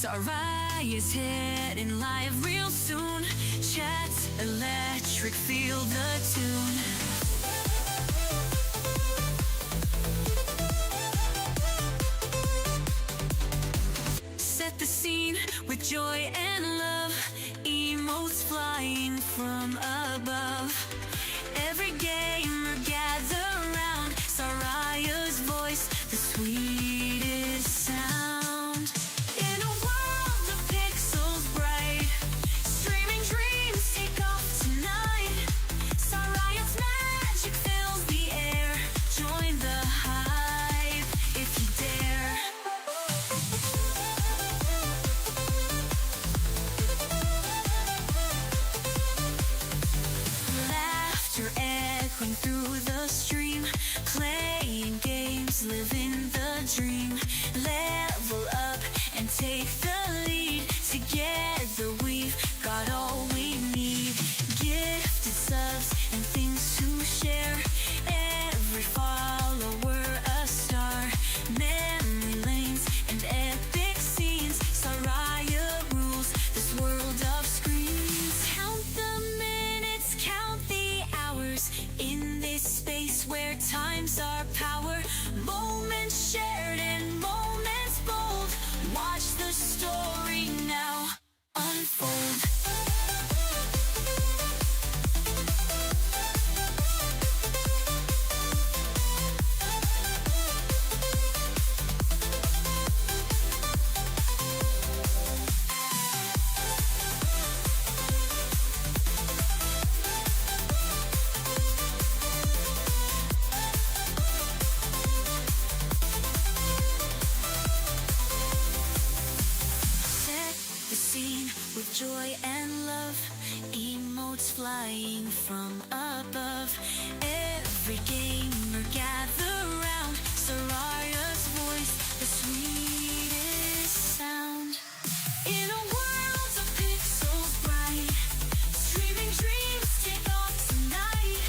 Saraya's hitting live real soon. Chat's electric, feel the tune. Set the scene with joy and love, emotes flying from above. Every gamer gather round, Saraya's voice, the sweetest sound. In a world of pixels bright, streaming dreams take off tonight. Saraya's magic fills the air, join the hype if you dare. Laughter echoing through the stream, playing games, living the dream. Level up and take the lead. Together we've got all we need. Gifted subs and things to share. Every follower a star. Memory lanes and epic scenes. Saraya rules this world of screens. Count the minutes, count the hours. In this space where times are power. Moments shared and moments bold. Watch the story now unfold. With joy and love, emotes flying from above. Every gamer gather round, Saraya's voice, the sweetest sound. In a world of pixels bright, streaming dreams take off tonight.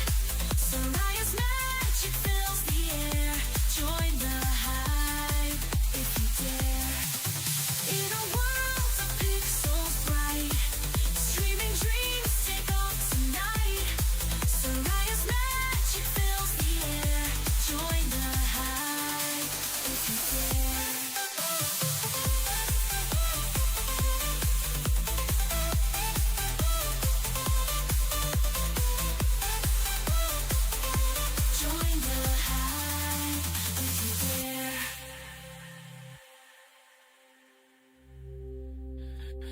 Saraya's magic fills the air, join the hype if you dare. In a world of pixels bright, streaming dreams take off tonight. Saraya's magic fills the air, join the hype if you dare. Join the hype if you dare.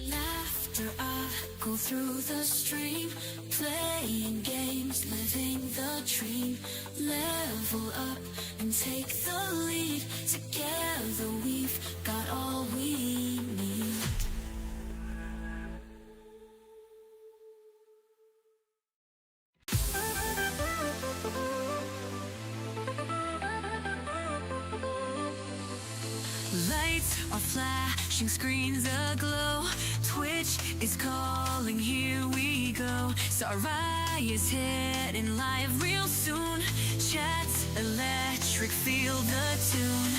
Laughter go through the stream, playing games, living the dream. Level up and take the lead. Together we've got all we need. Lights are flashing, screens aglow. Twitch is calling, here we go. Saraya's hitting live real soon. Chat's electric, feel the tune.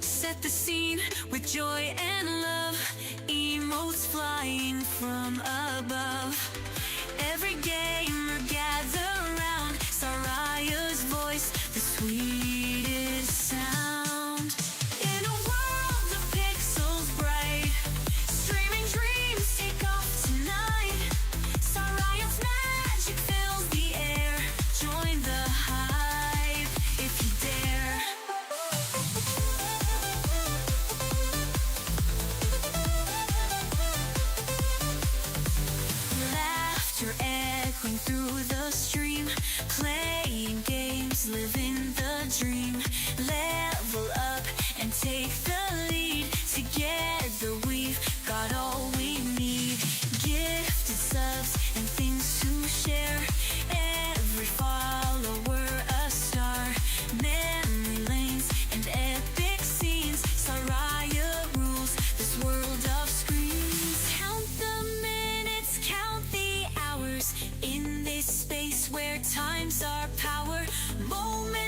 Set the scene with joy and love, emotes flying from above. Every gamer gather round, Saraya's voice, the sweetest sound. In a world of pixels bright, streaming dreams take off tonight. Saraya's magic fills the air, join the hype if you dare.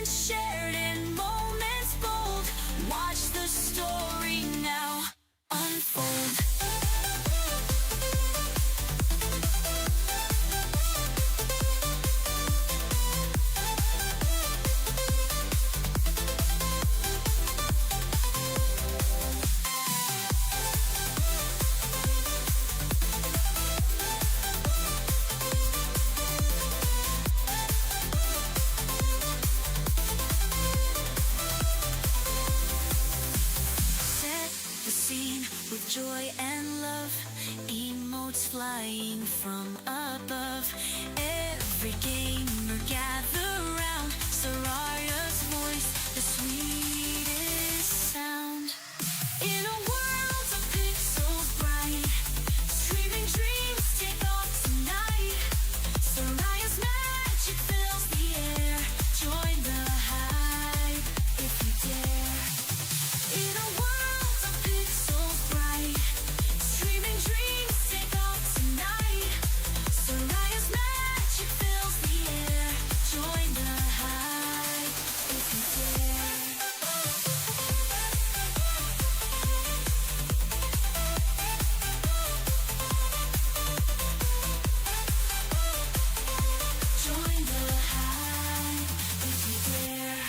Experience shared and moments bold. Watch the story now unfold. With joy and love, emotes flying from above. Every gamer gather round, Soraya's voice, the sweetest sound. In a world of pixels bright, streaming dreams take off tonight. Soraya's magic fills the air, join the hype if you dare. In a world of pixels bright, streaming dreams take off tonight. Soraya's magic fills the air, join the hype if you dare. Join the hype if you dare.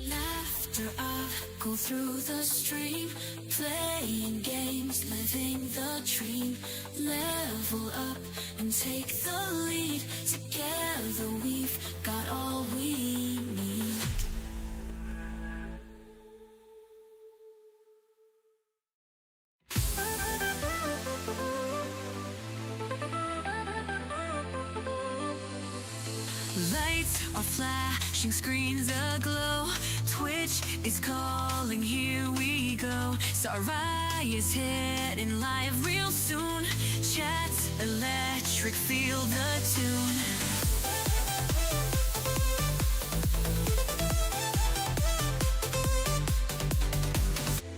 Laughter up, go through the stream, playing games, living the dream. Level up and take the lead. Together we've got all we need. Lights are flashing, screens aglow. Twitch is calling, here we go. Soraya's heading live real soon. Chat's electric, feel the tune.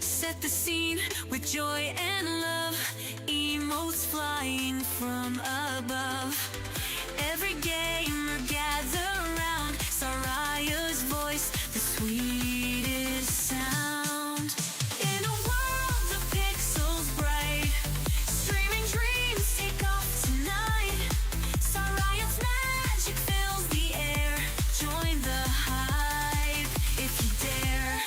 Set the scene with joy and love. Emotes flying from above. Every gamer gather round, Soraya's voice, the sweetest sound. In a world of pixels bright, streaming dreams take off tonight. Soraya's magic fills the air, join the hype if you dare.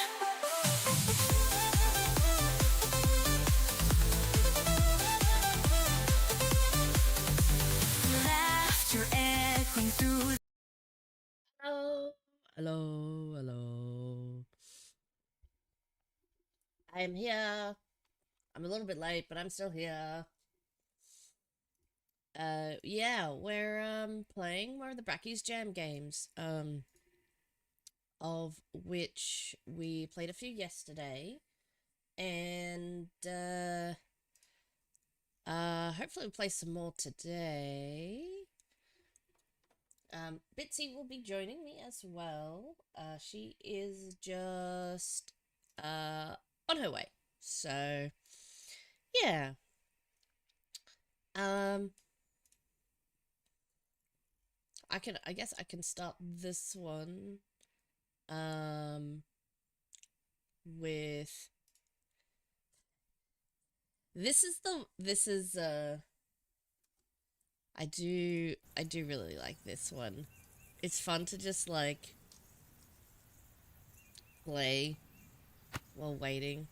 Laughter echoing through. Hello, hello, hello. I am here. I'm a little bit late, but I'm still here. Yeah, we're playing one of the Brackeys Jam games, of which we played a few yesterday, and hopefully we'll play some more today. Bitsy will be joining me as well. She is just on her way. So yeah. I guess I can start this one with this is I do really like this one. It's fun to just like play while waiting.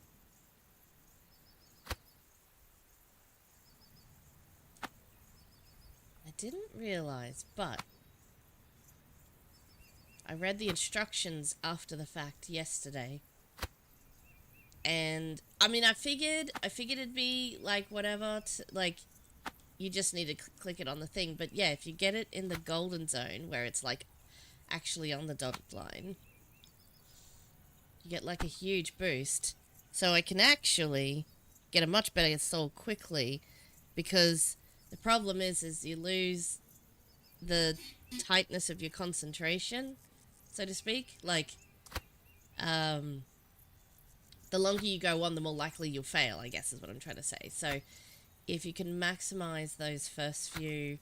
I didn't realize, but I read the instructions after the fact yesterday. And I mean, I figured it'd be like whatever, like you just need to click it on the thing. But yeah, if you get it in the golden zone where it's like actually on the dotted line, you get like a huge boost. So I can actually get a much better soul quickly, because the problem is you lose the tightness of your concentration, so to speak. Like, the longer you go on, the more likely you'll fail, I guess is what I'm trying to say. So if you can maximize those first few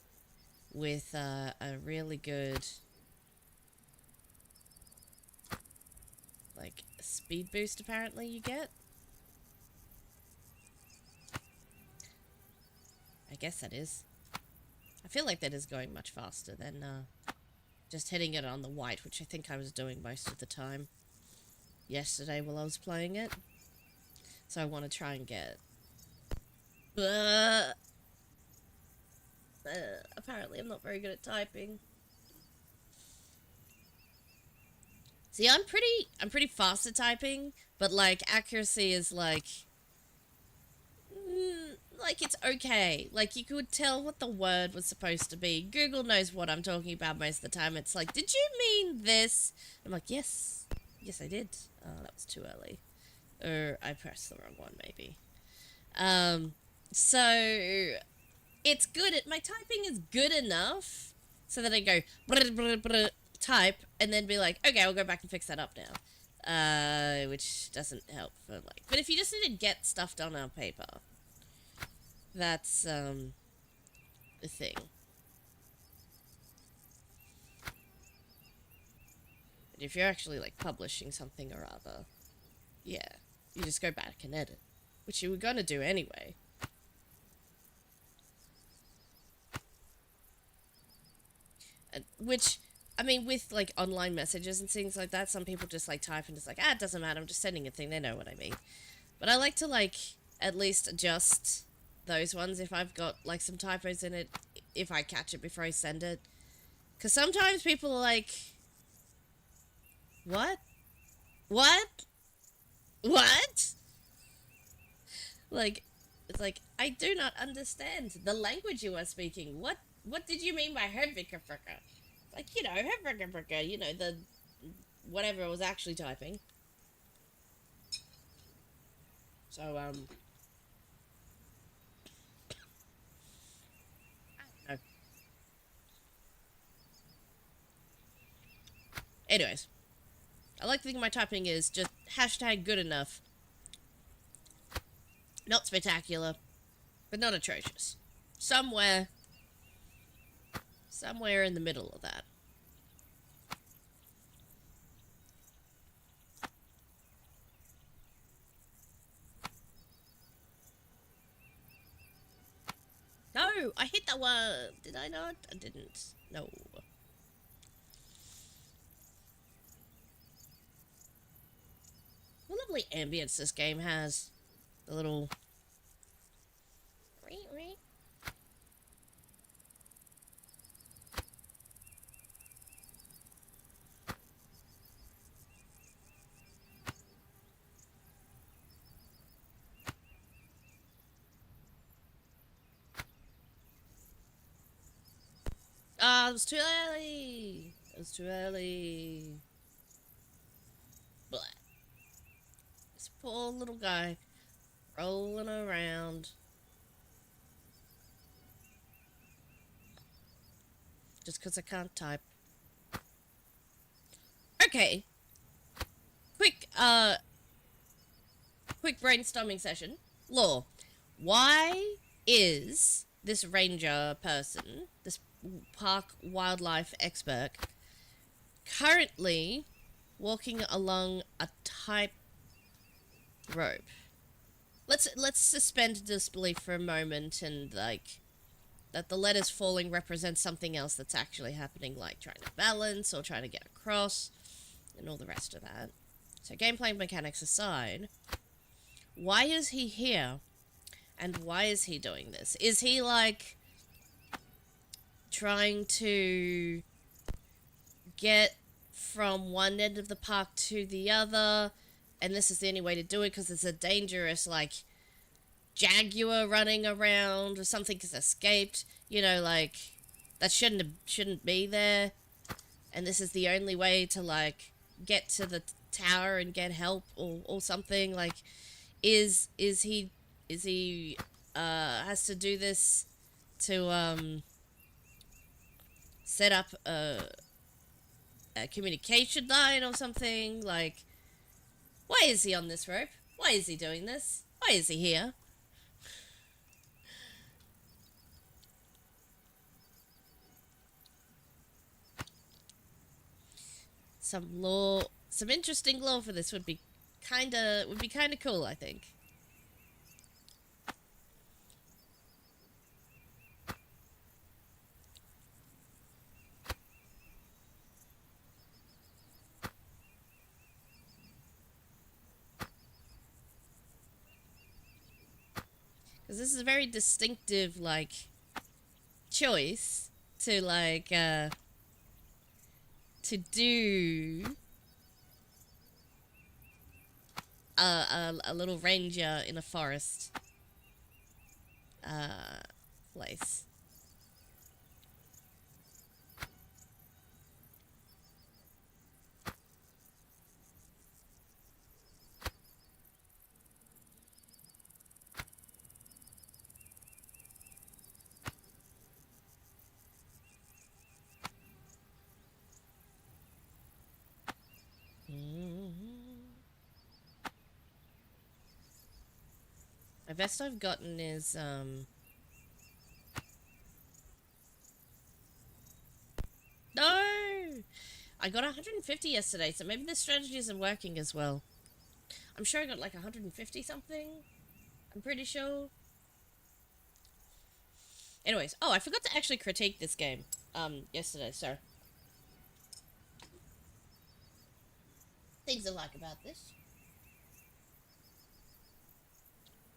with a really good like speed boost apparently you get. I guess that is. I feel like that is going much faster than just hitting it on the white, which I think I was doing most of the time yesterday while I was playing it. So I want to try and get... apparently I'm not very good at typing. See, I'm pretty fast at typing, but like accuracy is like it's okay. Like you could tell what the word was supposed to be. Google knows what I'm talking about most of the time. It's like, did you mean this? I'm like, yes, I did. Oh, that was too early, or I pressed the wrong one maybe. So it's good. My typing is good enough so that I go brr, brr, brr, type and then be like, okay, I'll go back and fix that up now. Which doesn't help for like. But if you just need to get stuff done on paper, that's the thing. But if you're actually like publishing something or other, yeah, you just go back and edit, which you were gonna do anyway. Which, I mean, with like online messages and things like that, some people just like type and it's like, it doesn't matter, I'm just sending a thing, they know what I mean. But I like to like at least adjust those ones if I've got like some typos in it, if I catch it before I send it. Because sometimes people are like, what? Like, it's like, I do not understand the language you are speaking. What did you mean by hervickerfricker? Like, you know, hervickerfricker, you know, the whatever I was actually typing. So, I don't know. Anyways, I like to think my typing is just hashtag good enough. Not spectacular, but not atrocious. Somewhere in the middle of that. No, I hit that one. Did I not? I didn't. No. What lovely ambience this game has. The little... it was too early. It was too early. Blah. This poor little guy rolling around. Just because I can't type. Okay. Quick brainstorming session. Law. Why is this ranger person, this park wildlife expert, currently walking along a tight rope? Let's suspend disbelief for a moment and like that the letters falling represent something else that's actually happening, like trying to balance or trying to get across and all the rest of that. So gameplay mechanics aside, why is he here? And why is he doing this? Is he like trying to get from one end of the park to the other, and this is the only way to do it because it's a dangerous like jaguar running around or something has escaped, you know, like that shouldn't be there, and this is the only way to like get to the tower and get help or something? Like is he has to do this to set up a communication line or something? Like, why is he on this rope? Why is he doing this? Why is he here? some lore, some interesting lore for this would be kind of cool, I think. Because this is a very distinctive, like, choice to, like, to do a little ranger in a forest place. The best I've gotten is no, I got 150 yesterday, so maybe the strategy isn't working as well. I'm sure I got like 150 something. I'm pretty sure. Anyways, oh, I forgot to actually critique this game yesterday, so things I like about this.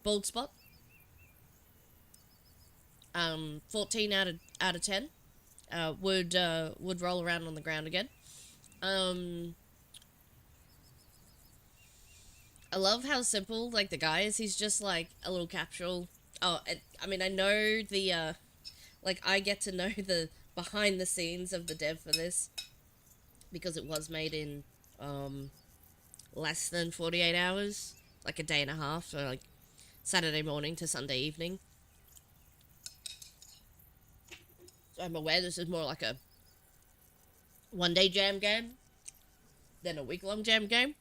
Bald spot. 14 out of 10. Would roll around on the ground again. I love how simple like the guy is. He's just like a little capsule. Oh, I mean, I know the like I get to know the behind the scenes of the dev for this because it was made in less than 48 hours, like a day and a half, so like Saturday morning to Sunday evening. So I'm aware this is more like a one-day jam game than a week-long jam game.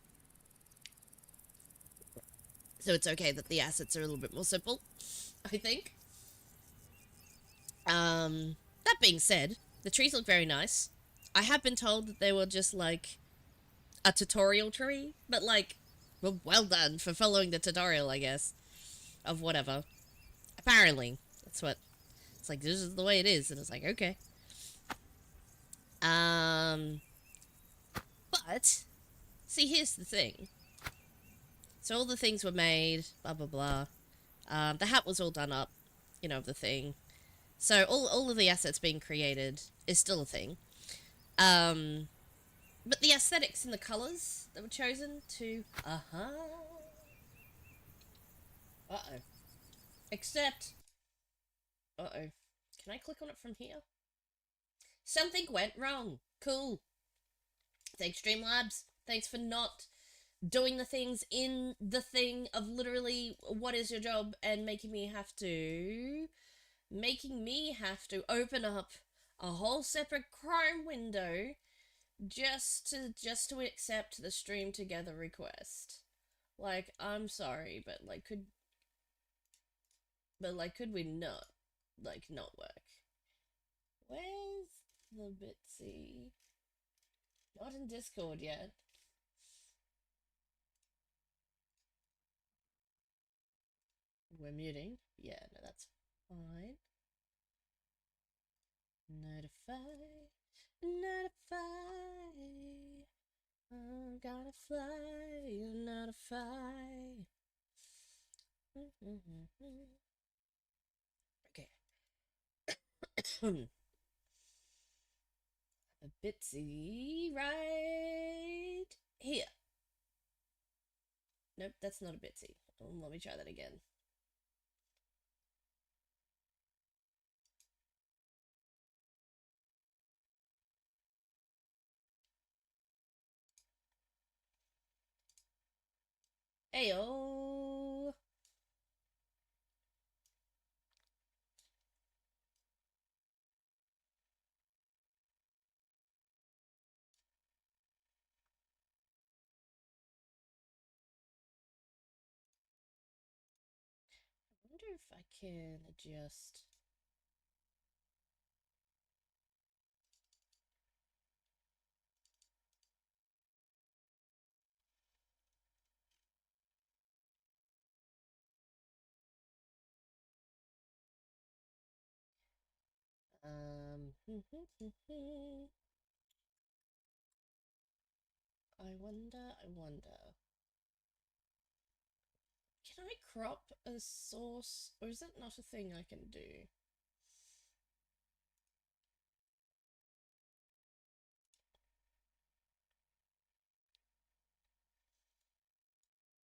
So it's okay that the assets are a little bit more simple, I think. That being said, the trees look very nice. I have been told that they were just like a tutorial tree, but like, well done for following the tutorial, I guess, of whatever. Apparently, that's what it's like. This is the way it is, and it's like okay. But see, here's the thing. So all the things were made, blah blah blah. The hat was all done up, you know, of the thing. So all of the assets being created is still a thing. But the aesthetics and the colours that were chosen to uh-oh. Except uh-oh. Can I click on it from here? Something went wrong. Cool. Thanks, Streamlabs. Thanks for not doing the things in the thing of literally what is your job and making me have to open up a whole separate Chrome window just to accept the stream together request. Like, I'm sorry, but like could we not work? Where's the Bitsy? Not in Discord yet. We're muting. Yeah, no, that's fine. Notify. I'm gonna fly. You notify. Okay. A Bitsy right here. Nope, that's not a Bitsy. Let me try that again. Heyo. I wonder if I can adjust. I wonder. Can I crop a source, or is that not a thing I can do?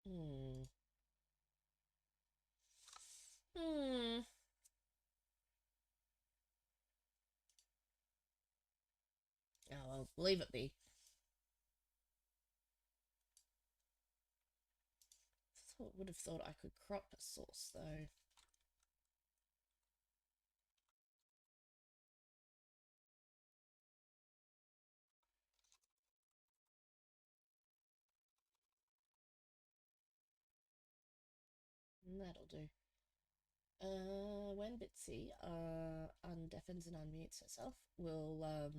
Hmm. Hmm. Oh, well, leave it be. Would have thought I could crop a source, though. That'll do. When Bitsy undeafens and unmutes herself, we'll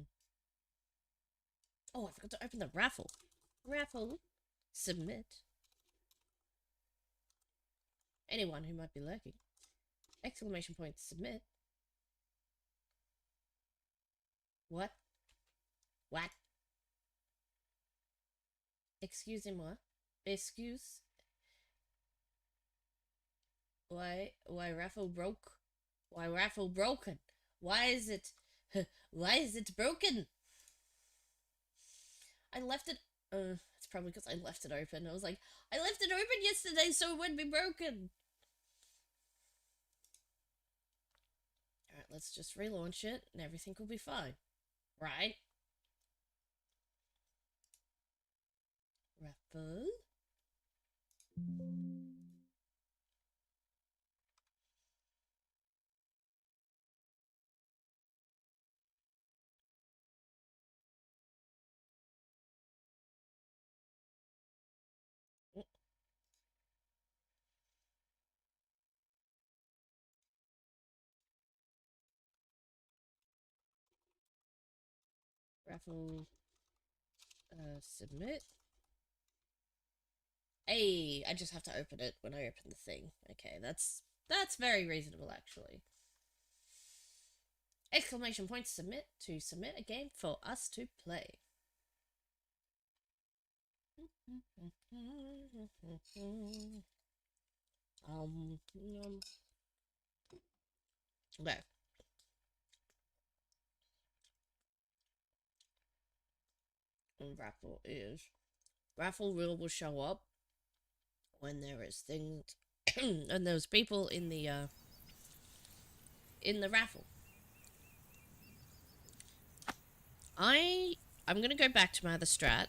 Oh, I forgot to open the raffle. Raffle. Submit. Anyone who might be lurking. Exclamation point, submit. What? What? Excusez-moi. Excuse? Why raffle broke? Why raffle broken? Why is it broken? I left it it's probably because I left it open. I was like, I left it open yesterday so it wouldn't be broken. Alright, let's just relaunch it and everything will be fine. Right? Raffle. Raffle. Submit. Hey, I just have to open it when I open the thing. Okay, that's very reasonable, actually. Exclamation point, submit to submit a game for us to play. Okay. And raffle reel will show up when there is things and there's people in the raffle. I'm gonna go back to my other strat.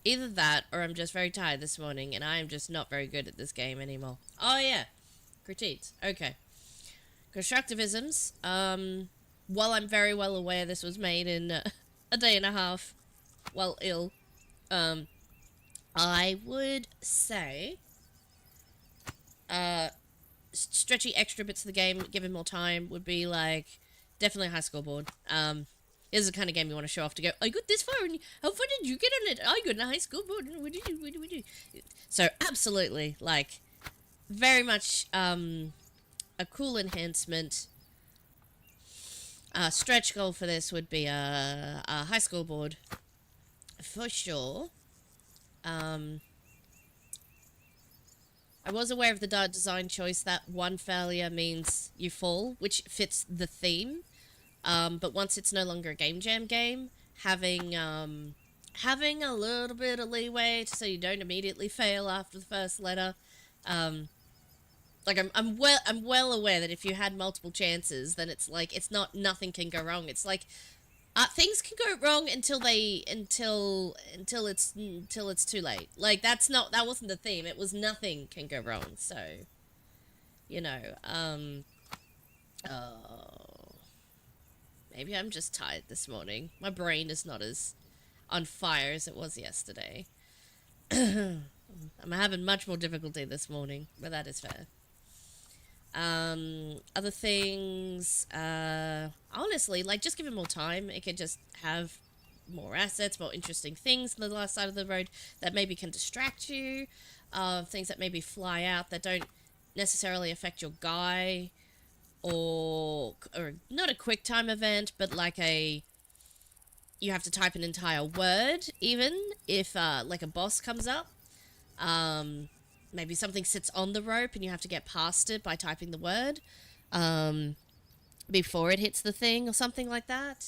Either that or I'm just very tired this morning and I am just not very good at this game anymore. Oh yeah. Critiques. Okay. Constructivisms. While I'm very well aware this was made in a day and a half, while ill, I would say stretchy extra bits of the game, give him more time, would be like definitely a high scoreboard. This is the kind of game you want to show off to go, I got this far and how far did you get on it? I got a high scoreboard. What did we do? So absolutely, like, very much a cool enhancement. Stretch goal for this would be a high scoreboard for sure. I was aware of the design choice that one failure means you fall, which fits the theme. But once it's no longer a game jam game, having a little bit of leeway so you don't immediately fail after the first letter. Like I'm well aware that if you had multiple chances, then it's like nothing can go wrong. It's like things can go wrong until it's too late. Like that wasn't the theme. It was nothing can go wrong. So, you know, oh, maybe I'm just tired this morning. My brain is not as on fire as it was yesterday. I'm having much more difficulty this morning, but that is fair. Other things, honestly, like, just give it more time. It could just have more assets, more interesting things on the last side of the road that maybe can distract you, things that maybe fly out that don't necessarily affect your guy. or not a quick time event, but like you have to type an entire word, even if like a boss comes up. Maybe something sits on the rope and you have to get past it by typing the word before it hits the thing or something like that.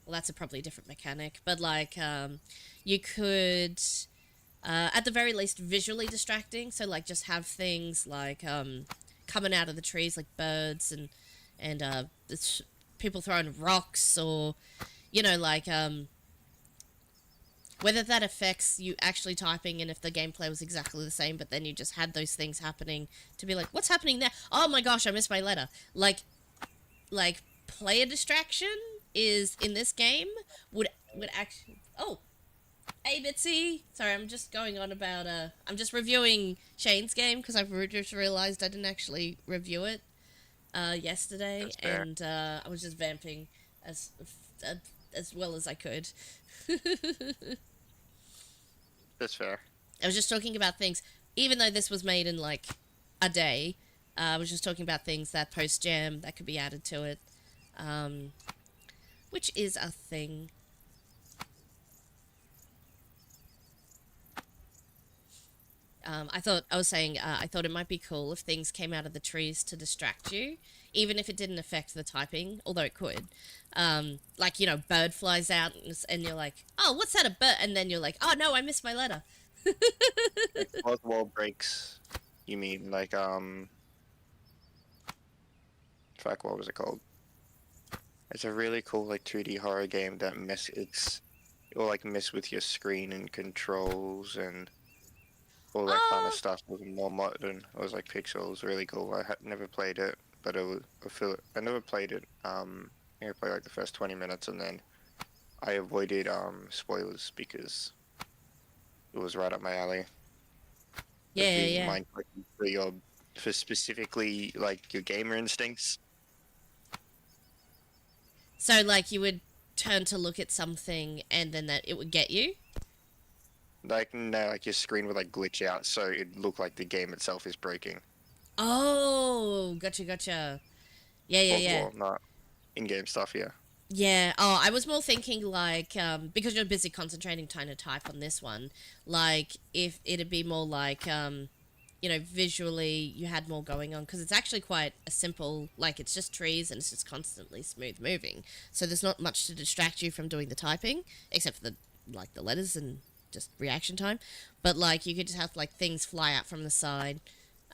Well, that's probably a different mechanic, but like you could at the very least visually distracting, so like just have things like coming out of the trees like birds and people throwing rocks, or like whether that affects you actually typing and if the gameplay was exactly the same, but then you just had those things happening to be like, what's happening there? Oh my gosh, I missed my letter. Like player distraction is in this game would actually. Oh, hey Bitsy. Sorry, I'm just going on about I'm just reviewing Shane's game because I've just realized I didn't actually review it yesterday, That's fair. and I was just vamping as uh, as well as I could. That's fair. I was just talking about things, even though this was made in like a day. I was just talking about things that post jam that could be added to it, um, which is a thing. I was saying, I thought it might be cool if things came out of the trees to distract you, even if it didn't affect the typing, although it could. Like, bird flies out and you're like, oh, what's that, a bird? And then you're like, oh no, I missed my letter. Like fourth wall breaks. You mean like fuck, what was it called? It's a really cool like 2D horror game that it will like mess with your screen and controls and all that kind of Oh, stuff. It was more modern. It was like pixels, really cool. I had never played it, but I never played it. I think I played like the first 20 minutes and then I avoided spoilers because it was right up my alley. Of yeah, being yeah. mind for your for specifically like your gamer instincts. So, like, you would turn to look at something and then that it would get you? Like no, like your screen would like glitch out, so it looked like the game itself is breaking. Oh, gotcha, gotcha. Yeah, yeah, Fourth yeah. wall, not in-game stuff. Yeah. Yeah. Oh, I was more thinking like because you're busy concentrating trying to type on this one, like if it'd be more like visually you had more going on because it's actually quite a simple, like it's just trees and it's just constantly smooth moving. So there's not much to distract you from doing the typing except for the letters and just reaction time. But like you could just have like things fly out from the side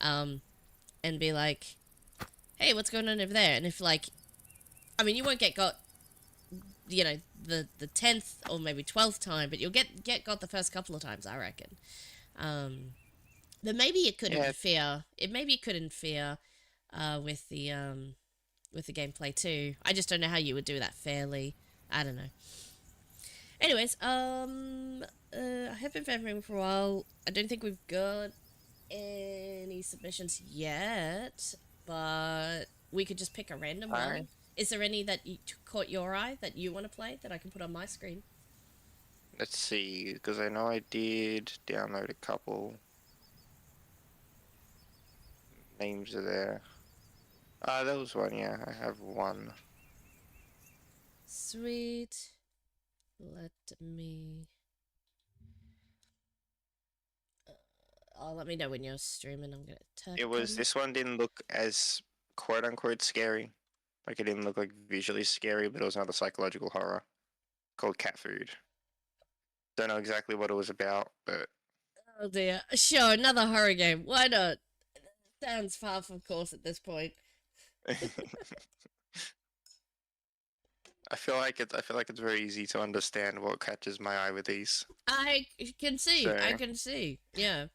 um and be like, "Hey, what's going on over there?" And if like I mean, you won't get got the 10th or maybe 12th time, but you'll get got the first couple of times, I reckon. Um, but maybe it could Yeah. interfere. Maybe it could interfere with the gameplay too. I just don't know how you would do that fairly. I don't know. Anyways, I have been vamping for a while. I don't think we've got any submissions yet, but we could just pick a random I one. Is there any that caught your eye that you want to play that I can put on my screen? let's see, because I know I did download a couple. Names are there. There was one. Yeah, I have one. Sweet. Let me. Let me know when you're streaming. I'm gonna type It was them. this one didn't look as quote unquote scary. Like it didn't look like visually scary, but it was another psychological horror called Cat Food. Don't know exactly what it was about, but Oh dear. Sure, another horror game. Why not? Sounds far from course at this point. I feel like it's very easy to understand what catches my eye with these. I can see. I So can see. Yeah.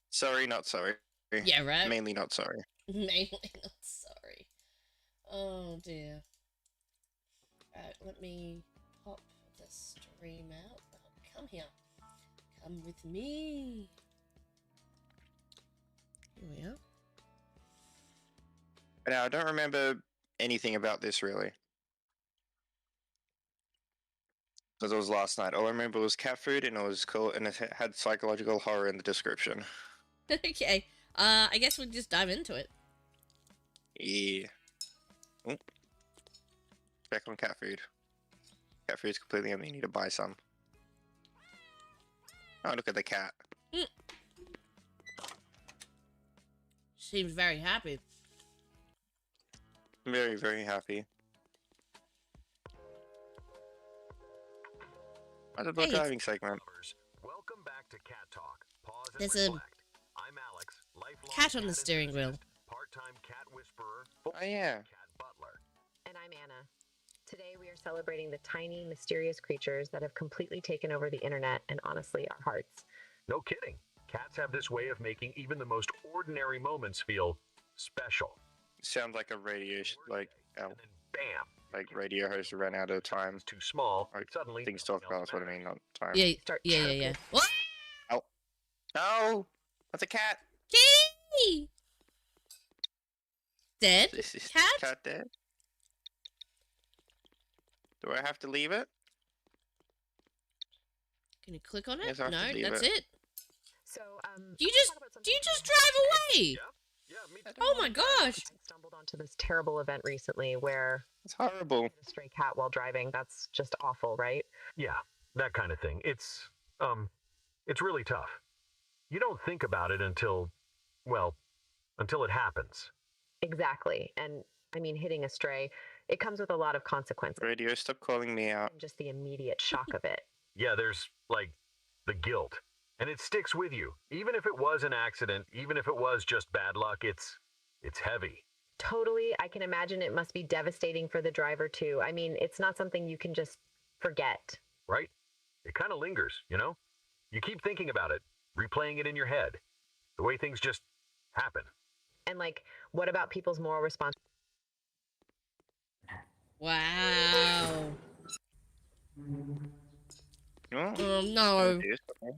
sorry, not sorry. Yeah, right? Mainly not sorry. Mainly not sorry. Oh dear. Alright, let me pop the stream out. Oh, come here. Come with me. Here we are. But now I don't remember anything about this really. Because it was last night. All I remember was cat food and it was cool and it had psychological horror in the description. Okay. I guess we'll just dive into it. Yeah. Oh. Back on cat food. Cat food's completely empty. You need to buy some. Oh, look at the cat. Seems very happy. Very, very happy. I did the Hey. driving segment. Welcome back to Cat Talk. Pause and There's a reflect. I'm Alex, lifelong cat on the cat steering wheel. enthusiast, part-time cat whisperer, Oh yeah. cat butler. And I'm Anna. Today we are celebrating the tiny, mysterious creatures that have completely taken over the internet and honestly our hearts. No kidding. Cats have this way of making even the most ordinary moments feel special. Sounds like a radio, like And then bam, like radio host who ran out of time. it's too small. Like, Suddenly, Things talk nothing about. else That's what I mean, matters. not time. Yeah, Start yeah. chirping. What? No, that's a cat. Kitty! Dead? This is Cat? cat dead. Do I have to leave it? Can you click on it? Yes, I have to No, leave that's it. it. So, Do you let's just talk about do you something just fun. drive away? Yeah, me too. Oh my gosh! I stumbled onto this terrible event recently where It's horrible. I hit a stray cat while driving. That's just awful, right? Yeah, that kind of thing. It's really tough. You don't think about it until it happens. Exactly. And I mean, hitting a stray, it comes with a lot of consequences. Radio, stop calling me out. And just the immediate shock of it. Yeah, there's like the guilt. And it sticks with you. Even if it was an accident, even if it was just bad luck, it's heavy. Totally. I can imagine it must be devastating for the driver too. I mean, it's not something you can just forget. Right? It kind of lingers, you know? You keep thinking about it, replaying it in your head. The way things just happen. And like, what about people's moral responsibility? Wow. No, Oh no. It's okay.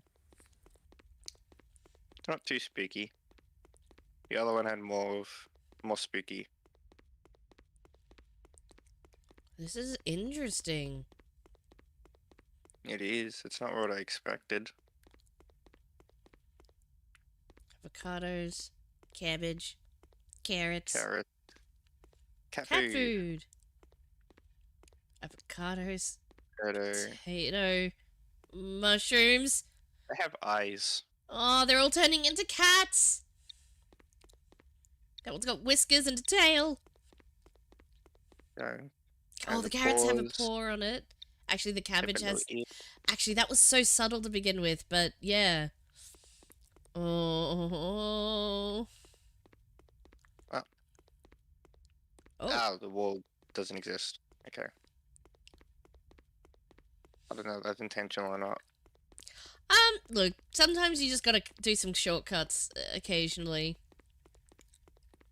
Not too spooky. The other one had more spooky. This is interesting. It is. It's not what I expected. Avocados, cabbage, carrots, Carrot. Cat cat food. food. Avocados, Potato. potato, mushrooms. They have eyes. Oh, they're all turning into cats. That one's got whiskers and a tail. No. Oh, the carrots have a paw on it. Actually, the cabbage has... Actually, that was so subtle to begin with, but yeah. Oh. Ah. Oh. Oh, the wall doesn't exist. Okay. I don't know if that's intentional or not. Look, sometimes you just gotta do some shortcuts occasionally.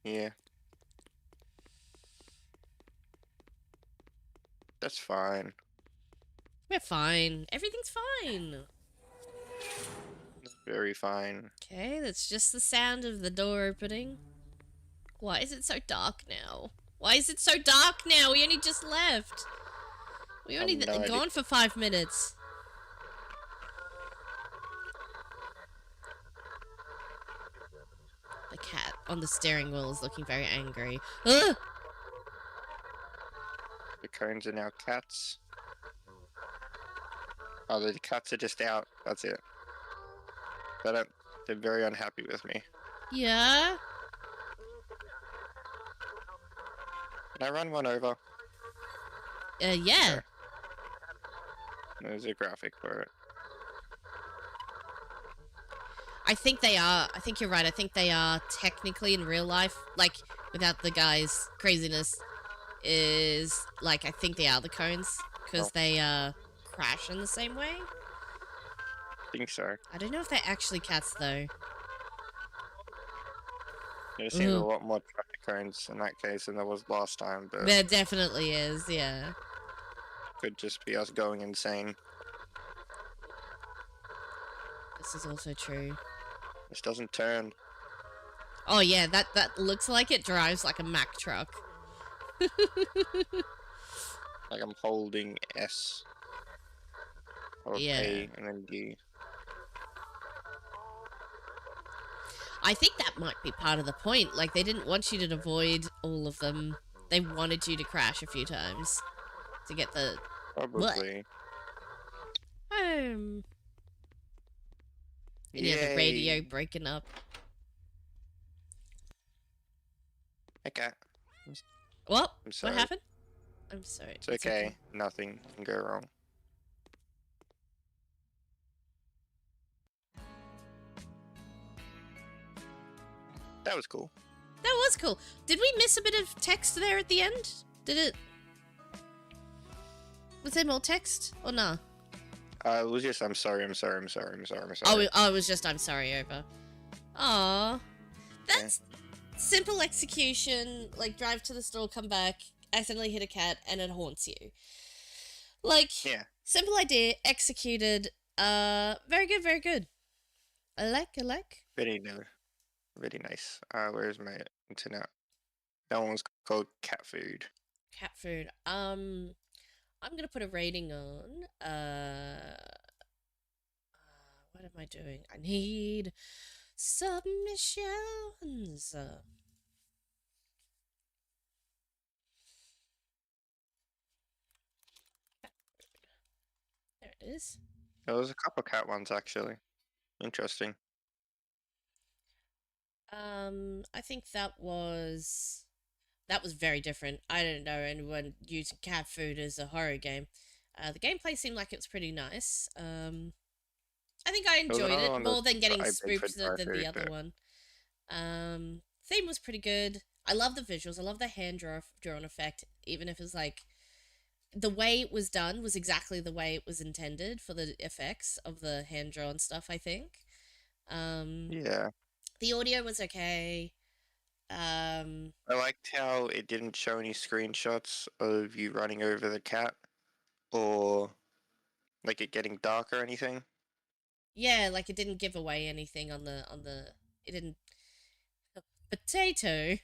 Yeah. That's fine. We're fine. Everything's fine. Very fine. Okay, that's just the sound of the door opening. Why is it so dark now? Why is it so dark now? We only just left. We only no idea. gone for 5 minutes. The cat on the steering wheel is looking very angry. Ugh! The cones are now cats. Oh, the cats are just out. That's it. They're very unhappy with me. Yeah? Can I run one over? Yeah. Sure. There's a graphic for it. I think they are. I think you're right. I think they are technically in real life, like, without the guy's craziness, is, like, I think they are the cones, because they, crash in the same way. I think so. I don't know if they're actually cats, though. There seems a lot more traffic cones in that case than there was last time, but There definitely is, yeah. could just be us going insane. This is also true. This doesn't turn. Oh, yeah, that looks like it drives like a Mack truck. Like I'm holding S. Or Yeah. A and then D. I think that might be part of the point. Like, they didn't want you to avoid all of them. They wanted you to crash a few times to get the... Probably. Home. And yeah, the Yay. radio breaking up. Okay. What? I'm sorry. What happened? I'm sorry. It's okay. Nothing can go wrong. That was cool. That was cool. Did we miss a bit of text there at the end? Did it... Was there more text? Or nah? It was just, I'm sorry. Oh, it was just, I'm sorry, over. Aww. That's simple execution. Like, drive to the store, come back, accidentally hit a cat, and it haunts you. Like, Yeah. simple idea, executed. Very good, very good. I like. Very nice. Where's my internet? That one was called cat food. Cat food. I'm gonna put a rating on. What am I doing? I need submissions. There it is. There was a couple cat ones actually. Interesting. I think that was very different. I don't know anyone using cat food as a horror game. The gameplay seemed like it was pretty nice. I think I enjoyed it more than getting spooked than the other one. Theme was pretty good. I love the visuals. I love the hand drawn effect, even if it's like the way it was done was exactly the way it was intended for the effects of the hand drawn stuff, I think. Yeah. The audio was okay. I liked how it didn't show any screenshots of you running over the cat or like it getting dark or anything. Yeah, like it didn't give away anything on the it didn't potato.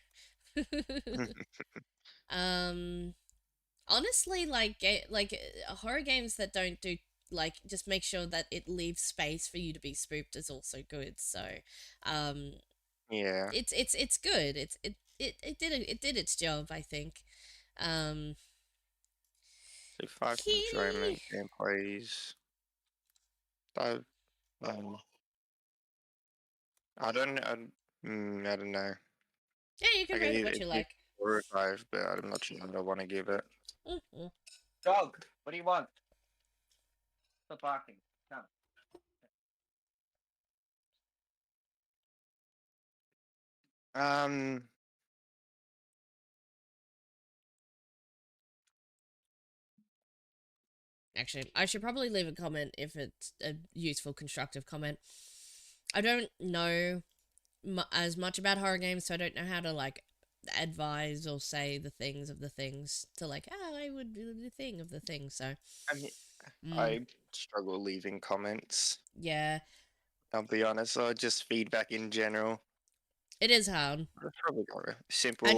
Honestly, like horror games that don't do like just make sure that it leaves space for you to be spooked is also good. So, Yeah. it's good. It did its job, I think. So 5 enjoyment gameplays. I don't know. Yeah, you can rate it what you like. 4 or 5, but I'm not sure what I want to give it. Mm-hmm. Dog, what do you want? Stop barking. Come. Actually, I should probably leave a comment if it's a useful, constructive comment. I don't know as much about horror games, so I don't know how to, like, advise or say the things of the things to, like, I would do the thing of the thing, so... I mean, I struggle leaving comments. Yeah. I'll be honest, or just feedback in general. It is hard. That's probably got a simple... I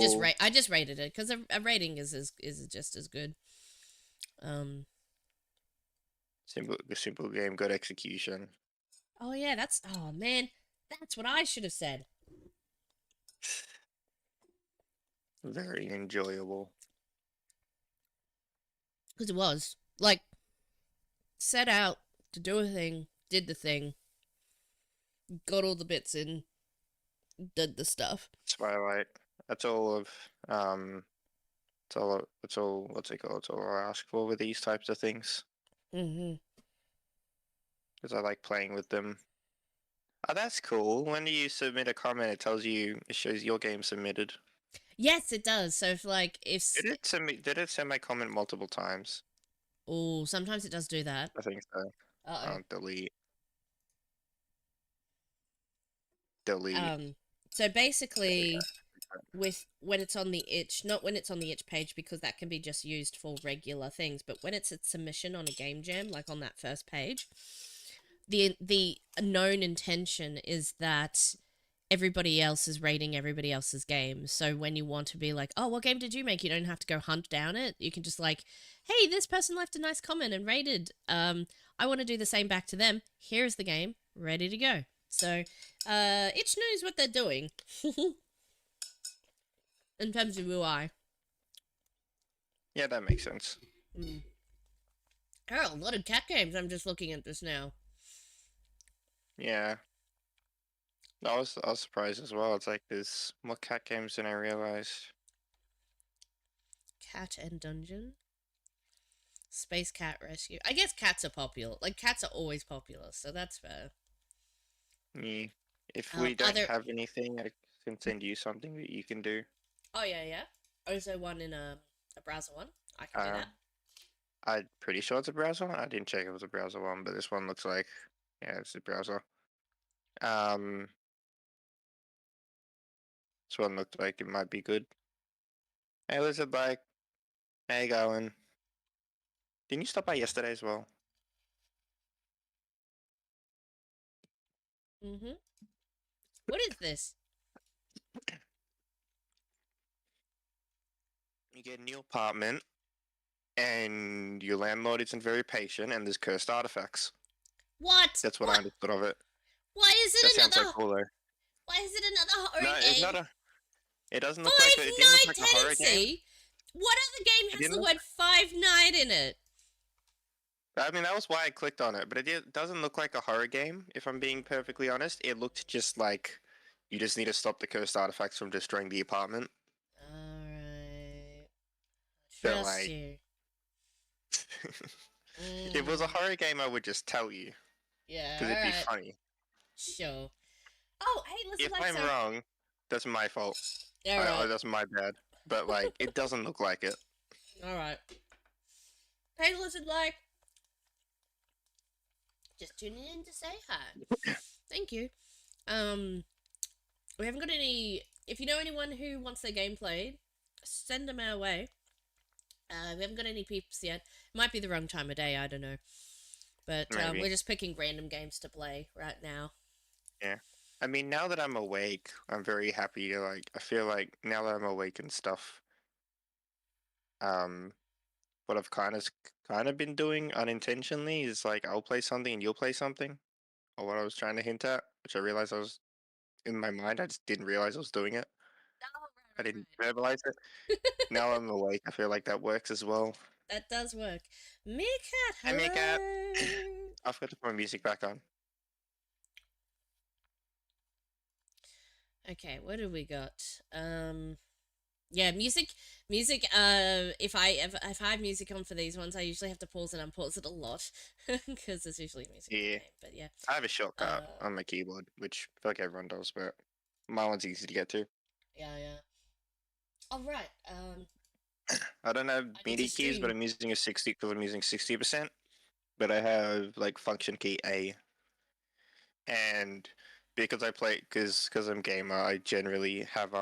just rated it, because a rating is just as good. Simple game, good execution. Oh, yeah, oh, man, that's what I should have said. Very enjoyable. Because it was. Like, set out to do a thing, did the thing, got all the bits in, did the stuff. Twilight. That's all of, it's all, what's it called? It's all I ask for with these types of things. Mm-hmm. Because I like playing with them. Oh, that's cool. When you submit a comment, it shows your game submitted. Yes, it does. So if Did it send my comment multiple times? Oh, sometimes it does do that. I think so. Delete. So basically, when it's on the itch, not when it's on the itch page, because that can be just used for regular things, but when it's a submission on a game jam, like on that first page, the known intention is that everybody else is rating everybody else's game. So when you want to be like, oh, what game did you make? You don't have to go hunt down it. You can just like, hey, this person left a nice comment and rated. I want to do the same back to them. Here's the game, ready to go. So, itch knows what they're doing in terms of UI. Yeah, that makes sense. Mm. There are a lot of cat games. I'm just looking at this now. Yeah. I was surprised as well. It's like there's more cat games than I realized. Cat and Dungeon. Space Cat Rescue. I guess cats are popular. Like, cats are always popular, so that's fair. Yeah. If we don't have anything, I can send you something that you can do. Oh, yeah. Also one in a browser one. I can do that. I'm pretty sure it's a browser one. I didn't check if it was a browser one, but this one looks like, yeah, it's a browser. This one looked like it might be good. Hey, Lizard Bike. How you going? Didn't you stop by yesterday as well? Mm-hmm. What is this? You get a new apartment, and your landlord isn't very patient, and there's cursed artifacts. What? That's what I understood of it. Why is it that another? Sounds so cool, though. Why is it another horror No, game? it's not a. It doesn't look Five like it didn't look like a horror game. tenancy. What other game has the word 5 night in it? I mean, that was why I clicked on it, but it doesn't look like a horror game, if I'm being perfectly honest. It looked just like you just need to stop the cursed artifacts from destroying the apartment. Alright. But, Trust like, you. if it was a horror game, I would just tell you. Yeah, Because it'd be funny. Sure. Oh, hey, listen, If I'm wrong, that's my fault. Alright. That's my bad. But, like, it doesn't look like it. Alright. Hey, listen, like... Just tuning in to say hi. Thank you. We haven't got any... If you know anyone who wants their game played, send them our way. We haven't got any peeps yet. Might be the wrong time of day, I don't know. But we're just picking random games to play right now. Yeah. I mean, now that I'm awake, I'm very happy to, like, I feel like now that I'm awake and stuff, what I've kind of been doing unintentionally is, like, I'll play something and you'll play something, or what I was trying to hint at, which I realized I was, in my mind, I just didn't realize I was doing it. Oh, I didn't verbalize it. Now I'm awake, I feel like that works as well. That does work. Meerkat, hello! Hey, Meerkat! I forgot to put my music back on. Okay, what do we got? Yeah, music. If I have music on for these ones, I usually have to pause and unpause it a lot because there's usually music in the game. But yeah, I have a shortcut on my keyboard, which I feel like everyone does, but my one's easy to get to. Yeah. All right. I don't have MIDI keys, but I'm using 60%. But I have like function key A, and because I'm gamer, I generally have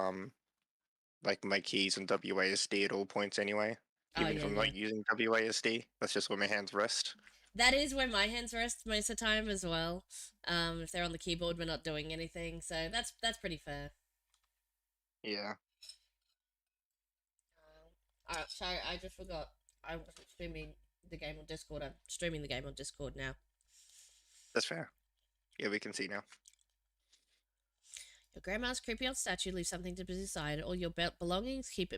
like my keys and WASD at all points anyway. Even if I'm not using WASD, that's just where my hands rest. That is where my hands rest most of the time as well. If they're on the keyboard, we're not doing anything, so that's pretty fair. Yeah. Alright, sorry, I just forgot. I wasn't streaming the game on Discord. I'm streaming the game on Discord now. That's fair. Yeah, we can see now. Your grandma's creepy old statue leaves something to be decided. All your belongings keep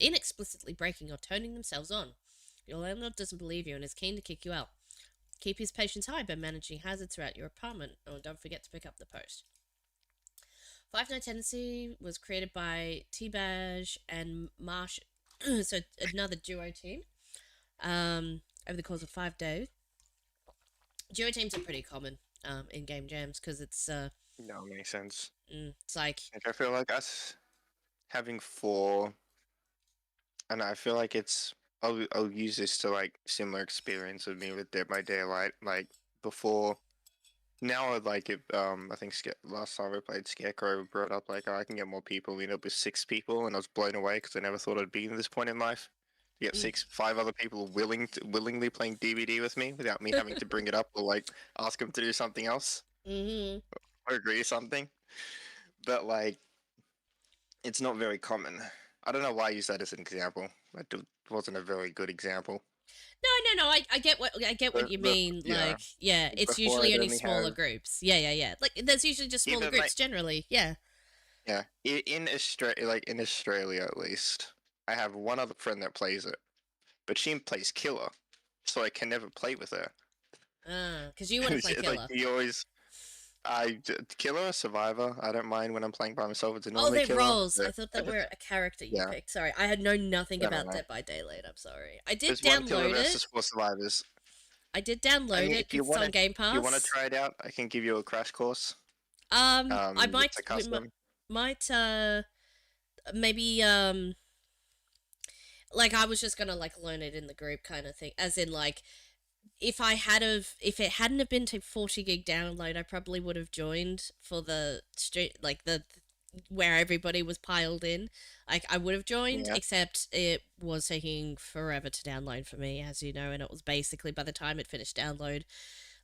inexplicitly breaking or turning themselves on. Your landlord doesn't believe you and is keen to kick you out. Keep his patience high by managing hazards throughout your apartment. Oh, and don't forget to pick up the post. Five Night Tenancy was created by T-Badge and Marsh, so another duo team, over the course of 5 days. Duo teams are pretty common in game jams because it's... No, makes sense. It's like I feel like us having 4, and I feel like it's... I'll use this to, like, similar experience with me with Dead by Daylight. Like, before... Now, like, it, I think last time we played Scarecrow brought up, like, I can get more people. We ended up with 6 people, and I was blown away because I never thought I'd be in this point in life. To get 5 other people willingly playing DVD with me without me having to bring it up or, like, ask them to do something else. Or agree or something. But, like, it's not very common. I don't know why I use that as an example. It wasn't a very good example. No. I get what you mean. Yeah. Like, yeah, it's Before usually I'd only only smaller have- groups. Yeah. Like, there's usually just smaller Even groups generally. Yeah. Yeah, in Australia, like in Australia at least, I have one other friend that plays it, but she plays killer, so I can never play with her. Because you want to play It's killer. like you always, killer or survivor. I don't mind when I'm playing by myself. It's Oh, normally they're killer. roles. but I thought I that just- were a character you yeah. picked. Sorry, I had nothing No, no, about no. Dead by Daylight. I'm sorry. I did There's one killer download versus it. 4 survivors. I did I download mean, it if you because it's on Game if you want to Pass. try it out, I can give you a crash course. I might, It's a custom. maybe, like, I was just gonna, like, learn it in the group kind of thing. As in, like, if it hadn't have been to 40 gig download, I probably would have joined for the street, like, where everybody was piled in. Like, I would have joined, Yeah. except it was taking forever to download for me, as you know, and it was basically, by the time it finished download,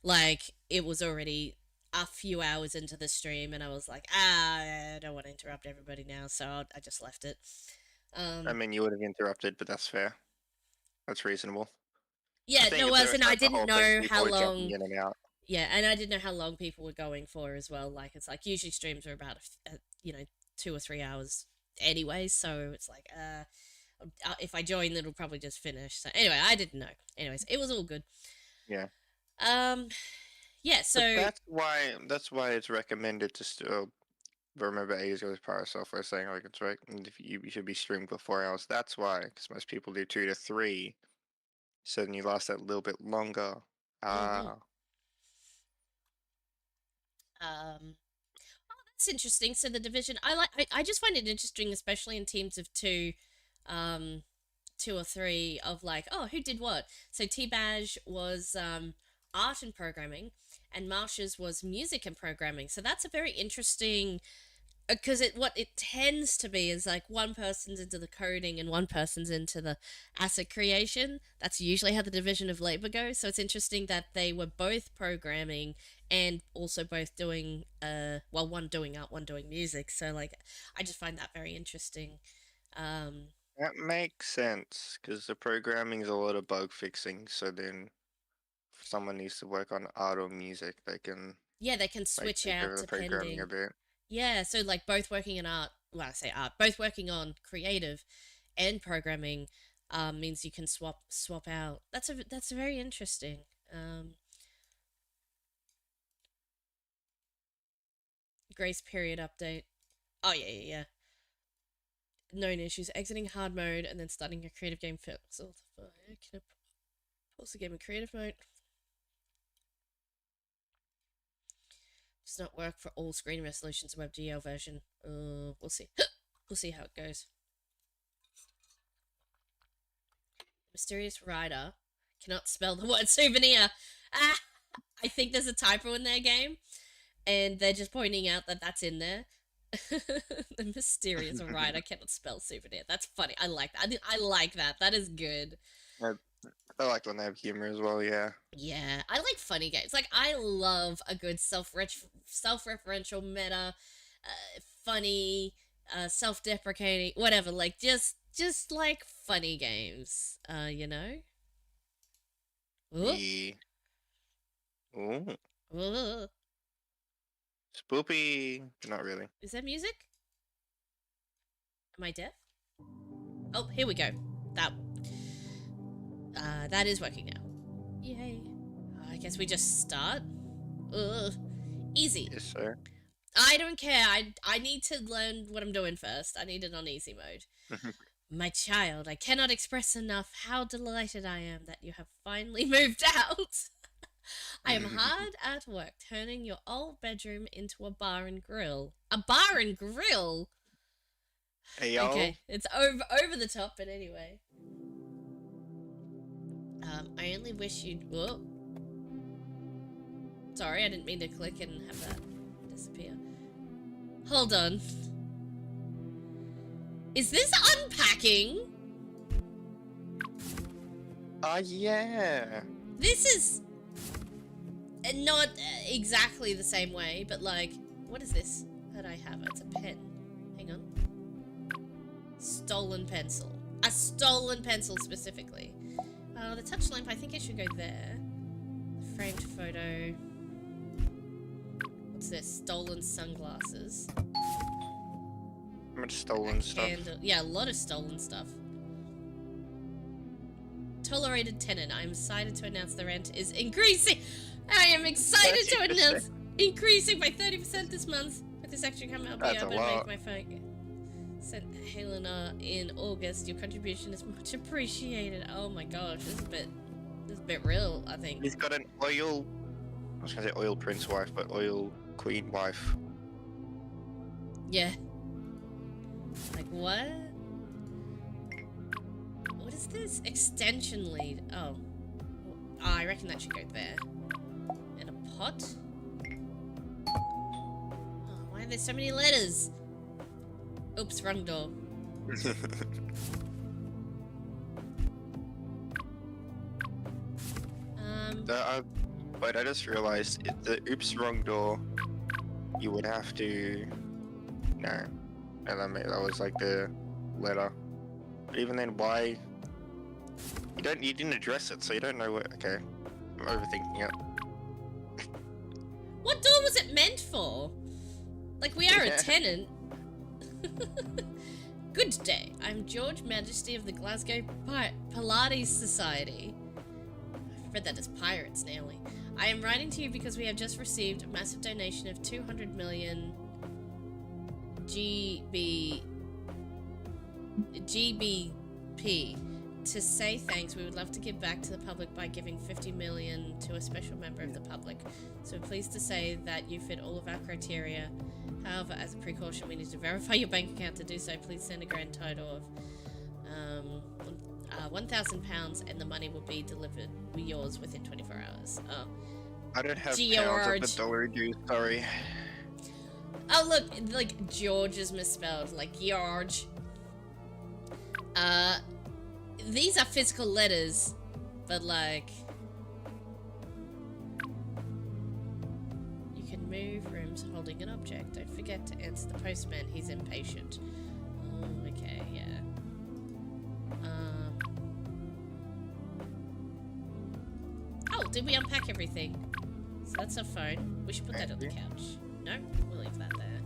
like, it was already a few hours into the stream, and I was like, I don't want to interrupt everybody now, so I just left it. I mean, you would have interrupted, but that's fair. That's reasonable. Yeah, think no, if as there in, I was, like, the didn't whole thing, know people how were jumping long. in and out. Yeah, and I didn't know how long people were going for as well. Like, it's like, usually streams are about, 2 or 3 hours anyway, so it's like, if I join, it'll probably just finish. So, anyway, I didn't know. Anyways, it was all good. Yeah. Yeah, But so, that's why it's recommended to still remember A is goes power software saying like it's right. And if you should be streaming for 4 hours. That's why, because most people do 2 to 3. So then you last that little bit longer. Ah. that's interesting. So the division, I just find it interesting, especially in teams of two, 2 or 3 of like, oh, who did what? So T-Badge was art and programming, and Marsha's was music and programming. So that's a very interesting, because what it tends to be is like one person's into the coding and one person's into the asset creation. That's usually how the division of labor goes. So it's interesting that they were both programming and also both doing one doing art, one doing music. So like, I just find that very interesting. That makes sense, because the programming is a lot of bug fixing. So then, if someone needs to work on art or music, they can Yeah, they can like switch take over out the programming depending. a bit. Yeah, so like both working in art, well, I say art, both working on creative and programming means you can swap out. That's very interesting. Grace period update. Oh yeah. Known issues: exiting hard mode and then starting a creative game fix. Can I pause the game in creative mode? Does not work for all screen resolutions in WebGL version. We'll see. We'll see how it goes. Mysterious Rider cannot spell the word souvenir. I think there's a typo in their game, and they're just pointing out that that's in there. The Mysterious Rider cannot spell souvenir. That's funny. I like that. I like that. That is good. I like when they have humor as well. Yeah. Yeah, I like funny games. Like, I love a good self-referential meta, funny, self-deprecating, whatever. Like, just like funny games. You know. Ooh. Yeah. Ooh. Ooh. Spoopy. Not really. Is that music? Am I deaf? Oh, here we go. That is working now. Yay. I guess we just start. Ugh. Easy. Yes, sir. I don't care. I need to learn what I'm doing first. I need it on easy mode. My child, I cannot express enough how delighted I am that you have finally moved out. I am hard at work turning your old bedroom into a bar and grill. A bar and grill? Hey, y'all. Okay, it's over the top, but anyway. I only wish you'd... Whoa. Sorry, I didn't mean to click and have that disappear. Hold on. Is this unpacking? Yeah. This is... not exactly the same way, but like... What is this that I have? It's a pen. Hang on. Stolen pencil. A stolen pencil specifically. The touch lamp, I think it should go there. The framed photo. What's this? Stolen sunglasses. How much stolen stuff? Candle. Yeah, a lot of stolen stuff. Tolerated tenant. I'm excited to announce the rent is increasing. I am excited to 30%. announce increasing by 30% this month. With this extra come, I'll be That's able a to lot. make my phone. Sent Helena in August. Your contribution is much appreciated. Oh my gosh, this is a bit real, I think. He's got an oil. I was gonna say oil prince wife, but oil queen wife. Yeah. Like what? What is this? Extension lead. Oh. I reckon that should go there. And a pot? Oh, why are there so many letters? Oops, wrong door. Wait, I just realized the oops wrong door. You would have to. No, that was like the letter. But even then, why? You didn't address it, so you don't know what. Okay, I'm overthinking it. What door was it meant for? Like, we are a tenant. Good day. I'm George Majesty of the Glasgow Pilates Society. I've read that as pirates, nearly. I am writing to you because we have just received a massive donation of 200 million GBP. To say thanks, we would love to give back to the public by giving 50 million to a special member of the public. So pleased to say that you fit all of our criteria. However, as a precaution, we need to verify your bank account. To do so, please send a grand total of £1,000 and the money will be delivered yours within 24 hours. Oh. I don't have George. pounds of the dollar dues, sorry. Oh look, like George is misspelled, like George. These are physical letters, but like you can move rooms holding an object. Don't forget to answer the postman, he's impatient. Oh, okay, yeah. Oh, did we unpack everything? So that's our phone. We should put that on the couch. No? We'll leave that there.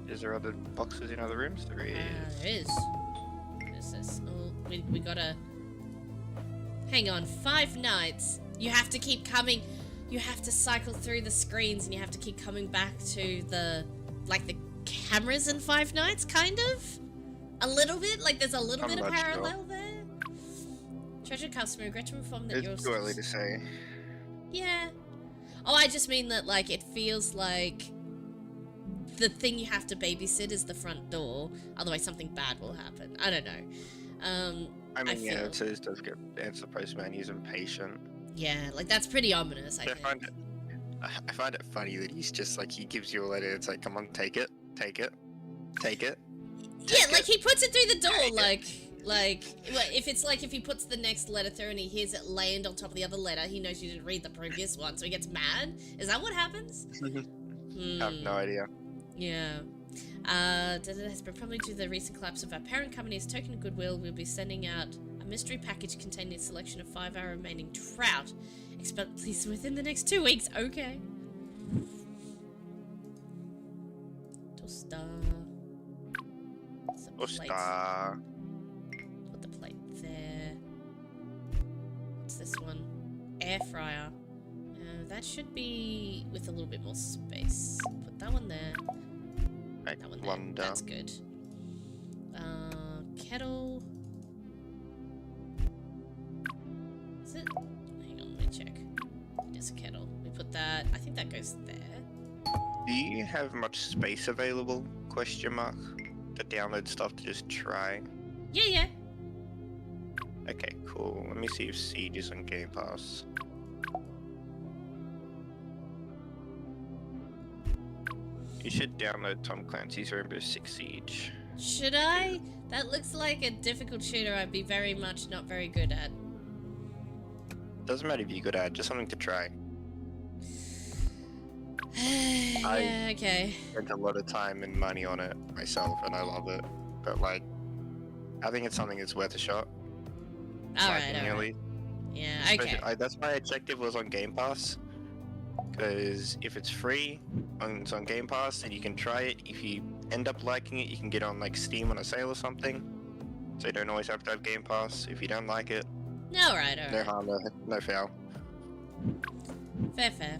Is there other boxes in other rooms? There is. There is. What is this? Oh, we gotta... Hang on, 5 nights. You have to keep coming. You have to cycle through the screens and you have to keep coming back to the... Like, the cameras in 5 nights, kind of? A little bit? Like, there's a little bit of parallel there? Treasured customer, regret to inform that It's too early to say. Yeah. Oh, I just mean that, like, it feels like the thing you have to babysit is the front door. Otherwise, something bad will happen. I don't know. I mean, yeah, feel... it says does get answer postman. He's impatient. Yeah, like, that's pretty ominous, I think. I find it funny that he's just like, he gives you a letter. It's like, come on, take it, take it, take it. Yeah, like, he puts it through the door, like, if it's like, if he puts the next letter through and he hears it land on top of the other letter, he knows you didn't read the previous one, so he gets mad? Is that what happens? I have no idea. Yeah. Has been probably due to the recent collapse of our parent company. As token of goodwill, we'll be sending out a mystery package containing a selection of 5 our remaining trout. Expect please within the next 2 weeks. Okay. Toaster. Toaster. Put the plate there. What's this one? Air fryer. That should be with a little bit more space. Put that one there. Right, That one there. one down. That's good. Kettle. Is it? Hang on, let me check. It is a kettle. We put that. I think that goes there. Do you have much space available? Question mark. To download stuff to just try. Yeah, yeah. Okay, cool. Let me see if Siege is on Game Pass. You should download Tom Clancy's Rainbow Six Siege. Should I? That looks like a difficult shooter I'd be very much not very good at. Doesn't matter if you're good at it, just something to try. Yeah, okay. Spent a lot of time and money on it myself, and I love it. But like, I think it's something that's worth a shot. Alright, manually. alright. Yeah, okay. That's why I checked if it was on Game Pass. Because if it's free, it's on Game Pass, then you can try it. If you end up liking it, you can get on like Steam on a sale or something. So you don't always have to have Game Pass. If you don't like it, Alright, no alright. harm, no foul. Fair, fair.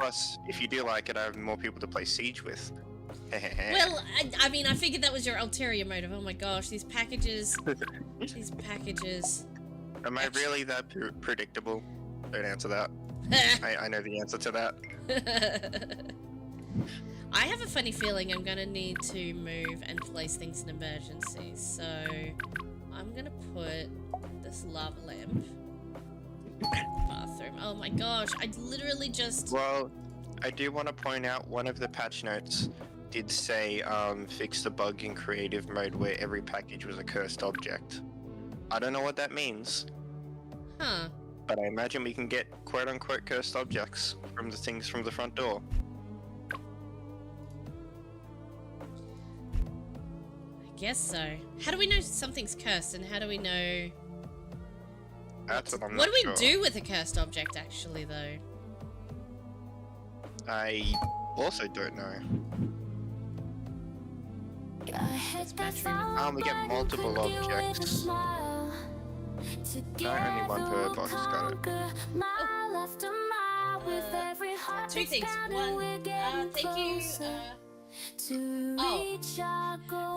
Plus, if you do like it, I have more people to play Siege with. Well, I mean, I figured that was your ulterior motive. Oh my gosh, these packages. These packages. Am I really that predictable? Don't answer that. I know the answer to that. I have a funny feeling I'm gonna need to move and place things in emergencies, so I'm gonna put this lava lamp in the bathroom. Oh my gosh, I literally just... Well, I do want to point out one of the patch notes did say fix the bug in creative mode where every package was a cursed object. I don't know what that means. Huh. But I imagine we can get quote-unquote cursed objects from the things from the front door. I guess so. How do we know something's cursed, and how do we know... That's what I'm What not do we sure. do with a cursed object, actually, though? I also don't know. We get multiple objects. No, only one per box, got it. Two things. One, thank you,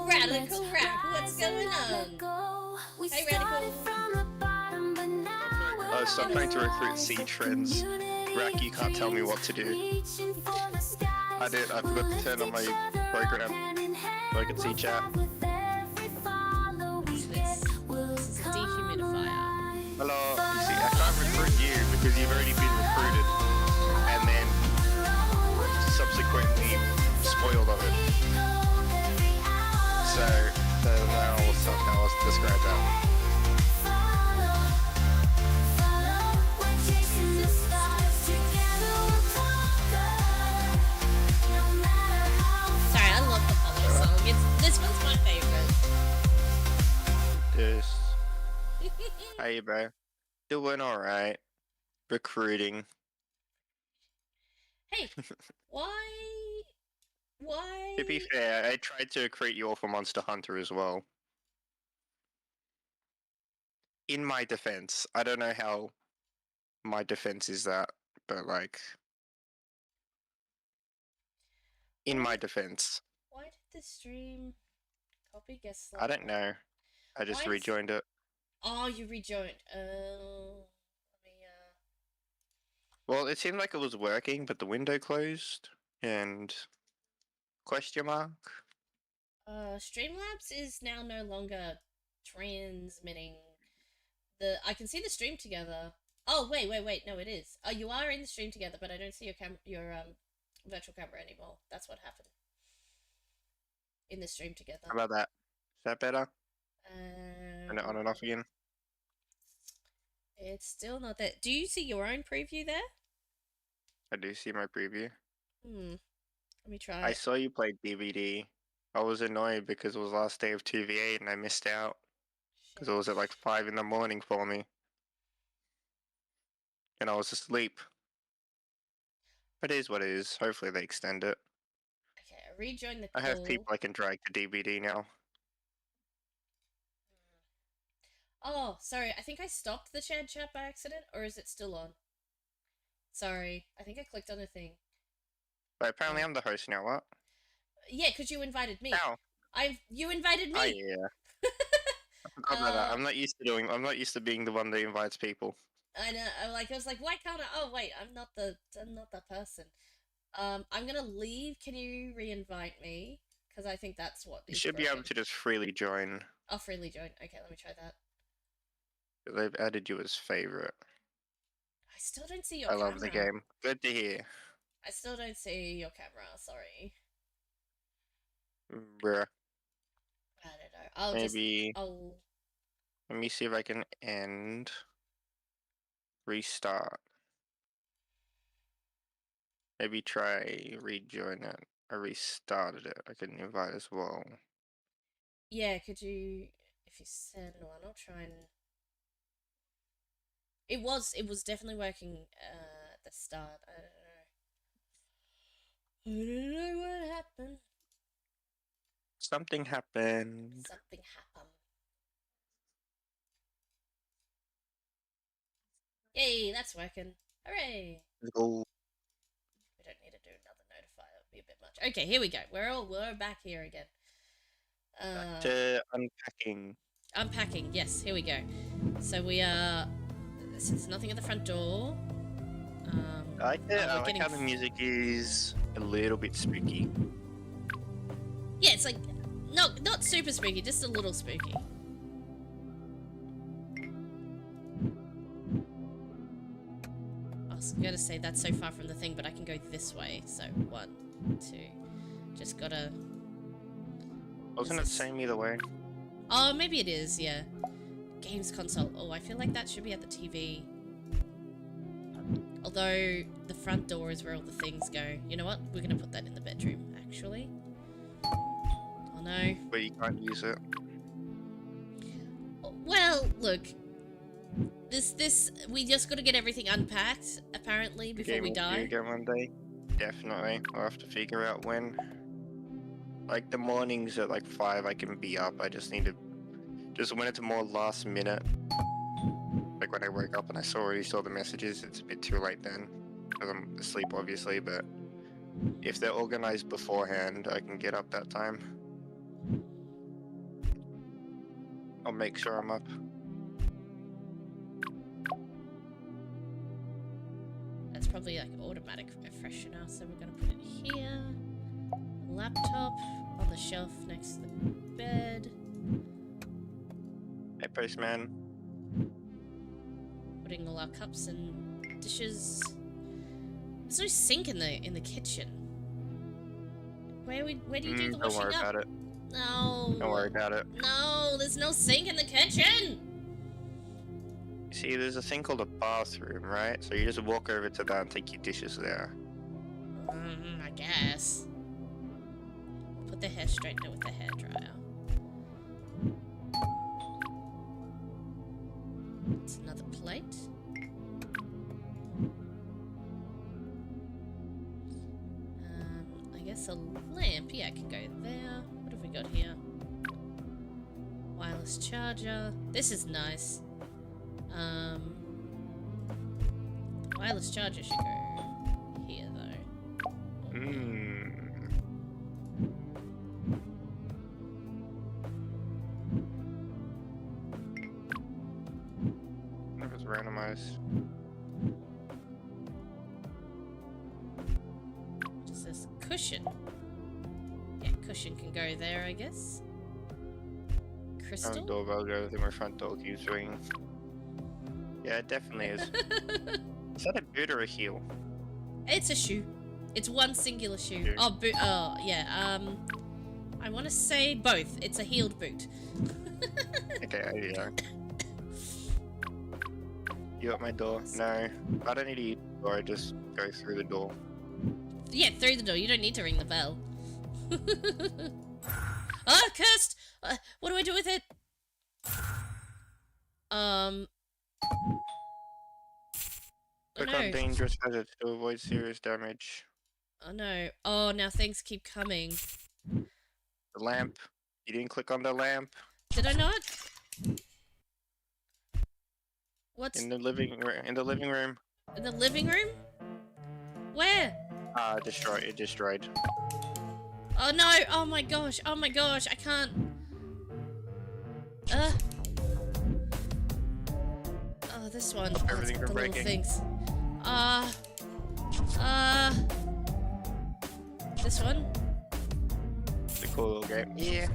Radical Rack, what's going on? Hey, Radical. Oh, stop trying to recruit Siege friends. Rack, you can't tell me what to do. I forgot to turn on my program so I can see chat. This is a dehumidifier. Hello. You see, I can't recruit you because you've already been recruited and then subsequently spoiled of it. So, now I'll describe that. Sorry, I love the follow song. This one's my favorite. This. Hey, bro. Doing alright. Recruiting. Hey, why? To be fair, I tried to recruit you all for Monster Hunter as well. In my defense, I don't know how my defense is that, but like, in my defense, Why did the stream copy guest slot? I don't know. I just Why is- rejoined it. Oh, you rejoined. Let me, Well, it seemed like it was working, but the window closed, and question mark? Streamlabs is now no longer transmitting I can see the stream together. Oh, wait, no, it is. Oh, you are in the stream together, but I don't see your virtual camera anymore. That's what happened. In the stream together. How about that? Is that better? Um, Turn it on and off again? It's still not there. Do you see your own preview there? I do see my preview. Let me try. I saw you play DVD. I was annoyed because it was last day of 2v8 and I missed out. Because it was at like 5 in the morning for me. And I was asleep. But it is what it is. Hopefully they extend it. Okay, I rejoined the I call. have people I can drag to DVD now. Oh, sorry. I think I stopped the shared chat by accident, or is it still on? Sorry, I think I clicked on a thing. But apparently I'm the host now, what? Yeah, because you invited me. How? You invited me. Oh yeah. I forgot about that. I'm not used to being the one that invites people. I know. I was like, why can't I? Oh wait, I'm not the person. I'm gonna leave. Can you re-invite me? Because I think that's what. You should be able to just freely join. I'll freely join. Okay, let me try that. They've added you as favorite. I still don't see your I camera. love the game. Good to hear. I still don't see your camera. Sorry. Bruh. I don't know. I'll Maybe. I'll. Let me see if I can end. Restart. Maybe try rejoin it. I restarted it. I can invite as well. Yeah, could you? If you send one, I'll try and It was definitely working at the start. I don't know what happened. Something happened. Something happened. Yay, that's working. Hooray! Let's go. We don't need to do another notify. That would be a bit much. Okay, here we go. We're back here again. Back to unpacking. Unpacking. Yes, here we go. So we are. There's nothing at the front door. I like it. we're I like getting how the music is a little bit spooky. Yeah, it's like not super spooky, just a little spooky. I was gonna say that's so far from the thing, but I can go this way. So 1, 2, just gotta. Wasn't it the same either way? Oh, maybe it is. Yeah. Games console. Oh, I feel like that should be at the TV. Although the front door is where all the things go. You know what? We're gonna put that in the bedroom, actually. Oh no. But you can't use it. Well, look. We just gotta get everything unpacked, apparently, before we die. Again one day. Definitely. I'll have to figure out when. Like the mornings at like 5 I can be up. I just need to when it's more last minute. Like when I wake up and I already saw the messages, it's a bit too late then. Because I'm asleep obviously, but if they're organized beforehand, I can get up that time. I'll make sure I'm up. That's probably like automatic freshener, so we're gonna put it here. Laptop on the shelf next to the bed. Hey, postman. Putting all our cups and dishes. There's no sink in the kitchen. Where do you do the Don't washing worry up? about it. No. Don't worry about it. No, there's no sink in the kitchen. You see, there's a thing called a bathroom, right? So you just walk over to that and take your dishes there. I guess. Put the hair straightener with the hairdryer. It's another plate. I guess a lamp. Yeah, I can go there. What have we got here? Wireless charger. This is nice. The wireless charger should go here, though. If it's randomized. What is this? Cushion. Yeah, cushion can go there, I guess. Crystal? Doorbell goes and my front door keeps ringing. Yeah, it definitely is. Is that a boot or a heel? It's a shoe. It's one singular shoe. Shoe. Oh, boot. Oh, yeah. I want to say both. It's a heeled boot. Okay, yeah. You at my door? No. I don't need to use the door, I just go through the door. Yeah, through the door. You don't need to ring the bell. Oh, cursed! What do I do with it? Oh, Click no. on dangerous hazards to avoid serious damage. Oh no. Oh, now things keep coming. The lamp. You didn't click on the lamp. Did I not? What's In the living room. In the living room. in the living room? Where? Destroyed. It destroyed. Oh no! Oh my gosh! Oh my gosh! I can't. Oh, this one. Stop Oh, everything it's from the little breaking. things. This one. It's a cool little game. Yeah.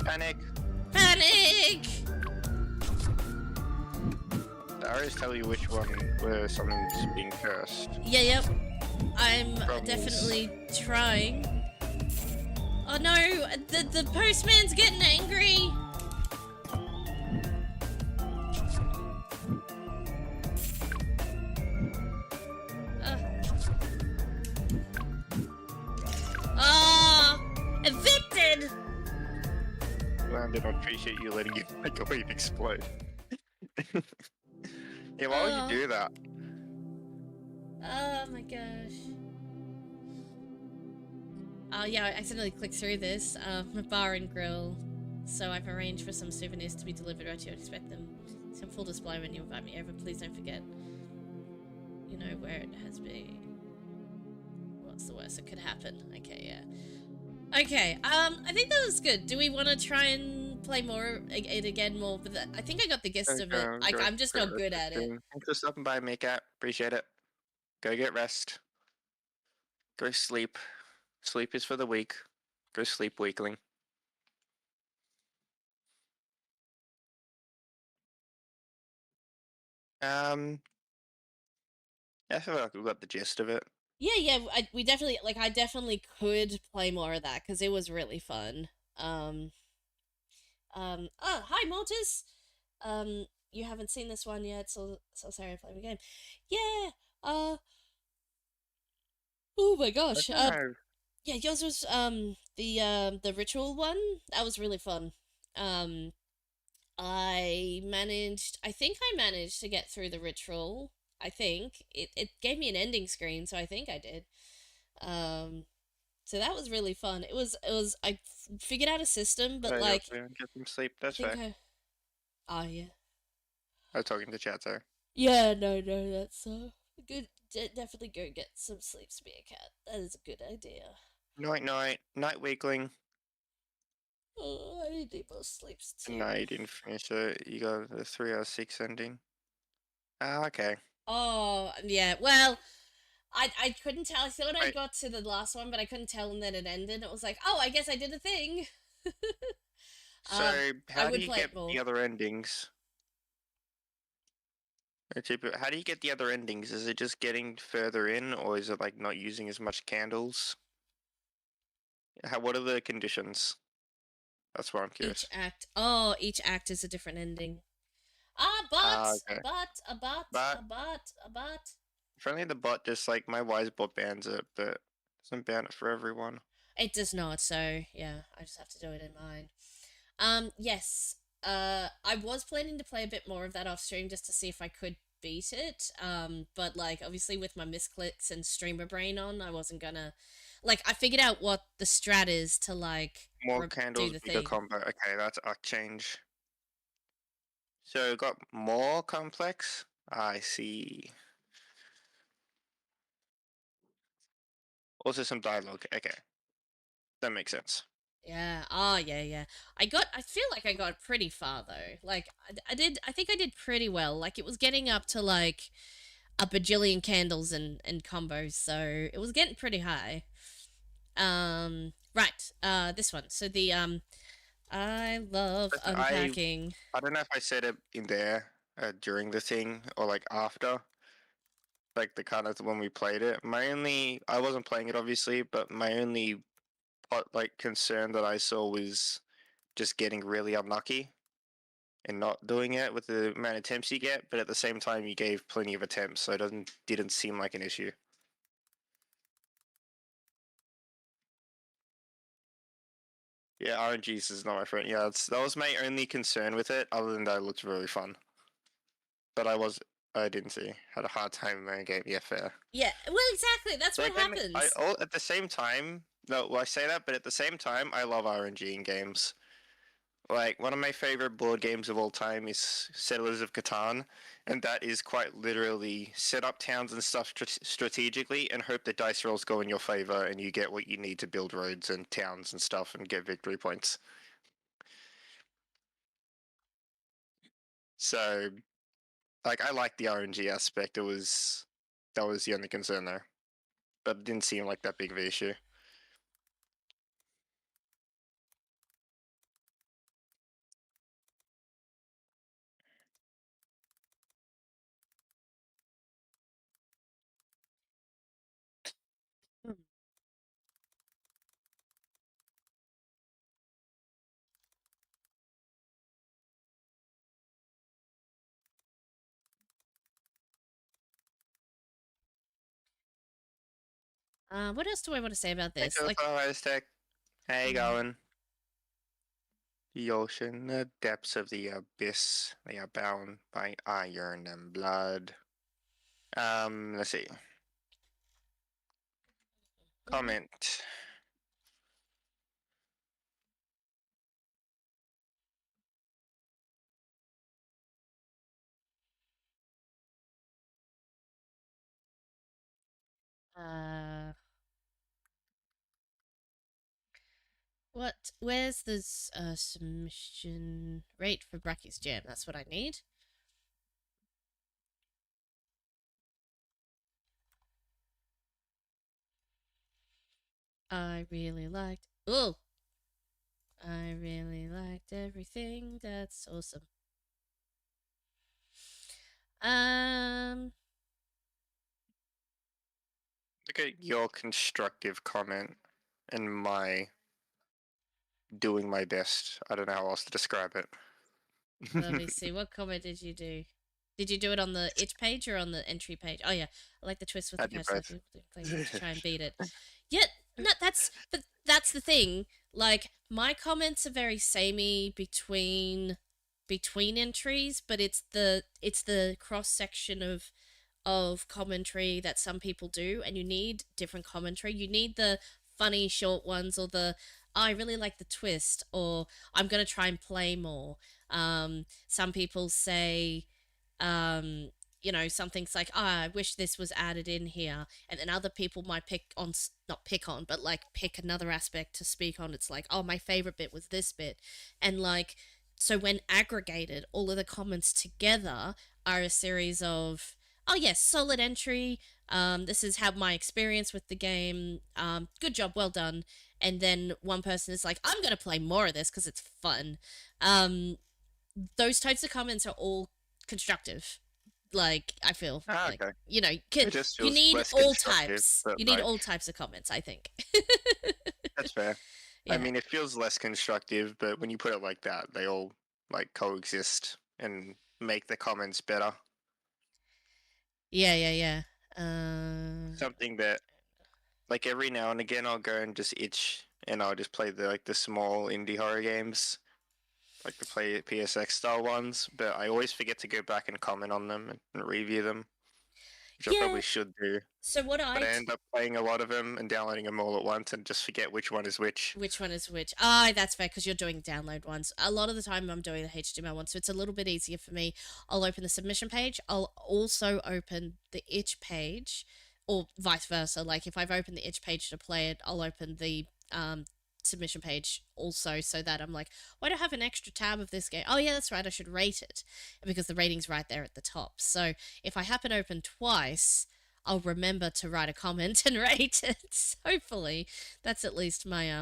Panic. Panic! I always tell you which one where something's being cursed. Yeah, yep. I'm Problem is- definitely trying. Oh no, the postman's getting angry. Evicted! I did not appreciate you letting your microwave explode. Yeah, why would you do that? Oh my gosh. Oh yeah, I accidentally clicked through this. Bar and grill. So I've arranged for some souvenirs to be delivered right to you. Expect them. Some full display when you invite me over. Please don't forget. You know where it has been. What's the worst that could happen? Okay, yeah. Okay, I think that was good. Do we want to try and play it again more? But I think I got the gist of it. I'm just not good at it. Thanks for stopping by, Makeup. Appreciate it. Go get rest. Go sleep. Sleep is for the weak. Go sleep, weakling. I feel like we got the gist of it. Yeah, we definitely, like, I definitely could play more of that, because it was really fun. Oh, hi, Mortis! You haven't seen this one yet, so sorry I'm playing the game. Yeah, oh my gosh, yeah, yours was, the ritual one. That was really fun. I think I managed to get through the ritual. I think. It gave me an ending screen, so I think I did. So that was really fun. I figured out a system, but like, get some sleep. That's I think fair. oh yeah. I was talking to chat, sorry. Yeah, no, that's good. Definitely go get some sleep, Spear Cat. That is a good idea. Night, weakling. Oh, I need more sleeps too. No, you didn't finish it. You got the 3 out of 6 ending. Ah, okay. Oh, yeah. Well, I couldn't tell. I thought I Wait. got to the last one, but I couldn't tell, and then it ended. It was like, oh, I guess I did a thing. So, how do would you play get it more. the other endings? How do you get the other endings? Is it just getting further in, or is it like not using as much candles? What are the conditions? That's what I'm curious. Each act is a different ending. Okay. A bot. If only the bot just like my wise bot bans it, but doesn't ban it for everyone. It does not, so yeah, I just have to do it in mine. Yes. I was planning to play a bit more of that off stream just to see if I could beat it. But like obviously with my misclicks and streamer brain on, I wasn't gonna like I figured out what the strat is to like More do candles, the bigger thing. combo. Okay, that's a change. So got more complex. I see. Also some dialogue. Okay, that makes sense. Yeah. Yeah. I feel like I got pretty far though. Like I think I did pretty well. Like it was getting up to like a bajillion candles and combos, so it was getting pretty high. Right. This one. So the I love Listen, unpacking. I don't know if I said it in there during the thing or like after, like the kind of when we played it. I wasn't playing it obviously, but my only like concern that I saw was just getting really unlucky and not doing it with the amount of attempts you get. But at the same time, you gave plenty of attempts, so it didn't seem like an issue. Yeah, RNGs is not my friend. Yeah, that was my only concern with it. Other than that, it looked really fun. But I didn't see. Had a hard time in my game. Yeah, fair. Yeah, well, exactly. That's what happens. At the same time, no, well, I say that, but at the same time, I love RNG in games. Like, one of my favorite board games of all time is Settlers of Catan, and that is quite literally set up towns and stuff strategically and hope the dice rolls go in your favor and you get what you need to build roads and towns and stuff and get victory points. So, like, I like the RNG aspect. That was the only concern there, but it didn't seem like that big of an issue. What else do I want to say about Thanks this? for the Like, follow, Aztec. How you Mm. going? The ocean, the depths of the abyss, they are bound by iron and blood. Let's see. Comment. where's this submission rate for Brackeys Jam? That's what I need. I really liked. Oh, I really liked everything. That's awesome. Look at your constructive comment and my doing my best. I don't know how else to describe it. Let me see. What comment did you do? Did you do it on the itch page or on the entry page? Oh yeah, I like the twist with I the did patch. Like both. people claim to try and beat it. Yet, no, that's the thing. Like my comments are very samey between entries, but it's the cross section of commentary that some people do, and you need different commentary. You need the funny short ones, or the I really like the twist, or I'm gonna try and play more. Some people say, um, something's like, I wish this was added in here, and then other people might not pick on, but like pick another aspect to speak on. It's like, oh, my favorite bit was this bit, and like, so when aggregated, all of the comments together are a series of, oh yes, solid entry. This is how my experience with the game. Good job, well done. And then one person is like, I'm gonna play more of this because it's fun. Those types of comments are all constructive. Like, I feel like, Okay. It just you feels need less all constructive, types. but You need like all types of comments, I think. that's fair. Yeah. I mean, it feels less constructive, but when you put it like that, they all like coexist and make the comments better. Yeah. Something that, like, every now and again, I'll go and just itch, and I'll just play the small indie horror games, like the play PSX style ones. But I always forget to go back and comment on them and review them, which I Yeah. probably should do. So what But I end up playing a lot of them and downloading them all at once, and just forget which one is which. Which one is which? Ah, that's fair, because you're doing download ones. A lot of the time I'm doing the HTML one, so it's a little bit easier for me. I'll open the submission page. I'll also open the itch page, or vice versa. Like, if I've opened the itch page to play it, I'll open the submission page also, so that I'm like, why do I have an extra tab of this game? Oh yeah, that's right, I should rate it, because the rating's right there at the top. So if I happen to open twice, I'll remember to write a comment and rate it. Hopefully, that's at least my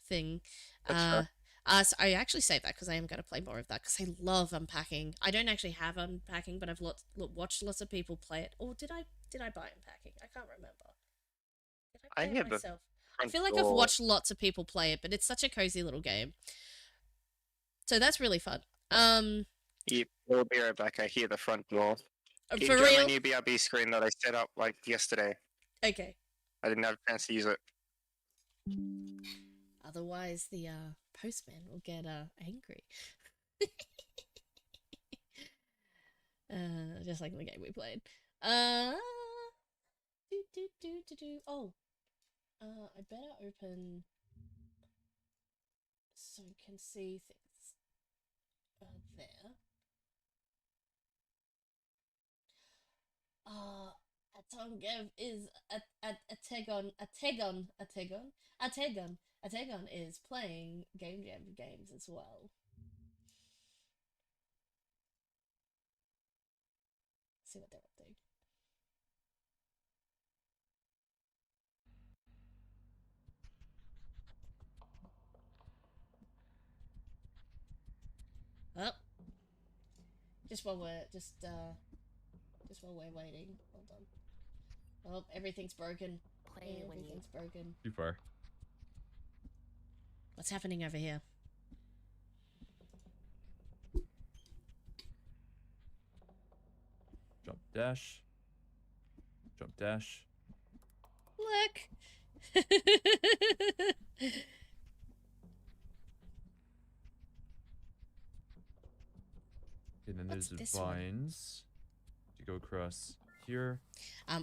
thing. That's So I actually say that because I am going to play more of that, because I love unpacking. I don't actually have unpacking, but I've watched lots of people play it. Or did I buy unpacking? I can't remember. Did I play it myself? I feel like I've watched lots of people play it, but it's such a cozy little game. So that's really fun. Yeah, we'll be right back. I hear the front door. For Enjoy real? my new BRB screen that I set up like yesterday. Okay. I didn't have a chance to use it. Otherwise, the postman will get angry. Just like the game we played. Oh, I better open so you can see things. There. A Tongev is a Tegon is playing Game Jam games as well. See what they're up to. Oh, just while we're waiting. Hold on. Oh, everything's broken. Everything's broken. Too far. What's happening over here? Jump dash. Jump dash. look. And then What's there's this one? vines to go across here.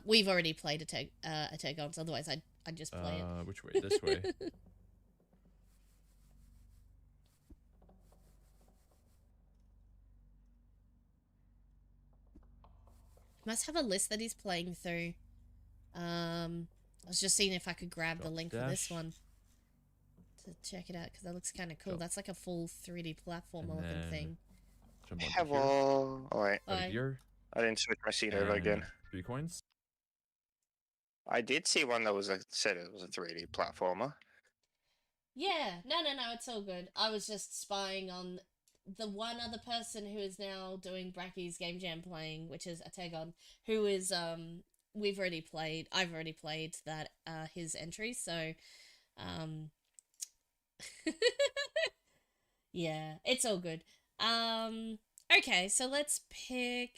We've already played a Tegons, otherwise I'd just play it. Which way? This way. Must have a list that he's playing through. I was just seeing if I could grab the Drop link for dash. this one to check it out, because that looks kind of cool. Go. That's like a full 3D platformer looking then thing. Jump onto here. Hello. Oh wait, Over Bye. here. I didn't switch my seat over again. And 3 coins. I did see one that was said it was a 3D platformer. Yeah, no, it's all good. I was just spying on the one other person who is now doing Brackeys Game Jam playing, which is Ategon, who is, I've already played that, his entry, so, yeah, it's all good. Okay, so let's pick...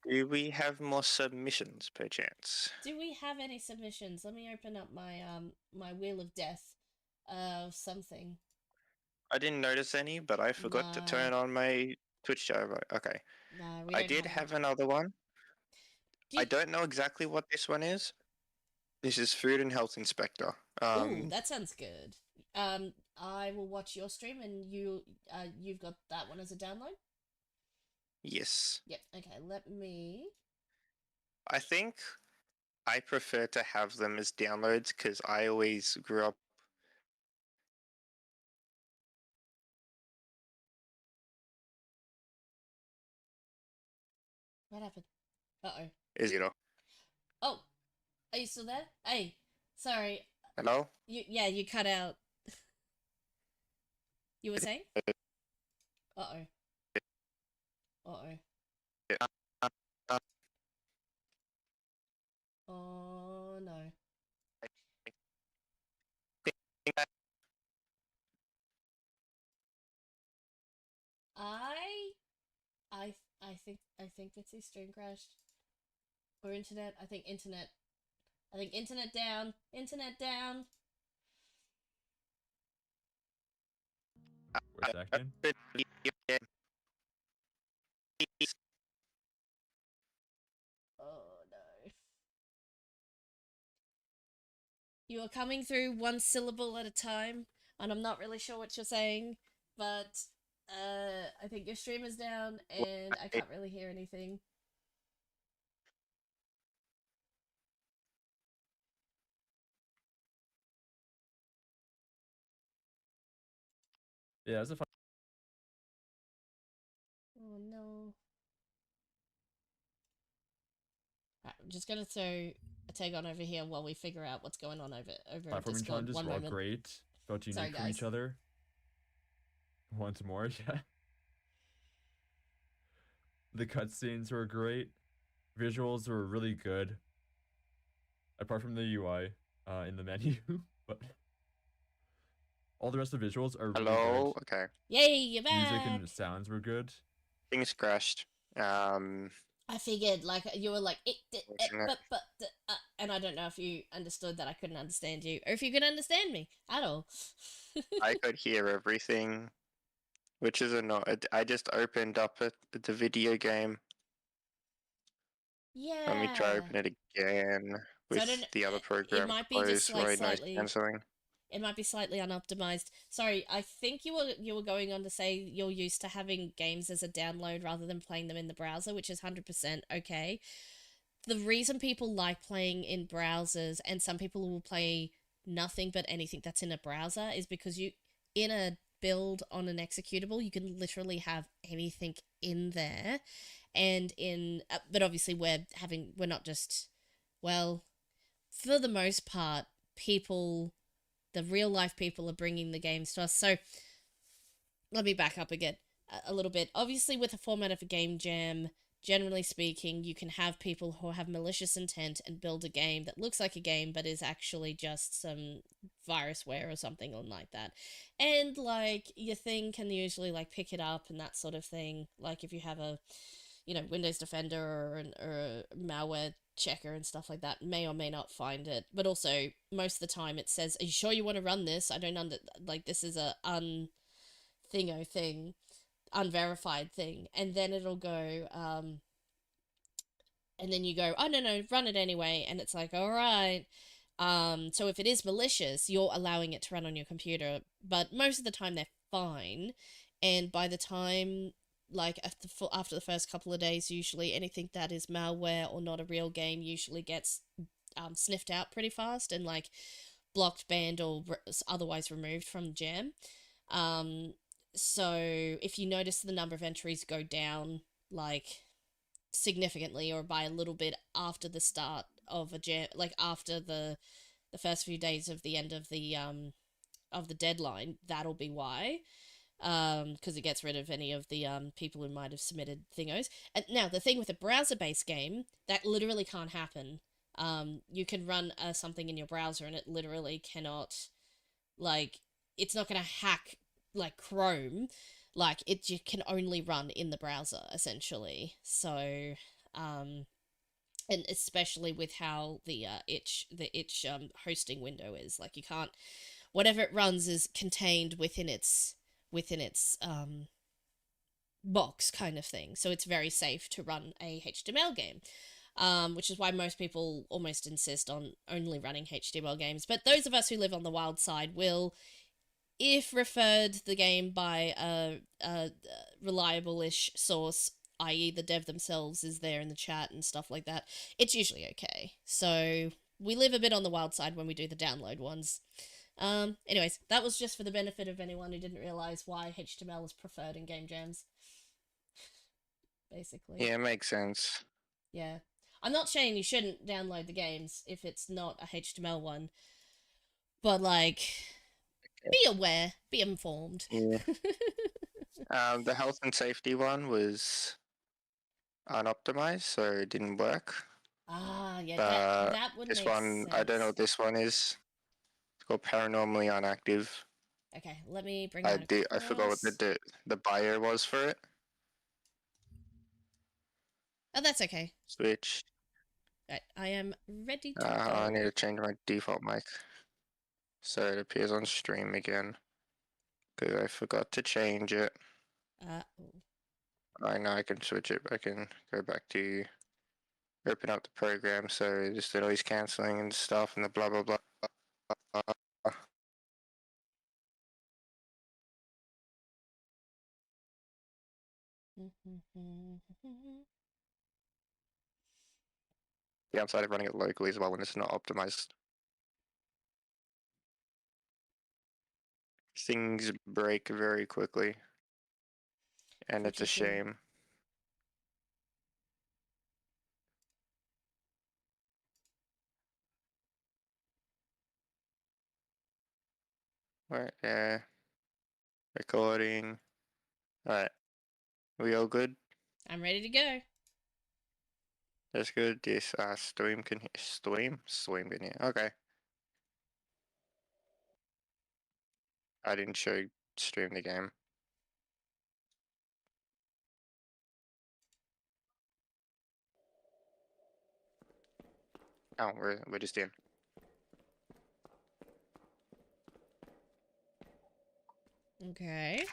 Do we have more submissions, perchance? Do we have any submissions? Let me open up my, my Wheel of Death of something. I didn't notice any, but I forgot to turn on my Twitch chat. Okay. No, we I don't did have have another one. I any. don't know exactly what this one is. This is Food and Health Inspector. Ooh, that sounds good. I will watch your stream, and you've got that one as a download? Yes. Yep, okay, let me... I think I prefer to have them as downloads because I always grew up What happened? Uh-oh. as Oh, are you still there? Hey, sorry. Hello? You cut out. You were saying? Uh-oh. Uh-oh. Oh, no. I think it's his stream crashed. Or internet. I think internet. Internet down. Internet down. Wait a second. Oh no. You are coming through one syllable at a time, and I'm not really sure what you're saying, but I think your stream is down, and I can't really hear anything. Yeah, that's a fun. Oh no. Right, I'm just gonna throw a tag on over here while we figure out what's going on over in Platforming Discord. challenges One were all moment. great. Felt unique Sorry, from guys. each other. Once more, yeah. The cutscenes were great. Visuals were really good. Apart from the UI in the menu, but all the rest of the visuals are really Hello? good. Okay. Yay, you're back! Music and sounds were good. Things crashed. I figured, like, you were like, Fortunate. and I don't know if you understood that I couldn't understand you, or if you could understand me at all. I could hear everything, which is annoying. I just opened up the video game. Yeah. Let me try open it again So I with don't- the other it program might be just, closed like, right noise slightly- cancelling. It might be slightly unoptimized. Sorry, I think you were going on to say you're used to having games as a download rather than playing them in the browser, which is 100% okay. The reason people like playing in browsers, and some people will play nothing but anything that's in a browser, is because in a build on an executable, you can literally have anything in there. And but obviously we're not just, well, for the most part, the real life people are bringing the games to us. So let me back up again a little bit. Obviously, with a format of a game jam, generally speaking, you can have people who have malicious intent and build a game that looks like a game but is actually just some virusware or something like that. And, like, your thing can usually, like, pick it up and that sort of thing. Like, if you have a, Windows Defender or a malware checker and stuff like that may or may not find it. But also, most of the time it says, "Are you sure you want to run this? I don't like this is a thing, unverified thing." And then it'll go, and then you go, "Oh no, run it anyway," and it's like, all right. So if it is malicious, you're allowing it to run on your computer, but most of the time they're fine. And by the time, like, after the first couple of days, usually anything that is malware or not a real game usually gets sniffed out pretty fast and, like, blocked, banned, or otherwise removed from Jam. So if you notice the number of entries go down, like, significantly or by a little bit after the start of a jam, like after the first few days of the end of the deadline, that'll be why, because it gets rid of any of the people who might have submitted thingos. And now the thing with a browser-based game, that literally can't happen. You can run something in your browser and it literally cannot, like, it's not going to hack like Chrome. Like, it can only run in the browser, essentially. So, and especially with how the itch hosting window is, like, you can't, whatever it runs is contained within its box kind of thing. So it's very safe to run a HTML game. Which is why most people almost insist on only running HTML games. But those of us who live on the wild side will, if referred the game by a reliable-ish source, i.e. the dev themselves is there in the chat and stuff like that, it's usually okay. So we live a bit on the wild side when we do the download ones. Anyways, that was just for the benefit of anyone who didn't realise why HTML is preferred in game jams. Basically. Yeah, it makes sense. Yeah. I'm not saying you shouldn't download the games if it's not a HTML one, but, like, be aware, be informed. Yeah. The health and safety one was unoptimized, so it didn't work. Yeah, But that would this make one, sense. I don't know what this one is. It's called Paranormally Unactive. Okay, let me bring that across. I forgot what the buyer was for it. Oh, that's okay. Switch. Right, I am ready to go. I need to change my default mic so it appears on stream again. Because I forgot to change it. Oh. I know I can switch it. I can go back to open up the program, so just the noise cancelling and stuff and the blah blah blah. The downside of running it locally as well when it's not optimized. Things break very quickly, and it's a shame. Right, yeah. Recording. Alright. We all good? I'm ready to go. That's good. This stream can hear. Stream can hear. Okay. I didn't show stream the game. Oh, we're just in. Okay.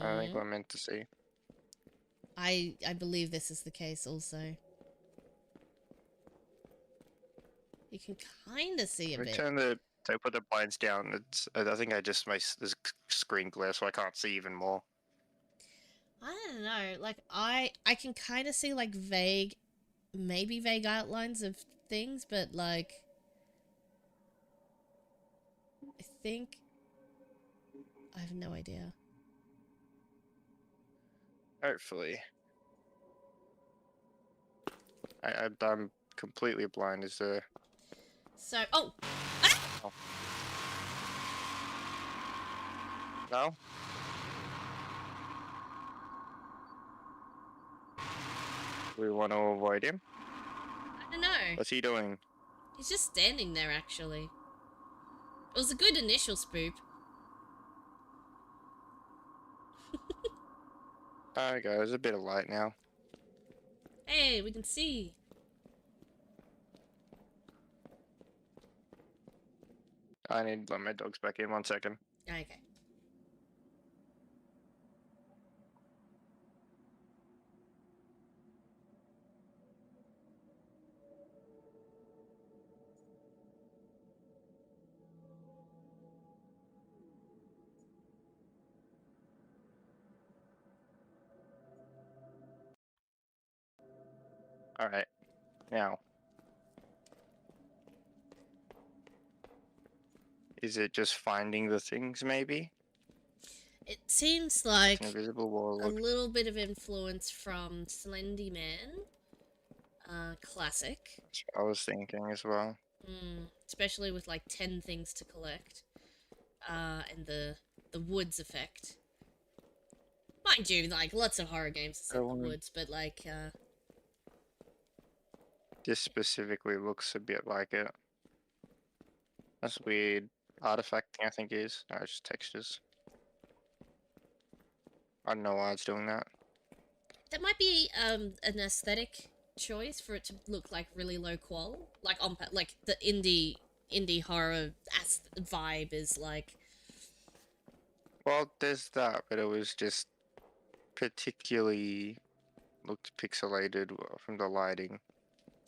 I think we're meant to see. I believe this is the case also. You can kind of see a bit. So put the blinds down. I think there's screen glare, so I can't see even more. I don't know. Like, I can kind of see, like, maybe vague outlines of things, but, like, I think I have no idea. Hopefully. I'm completely blind. Is there? So, oh! Ah! Oh. No? We want to avoid him? I don't know. What's he doing? He's just standing there, actually. It was a good initial spook. Alright guys, a bit of light now. Hey, we can see. I need to let my dogs back in 1 second. Okay. Alright. Now. Is it just finding the things, maybe? It seems It's like an invisible a warlord. little bit of influence from Slendy Man. Classic. I was thinking as well. Especially with like 10 things to collect. And the woods effect. Mind you, like lots of horror games are set in the woods, but like This specifically looks a bit like it. That's weird. Artifacting, I think is. No, it's just textures. I don't know why it's doing that. that might be an aesthetic choice for it to look like really low qual. Like on like the indie horror vibe is like. Well, there's that, but it was just particularly looked pixelated from the lighting.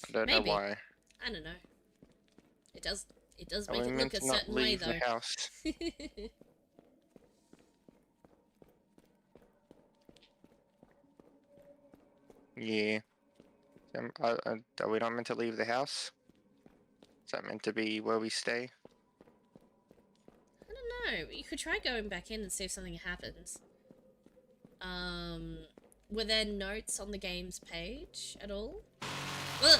I don't Maybe. know why. I don't know. It does Are make we it meant look a to not certain way leave though. the house? Yeah. Are we not meant to leave the house? Is that meant to be where we stay? I don't know. You could try going back in and see if something happens. Were there notes on the game's page at all? Ugh!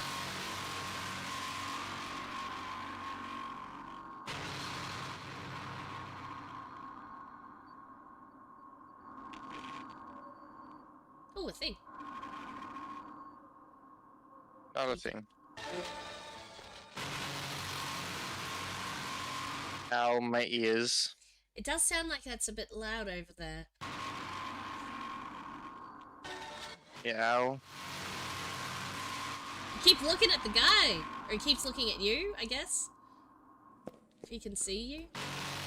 Oh, a thing. Another thing. Ow, my ears. It does sound like that's a bit loud over there. Yeah, ow. Keep looking at the guy! Or he keeps looking at you, I guess? If he can see you?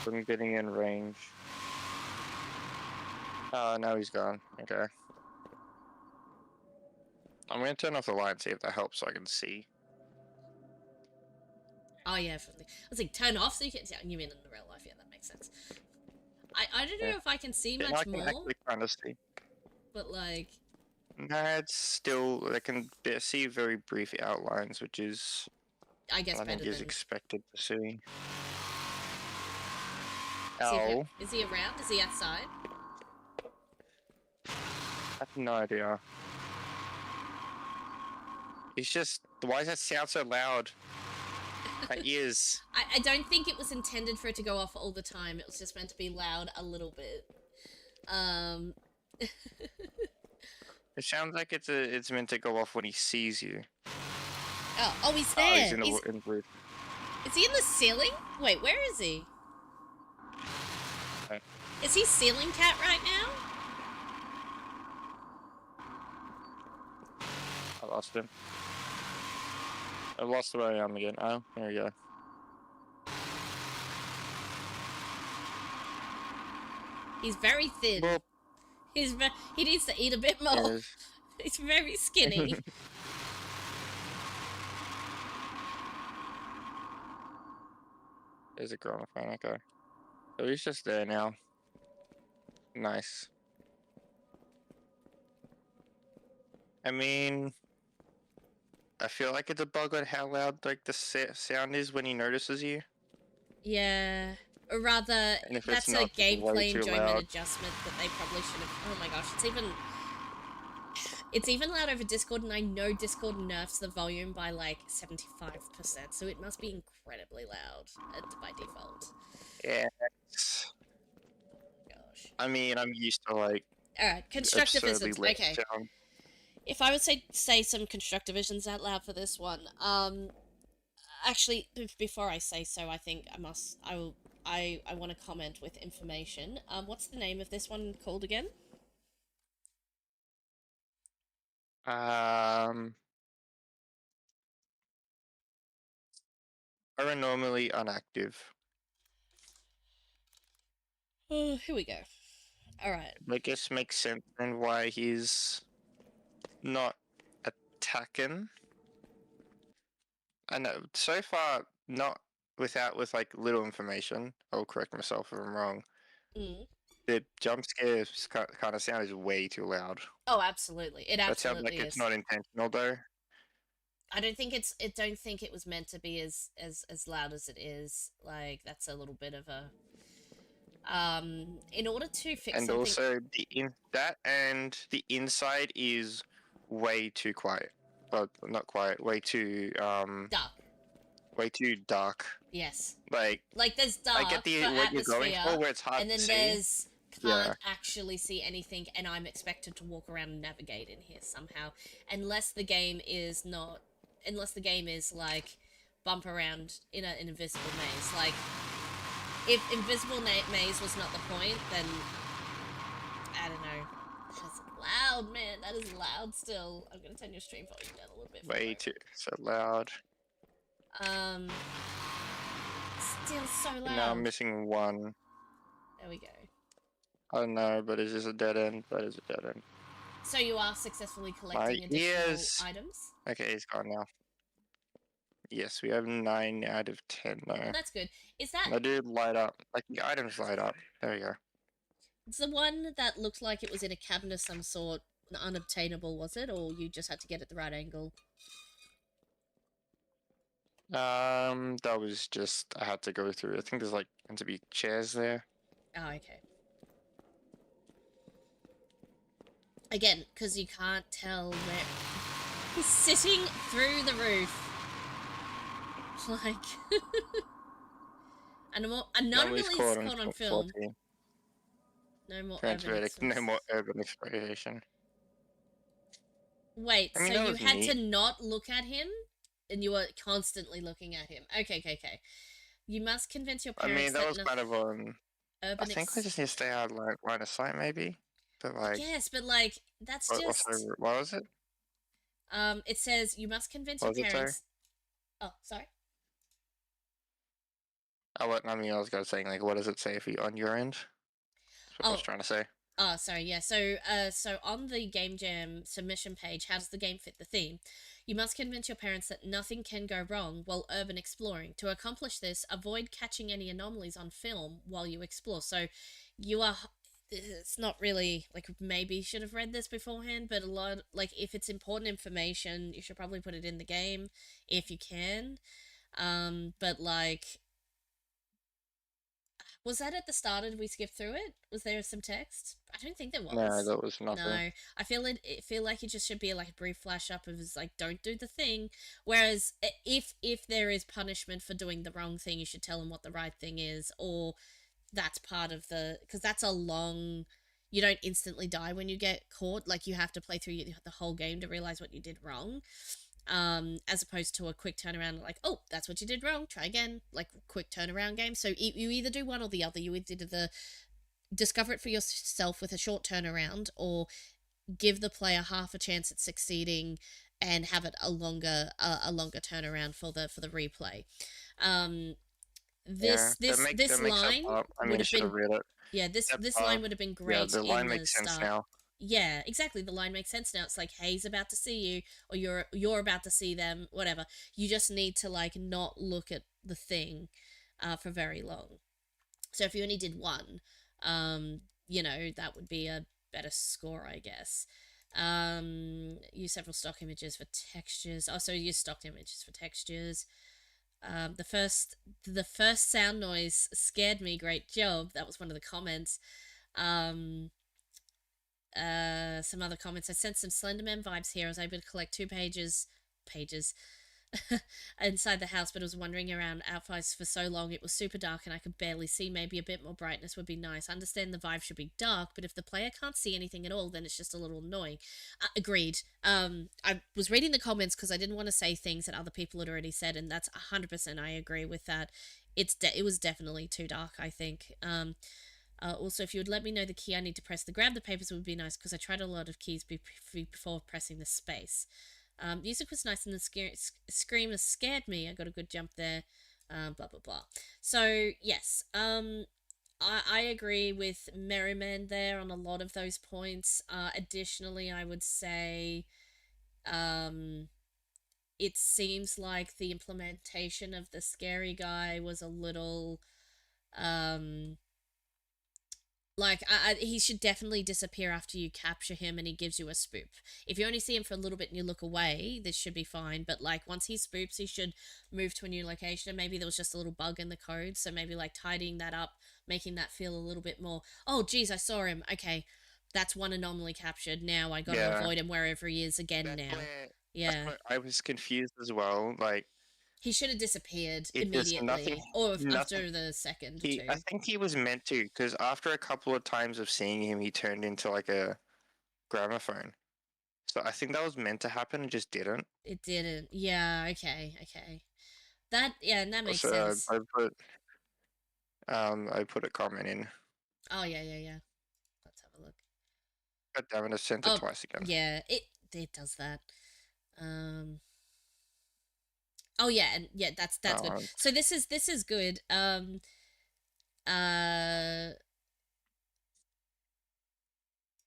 I'm getting in range. Oh, now he's gone. Okay. I'm gonna turn off the light and see if that helps so I can see. Oh yeah, I was like, turn off so you can see. You mean in the real life, yeah, that makes sense. I don't know Yeah. if I can see Yeah, I much can more, actually kind of see. but like... Nah, it's still, I can see very brief outlines, which is, I guess I better think, is than... expected to see. Is Ow. he around? Is he outside? I have no idea. It's just, why does that sound so loud? My ears. I don't think it was intended for it to go off all the time. It was just meant to be loud a little bit. It sounds like it's meant to go off when he sees you. Oh, he's there. Oh, he's in the roof. Is he in the ceiling? Wait, where is he? Okay. Is he ceiling cat right now? I lost him. I lost where I am again. Oh, there we go. He's very thin. Boop. He needs to eat a bit more. Yes. He's very skinny. There's a gramophone, okay. So he's just there now. Nice. I mean, I feel like it's a bug on how loud like the sound is when he notices you. Yeah. Or rather, And if it's that's a not way gameplay too enjoyment loud. adjustment that they probably should have... Oh my gosh, it's even loud over Discord, and I know Discord nerfs the volume by like 75%, so it must be incredibly loud by default. Yeah. Gosh. I mean, I'm used to like Alright, constructivisms. absurdly loud Okay. sound. If I would say some constructivisms out loud for this one, actually, before I say so, I think I want to comment with information. What's the name of this one called again? Are normally inactive. Oh, here we go. All right. I guess makes sense then why he's not attacking. I know so far not with like little information. I'll correct myself if I'm wrong. Mm. The jump scares kind of sound is way too loud. Oh, absolutely. It That sounds absolutely like is. it's not intentional though. I don't think it's. I don't think it was meant to be as loud as it is. Like that's a little bit of a. In order to fix And something. also and the inside is way too quiet. Well, not quiet. Way too Dark. Way too dark. Yes. Like there's dark I get for what you're going atmosphere, for, where it's hard and then to see. there's Yeah. can't actually see anything, and I'm expected to walk around and navigate in here somehow, unless the game is like bump around in an invisible maze. Like if invisible maze was not the point, then I don't know. That's loud, man. That is loud still. I'm gonna turn your stream volume down a little bit. Way too so loud. Still so loud. Now I'm missing one. There we go. I don't know, but is this a dead end? That is a dead end. So you are successfully collecting additional ears. items? Okay, he's gone now. Yes, we have 9 out of 10 now. Well, that's good. Is that They do light up. Like the items light up. There we go. it's the one that looked like it was in a cabin of some sort, unobtainable, was it? Or you just had to get it the right angle? That was just I had to go through. I think there's like meant to be chairs there. Oh, okay. Again, because you can't tell where he's sitting through the roof. Like anomaly's caught on film. 14. No more Parents urban verdict, no more urban exploitation. Wait, I mean, so that you was had neat. to not look at him? And you were constantly looking at him. Okay. You must convince your I parents mean, that was kind of on. I urban think I just need to stay out of line of sight, maybe. But like, Yes, but like that's what was it? it says you must convince What your was it, sorry? parents. Oh, sorry. Oh, what? I mean, I was going to say, like, what does it say if you on your end? That's what I was trying to say. Oh, sorry, yeah. So on the Game Jam submission page, how does the game fit the theme? You must convince your parents that nothing can go wrong while urban exploring. To accomplish this, avoid catching any anomalies on film while you explore. So you are... It's not really, like, maybe you should have read this beforehand, but a lot, like, if it's important information, you should probably put it in the game, if you can. But, like... Was that at the start? Did we skip through it? Was there some text? I don't think there was. No, that was nothing. No, I feel like it just should be like a brief flash up of like don't do the thing. Whereas if there is punishment for doing the wrong thing, you should tell them what the right thing is, or that's part of the because that's a long. You don't instantly die when you get caught. Like you have to play through the whole game to realize what you did wrong. As opposed to a quick turnaround, like, oh, that's what you did wrong, try again, like quick turnaround game. So you either do one or the other. You either do the discover it for yourself with a short turnaround, or give the player half a chance at succeeding and have it a longer turnaround for the replay. This line would have been read it. yeah this line would have been great. Yeah, the line in makes the sense start. now. Yeah, exactly. The line makes sense now. It's like, hey, he's about to see you, or you're about to see them, whatever. You just need to like not look at the thing for very long. So if you only did one, that would be a better score, I guess. Use several stock images for textures. Also use stock images for textures. The first sound noise scared me. Great job. That was one of the comments. Some other comments. I sensed some Slenderman vibes here. I was able to collect 2 pages inside the house, but I was wandering around outfits for so long it was super dark and I could barely see. Maybe a bit more brightness would be nice. I understand the vibe should be dark, but if the player can't see anything at all, then it's just a little annoying. Agreed. I was reading the comments because I didn't want to say things that other people had already said, and that's 100% I agree with that. It was definitely too dark, I think. Also, if you would let me know the key I need to press to grab the papers, it would be nice because I tried a lot of keys before pressing the space. Music was nice and the scream has scared me. I got a good jump there. Blah blah blah. So yes, I agree with Merriman there on a lot of those points. Additionally, I would say, it seems like the implementation of the scary guy was a little, like, he should definitely disappear after you capture him and he gives you a spoop. If you only see him for a little bit and you look away, this should be fine. But, like, once he spoops, he should move to a new location. And maybe there was just a little bug in the code. So maybe, like, tidying that up, making that feel a little bit more, oh, geez, I saw him. Okay, that's one anomaly captured. Now I gotta Yeah. avoid him wherever he is again That's now. where- Yeah. where I was confused as well. Like, He should have disappeared it just immediately. Or after nothing. the second, I too. think he was meant to, because after a couple of times of seeing him, he turned into like a gramophone. So I think that was meant to happen, it just didn't. It didn't. Yeah, okay. That, yeah, and that makes So sense. I put a comment in. Oh, yeah. Let's have a look. God damn it, I sent it twice again. Yeah, it does that. Oh yeah, and yeah, that's good. So this is good.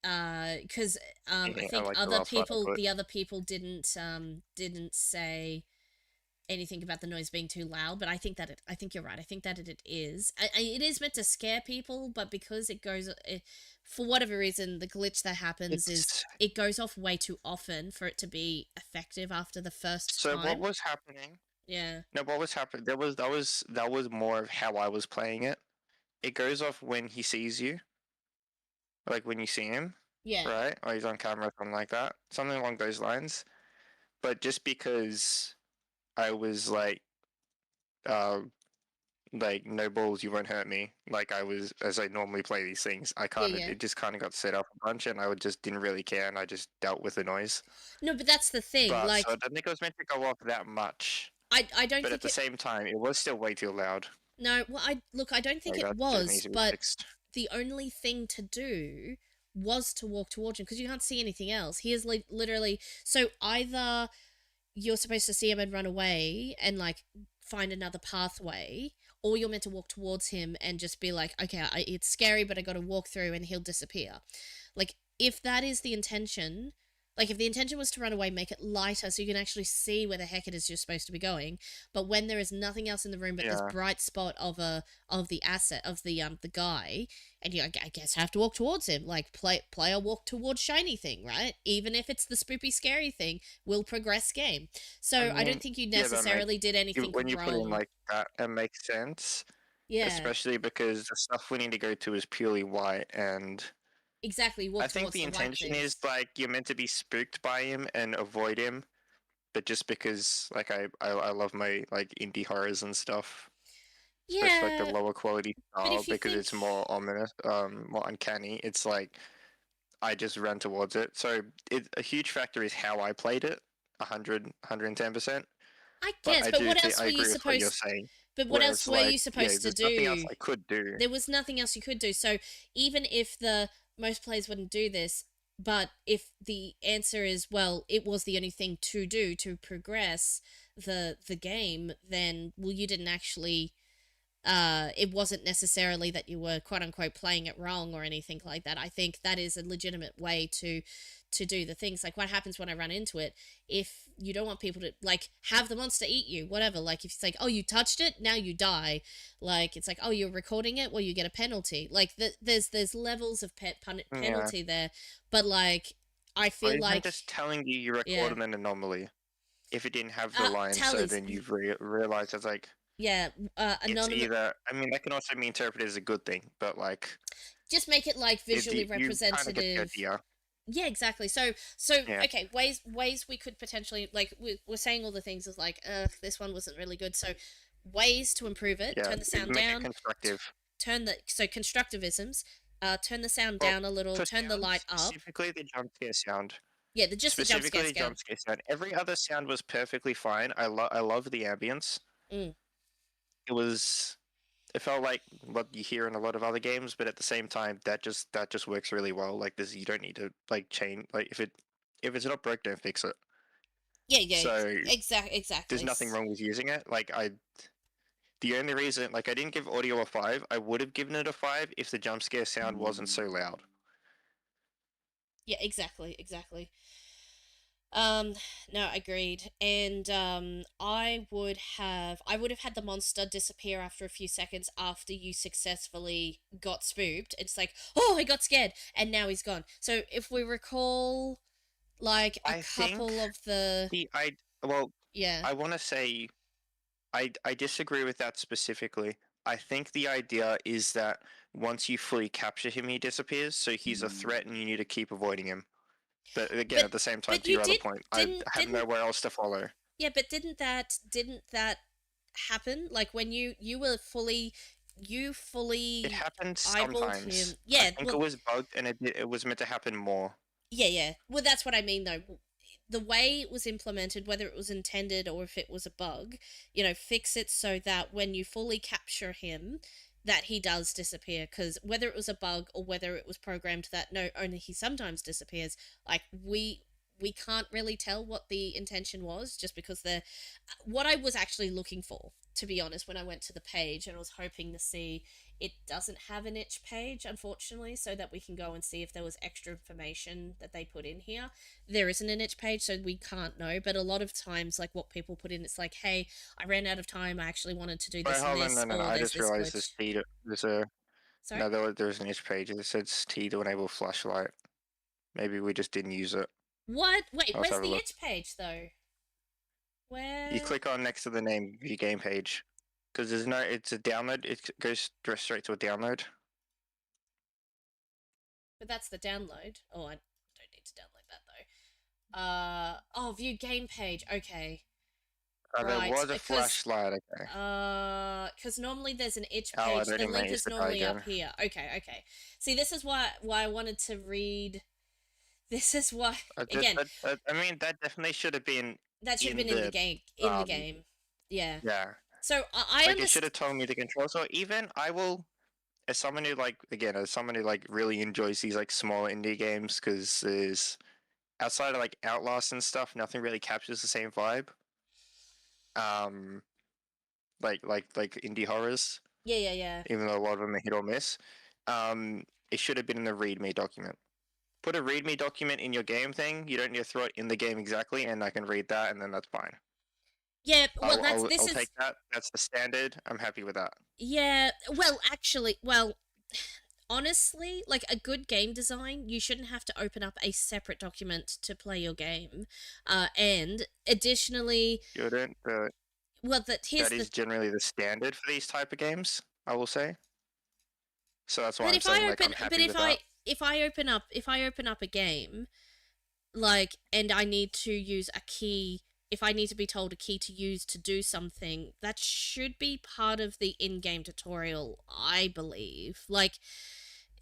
Because I think like the other last one I people, put. the other people didn't say anything about the noise being too loud, but I think you're right. I think that it is. It is meant to scare people, but because it goes, for whatever reason, the glitch that happens is it goes off way too often for it to be effective after the first time. So what was happening? Yeah. No, what was happening? That was more of how I was playing it. It goes off when he sees you, like when you see him. Yeah. Right? Or he's on camera, or something like that. Something along those lines. But just because I was like no balls, you won't hurt me. Like I was, as I normally play these things, I kind of Yeah. it just kind of got set up a bunch, and I just didn't really care, and I just dealt with the noise. No, but that's the thing. But Like, so I don't think it was meant to go off that much. I don't. But think at the same time, it was still way too loud. No, well, I don't think Like, it that was, needs to be but fixed. the only thing to do was to walk towards him because you can't see anything else. He is like literally. So either you're supposed to see him and run away and like find another pathway, or you're meant to walk towards him and just be like, okay, it's scary, but I got to walk through and he'll disappear. Like, if that is the intention, like if the intention was to run away, make it lighter so you can actually see where the heck it is you're supposed to be going. But when there is nothing else in the room but this bright spot of the asset of the guy, and you, I guess, have to walk towards him, like play a walk towards shiny thing, right? Even if it's the spoopy scary thing, will progress game. So I don't think you necessarily did anything when you wrong. put in like that, it makes sense. Yeah. Especially because the stuff we need to go to is purely white, and exactly. Walk I think the intention is like you're meant to be spooked by him and avoid him, but just because like I love my like indie horrors and stuff. Yeah. Especially like the lower quality style because think... it's more ominous, more uncanny. It's like I just ran towards it. So a huge factor is how I played it. 110%. I guess, but what else were you supposed? What you're saying. But what else were you supposed to do? Nothing else I could do. There was nothing else you could do. So even if most players wouldn't do this, but if the answer is, well, it was the only thing to do to progress the game, then, well, you didn't actually, it wasn't necessarily that you were quote unquote playing it wrong or anything like that. I think that is a legitimate way to do the things. Like, what happens when I run into it, if you don't want people to like have the monster eat you, whatever, like if it's like, oh, you touched it, now you die, like it's like, oh, you're recording it, well, you get a penalty. Like there's levels of penalty there, but like I feel like just telling you recorded an anomaly if it didn't have the line, so then you've realized it's like it's either, I mean, that can also be interpreted as a good thing, but like just make it like visually representative. Yeah, exactly. So okay, ways we could potentially, like, we're saying all the things is like, this one wasn't really good. So ways to improve it: turn the sound down. Constructive. Constructivisms. Turn the sound down a little. Turn the light up. Specifically, the jump scare sound. Yeah, the jump scare sound. Every other sound was perfectly fine. I love the ambience. It was it felt like what you hear in a lot of other games, but at the same time, that just works really well. Like this, you don't need to like change. Like if it's not broke, don't fix it. Yeah. So Exactly. there's nothing wrong with using it. The only reason, like, I didn't give audio a 5. I would have given it a 5 if the jump scare sound wasn't so loud. Yeah, exactly. No, agreed. And I would have had the monster disappear after a few seconds after you successfully got spooked. It's like, oh, I got scared, and now he's gone. So if we recall, like a I couple think of the yeah, I want to say I disagree with that specifically. I think the idea is that once you fully capture him, he disappears, so he's a threat and you need to keep avoiding him. But again, but at the same time, but to you your other point, I have didn't nowhere else to follow. yeah, but didn't that happen? Like when you were fully It happens eyeballed sometimes. him. Yeah, I think it was bugged, and it was meant to happen more. yeah. Well, that's what I mean, though. The way it was implemented, whether it was intended or if it was a bug, fix it so that when you fully capture him, that he does disappear. Because whether it was a bug or whether it was programmed that no, only he sometimes disappears, like we can't really tell what the intention was, just because what I was actually looking for, to be honest, when I went to the page, and I was hoping to see, it doesn't have an itch page, unfortunately, so that we can go and see if there was extra information that they put in here. There isn't an itch page, so we can't know, but a lot of times, like, what people put in, it's like, hey, I ran out of time, I actually wanted to do this Wait, and hold on, this, no. or I there's just this realized glitch. there's a Sorry? no. There was an itch page. It says T to enable flashlight. Maybe we just didn't use it. What? Wait, Let's where's have a the look. itch page, though? Where? You click on next to the name view game page, because there's no. It's a download. It goes straight to a download. But that's the download. Oh, I don't need to download that, though. Oh, view game page. Okay. There was a because- flashlight. Okay. Because normally there's an itch Oh, I page. don't The even link use is the guy normally up again. here. Okay. See, this is why I wanted to read. This is why again I mean, that definitely should have been. that should have in been in the the, game. Yeah. Yeah. So I Like, it should understand. have told me the controls. Or even I will, as someone who really enjoys these like small indie games, because there's outside of like Outlast and stuff, nothing really captures the same vibe. Like indie horrors, Yeah. even though a lot of them are hit or miss. It should have been in the README document. Put a README document in your game thing. You don't need to throw it in the game exactly, and I can read that, and then that's fine. Yeah. Well, I'll this is take that. That's the standard. I'm happy with that. yeah. Well, actually, honestly, like a good game design, you shouldn't have to open up a separate document to play your game. And additionally, Shouldn't. well, That is generally the standard for these type of games, I will say. So that's why but I'm if saying, I like, open, I'm happy but with that. if I open up a game, like, and I need to use a key, if I need to be told a key to use to do something, that should be part of the in-game tutorial, I believe. Like,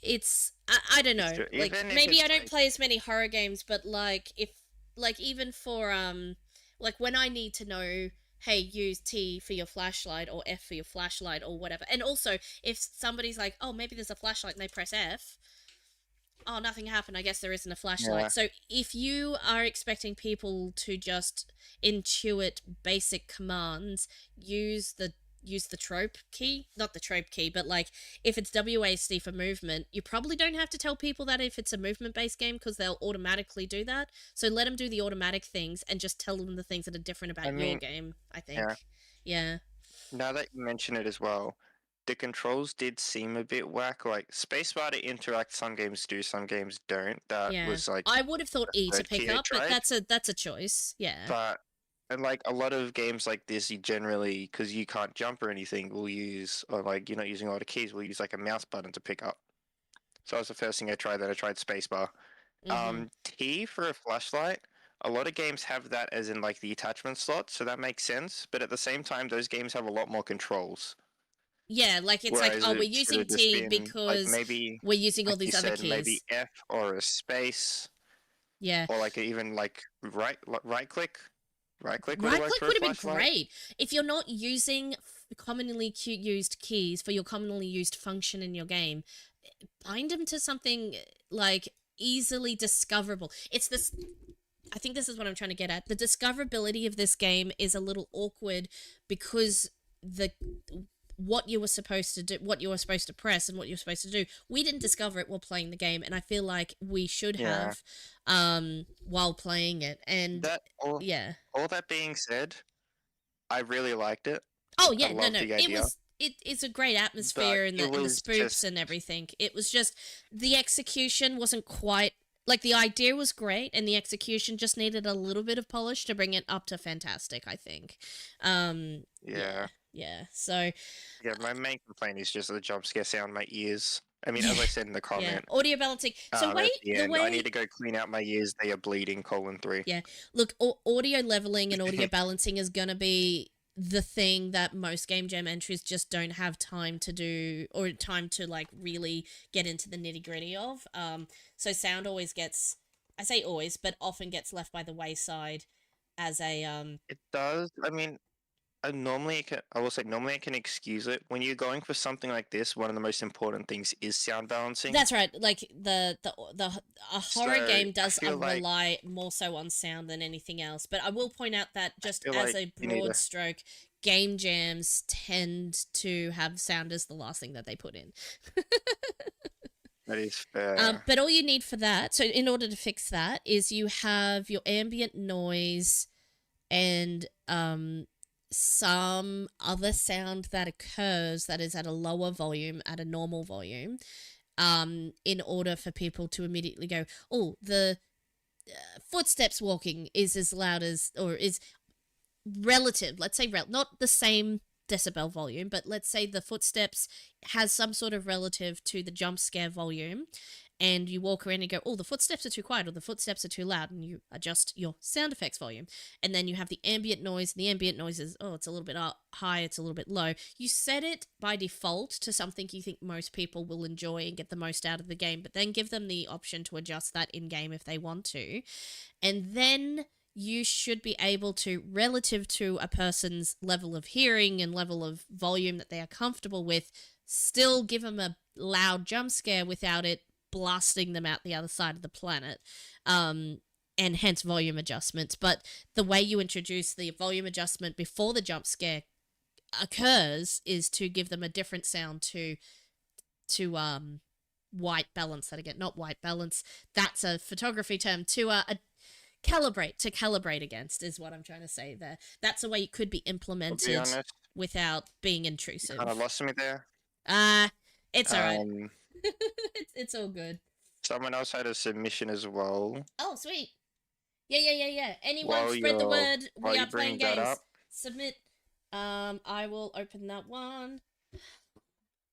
it's I don't know. Sure. Like, Even if maybe it's I don't like- play as many horror games, but like if like even for like when I need to know, hey, use T for your flashlight or F for your flashlight or whatever. And also if somebody's like, oh, maybe there's a flashlight and they press F, oh, nothing happened, I guess there isn't a flashlight. Yeah. So if you are expecting people to just intuit basic commands, use the trope key, not the trope key, but like if it's WASD for movement, you probably don't have to tell people that if it's a movement based game, because they'll automatically do that. So let them do the automatic things and just tell them the things that are different about your game, I think. Yeah. Now that you mention it as well, the controls did seem a bit whack. Like, spacebar to interact, some games do, some games don't. That was like I would have thought E to third pick key I up, but tried. that's a choice. Yeah. But and like a lot of games like this, you generally, because you can't jump or anything, will use, or like you're not using a lot of keys, we'll use like a mouse button to pick up. So that was the first thing I tried. Then I tried spacebar. T for a flashlight. A lot of games have that as in like the attachment slot, so that makes sense. But at the same time, those games have a lot more controls. Yeah, like it's Whereas like, oh, it we're should using have just T been, because like, maybe, we're using all like you these other said, keys. maybe F or a space, Yeah. or like even like right click. Right click would have Right worked click for a would have been flashlight. great. If you're not using commonly used keys for your commonly used function in your game, bind them to something like easily discoverable. It's this. I think this is what I'm trying to get at. The discoverability of this game is a little awkward because what you were supposed to do, what you were supposed to press, and what you're supposed to do, we didn't discover it while playing the game, and I feel like we should Yeah. have while playing it. And yeah. All that being said, I really liked it. Oh yeah, I loved no, the it idea. was it's a great atmosphere and it the was spoofs just- and everything. It was just the execution wasn't quite like the idea was great and the execution just needed a little bit of polish to bring it up to fantastic, I think. Yeah. So Yeah, my main complaint is just the jump scare sound in my ears. I mean, as I said in the comment, audio balancing. So at wait, the the end, way I need to go clean out my ears. They are bleeding. :3. Yeah. Look, audio leveling and audio balancing is going to be the thing that most Game Jam entries just don't have time to do or time to like really get into the nitty-gritty of. So sound always gets, I say always, but often gets left by the wayside as a It does. I mean, I will say normally I can excuse it. When you're going for something like this, one of the most important things is sound balancing. That's right. Like a horror So, game I does feel like- rely more so on sound than anything else. But I will point out that just feel as like a you need broad to- stroke, game jams tend to have sound as the last thing that they put in. That is fair. But all you need for that, so in order to fix that, is you have your ambient noise and some other sound that occurs that is at a lower volume, at a normal volume, in order for people to immediately go, oh, the footsteps walking is as loud as, or is relative, let's say, not the same decibel volume, but let's say the footsteps has some sort of relative to the jump scare volume, and you walk around and go, oh, the footsteps are too quiet or the footsteps are too loud, and you adjust your sound effects volume. And then you have the ambient noise, and the ambient noise is, oh, it's a little bit high, it's a little bit low. You set it by default to something you think most people will enjoy and get the most out of the game, but then give them the option to adjust that in-game if they want to. And then you should be able to, relative to a person's level of hearing and level of volume that they are comfortable with, still give them a loud jump scare without it blasting them out the other side of the planet, and hence volume adjustments. But the way you introduce the volume adjustment before the jump scare occurs is to give them a different sound to white balance that again. Not white balance, that's a photography term. To calibrate against is what I'm trying to say there. That's a way it could be implemented To be honest, without being you intrusive. kind of lost me there. It's alright. It's all good. Someone else had a submission as well. Oh, sweet. Yeah. Anyone While spread the word. while We you are playing bring that games. up- Submit. I will open that one.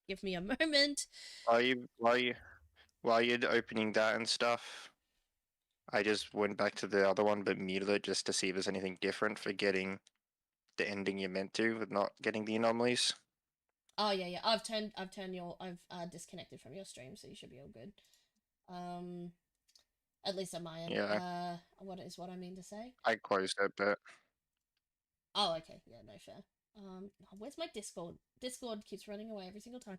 Give me a moment. While you're opening that and stuff, I just went back to the other one but muted it just to see if there's anything different for getting the ending you're meant to with not getting the anomalies. Oh yeah. I've disconnected from your stream, so you should be all good. At least on my end. Yeah. What I mean to say? I closed it, but Oh, okay. Yeah, no fair. Where's my Discord? Discord keeps running away every single time.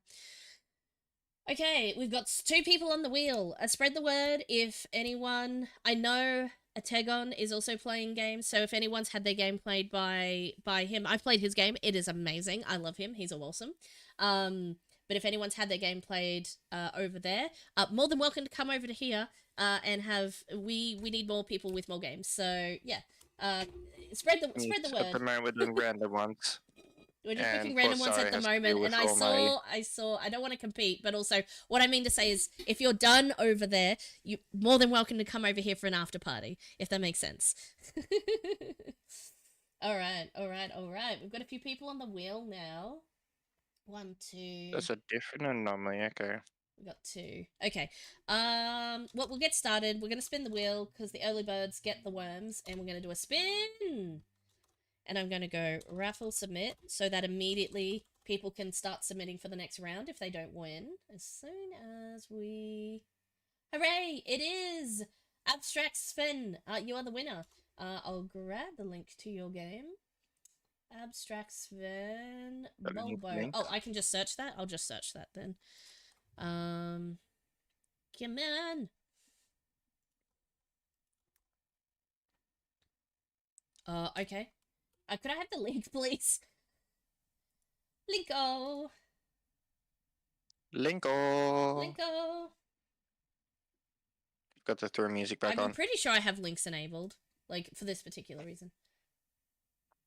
Okay, we've got 2 people on the wheel. Spread the word if anyone... I know Ategon is also playing games, so if anyone's had their game played by him... I've played his game. It is amazing. I love him. He's awesome. But if anyone's had their game played over there, more than welcome to come over to here and have... We need more people with more games. So, yeah. Spread the at word. the moment we're doing random ones. We're just And picking random ones Corsair at the has to moment, deal and with all I saw. I don't want to compete, but also what I mean to say is, if you're done over there, you're more than welcome to come over here for an after party, if that makes sense. All right. We've got a few people on the wheel now. 1, 2. That's a different anomaly, okay. We got 2. Okay. Well, we'll get started. We're gonna spin the wheel because the early birds get the worms, and we're gonna do a spin. And I'm gonna go raffle submit so that immediately people can start submitting for the next round if they don't win. As soon as we... Hooray! It is! Abstract Spin! You are the winner. I'll grab the link to your game. Abstract Sven Got any Bobo. Oh, links? I can just search that? I'll just search that then. Come on. Okay. Could I have the link, please? Linko! Linko. Linko! Got the throw music back I'm on. pretty sure I have links enabled. Like, for this particular reason.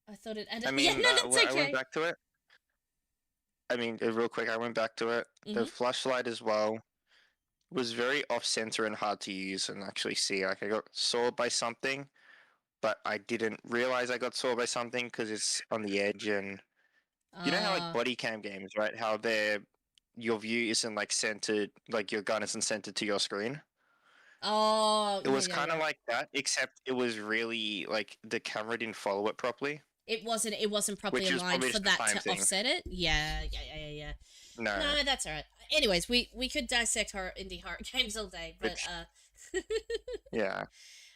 I thought it added... I mean, yeah, no, that's okay. I went back to it. I mean, real quick, I went back to it. The Mhm. flashlight as well was very off-center and hard to use and actually see. Like, I got saw by something, but I didn't realize I got saw by something because it's on the edge. And you know how like body cam games, right? How your view isn't like centered, like your gun isn't centered to your screen. Oh, It was yeah, kind of yeah. like that, except it was really like the camera didn't follow it properly. It wasn't properly Which is aligned probably for just a that time to thing. offset it. Yeah. No, No, that's alright. Anyways, we could dissect indie horror games all day, but yeah.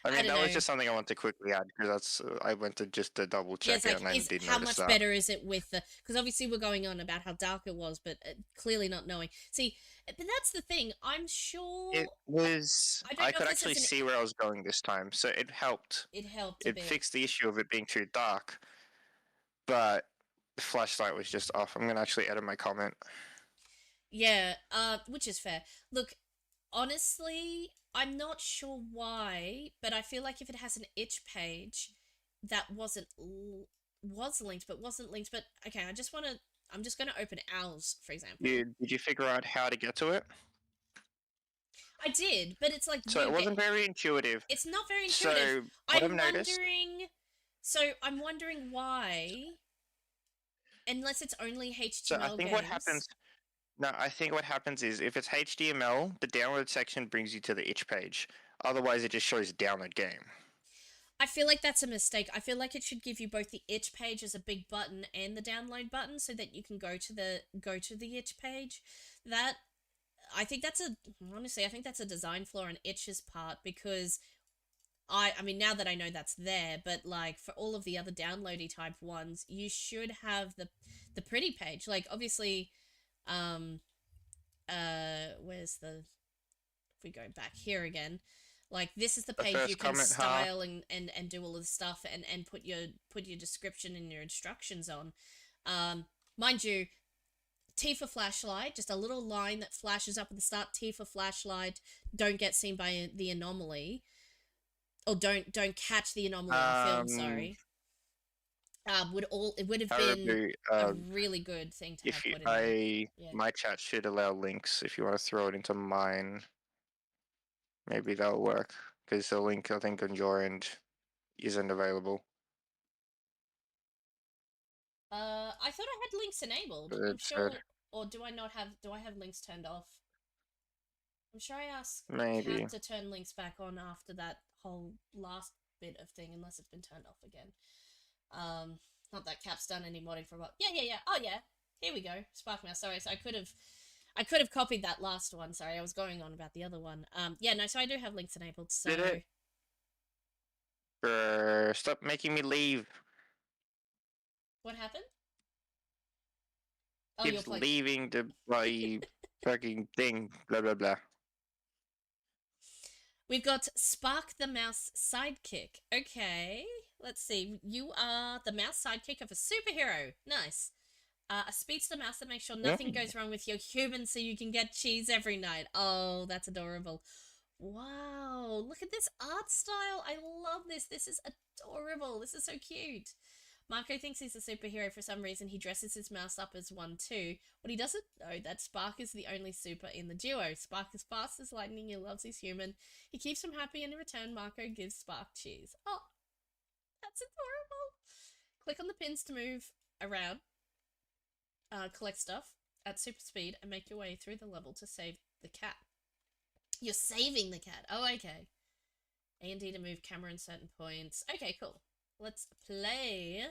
I mean, don't that was know. just something I want to quickly add because that's I went to just to double Yeah, check it's it like, and I did how notice much that. better is it with the... Because obviously we're going on about how dark it was, but clearly not knowing. See, but that's the thing. I'm sure... It was. I don't know I if could this actually is an- see where I was going this time, so it helped. It helped a It bit. fixed the issue of it being too dark, but the flashlight was just off. I'm gonna actually edit my comment. Yeah, which is fair. Look, honestly, I'm not sure why, but I feel like if it has an itch page that was linked but wasn't linked, but okay, I'm just going to open ours, for example. Did you figure out how to get to it? I did, but it's like So it wasn't very intuitive. It's not very intuitive. So what I've I'm noticed. wondering why, unless it's only HTML So I think games. what happens. No, I think what happens is if it's HTML, the download section brings you to the itch page. Otherwise, it just shows download game. I feel like that's a mistake. I feel like it should give you both the itch page as a big button and the download button so that you can go to the itch page. I think that's a design flaw on itch's part because I mean now that I know that's there, but like for all of the other downloady type ones, you should have the pretty page. Like obviously where's the... if we go back here again, like this is the page you can style and do all of the stuff and put your description and your instructions on. Mind you, T for flashlight, just a little line that flashes up at the start. T for flashlight, don't get seen by the anomaly, or don't catch the anomaly on film. Sorry. It would have been a really good thing to have put in there. Yeah. My chat should allow links if you want to throw it into mine. Maybe that'll work because the link I think on your end isn't available. I thought I had links enabled. But I'm it sure, said- or do I not have? Do I have links turned off? I'm sure I asked Maybe. Kat to turn links back on after that whole last bit of thing, unless it's been turned off again. Not that Cap's done any modding for a while. Yeah. Oh yeah, here we go. Sparkmouse. Sorry, so I could have copied that last one. Sorry, I was going on about the other one. Yeah, no. So I do have links enabled. So Did it? Stop making me leave. what happened? Oh, Keeps leaving the bloody fucking thing. Blah blah blah. We've got Spark the Mouse Sidekick. Okay, let's see. You are the mouse sidekick of a superhero. Nice. A speedster mouse that makes sure nothing goes wrong with your human so you can get cheese every night. Oh, that's adorable. Wow, look at this art style. I love this. This is adorable. This is so cute. Marco thinks he's a superhero for some reason. He dresses his mouse up as one too. What he doesn't know that Spark is the only super in the duo. Spark is fast as lightning. He loves his human. He keeps him happy, and in return, Marco gives Spark cheese. Oh, that's adorable. Click on the pins to move around, collect stuff at super speed, and make your way through the level to save the cat. You're saving the cat. Oh, okay. A and D to move camera in certain points. Okay, cool. Let's play.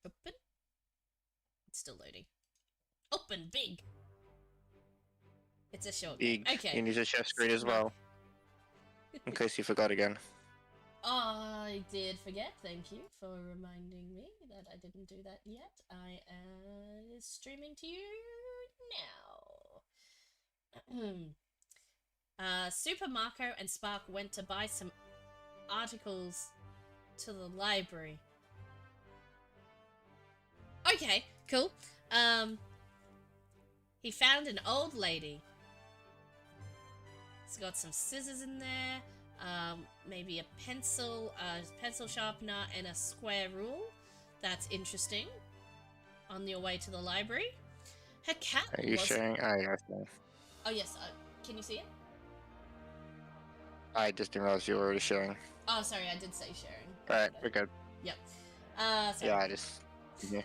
Open. It's still loading. Open big. It's a short game. Okay. You need a chef screen as well, in case you forgot again. I did forget. Thank you for reminding me that I didn't do that yet. I am streaming to you now. Super Marco and Spark went to buy some articles to the library. Okay, cool. He found an old lady. It's got some scissors in there. Maybe a pencil sharpener, and a square rule. That's interesting. On your way to the library. Her cat Are you sharing? Oh, yeah. Okay. Oh, yes. Can you see it? I just didn't realize you were already sharing. Oh, sorry. I did say sharing. Alright, we're good. Yep. Sorry. Yeah, I just... Yeah.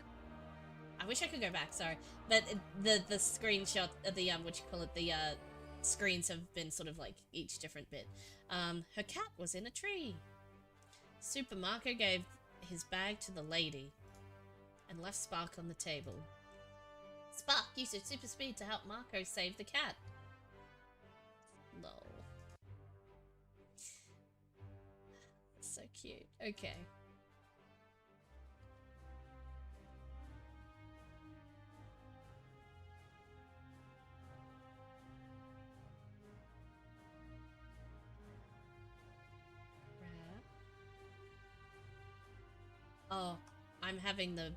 I wish I could go back, sorry. But the screenshot of the, what you call it, the, screens have been sort of like each different bit. Her cat was in a tree. Super Marco gave his bag to the lady and left Spark on the table. Spark used his super speed to help Marco save the cat. Lol. That's so cute. Okay. Oh, I'm having the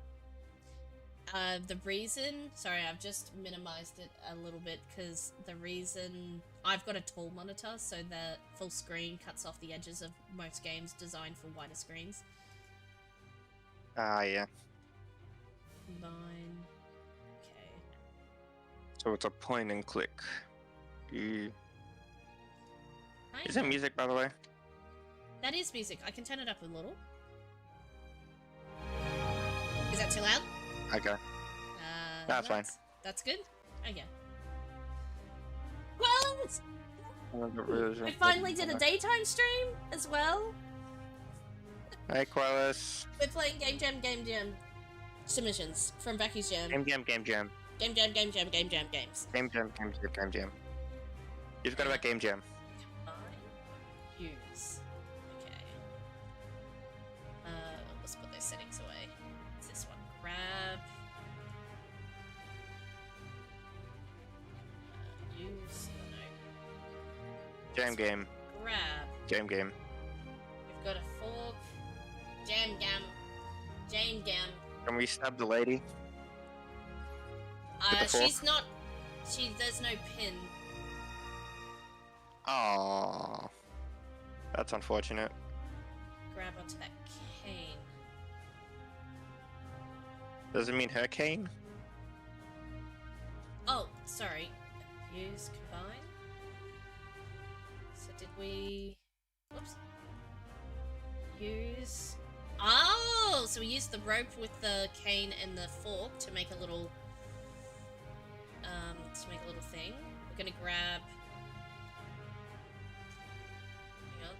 reason, sorry, I've just minimized it a little bit because the reason, I've got a tall monitor, so the full screen cuts off the edges of most games designed for wider screens. Yeah. Combine. Okay. So it's a point and click. Is Kind there of. music, by the way? That is music. I can turn it up a little. Is that too loud? Okay. That's fine. That's good? Okay. Well, I finally did a daytime stream as well. Hey, Quellis. We're playing Game Jam submissions from Brackeys Jam. Game Jam. Game Jam games. Game Jam. You forgot about Game Jam. Use. Okay. Let's put those settings away. It's this one. Grab. Use. No. Jam game. Grab. Jam game. We've got a fork. Jam gam. Can we stab the lady? With the fork? She's not. There's no pin. Aww. That's unfortunate. Grab onto that cane. Does it mean hurricane? Oh, sorry. Use combine. So did we... Whoops. Use... Oh! So we used the rope with the cane and the fork to make a little... thing. We're gonna grab... Hang on.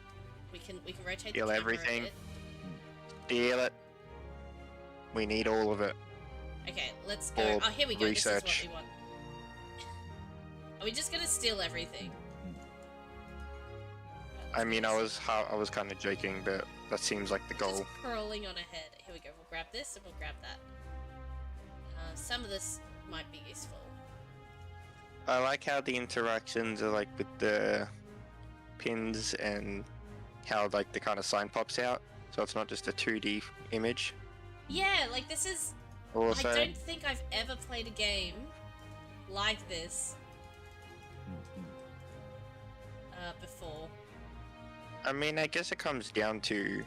We can rotate Steal the camera everything. a bit. Steal it. We need all of it. Okay, let's go. For Oh, here we go. research. This is what we want. Are we just gonna steal everything? I mean, I was kind of joking, but that seems like the goal. Just crawling on ahead. Here we go. We'll grab this and we'll grab that. Some of this might be useful. I like how the interactions are like with the pins and how like the kind of sign pops out, so it's not just a 2D image. Yeah, like this is... Also, I don't think I've ever played a game like this before. I mean, I guess it comes down to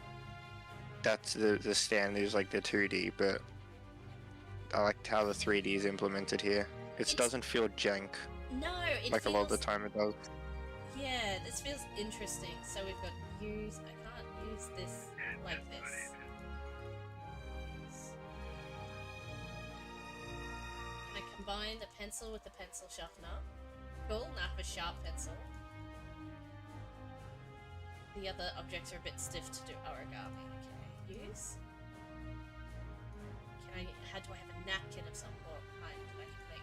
that's the standard is like the 2D, but I like how the 3D is implemented here. It doesn't feel jank No, it like feels... a lot of the time it does. Yeah, this feels interesting. So we've got use... I can't use this like this. I combine the pencil with the pencil sharpener. Cool, now I have a sharp pencil. The other objects are a bit stiff to do origami. Okay, use. How do I have a napkin of some kind?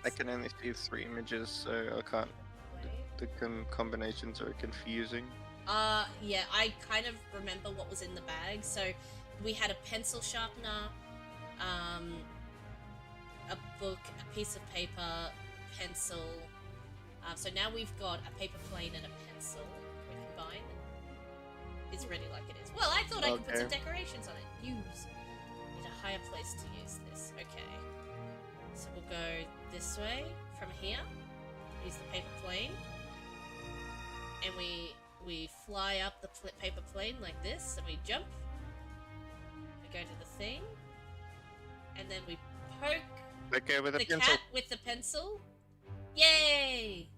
I can only see 3 images, so I can't the combinations are confusing. Yeah, I kind of remember what was in the bag. So we had a pencil sharpener, a book, a piece of paper, pencil. So now we've got a paper plane and a pencil. Can we combine? It's ready like it is. Well, I thought I could put some decorations on it. Use. Need a higher place to use this. Okay. So we'll go this way from here. Use the paper plane. And we fly up the paper plane like this, and we jump. We go to the thing. And then we poke with the pencil. cat with the pencil. Yay!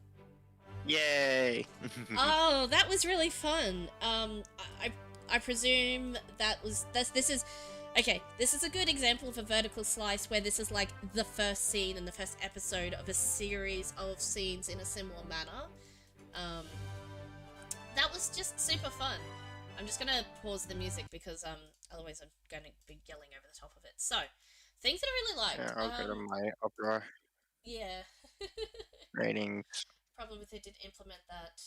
Yay! Oh, that was really fun. I presume this is okay. This is a good example of a vertical slice where this is like the first scene and the first episode of a series of scenes in a similar manner. That was just super fun. I'm just gonna pause the music because otherwise I'm gonna be yelling over the top of it. So, things that I really liked. Yeah, I'll go to my Opera Yeah. ratings. Problem with it didn't implement that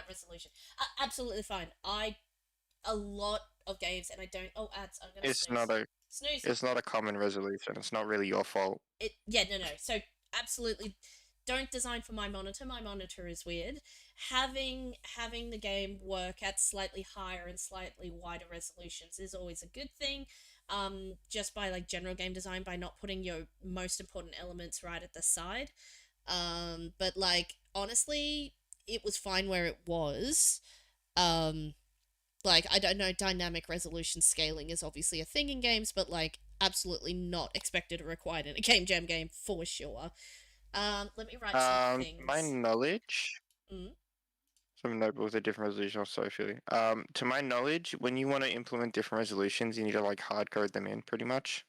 resolution. Absolutely fine. A lot of games, and I don't. Oh, ads. I'm gonna. Snooze. It's not a common resolution. It's not really your fault. No. So absolutely, don't design for my monitor. My monitor is weird. Having the game work at slightly higher and slightly wider resolutions is always a good thing. Just by like general game design, by not putting your most important elements right at the side. But like honestly, it was fine where it was. Like I don't know, dynamic resolution scaling is obviously a thing in games, but like absolutely not expected or required in a Game Jam game for sure. Let me write some things. To my knowledge, some notebook with a different resolution. I'm sorry, Philly. To my knowledge, when you want to implement different resolutions, you need to like hard code them in, pretty much.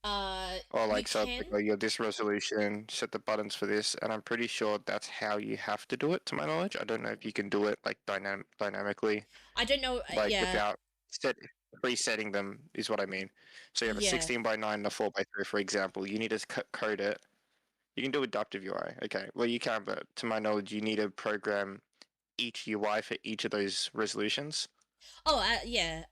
Or like you're this resolution, set the buttons for this, and I'm pretty sure that's how you have to do it. To my knowledge, I don't know if you can do it like dynamically. I don't know. Like without resetting them is what I mean. So you have a 16:9 and a 4:3, for example. You need to code it. You can do adaptive UI. Okay, well you can, but to my knowledge, you need to program each UI for each of those resolutions. Oh, yeah.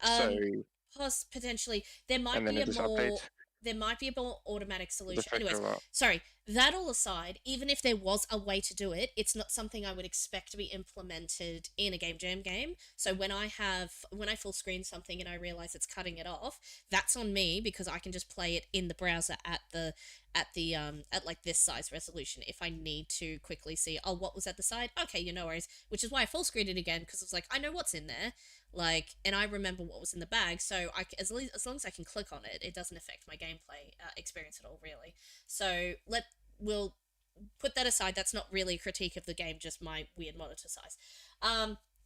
Plus potentially there might be a more. There might be a more automatic solution. Anyways, sorry, that all aside, even if there was a way to do it, it's not something I would expect to be implemented in a Game Jam game. So when I full screen something and I realize it's cutting it off, that's on me because I can just play it in the browser at like this size resolution if I need to quickly see, oh, what was at the side? Okay, no worries. Which is why I full screened it again because I was like, I know what's in there. Like, and I remember what was in the bag, so as long as I can click on it, it doesn't affect my gameplay experience at all, really. So we'll put that aside. That's not really a critique of the game, just my weird monitor size.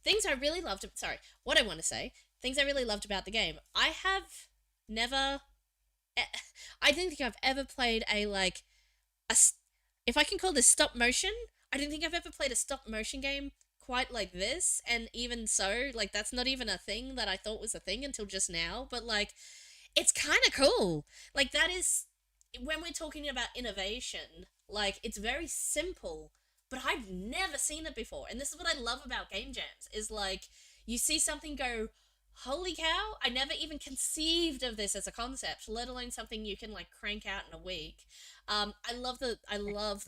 Things I really loved. Sorry, what I want to say. Things I really loved about the game. I have never. I don't think I've ever played if I can call this stop motion. I don't think I've ever played a stop motion game quite like this, and even so, like, that's not even a thing that I thought was a thing until just now, but like, it's kind of cool. Like, that is, when we're talking about innovation, like, it's very simple, but I've never seen it before, and this is what I love about Game Jams, is like, you see something go, holy cow, I never even conceived of this as a concept, let alone something you can like crank out in a week. I love the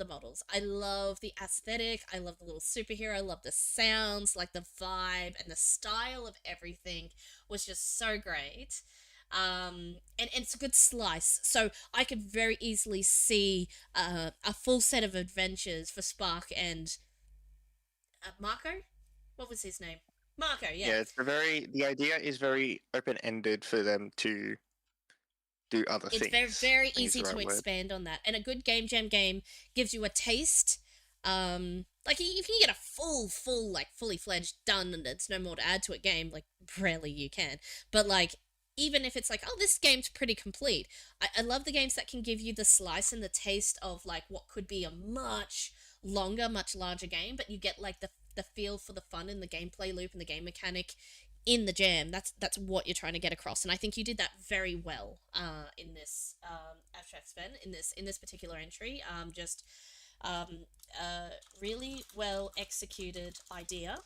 models. I love the aesthetic. I love the little superhero. I love the sounds, like the vibe and the style of everything was just so great. And it's a good slice. So I could very easily see a full set of adventures for Spark and Marco? What was his name? Marco, yeah. Yeah, the idea is very open-ended for them to do other things. It's very easy to expand on that. And a good Game Jam game gives you a taste. Like, if you get a full, like, fully fledged done and there's no more to add to a game, like, rarely you can. But, like, even if it's like, oh, this game's pretty complete. I love the games that can give you the slice and the taste of, like, what could be a much longer, much larger game, but you get, like, the feel for the fun in the gameplay loop and the game mechanic in the jam. That's what you're trying to get across, and I think you did that very well in this abstract Sven, in this particular entry. Just Really well executed idea.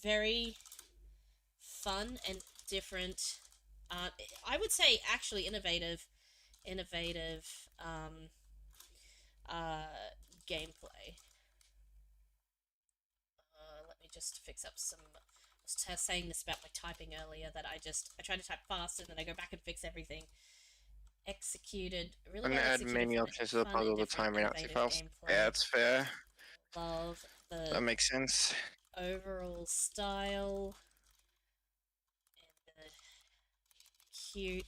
Very fun and different. I would say actually innovative gameplay. Let me just fix up some. I was saying this about my typing earlier that I try to type fast and then I go back and fix everything. Executed really I'm well gonna add executed, many options to the fun and puzzle, the different, time ran out too innovative fast. gameplay. Yeah, that's fair. Love That the makes sense. overall style and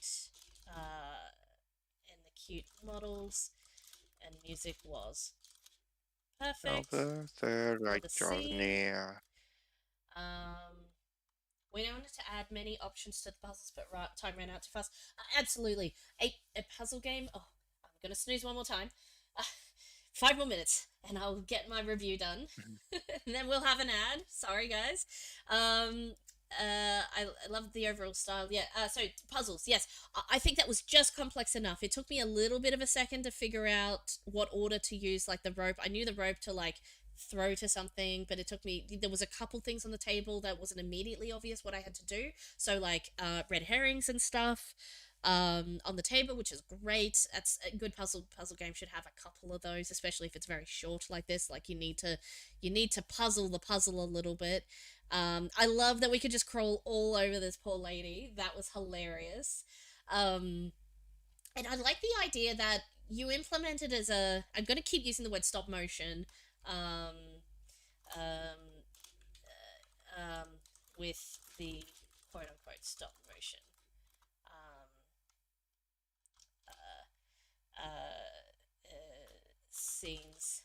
the cute models, and music was perfect. Over the For right the draws scene. near. We wanted to add many options to the puzzles, but time ran out too fast. Absolutely. A puzzle game. Oh, I'm going to snooze one more time. 5 more minutes, and I'll get my review done. And then we'll have an ad. Sorry, guys. I love the overall style. Yeah, so puzzles, yes. I think that was just complex enough. It took me a little bit of a second to figure out what order to use, like the rope. I knew the rope to, like, throw to something, but it took me, there was a couple things on the table that wasn't immediately obvious what I had to do. So, like, red herrings and stuff on the table, which is great. That's a good puzzle game should have a couple of those, especially if it's very short like this. Like, you need to puzzle the puzzle a little bit. I love that we could just crawl all over this poor lady. That was hilarious. And I like the idea that you implemented as a, I'm going to keep using the word stop motion, with the quote unquote stop motion. Scenes.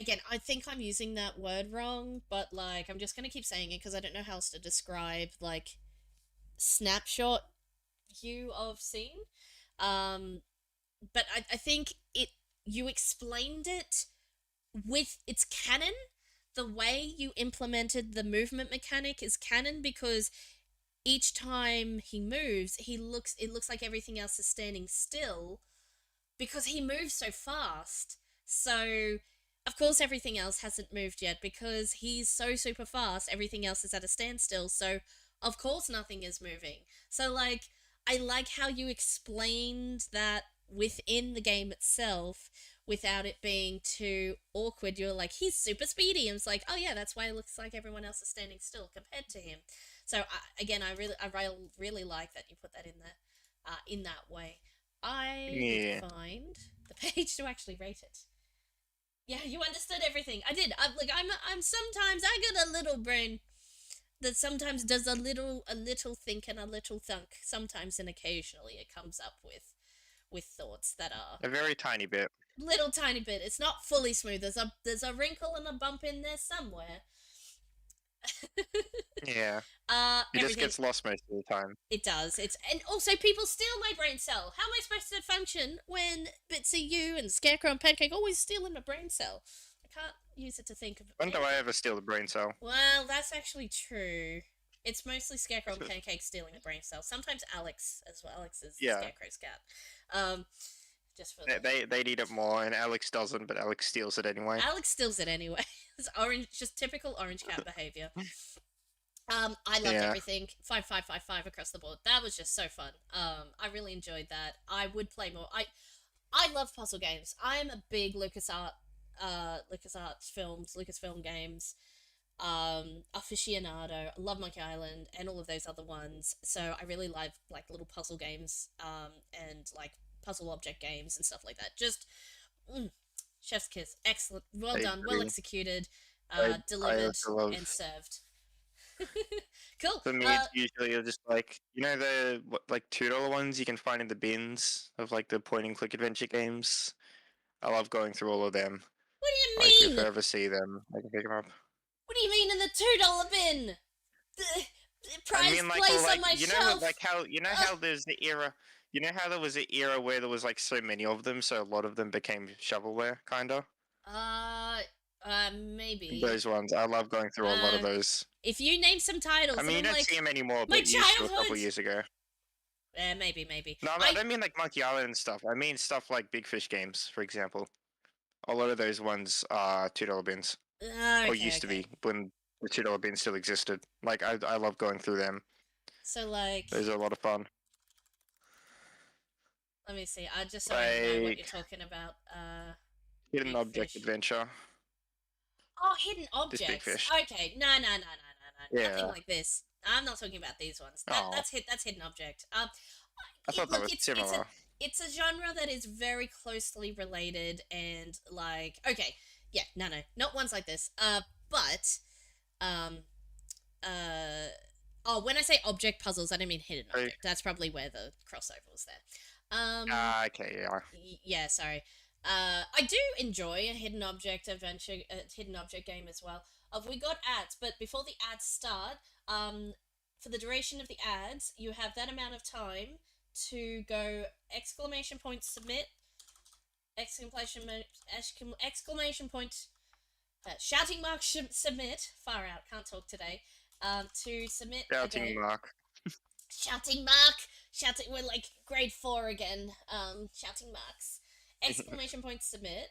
Again, I think I'm using that word wrong, but, like, I'm just gonna keep saying it because I don't know how else to describe, like, snapshot view of scene. But I think you explained it with its canon. The way you implemented the movement mechanic is canon because each time he moves, it looks like everything else is standing still because he moves so fast. So, of course, everything else hasn't moved yet because he's so super fast, everything else is at a standstill. So, of course, nothing is moving. So, like, I like how you explained that within the game itself without it being too awkward. You're like, he's super speedy. And it's like, oh, yeah, that's why it looks like everyone else is standing still compared to him. So, I really like that you put that in there in that way. I need to find the page to actually rate it. Yeah, you understood everything. I did. I'm sometimes I got a little brain that sometimes does a little think and a little thunk. Sometimes and occasionally it comes up with thoughts that are A very tiny bit. little tiny bit. It's not fully smooth. There's a wrinkle and a bump in there somewhere. Yeah. It just gets lost most of the time. It does. And also people steal my brain cell. How am I supposed to function when Bitsy, you, and Scarecrow and Pancake always stealing my brain cell? I can't use it to think of. When do I ever steal the brain cell? Well, that's actually true. It's mostly Scarecrow and Pancake stealing the brain cell. Sometimes Alex as well. Alex is Scarecrow's cat. Just for they need it more, and Alex doesn't, but Alex steals it anyway. Alex steals it anyway. It's orange, just typical orange cat behavior. I loved everything. 5, 5, 5, 5 across the board. That was just so fun. I really enjoyed that. I would play more. I love puzzle games. I am a big LucasArts films, Lucasfilm games, aficionado. I love Monkey Island and all of those other ones. So I really love, like, little puzzle games, and, like, puzzle object games and stuff like that. Just, chef's kiss. Excellent. Well done. Well executed. Delivered and served. Cool. For me, it's usually just like, you know, the like $2 ones you can find in the bins of, like, the point and click adventure games. I love going through all of them. What do you Like, mean? if I ever see them, I can pick them up. What do you mean in the $2 bin? The prize like, place on my shelf. How there's the era. You know how there was an era where there was, like, so many of them, so a lot of them became shovelware, kinda. Maybe. Those ones. I love going through a lot of those. If you name some titles, I mean, you don't see them anymore, my but you used to a couple years ago. maybe. No, I don't mean like Monkey Island and stuff. I mean stuff like Big Fish games, for example. A lot of those ones are $2 bins, or used to be when the $2 bins still existed. Like I love going through them. So like, Those are a lot of fun. let me see. I just so I know what you're Like talking about. Hidden Big Object Fish. Adventure. Oh, hidden Just Big objects. Fish. Okay, no. Nothing Yeah. like this. I'm not talking about these ones. Oh. That's hidden object. I thought that Look, was similar. it's a genre that is very closely related and like okay, yeah, no, not ones like this. But oh, when I say object puzzles, I don't mean hidden Hey. object. That's probably where the crossover was there. Okay, yeah. Yeah, sorry. I do enjoy a hidden object adventure, hidden object game as well. We got ads, but before the ads start, for the duration of the ads, you have that amount of time to go exclamation point submit, exclamation point, shouting mark submit. Far out, can't talk today. To submit a Shouting game. mark. Shouting mark, shouting. We're like grade 4 again. Shouting marks. Exclamation point submit.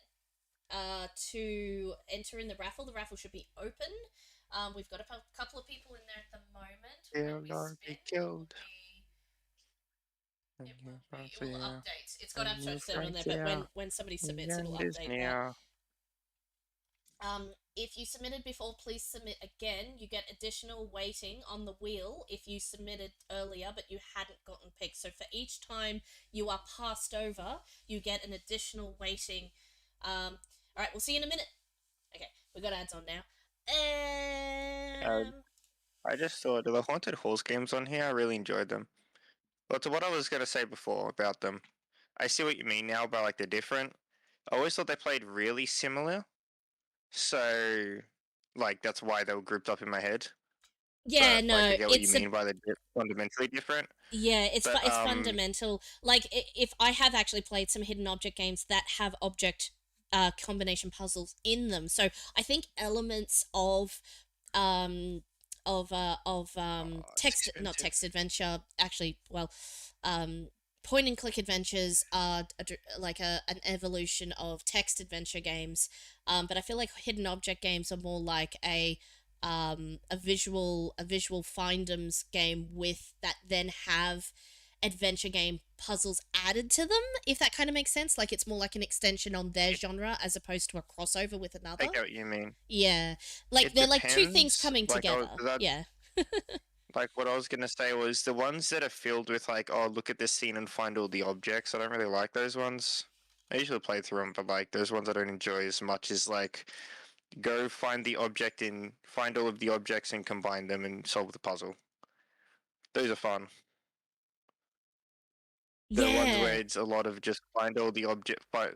To enter in the raffle. The raffle should be open. We've got a couple of people in there at the moment. Will When not we be spin, killed. it will update. It's got abstract set on there, but when somebody submits, it'll update that. If you submitted before, please submit again. You get additional weighting on the wheel if you submitted earlier but you hadn't gotten picked. So for each time you are passed over, you get an additional weighting. Alright, we'll see you in a minute. Okay, we got ads on now. I just thought the Haunted Halls games on here, I really enjoyed them. Well, to what I was going to say before about them, I see what you mean now about like they're different. I always thought they played really similar. So, like, that's why they were grouped up in my head. Yeah, but, no, like, I get what you it's mean by they're fundamentally different. Yeah, it's But, it's fundamental. Like if I have actually played some hidden object games that have object combination puzzles in them, so I think elements of text not expensive. text adventure actually well point and click adventures are like an evolution of text adventure games, but I feel like hidden object games are more like a visual findoms game with that then have adventure game puzzles added to them, if that kind of makes sense. Like it's more like an extension on their genre as opposed to a crossover with another. I get what you mean. Yeah, like It they're like two things depends, coming like, together. Yeah. Like, what I was going to say was the ones that are filled with, like, oh, look at this scene and find all the objects, I don't really like those ones. I usually play through them, but, like, those ones I don't enjoy as much as, like, go find the object find all of the objects and combine them and solve the puzzle. Those are fun. The ones where Yeah. it's a lot of just find all the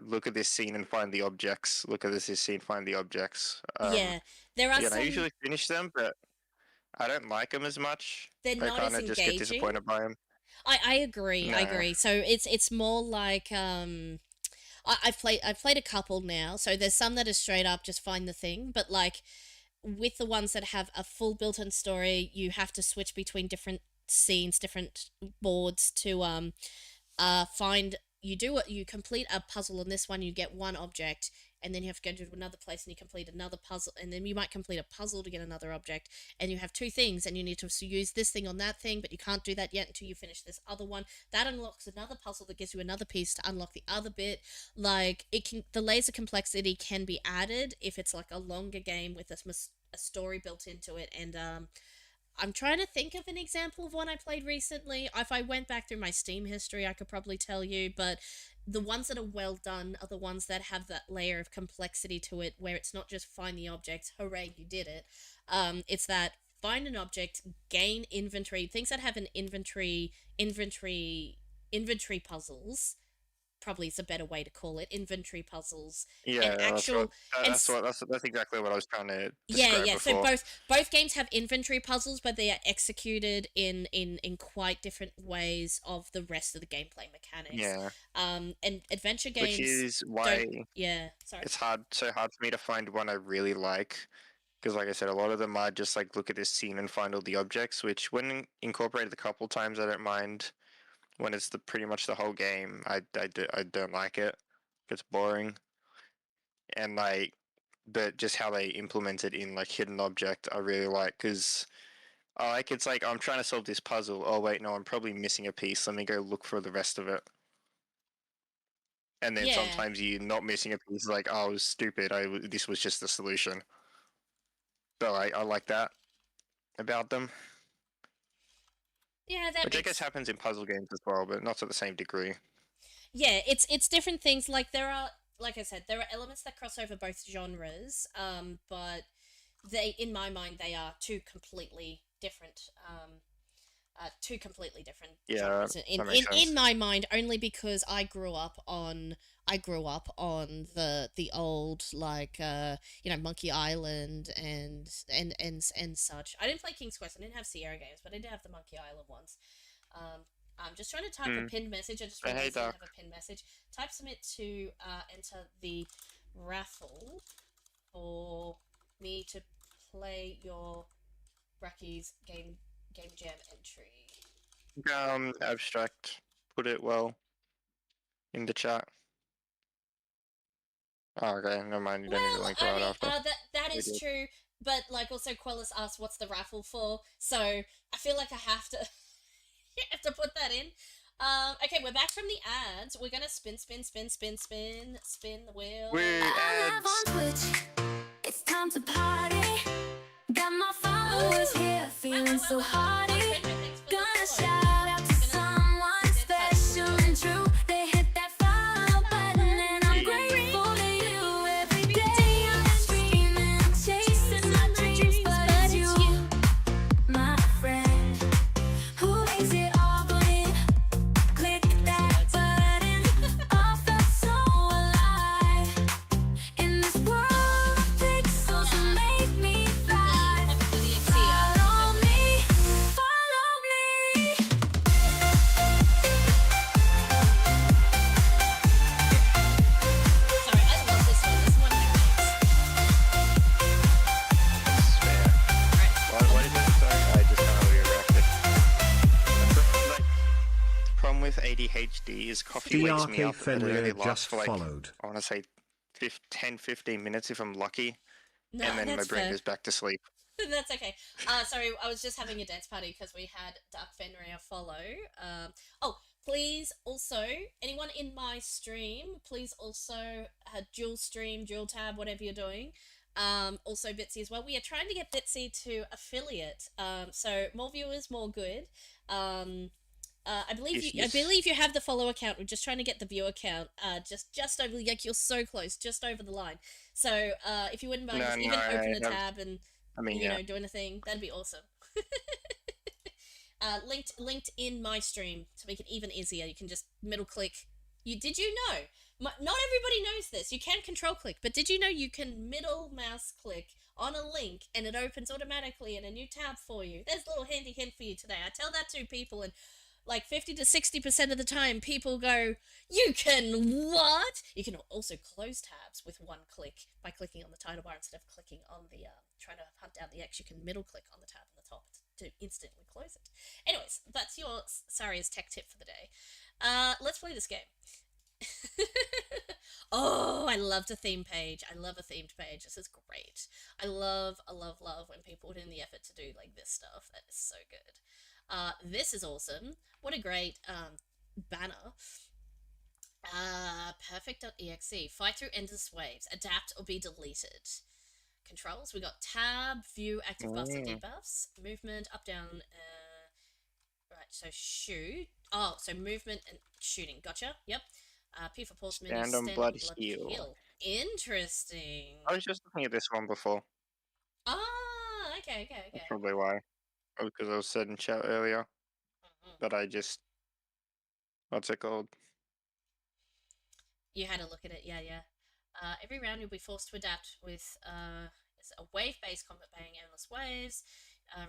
look at this scene and find the objects. Look at this scene, find the objects. Yeah. There are Yeah, and I some. usually finish them, but I don't like them as much. They're I not kind as of just get engaging. disappointed by them. I agree. I No. agree. So it's more like I've played a couple now. So there's some that are straight up just find the thing, but like with the ones that have a full built-in story, you have to switch between different scenes, different boards to find. You complete a puzzle on this one, you get one object, and then you have to go to another place and you complete another puzzle, and then you might complete a puzzle to get another object, and you have two things, and you need to use this thing on that thing, but you can't do that yet until you finish this other one. That unlocks another puzzle that gives you another piece to unlock the other bit. Like the layers of complexity can be added if it's like a longer game with a story built into it, and I'm trying to think of an example of one I played recently. If I went back through my Steam history, I could probably tell you, but the ones that are well done are the ones that have that layer of complexity to it, where it's not just find the objects, hooray, you did it. It's that find an object, gain inventory, things that have an inventory puzzles. Probably is a better way to call it, inventory puzzles. Yeah, and actual that's exactly what I was trying to yeah, describe so before. both games have inventory puzzles, but they are executed in quite different ways of the rest of the gameplay mechanics. Yeah, and adventure games which is why sorry. it's so hard for me to find one I really like. Because, like I said, a lot of them are just like look at this scene and find all the objects. Which, when incorporated a couple times, I don't mind. when it's pretty much the whole game, I don't like it. It's boring, and like, but just how they implement it in like hidden object, I really like because. Like it's like I'm trying to solve this puzzle. Oh wait, no, I'm probably missing a piece. Let me go look for the rest of it. And then Yeah. sometimes you're not missing a piece. Like, oh, I was stupid. This was just the solution. So I like that about them. Yeah, that Which I makes... guess happens in puzzle games as well, but not to the same degree. Yeah, it's different things. Like there are, like I said, there are elements that cross over both genres. But they, in my mind, they are two completely different. Two completely different Yeah, genres. that makes sense. In my mind, only because I grew up on the old like Monkey Island and such. I didn't play King's Quest. I didn't have Sierra games, but I did have the Monkey Island ones. I'm just trying to type a pinned message. I just realized I have a pinned message. Type submit to enter the raffle for me to play your Brackeys Game Jam entry. Abstract, put it well in the chat. Oh, okay, never mind. You don't need to link right after. That is true, but like also Quellis asked what's the raffle for, so I feel like I have to put that in. Okay, we're back from the ads. We're gonna spin the wheel. I'm live on Twitch. It's time to party. Got my followers here, feeling so hearty. Gonna shout out to someone special and true. They hit that follow button, and I'm grateful to you. Every day I'm streaming, chasing my dreams, but it's you, my friend, who makes it all believe. Click that button. I felt so alive in this world of pixels that make me thrive. Follow me, follow me. Sorry, I love this one. This one What is it? Sorry, I just kind of reacted. The problem with ADHD is coffee wakes me up and it only lasts for like, I want to say 10-15 minutes if I'm lucky, No, and then my that's brain fair. goes back to sleep. That's okay. Sorry, I was just having a dance party because we had Dark Fenrir follow. Please also, anyone in my stream, please also dual stream, dual tab, whatever you're doing. Also Bitsy as well. We are trying to get Bitsy to affiliate. So more viewers, more good. I believe you have the follow account. We're just trying to get the view account. Just over, like you're so close, just over the line. So if you wouldn't mind, just even open a tab and doing a thing, that'd be awesome. Linked in my stream to make it even easier. You can just middle click. Did you know? Not everybody knows this. You can control click, but did you know you can middle mouse click on a link and it opens automatically in a new tab for you? There's a little handy hint for you today. I tell that to people and like 50 to 60% of the time people go, you can what? You can also close tabs with one click by clicking on the title bar instead of clicking on the trying to hunt down the X. You can middle click on the tab in the top to instantly close it. Anyways, that's your Saria's tech tip for the day. Let's play this game. Oh, I loved a theme page. I love a themed page. This is great. I love when people put in the effort to do like this stuff. That is so good. This is awesome. What a great banner. Perfect.exe. Fight through endless waves. Adapt or be deleted. Controls. We got tab, view, active buffs and debuffs. Movement, up, down. Right, so shoot. Oh, so movement and shooting. Gotcha. Yep. P for pause menu. Stand on blood heal. Interesting. I was just looking at this one before. Ah, okay. That's probably why. Oh, because I was said in chat earlier. But I just... What's it called? You had a look at it, yeah. Every round you'll be forced to adapt with it's a wave-based combat bang endless waves,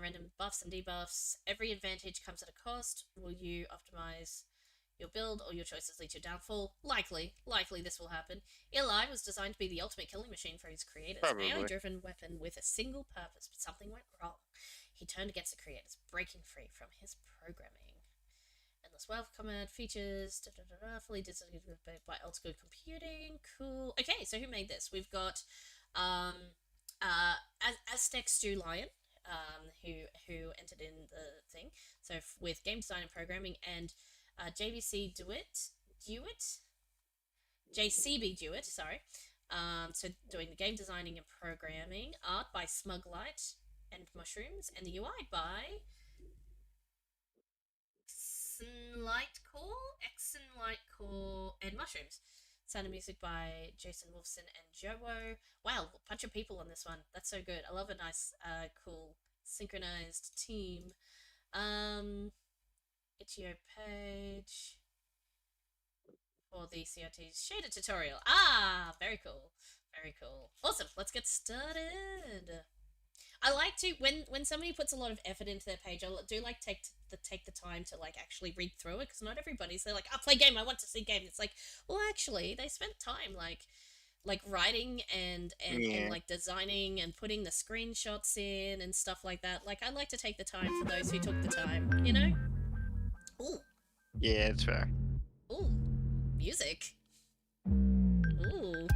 random buffs and debuffs. Every advantage comes at a cost. Will you optimize your build or your choices lead to your downfall? Likely this will happen. Eli was designed to be the ultimate killing machine for his creators. Probably. An AI-driven weapon with a single purpose, but something went wrong. He turned against the creators, breaking free from his programming. as well. Comment features, fully designed by old school computing. Cool. Okay, so who made this? We've got Aztec Stew Lion, who entered in the thing. So with game design and programming, and JCB Dewitt, sorry. So doing the game designing and programming, art by Smuglight and Mushrooms, and the UI by Lightcore and Mushrooms. Sound and music by Jason Wolfson and Jowo. Wow, a bunch of people on this one. That's so good. I love a nice, cool, synchronized team. Itch.io page for the CRT's shader tutorial. Ah, very cool. Very cool. Awesome. Let's get started. I like to when somebody puts a lot of effort into their page, I do like take the time to like actually read through it, because not everybody's they're like, play game, I want to see game. It's like, well, actually they spent time like writing and like designing and putting the screenshots in and stuff like that. Like, I like to take the time for those who took the time, you know? Ooh. Yeah, it's fair. Ooh. Music. Ooh. Ooh,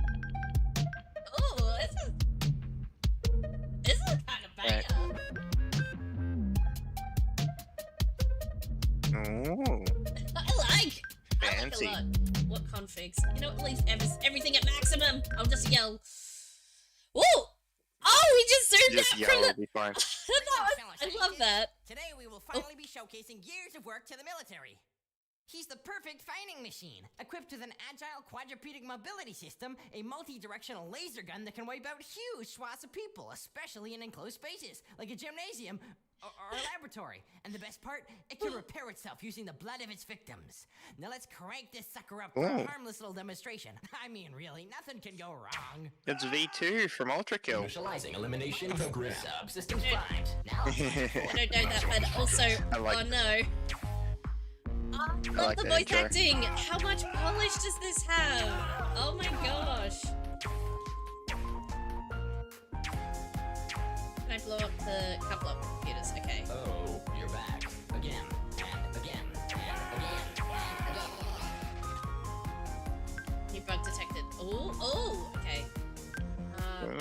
this is kind of banger. Ooh, I like fancy. a lot. What configs? You know what, leave everything at maximum. I'll just yell. Ooh! Oh, he just zoomed Just out yell, from it'll the... be fine. I love that. Today we will finally be showcasing years of work to the military. He's the perfect fighting machine, equipped with an agile quadrupedic mobility system, a multi-directional laser gun that can wipe out huge swaths of people, especially in enclosed spaces, like a gymnasium or a laboratory. And the best part, it can repair itself using the blood of its victims. Now let's crank this sucker up for a harmless little demonstration. I mean, really, nothing can go wrong. It's V2 from Ultra Kill. Initializing elimination program. Subsystem primed. Now I don't know that, but also, I like oh no. I love like the the voice intro. acting. How much polish does this have? Oh my gosh. Can I blow up the couple of computers? Okay. Oh, you're back. Again, and again, and again, and again. New bug detected. Oh, okay.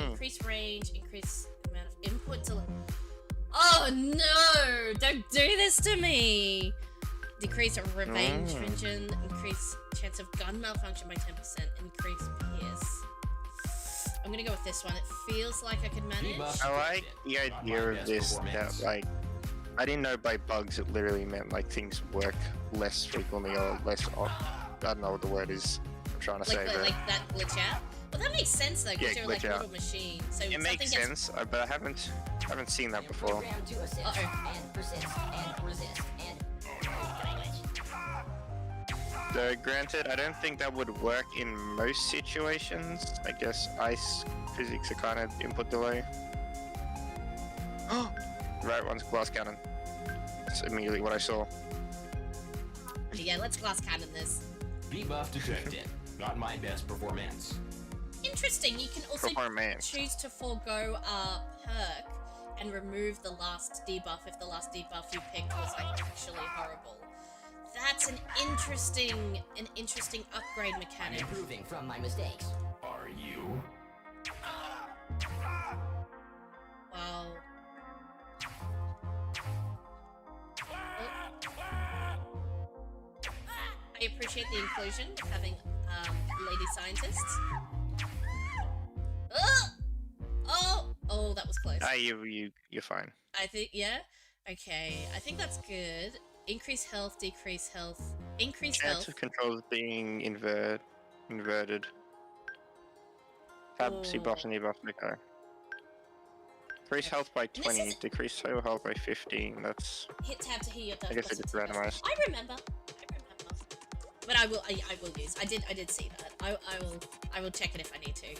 Increase range, increase amount of input to... Oh no! Don't do this to me! Decrease revenge engine, increase chance of gun malfunction by 10%, increase pierce. I'm gonna go with this one. It feels like I can manage. I like the idea of this, that like, I didn't know by bugs it literally meant like things work less frequently or less I don't know what the word is I'm trying to say, but Like that glitch out? Well, that makes sense though, because you're like a glitch out. little machine. So it makes sense, but I haven't seen that before. program to assist and persist and resist and... Granted, I don't think that would work in most situations. I guess ice physics are kind of input delay. Right one's glass cannon. That's immediately what I saw. Yeah, let's glass cannon this. Debuff detected. Not my best performance. Interesting, you can also Performance. choose to forego a perk and remove the last debuff if the last debuff you picked was like actually horrible. That's an interesting upgrade mechanic. Improving from my mistakes. Are you? Wow. I appreciate the inclusion of having lady scientists. Oh, that was close. You're fine. I think, yeah. Okay, I think that's good. Increase health, decrease health, increase Chance health. of controls being inverted. Tab, C buffs and debuffs, okay. Increase health by 20, decrease total health by 15, that's... Hit tab to heal your I guess it's randomized. I remember. But I will use. I did see that. I will check it if I need to.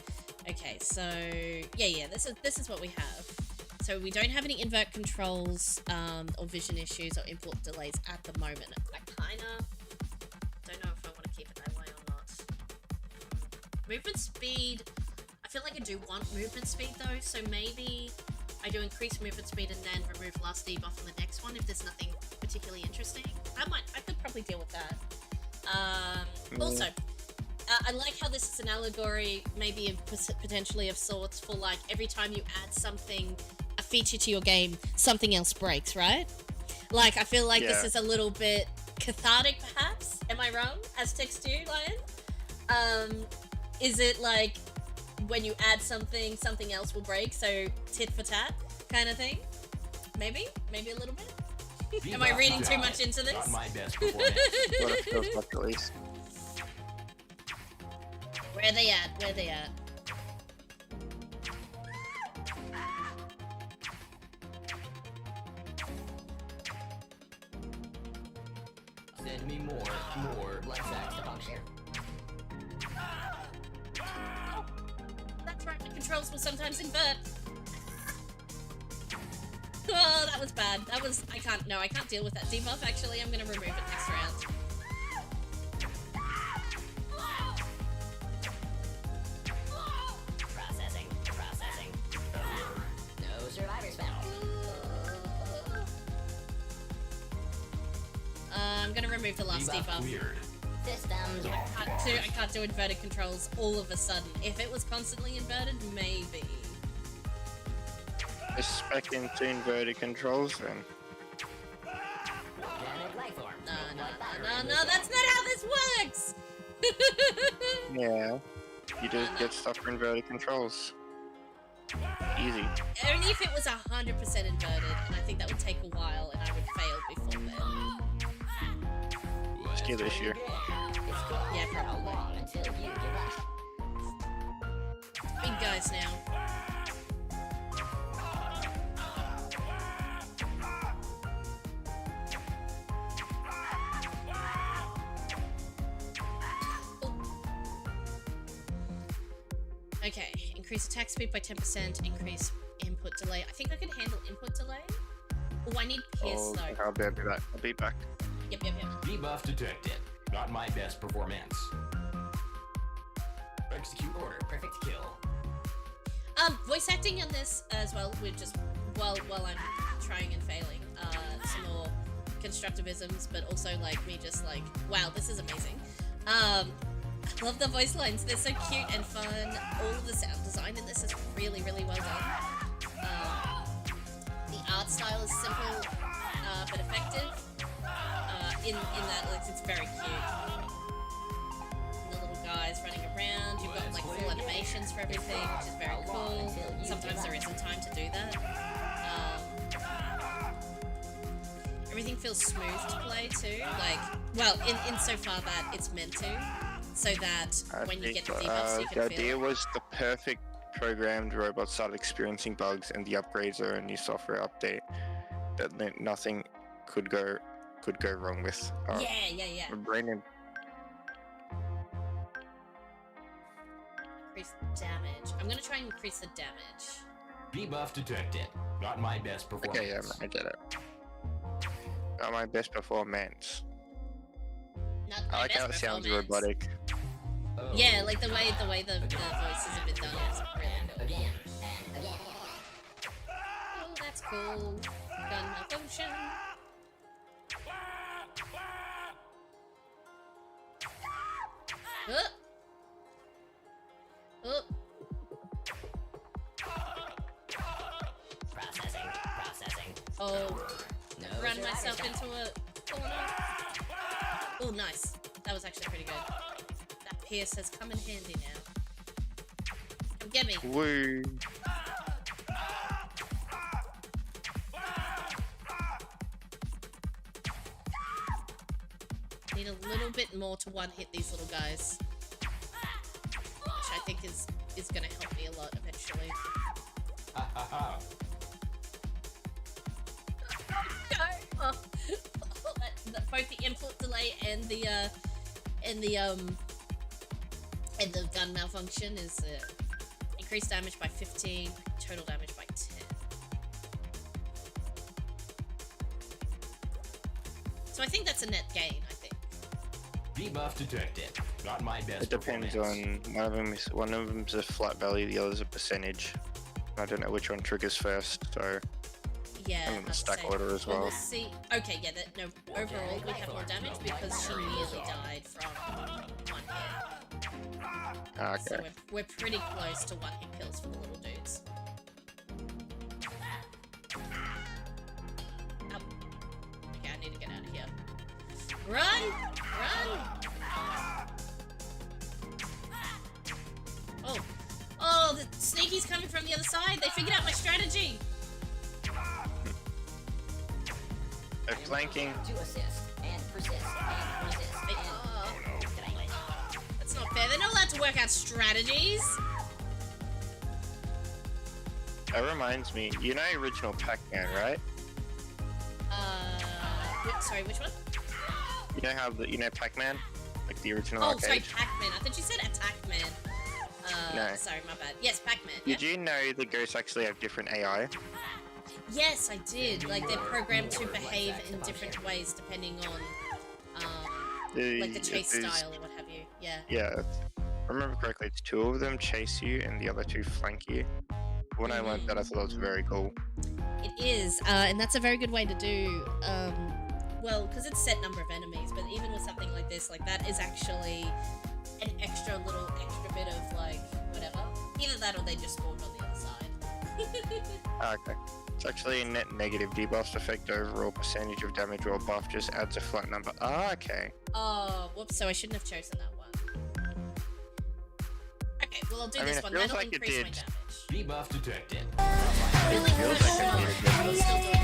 Okay, so yeah, this is what we have. So we don't have any invert controls, or vision issues or input delays at the moment. I kinda don't know if I want to keep it that way or not. Movement speed, I feel like I do want movement speed though, so maybe I do increase movement speed and then remove last debuff on the next one if there's nothing particularly interesting. I could probably deal with that. Also, I like how this is an allegory, maybe potentially of sorts, for like every time you add something, a feature to your game, something else breaks, right? Like, I feel like this is a little bit cathartic, perhaps. Am I wrong? As text you, Lion? Is it like when you add something, something else will break? So tit for tat kind of thing? Maybe a little bit. Am I reading too much into this? Not my best performance. What it feels like, at least. Where they at? Where they at? Send me more blood sacks to puncture. That's right, the controls will sometimes invert. Oh, that was bad. I can't deal with that debuff, actually. I'm gonna remove it next round. Processing. No survivors found. I'm gonna remove the last debuff. Cleared. Systems. I can't do inverted controls all of a sudden. If it was constantly inverted, maybe. Just spec into inverted controls then. No, that's not how this works! Yeah. You just get stuff for inverted controls. Easy. Only if it was 100% inverted, and I think that would take a while, and I would fail before then. Skill issue. Yeah, probably. Big guys now. Okay, increase attack speed by 10%, increase input delay. I think I can handle input delay. Oh, I need pierce though. I'll be back. I'll be back. Yep. Debuff detected. Not my best performance. Execute order. Perfect kill. Voice acting on this as well. We're just while I'm trying and failing. Some more constructivisms, but also like me just like, wow, this is amazing. I love the voice lines. They're so cute and fun. All of the sound design in this is really, really well done. The art style is simple but effective. In that, like, it's very cute. The little guys running around. You've got like full animations for everything, which is very cool. Sometimes there isn't time to do that. Everything feels smooth to play too. Like, well, in so far that it's meant to. So that when you get the debuffs, you can the feel idea it. was the perfect programmed robot started experiencing bugs, and the upgrades are a new software update that meant nothing could go wrong with. Yeah. Brandon. Increase damage. I'm gonna try and increase the damage. Debuff detected. Not my best performance. Okay, yeah, I get it. Not my best performance. Not I my like how it best sounds performance. robotic. Yeah, like the way the voices have been done is really cool. Oh, that's cool. Gun malfunction. Processing. Oh, No ran survivors myself found. into a corner. Oh, nice. That was actually pretty good. That pierce has come in handy now. Come get me. Woo. Need a little bit more to one-hit these little guys, which I think is gonna help me a lot eventually. No! Both the input delay and the gun malfunction is increased damage by 15, total damage by 10. So I think that's a net gain. I think. Debuff detected. Not my best It depends on one of them's a flat value, the other's a percentage. I don't know which one triggers first, so Yeah, And in the that's stack the same. order as Well, well. we'll see. Okay, yeah, no, overall we have more damage because she nearly died from one hit. Ah, So okay. we're pretty close to one hit kills for the little dudes. Oh. Okay, I need to get out of here. Run! Run! Oh. Oh, the sneaky's coming from the other side. They figured out my strategy. They're flanking. To assist and persist and resist They, that's not fair. They're not allowed to work out strategies. That reminds me, you know original Pac-Man, right? Sorry, which one? You know how you know Pac-Man, like the original Oh, arcade. sorry, Pac-Man. I thought you said Attack-Man. No. Sorry, my bad. Yes, Pac-Man. Yeah? Did you know the ghosts actually have different AI? Yes, I did. Like, they're programmed to behave in different ways depending on, like the chase style or what have you. Yeah. Yeah, if I remember correctly, it's 2 of them chase you and the other 2 flank you. When I learned that, I thought it was very cool. It is, and that's a very good way to do, well, because it's set number of enemies, but even with something like this, like, that is actually an extra bit of, like, whatever. Either that or they just spawned on the other side. Okay. It's actually a net negative. Debuffs affect overall percentage of damage or buff, just adds a flat number. Ah, okay. Oh, whoops, so I shouldn't have chosen that one. Okay, well, I'll do I mean, this it one. feels That'll like it increase my did. damage. debuff detected. Really feels good like shot. it did a good Still doing it.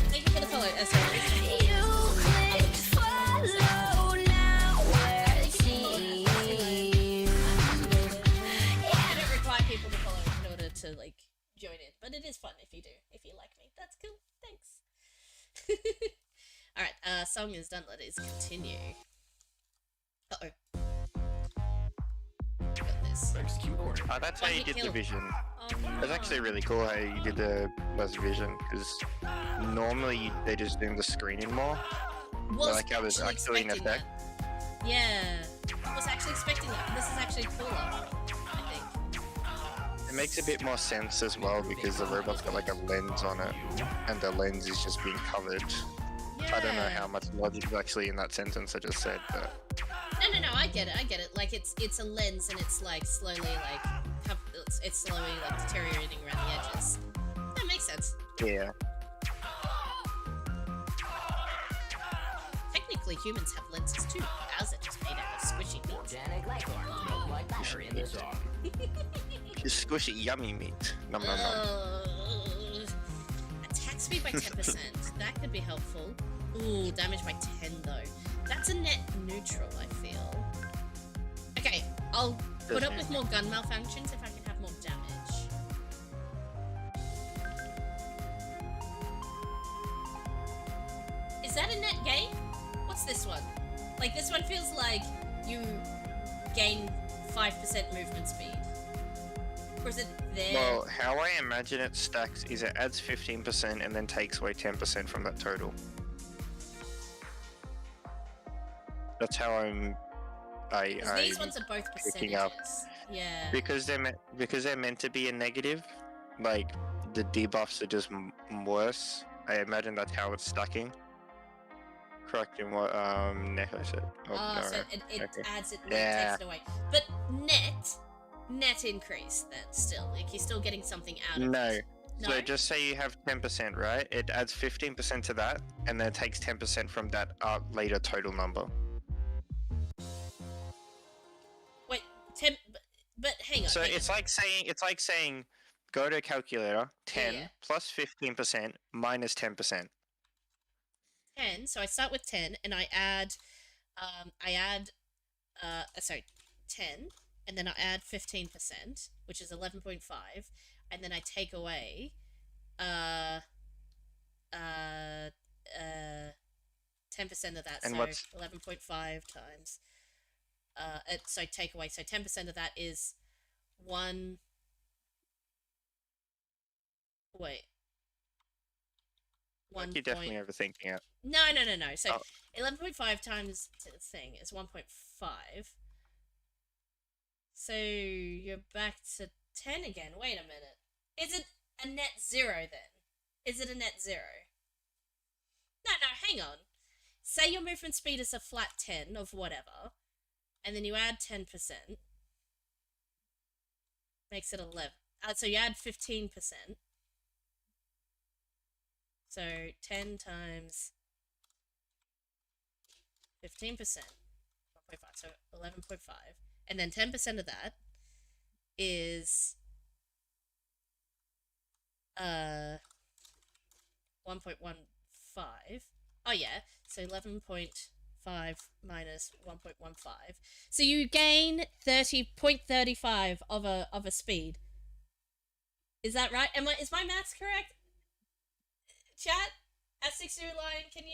Thank you for the follow. Sorry. I don't require people to follow in order to, like, join in, but it is fun if you do. If you like me, that's cool. Thanks. Alright, song is done. Let us continue. Uh-oh. Got this. Execute order. That's how One you hit did kill. the vision. Oh, It's actually really cool how you did the less vision, because normally they just zoom the screen in more. Was Like how there's actually an expecting effect. that. Yeah. I was actually expecting that. This is actually cooler, I think. It makes a bit more sense as well, because the robot's got like a lens on it, and the lens is just being covered. I don't know how much logic is actually in that sentence I just said, but No, I get it. Like, it's a lens and it's, like, slowly, like, it's slowly, like, deteriorating around the edges. That makes sense. yeah. Technically, humans have lenses too. Ours are just made out of squishy meat. Organic life forms melt like butter in the sun. Just squishy yummy meat. Nom nom nom. Attack speed by 10%. That could be helpful. Ooh, damage by 10 though. That's a net neutral, I feel. Okay, I'll put up with more gun malfunctions if I can have more damage. Is that a net gain? What's this one? Like, this one feels like you gain 5% movement speed. Or is it there? Well, how I imagine it stacks is it adds 15% and then takes away 10% from that total. That's how These ones are both picking up. percentages. Yeah. Because they're meant to be a negative, like the debuffs are just worse. I imagine that's how it's stacking. Correct in what Nick I said. Oh, no. So it Okay. adds it, Yeah. takes it away. But net increase then still. Like, you're still getting something out of No. it. No. So just say you have 10%, right? It adds 15% to that, and then it takes 10% from that later total number. Wait, 10 but hang on. So hang it's on. like saying, go to a calculator, 10 Yeah. plus 15% minus 10%. 10, so I start with 10 and I add 10 and then I add 15%, which is 11.5, and then I take away 10% of that, And so what's- 11.5 times so take away, so 10% of that is 1. Wait. 1. You're definitely overthinking it. No. So Oh. 11.5 times the thing is 1.5. So you're back to 10 again. Wait a minute. Is it a net 0 then? Is it a net 0? No, hang on. Say your movement speed is a flat 10 of whatever, and then you add 10%. Makes it 11. So you add 15%. So 10 times 15%. 1.5. So 11.5. And then 10% of that is 1.15. Oh yeah, so 11.5 minus 1.15. So you gain 30.35 of a speed. Is that right? Is my maths correct? Chat at 60 line, can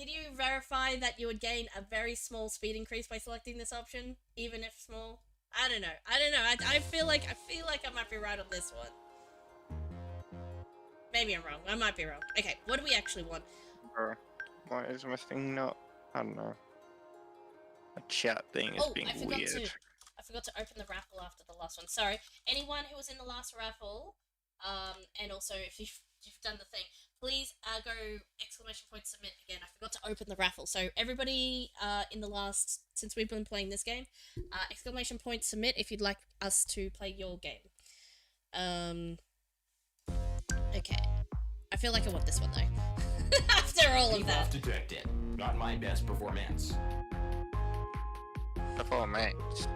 you verify that you would gain a very small speed increase by selecting this option, even if small? I don't know. I feel like I might be right on this one. Maybe I'm wrong. I might be wrong. Okay, what do we actually want? Why is my thing not? I don't know. A chat thing is being weird. I forgot to open the raffle after the last one. Sorry. Anyone who was in the last raffle, and also if you've done the thing, please go !submit again. I forgot to open the raffle. So everybody in the last, since we've been playing this game, !submit if you'd like us to play your game. Okay. I feel like I want this one though. After all of that. Detected. Not my best performance. Performance.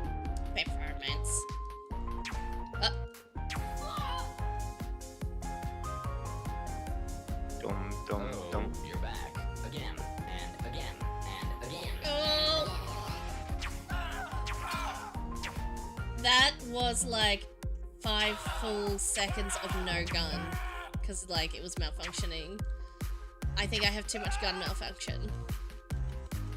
Dum. You're back. Again, and again, and again. Oh. That was like 5 full seconds of no gun. Because, like, it was malfunctioning. I think I have too much gun malfunction.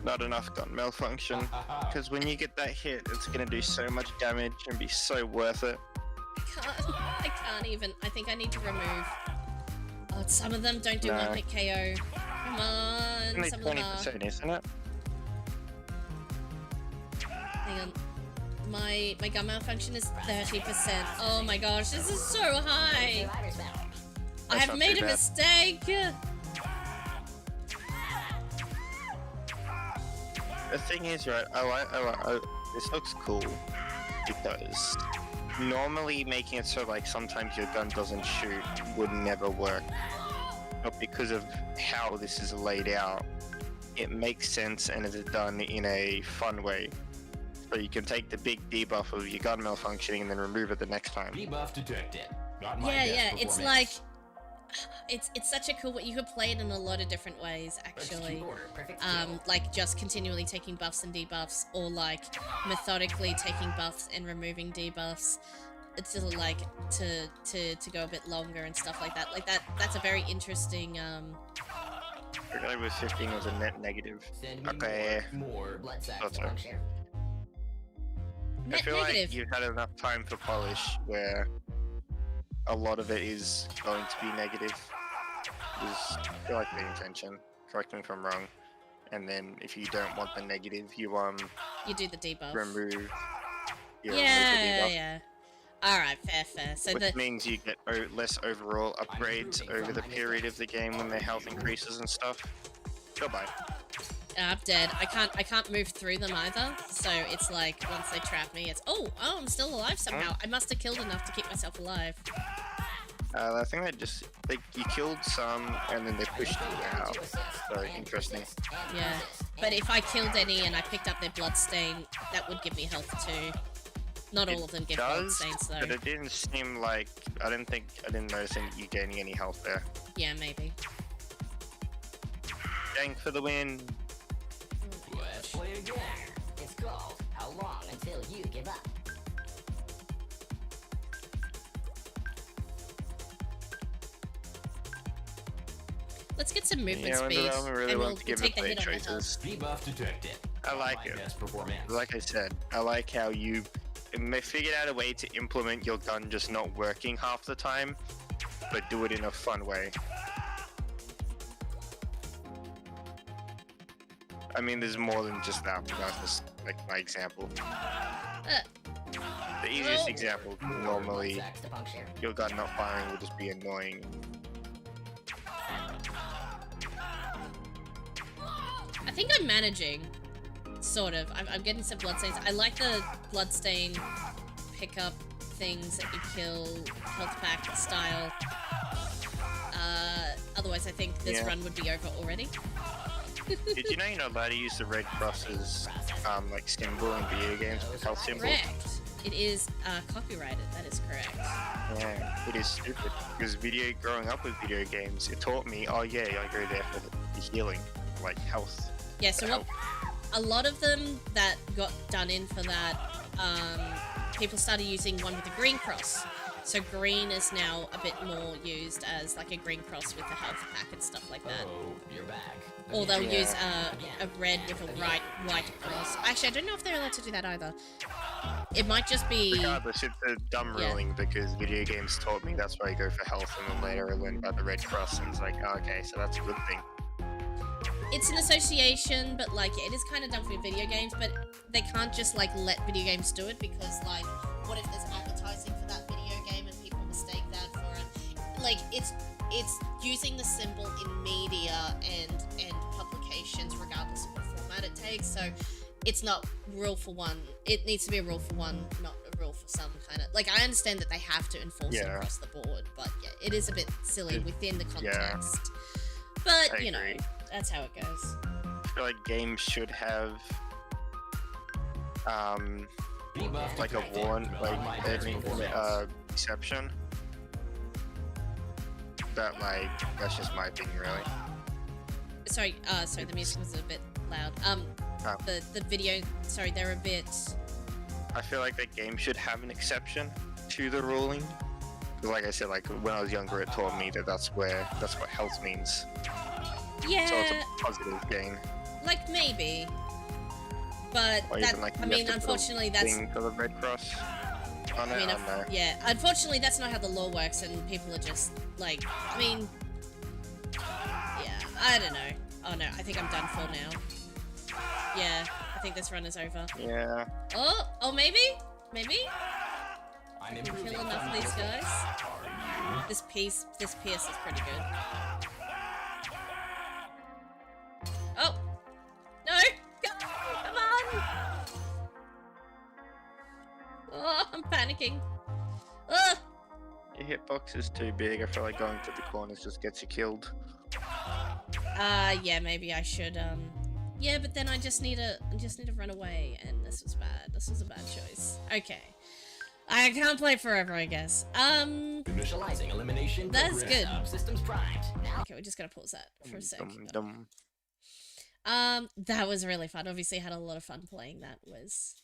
Not enough gun malfunction. Because when you get that hit, it's gonna do so much damage and be so worth it. I can't even. I think I need to remove. Oh, some of them don't do one hit KO. Come on, Only some of them are. 20%, isn't it? Hang on. My gun malfunction is 30%. Oh my gosh, this is so high. I have made a mistake. The thing is, right, this looks cool because normally making it so like sometimes your gun doesn't shoot would never work. But because of how this is laid out, it makes sense and is done in a fun way. So you can take the big debuff of your gun malfunctioning and then remove it the next time. Debuff detected. Not my Yeah, best it's like it's such a cool way. You could play it in a lot of different ways, actually. Like just continually taking buffs and debuffs, or like methodically taking buffs and removing debuffs. It's just like to go a bit longer and stuff like that. Like that's a very interesting I was 15 was a net negative. Okay. More blood sac That's right. function. I net feel negative. like you've had enough time for polish where a lot of it is going to be negative. Just feel like paying attention. Correct me if I'm wrong. And then if you don't want the negative, you do the debuff. remove. Yeah. All right, fair. So Which means you get less overall upgrades over the period of the game when their health increases and stuff. Goodbye. I'm dead. I can't move through them either. So it's like once they trap me, it's oh I'm still alive somehow. I must have killed enough to keep myself alive. I think you killed some and then they pushed you out. So interesting. Yeah, but if I killed any and I picked up their bloodstain, that would give me health too. Not all of them give bloodstains though. But it didn't seem like I didn't notice you gaining any health there. Yeah, maybe. Dank for the win. Let's play again. It's called How Long Until You Give Up. Let's get some movement Yeah, speed, I really and want we'll to give take it the play hit on the health. choices. Debuff detected. I like My it. best performance. Like I said, I like how you figured out a way to implement your gun just not working half the time, but do it in a fun way. I mean, there's more than just that, but that's just like my example. The easiest example, normally, your gun not firing would just be annoying. I think I'm managing. Sort of. I'm getting some bloodstains. I like the bloodstain pickup things that you kill health pack style. Otherwise I think this run would be over already. Did you know you're not allowed to use the Red Cross's like symbol in video games with health symbol? Correct. It is copyrighted, that is correct. Yeah, it is stupid. Because growing up with video games, it taught me, oh yeah, I go there for the healing, like health. Yeah, so a lot of them that got done in for that, people started using one with a green cross. So green is now a bit more used as like a green cross with the health pack and stuff like that. Oh, you're back. Or they'll use a red with a white cross. Actually, I don't know if they're allowed to do that either. It might just be... Regardless, it's a dumb ruling because video games taught me that's why I go for health, and then later I learned about the Red Cross and it's like, oh, okay, so that's a good thing. It's an association, but like, it is kind of done for video games, but they can't just like let video games do it because like, what if there's advertising for that video game and people mistake that for it? Like, it's using the symbol in media and publications regardless of what format it takes, so it's not rule for one. It needs to be a rule for one, not a rule for some kind of... Like, I understand that they have to enforce it across the board, but yeah, it is a bit silly within the context. But, you know, that's how it goes. I feel like games should have like a exception. But like, that's just my opinion, really. Sorry, the music was a bit loud. The video, sorry, they're a bit... I feel like that game should have an exception to the ruling. Because like I said, like when I was younger, it taught me that that's what health means. Yeah. So it's a positive gain. Like maybe. But or that, even, like, I mean, unfortunately, that's... for the Red Cross. On I mean, no. yeah, unfortunately, that's not how the law works, and people are just like, I mean, yeah, I don't know. Oh no, I think I'm done for now. Yeah, I think this run is over. Yeah. Oh, maybe? I can kill enough of these guys. This Pierce is pretty good. Oh! No! Go! Come on! Oh, I'm panicking. Oh! Your hitbox is too big. I feel like going to the corners just gets you killed. Yeah, maybe I should, yeah, but then I just need to run away, and this was bad. This was a bad choice. Okay. I can't play forever, I guess. Initializing elimination. That's good. Systems primed. Okay, we're just gonna pause that for a sec. That was really fun. Obviously, had a lot of fun playing that. Was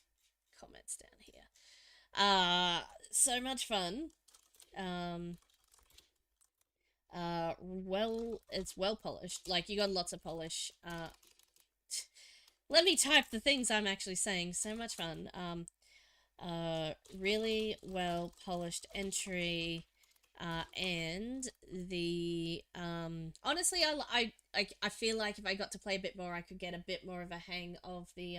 comments down here. So much fun. Well, it's well polished. Like, you got lots of polish. Let me type the things I'm actually saying. So much fun. Really well polished entry, and the, honestly, I feel like if I got to play a bit more, I could get a bit more of a hang of the,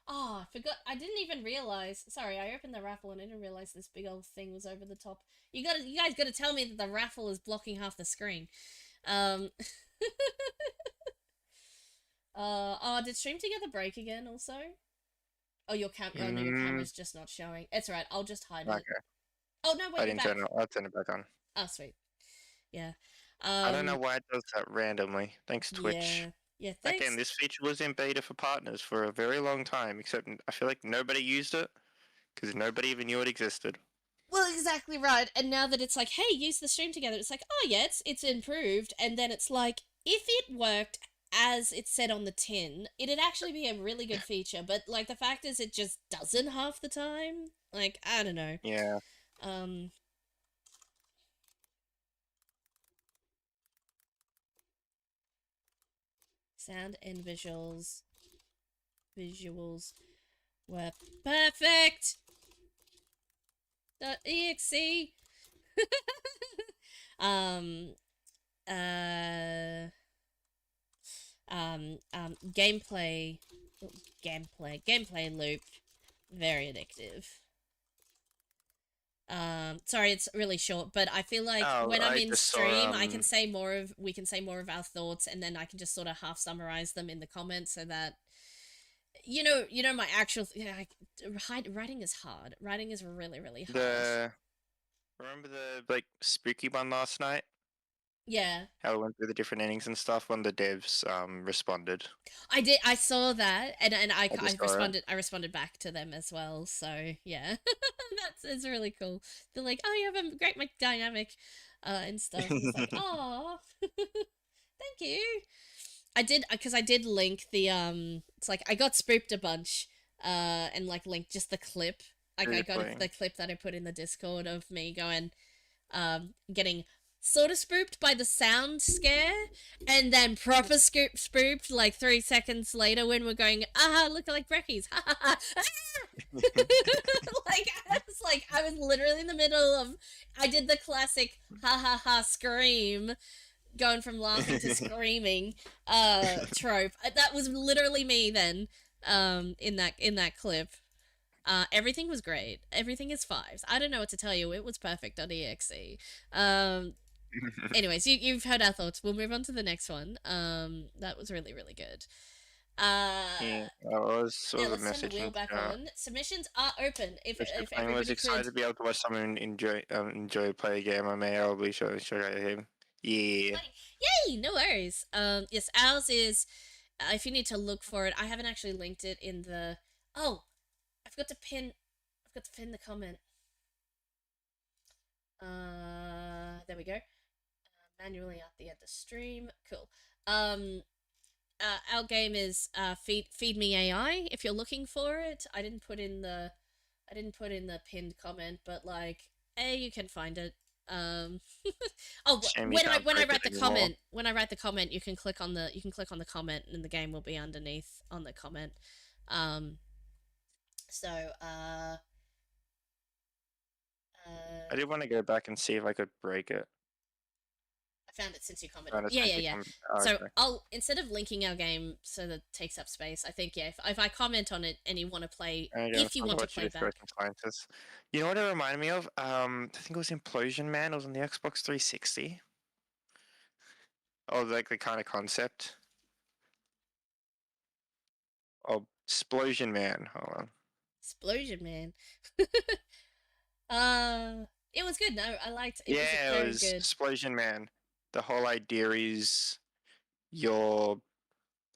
oh, I forgot, I didn't even realize, sorry, I opened the raffle and I didn't realize this big old thing was over the top. You guys gotta tell me that the raffle is blocking half the screen. Oh, did Stream Together break again also? Oh, your camera's just not showing. It's alright, I'll just hide it. Oh, no, wait, I'll turn it back on. Oh, sweet. Yeah. I don't know why it does that randomly. Thanks, Twitch. Yeah, thanks. Again, this feature was in beta for partners for a very long time, except I feel like nobody used it, because nobody even knew it existed. Well, exactly right. And now that it's like, hey, use the Stream Together, it's like, oh yeah, it's improved. And then it's like, if it worked as it said on the tin, it'd actually be a really good feature. But like, the fact is, it just doesn't half the time. Like, I don't know. Yeah. Sound and visuals were perfect. .exe. gameplay loop, very addictive. Sorry, it's really short, but I feel like Oh, when I'm I in just stream, saw, we can say more of our thoughts, and then I can just sort of half summarize them in the comments, so that you know my actual writing is hard. Writing is really really hard. remember the like spooky one last night? Yeah, How it went through the different endings and stuff when the devs responded. I did. I saw that, and I just saw it. I responded back to them as well. So yeah, it's really cool. They're like, oh, you have a great dynamic, and stuff. And it's like, oh, thank you. I did because I did link the It's like I got spooked a bunch, and like linked just the clip. Like I got Seriously. the clip that I put in the Discord of me going, getting sort of spooked by the sound scare, and then proper spooked like 3 seconds later when we're going, look like Brackeys, I was literally in the middle of, I did the classic ha ha ha scream, going from laughing to screaming trope. That was literally me then, in that clip. Everything was great. Everything is fives. I don't know what to tell you. It was perfect on EXE. Anyways, you've heard our thoughts. We'll move on to the next one. That was really, really good. Yeah, I was Now a let's turn the message wheel in back chat. on. Submissions are open. If I was everybody excited to could. be able to watch someone enjoy play a game. I'll be sure to show him. Yeah. Yay! No worries. Yes, ours is. If you need to look for it, I haven't actually linked it in the. Oh, I forgot to pin. I forgot to pin the comment. There we go. Manually at the end of stream. Cool. Our game is feed me AI. If you're looking for it, I didn't put in the pinned comment, but like, you can find it. Oh, Shame you when I can't break write it the anymore. comment, you can click on the comment, and the game will be underneath on the comment. So I did want to go back and see if I could break it. I found it since you commented. Found it Yeah, since yeah, you yeah. Oh, So okay. I'll, instead of linking our game so that it takes up space, I think, yeah, if I comment on it and you want to play, if you want to play back. Scientists. You know what it reminded me of? I think it was Implosion Man. It was on the Xbox 360. Oh, like the kind of concept. Oh, Explosion Man. Hold on. Explosion Man. It was good. No, I liked it. Yeah, Was it very was good. Explosion Man. The whole idea is you're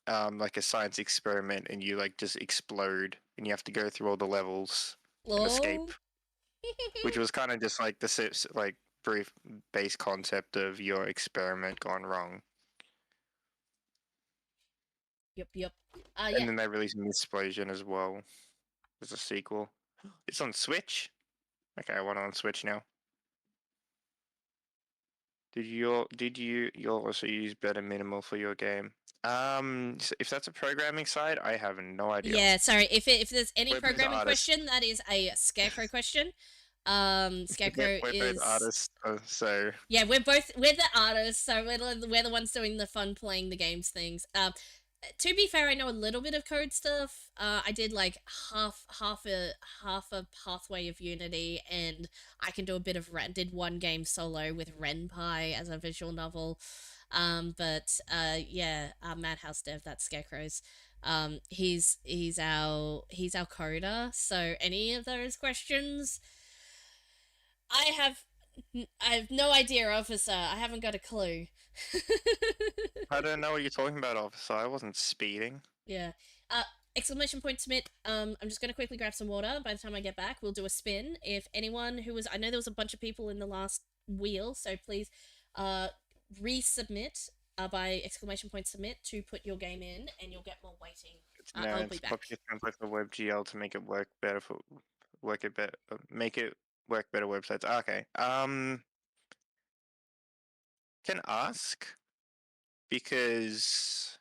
like a science experiment and you like just explode and you have to go through all the levels and escape, Lol. which was kind of just like the like brief base concept of your experiment gone wrong. Yep. And Yeah. then they released an Explosion as well as a sequel. It's on Switch. Okay, I want it on Switch now. Did you also use Better Minimal for your game? So if that's a programming side, I have no idea. Yeah, sorry. If there's any We're both programming artists. question, that is a Scarecrow question. Scarecrow we're is both artists, so yeah, we're the artists, so we're the ones doing the fun playing the games things. To be fair, I know a little bit of code stuff. I did like half a pathway of Unity, and I can do a bit of did one game solo with RenPy as a visual novel. But yeah, Madhouse Dev, that's Scarecrow's. He's our coder. So any of those questions, I have no idea, officer. I haven't got a clue. I don't know what you're talking about, officer. I wasn't speeding. Yeah. Exclamation point submit. I'm just gonna quickly grab some water. By the time I get back, we'll do a spin. If anyone who was, I know there was a bunch of people in the last wheel, so please, resubmit by exclamation point submit to put your game in, and you'll get more waiting. I'll be back. Popular template for WebGL to make it work better make it work better websites. Okay. Can ask because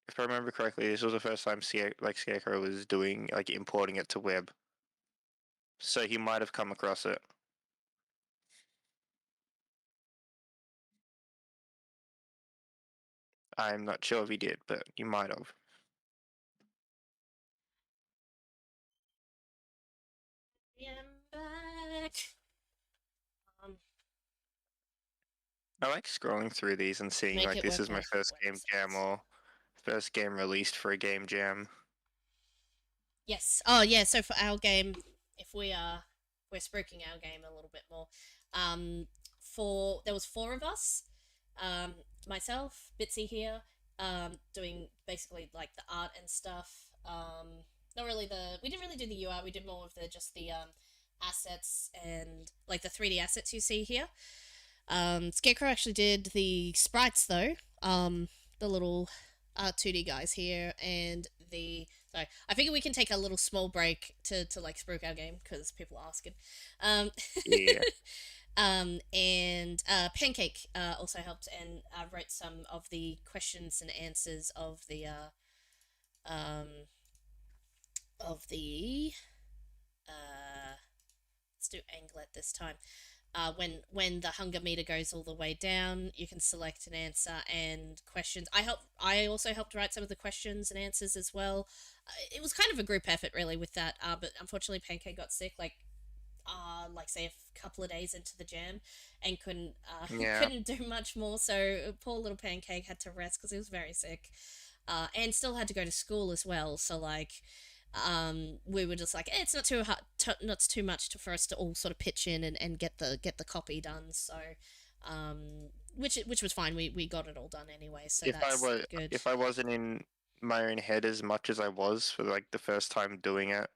if I remember correctly, this was the first time Scarecrow was doing like importing it to web, so he might have come across it. I'm not sure if he did, but he might have. I'm back. I like scrolling through these and seeing Make like it this work is my multiple first game jam websites. or first game released for a game jam. Yes. Oh, yeah. So for our game, if we're spruiking our game a little bit more. There was 4 of us. Myself, Bitsy here, doing basically like the art and stuff. Not really we didn't really do the UI. We did more of the assets and like the 3D assets you see here. Scarecrow actually did the sprites though. The little 2D guys here and the. So I figure we can take a little small break to like spruik our game because people are asking. Yeah. And Pancake also helped and wrote some of the questions and answers of the let's do Anglet this time. When the hunger meter goes all the way down, you can select an answer and questions. I also helped write some of the questions and answers as well. It was kind of a group effort really with that. But unfortunately, Pancake got sick like say a couple of days into the jam, and Yeah. couldn't do much more. So poor little Pancake had to rest because he was very sick, and still had to go to school as well. So we were just like, it's not too hard, not too much for us to all sort of pitch in and get the copy done. So, which was fine. We got it all done anyway. So that's good. If I wasn't in my own head as much as I was for like the first time doing it,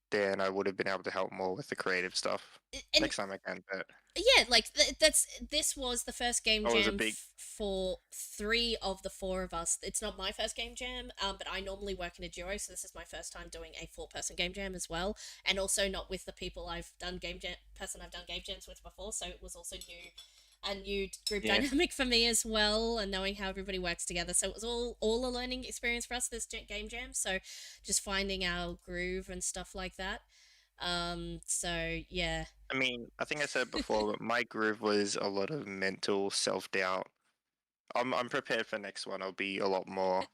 then I would have been able to help more with the creative stuff And next time I can. But yeah, like this was the first game That was a jam big- for 3 of the 4 of us. It's not my first game jam, but I normally work in a duo, so this is my first time doing a 4-person game jam as well, and also not with the people I've done game jams with before. So it was also a new group Yeah. dynamic for me as well, and knowing how everybody works together. So it was all a learning experience for us, this game jam. So just finding our groove and stuff like that. So yeah. I mean, I think I said before, but my groove was a lot of mental self-doubt. I'm prepared for next one. I'll be a lot more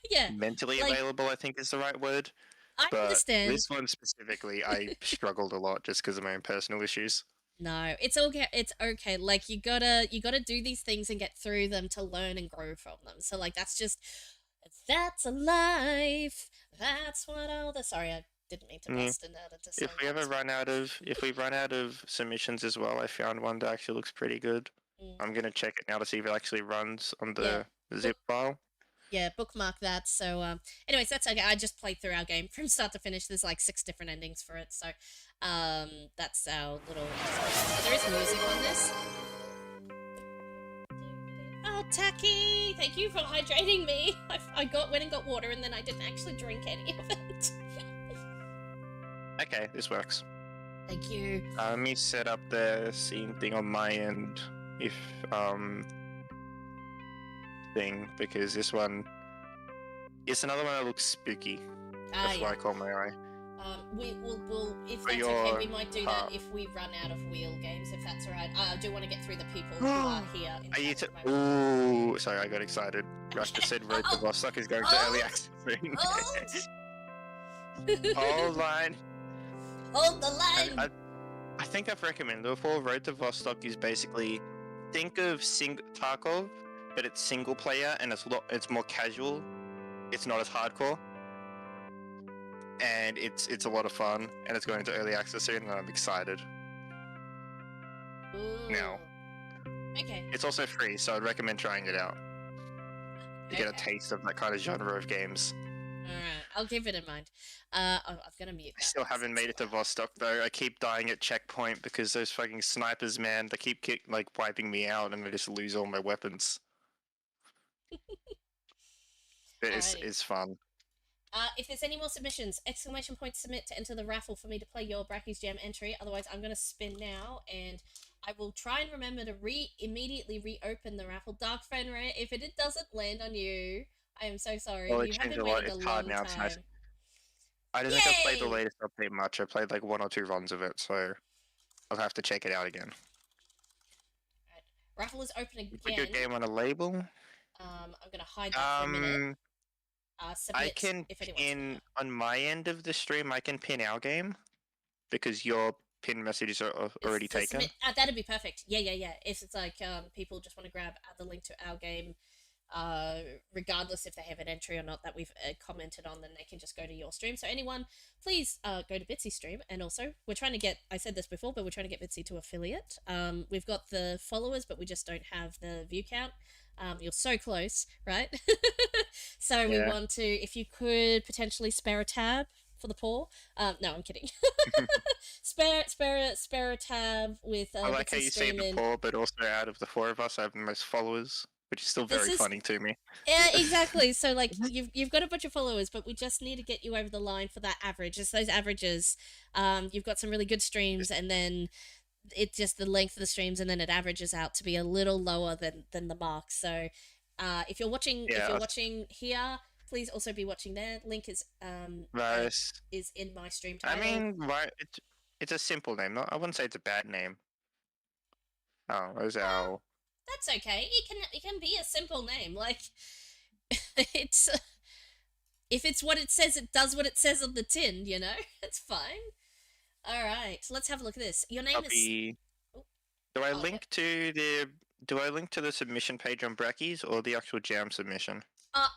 Yeah. mentally Like, available, I think is the right word. I But understand. this one specifically, I struggled a lot just because of my own personal issues. No, it's okay. It's okay. Like you gotta do these things and get through them to learn and grow from them. So like that's a life. That's what all the. Sorry, I didn't mean to Yeah. bust a nut into song. If we run out of submissions as well, I found one that actually looks pretty good. I'm gonna check it now to see if it actually runs on the zip file. Yeah, bookmark that. So, anyways, that's okay. I just played through our game from start to finish. There's like 6 different endings for it. So, that's our little. There is music on this. Oh, Taki! Thank you for hydrating me. I went and got water, and then I didn't actually drink any of it. Okay, this works. Thank you. Let me set up the scene thing on my end, if thing, because this one, it's another one that looks spooky. That's why I call my eye. We'll if For that's your okay, we might do that if we run out of wheel games, if that's alright. I do want to get through the people who are here. Are you Ooh, sorry, I got excited. Rush just said Road to Vostok is going to early access soon. Hold line. Hold the line. I think I've recommended before. Road to Vostok is basically, think of Tarkov, but it's single player and it's more casual. It's not as hardcore, and it's a lot of fun. And it's going to early access soon, and I'm excited. Ooh. Now, okay. it's also free, so I'd recommend trying it out to get a taste of that kind of genre of games. Alright, I'll keep it in mind. I'm gonna mute. I still haven't made it to Vostok though. I keep dying at checkpoint because those fucking snipers, man, they keep wiping me out, and I just lose all my weapons. It's fun. If there's any more submissions, ! Submit to enter the raffle for me to play your Brackeys Jam entry. Otherwise, I'm gonna spin now, and I will try and remember to immediately reopen the raffle. Dark Fenrir, if it doesn't land on you, I am so sorry. Well, You have been waiting a long time. I don't think I've played the latest update much. I played like 1 or 2 runs of it, so I'll have to check it out again. Raffle is open again. Put your game on a label. I'm gonna hide that for a minute. I Submit can if anyone's pin here. on my end of the stream. I can pin our game because your pin messages are already So taken. submit, that'd be perfect. Yeah. If it's like people just want to grab the link to our game, regardless if they have an entry or not that we've commented on, then they can just go to your stream. So anyone, please go to Bitsy's stream. And also, we're trying to get, I said this before, but we're trying to get Bitsy to affiliate. We've got the followers, but we just don't have the view count. You're so close, right? So we Yeah. want to, if you could potentially spare a tab for the poor. No, I'm kidding. spare a tab with I like how Bitsy you say stream the in. poor, but also out of the 4 of us, I have the most followers, which is still This very is- funny to me. Yeah, exactly. So like you've got a bunch of followers, but we just need to get you over the line for that average. It's those averages. You've got some really good streams, and then it's just the length of the streams, and then it averages out to be a little lower than the mark. So, if you're watching here, please also be watching there. Link is is in my stream I title. mean, right? It's a simple name. I wouldn't say it's a bad name. Oh, it was our. That's okay. It can be a simple name. Like it's if it's what it says, it does what it says on the tin. You know, it's fine. All right, let's have a look at this. Your name is. Do I link to the? Do I link to the submission page on Brackeys or the actual Jam submission?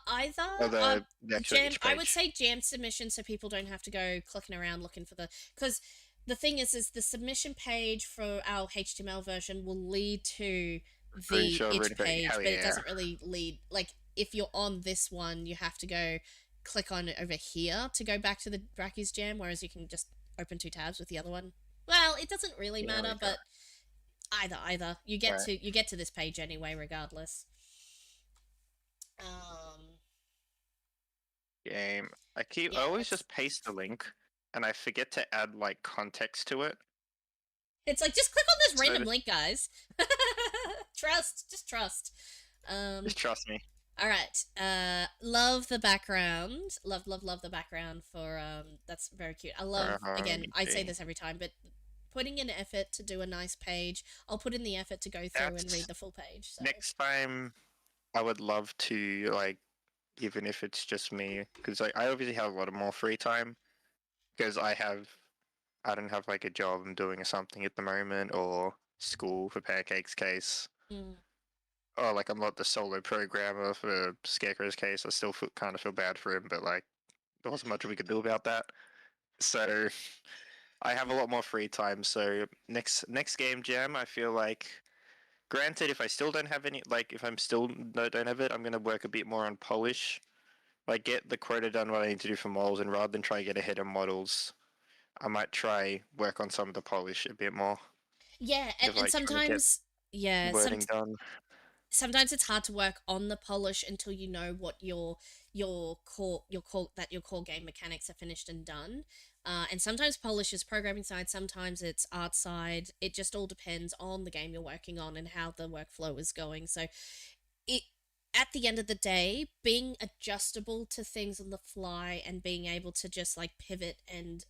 Either. Or the actual Jam. each I would page? say Jam submission, so people don't have to go clicking around looking for the. Because the thing is the submission page for our HTML version will lead to the itch page, but it doesn't really lead. Like if you're on this one, you have to go click on it over here to go back to the Brackeys Jam, whereas you can just open 2 tabs with the other one. Well, it doesn't really matter, but either you get to this page anyway, regardless. Game. I always just paste the link, and I forget to add like context to it. It's like just click on this random link, guys. Just trust. Just trust me. All right. Love the background. Love the background for that's very cute. I love again, I say this every time, but putting in effort to do a nice page. I'll put in the effort to go through and read the full page. So. Next time, I would love to like, even if it's just me, because like I obviously have a lot of more free time, because I don't have like a job I'm doing or something at the moment, or school for Pancake's case. Or like I'm not the solo programmer for Scarecrow's case. I still kind of feel bad for him, but like there wasn't much we could do about that. So I have a lot more free time. So next game jam, I feel like, granted, if I still don't have any, like if I'm still don't have it, I'm gonna work a bit more on polish. Like get the quota done what I need to do for models, and rather than try to get ahead of models, I might try work on some of the polish a bit more. Yeah, and sometimes wording done. Sometimes it's hard to work on the polish until you know what your core game mechanics are finished and done. And sometimes polish is programming side, sometimes it's art side. It just all depends on the game you're working on and how the workflow is going. So at the end of the day, being adjustable to things on the fly and being able to just like pivot and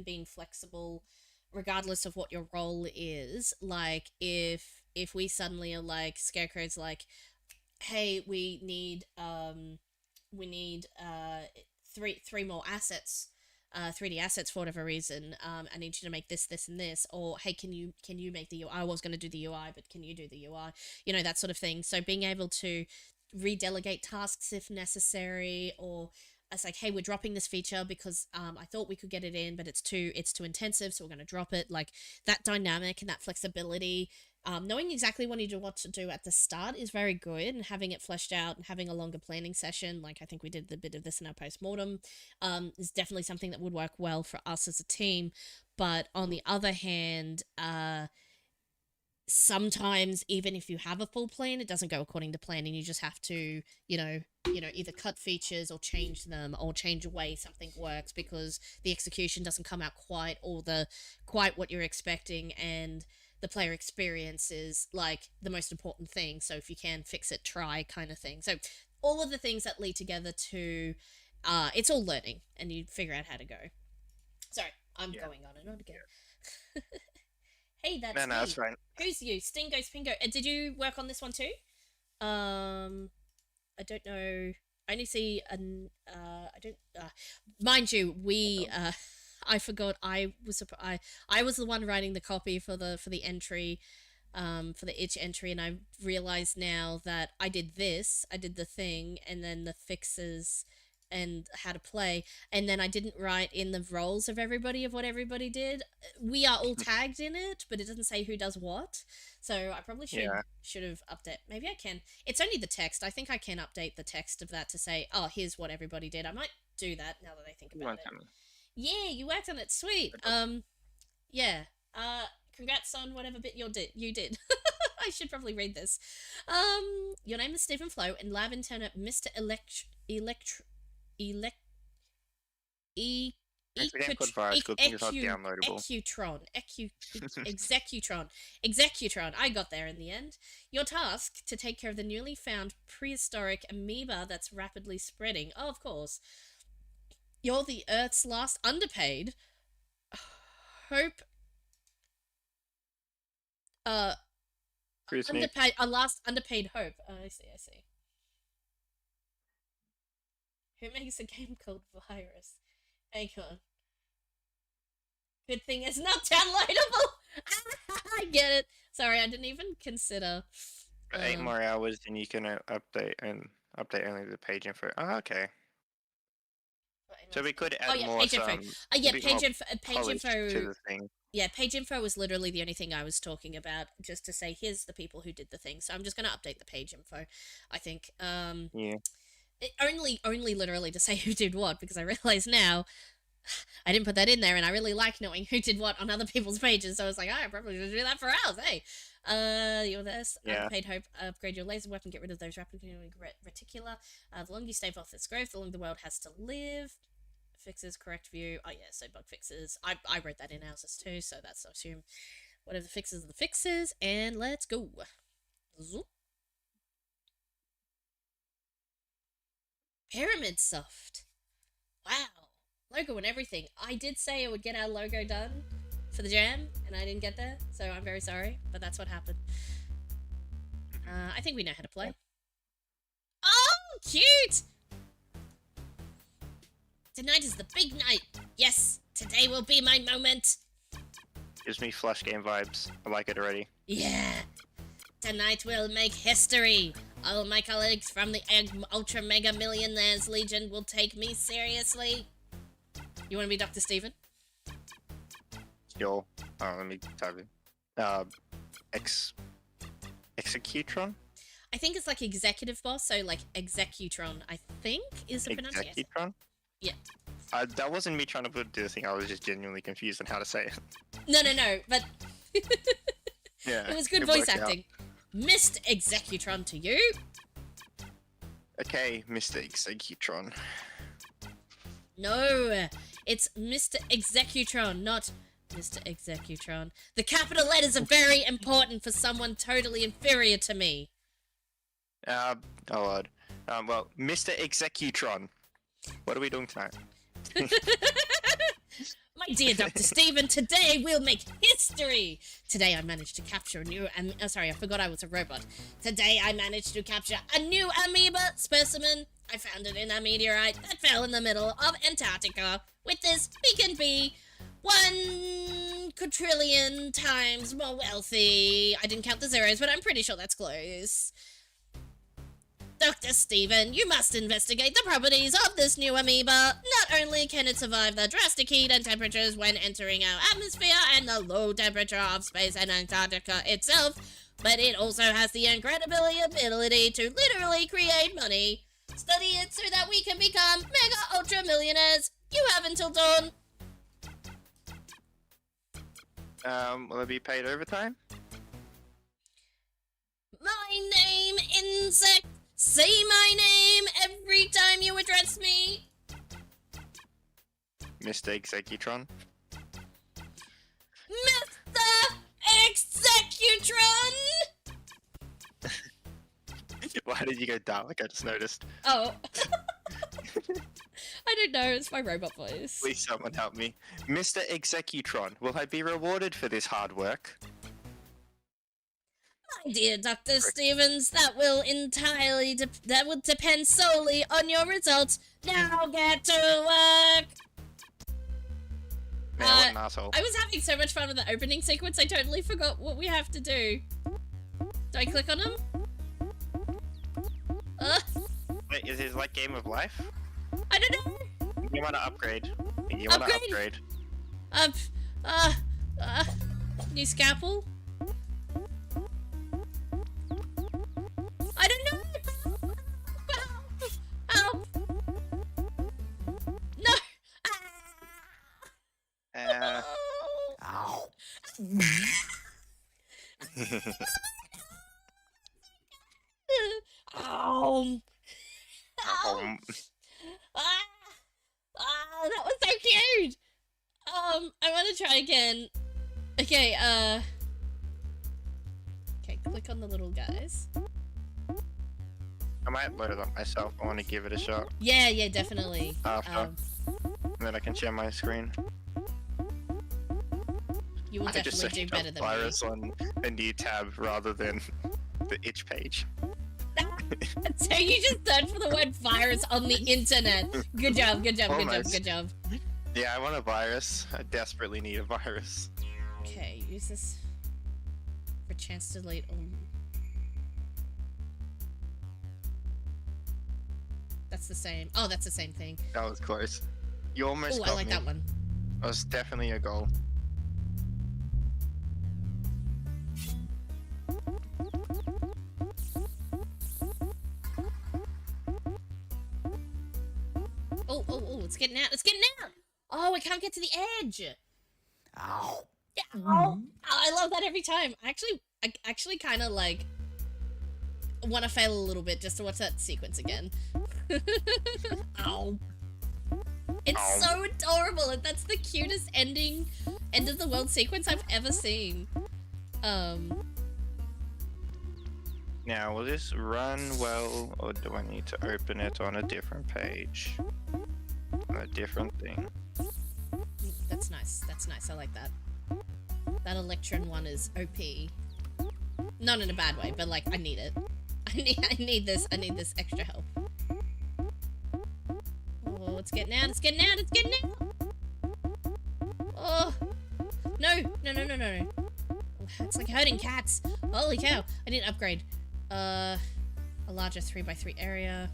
being flexible regardless of what your role is. Like if we suddenly are like, Scarecrow's like, hey, we need three more assets, 3D assets for whatever reason. I need you to make this, and this, or hey, can you make the UI? I was going to do the UI, but can you do the UI? You know, that sort of thing. So being able to redelegate tasks if necessary, or it's like, hey, we're dropping this feature because I thought we could get it in, but it's too intensive, so we're going to drop it. Like that dynamic and that flexibility, knowing exactly what you want to do at the start is very good, and having it fleshed out and having a longer planning session, like I think we did a bit of this in our post-mortem, is definitely something that would work well for us as a team. But on the other hand, sometimes even if you have a full plan, it doesn't go according to plan, and you just have to, either cut features or change them or change a way something works because the execution doesn't come out quite what you're expecting, and the player experience is like the most important thing. So if you can fix it, try, kind of thing. So all of the things that lead together to, it's all learning, and you figure out how to go. Sorry, I'm going on and on again. Hey, that's me. That's fine. Who's you? Stingo Spingo. Did you work on this one too? I don't know. I only see an. I don't. Mind you, we. I forgot. I was the one writing the copy for the entry, for the itch entry, and I realized now that I did this. I did the thing, and then the fixes, and how to play, and then I didn't write in the roles of everybody of what everybody did. We are all tagged in it, but it doesn't say who does what. So I probably should have update. Maybe I can. It's only the text. I think I can update the text of that to say, oh, here's what everybody did. I might do that now that I think about it. Yeah, you worked on it. Sweet. Yeah. Congrats on whatever bit you did. I should probably read this. Your name is Stephen Flo, and lab intern at Mr. Executron. I got there in the end. Your task to take care of the newly found prehistoric amoeba that's rapidly spreading. Oh, of course. You're the Earth's last underpaid hope. Last underpaid hope. I see. Who makes a game called Virus? Hang on. Good thing it's not downloadable. I get it. Sorry, I didn't even consider. 8 more hours, and you can update only the page info. Oh, okay. So we could add more. Page info. Page info. To the thing. Yeah, page info was literally the only thing I was talking about, just to say here's the people who did the thing. So I'm just gonna update the page info. I think. Yeah. Only literally to say who did what, because I realize now I didn't put that in there, and I really like knowing who did what on other people's pages. So I was like, I probably should do that for ours. Hey, you're this. Paid hope. Upgrade your laser weapon. Get rid of those rapidly reticular. The longer you stave off its growth, the longer the world has to live. Fixes, correct view. Oh yeah, so bug fixes. I wrote that in ours too, so that's I assume whatever the fixes are the fixes. And let's go. Zoop. Pyramid Soft. Wow. Logo and everything. I did say I would get our logo done for the jam, and I didn't get there, so I'm very sorry, but that's what happened. I think we know how to play. Oh, cute! Tonight is the big night. Yes, today will be my moment. Gives me Flash game vibes. I like it already. Yeah. Tonight we'll make history. All my colleagues from the Ultra Mega Millionaires Legion will take me seriously. You want to be Dr. Steven? Yo. Let me type it. Executron? I think it's like executive boss, so like Executron, I think, is the pronunciation. Executron? Yeah. That wasn't me trying to do the thing, I was just genuinely confused on how to say it. No, but... Yeah. It was good voice acting. Mr. Executron to you. Okay, Mr. Executron. No, it's Mr. Executron, not Mr. Executron. The capital letters are very important for someone totally inferior to me. Oh Lord. Well, Mr. Executron. What are we doing tonight? My dear Dr. Steven, today we'll make history! Today I managed to capture a new... sorry, I forgot I was a robot. Today I managed to capture a new amoeba specimen. I found it in a meteorite that fell in the middle of Antarctica. With this, we can be 1 quadrillion times more wealthy. I didn't count the zeros, but I'm pretty sure that's close. Dr. Steven, you must investigate the properties of this new amoeba. Not only can it survive the drastic heat and temperatures when entering our atmosphere and the low temperature of space and Antarctica itself, but it also has the incredible ability to literally create money. Study it so that we can become mega ultra millionaires. You have until dawn. Will it be paid overtime? My name, insect. Say my name every time you address me. Mr. Executron. Mr. Executron! Why did you go Dalek? I just noticed. Oh. I don't know, it's my robot voice. Please someone help me. Mr. Executron, will I be rewarded for this hard work? My dear Dr. Stevens, that will entirely that will depend solely on your results. Now get to work! Man, what an asshole. I was having so much fun with the opening sequence, I totally forgot what we have to do. Do I click on him? Wait, is this like Game of Life? I don't know! You wanna upgrade. You wanna upgrade. New scalpel? I don't know! Help! No! Ow. Ow! That was so cute! I want to try again. Okay, okay, click on the little guys. I might load it up myself. I want to give it a shot. Yeah, definitely. After. And then I can share my screen. You will I just definitely do better than virus on a new tab rather than the itch page. So you just search for the word virus on the internet. Good job, good job, good job, Almost. good job. Yeah, I want a virus. I desperately need a virus. Okay, use this for chance to delete all. That's the same. Oh, that's the same thing. That was close. You almost Oh, got I like me. that one. That was definitely a goal. Oh, it's getting out, it's getting out! Oh, I can't get to the edge! Ow. Yeah. Oh, I love that every time. I actually kind of like want to fail a little bit just to watch that sequence again. Ow. It's so adorable, and that's the cutest end of the world sequence I've ever seen. Now, will this run well, or do I need to open it on a different page? On a different thing? That's nice. That's nice. I like that. That Electron one is OP. Not in a bad way, but like I need it. I need this. I need this extra help. Oh, it's getting out. It's getting out. It's getting out. Oh no. It's like herding cats. Holy cow! I need an upgrade. A larger 3x3 area.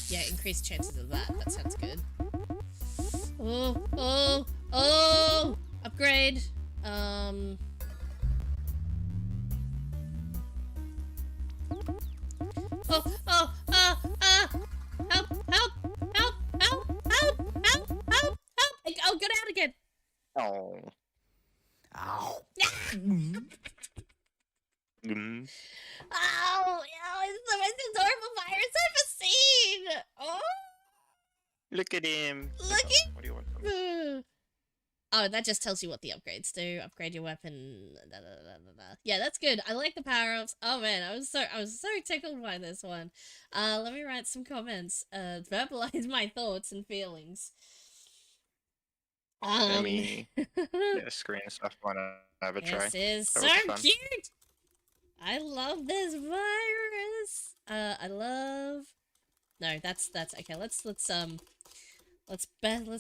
Yeah, increased chances of that. That sounds good. Oh! Upgrade. Help! Oh, get out again. Oh. Ow. Oh, it's the most adorable virus I've ever seen. Oh. Look at him. Look What do you want from me? Oh, that just tells you what the upgrades do. Upgrade your weapon. Yeah, that's good. I like the power-ups. Oh man, I was so tickled by this one. Let me write some comments. Verbalize my thoughts and feelings. Let me screen stuff on have a try. This is That so was fun. cute. I love this virus. I love. No, that's okay. Let's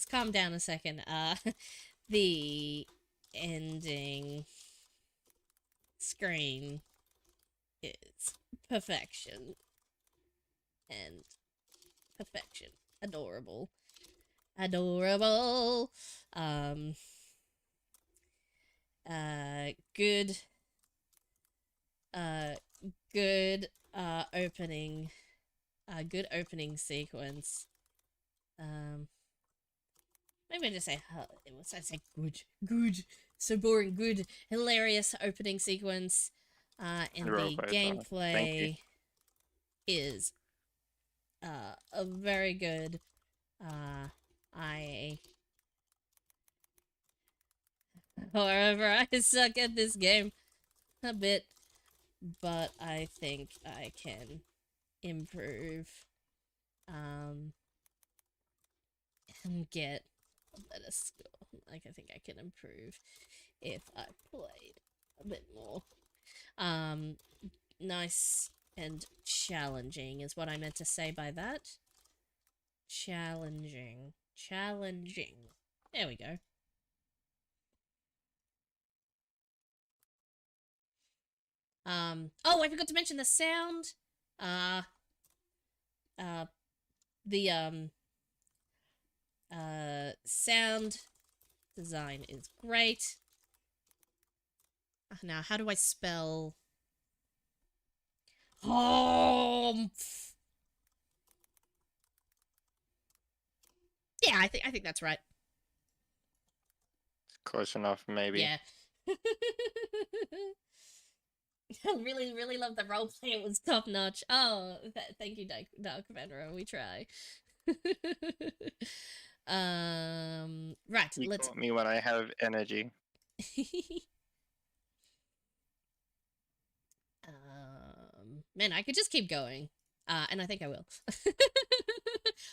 calm down a second. The ending screen is perfection. And perfection. Adorable. Adorable. Good. Good opening. Good opening sequence. Maybe I just say, what's I say? Good. So boring. Good. Hilarious opening sequence. And You're the okay, Thank you. gameplay is a very good. However, I suck at this game a bit, but I think I can improve. And get a better score. Like, I think I can improve if I played a bit more. Nice and challenging is what I meant to say by that. Challenging. There we go. Oh, I forgot to mention the sound. Sound design is great. Now, how do I spell? Yeah, I think that's right. Close enough, maybe. Yeah. I really love the roleplay. It was top notch. Oh, thank you, Dark Commander. We try. Right. You Let's. caught me when I have energy. Man, I could just keep going. And I think I will.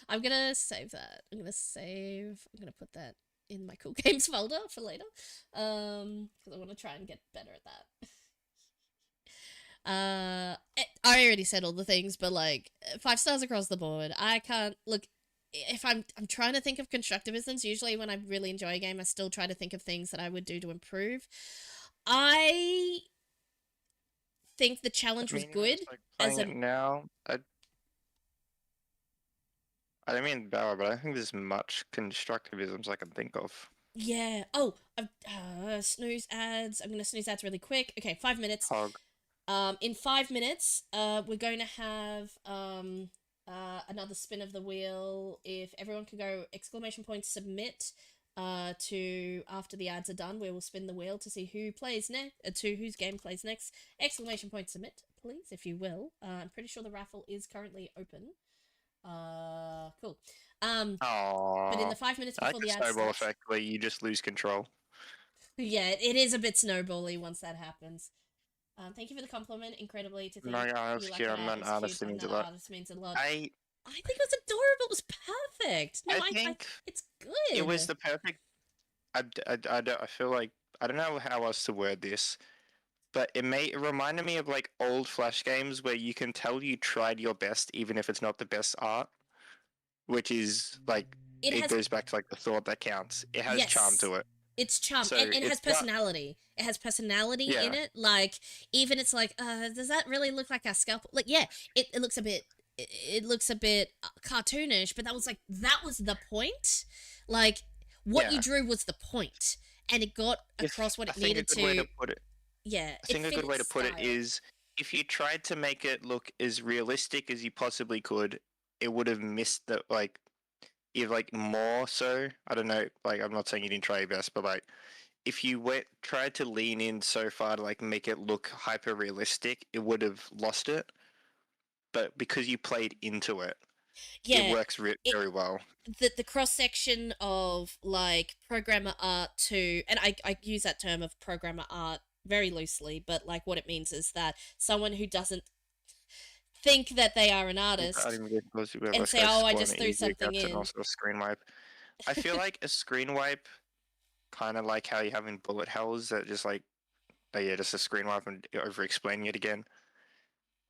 I'm gonna save that. I'm gonna put that in my cool games folder for later. Because I want to try and get better at that. I already said all the things, but like 5 stars across the board. I can't look. If I'm trying to think of constructivisms, usually when I really enjoy a game, I still try to think of things that I would do to improve. I think the challenge was good. Like playing it now, I don't mean Bauer, but I think there's much constructivisms I can think of. Yeah. Oh, snooze ads. I'm gonna snooze ads really quick. Okay, 5 minutes. Hog. In 5 minutes, we're going to have another spin of the wheel. If everyone can go ! Submit to after the ads are done, we will spin the wheel to see who plays next, to whose game plays next. ! Submit, please, if you will. I'm pretty sure the raffle is currently open. Cool. But in the 5 minutes I before like the the ad snowball starts, effect where you just lose control. yeah, it is a bit snowbally once that happens. Thank you for the compliment. Incredibly to think No, you that's like cute. an I'm not an artist. It means a lot. artist means a lot. I think it was adorable. It was perfect. No, I think it's good. it was the perfect. I feel like I don't know how else to word this, but it reminded me of like old Flash games where you can tell you tried your best even if it's not the best art, which is like it goes back to like the thought that counts. It has charm to it. It's charm, So and it has it's not- personality. It has personality Yeah. in it. Like, even it's like, does that really look like a scalpel? Like, yeah, it looks a bit, it looks a bit cartoonish, but that was the point. Like, what you Yeah. drew was the point, and it got across what I it think needed a good way to put it. Yeah, I think a good way to put it style. is if you tried to make it look as realistic as you possibly could, it would have missed the like if like more so. I don't know, like I'm not saying you didn't try your best, but like if you tried to lean in so far to like make it look hyper realistic, it would have lost it. But because you played into it, it works very well. The cross section of like programmer art to, and I use that term of programmer art very loosely, but like what it means is that someone who doesn't think that they are an artist and say, oh, I just threw something in. And also a screen wipe. I feel like a screen wipe, kind of like how you have in bullet hells, that just like, oh yeah, just a screen wipe and over explaining it again.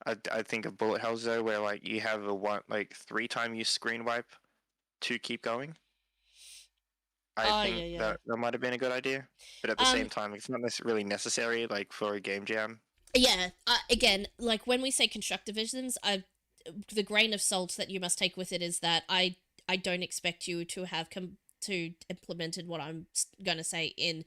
I think of bullet hells though, where like you have a 3-time use screen wipe to keep going. I think that might have been a good idea, but at the same time, it's not necessarily necessary, like for a game jam. Yeah. Again, like when we say constructivisms, the grain of salt that you must take with it is that I don't expect you to have implemented what I'm going to say in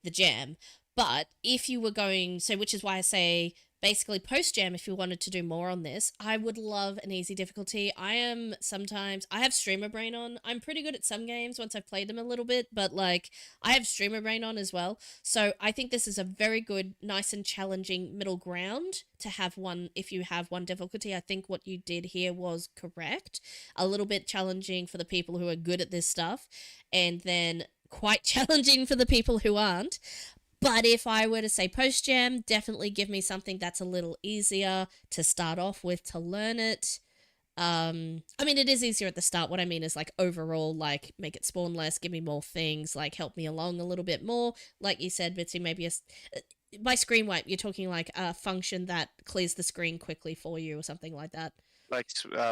the jam. But if you were going, which is why I say basically post-jam, if you wanted to do more on this, I would love an easy difficulty. I have streamer brain on. I'm pretty good at some games once I've played them a little bit, but like I have streamer brain on as well. So I think this is a very good, nice and challenging middle ground to have one. If you have one difficulty, I think what you did here was correct. A little bit challenging for the people who are good at this stuff, and then quite challenging for the people who aren't. But if I were to say post-jam, definitely give me something that's a little easier to start off with to learn it. I mean, it is easier at the start. What I mean is like overall, like make it spawn less, give me more things, like help me along a little bit more. Like you said, Bitsy, maybe by screen wipe, you're talking like a function that clears the screen quickly for you or something like that. Like,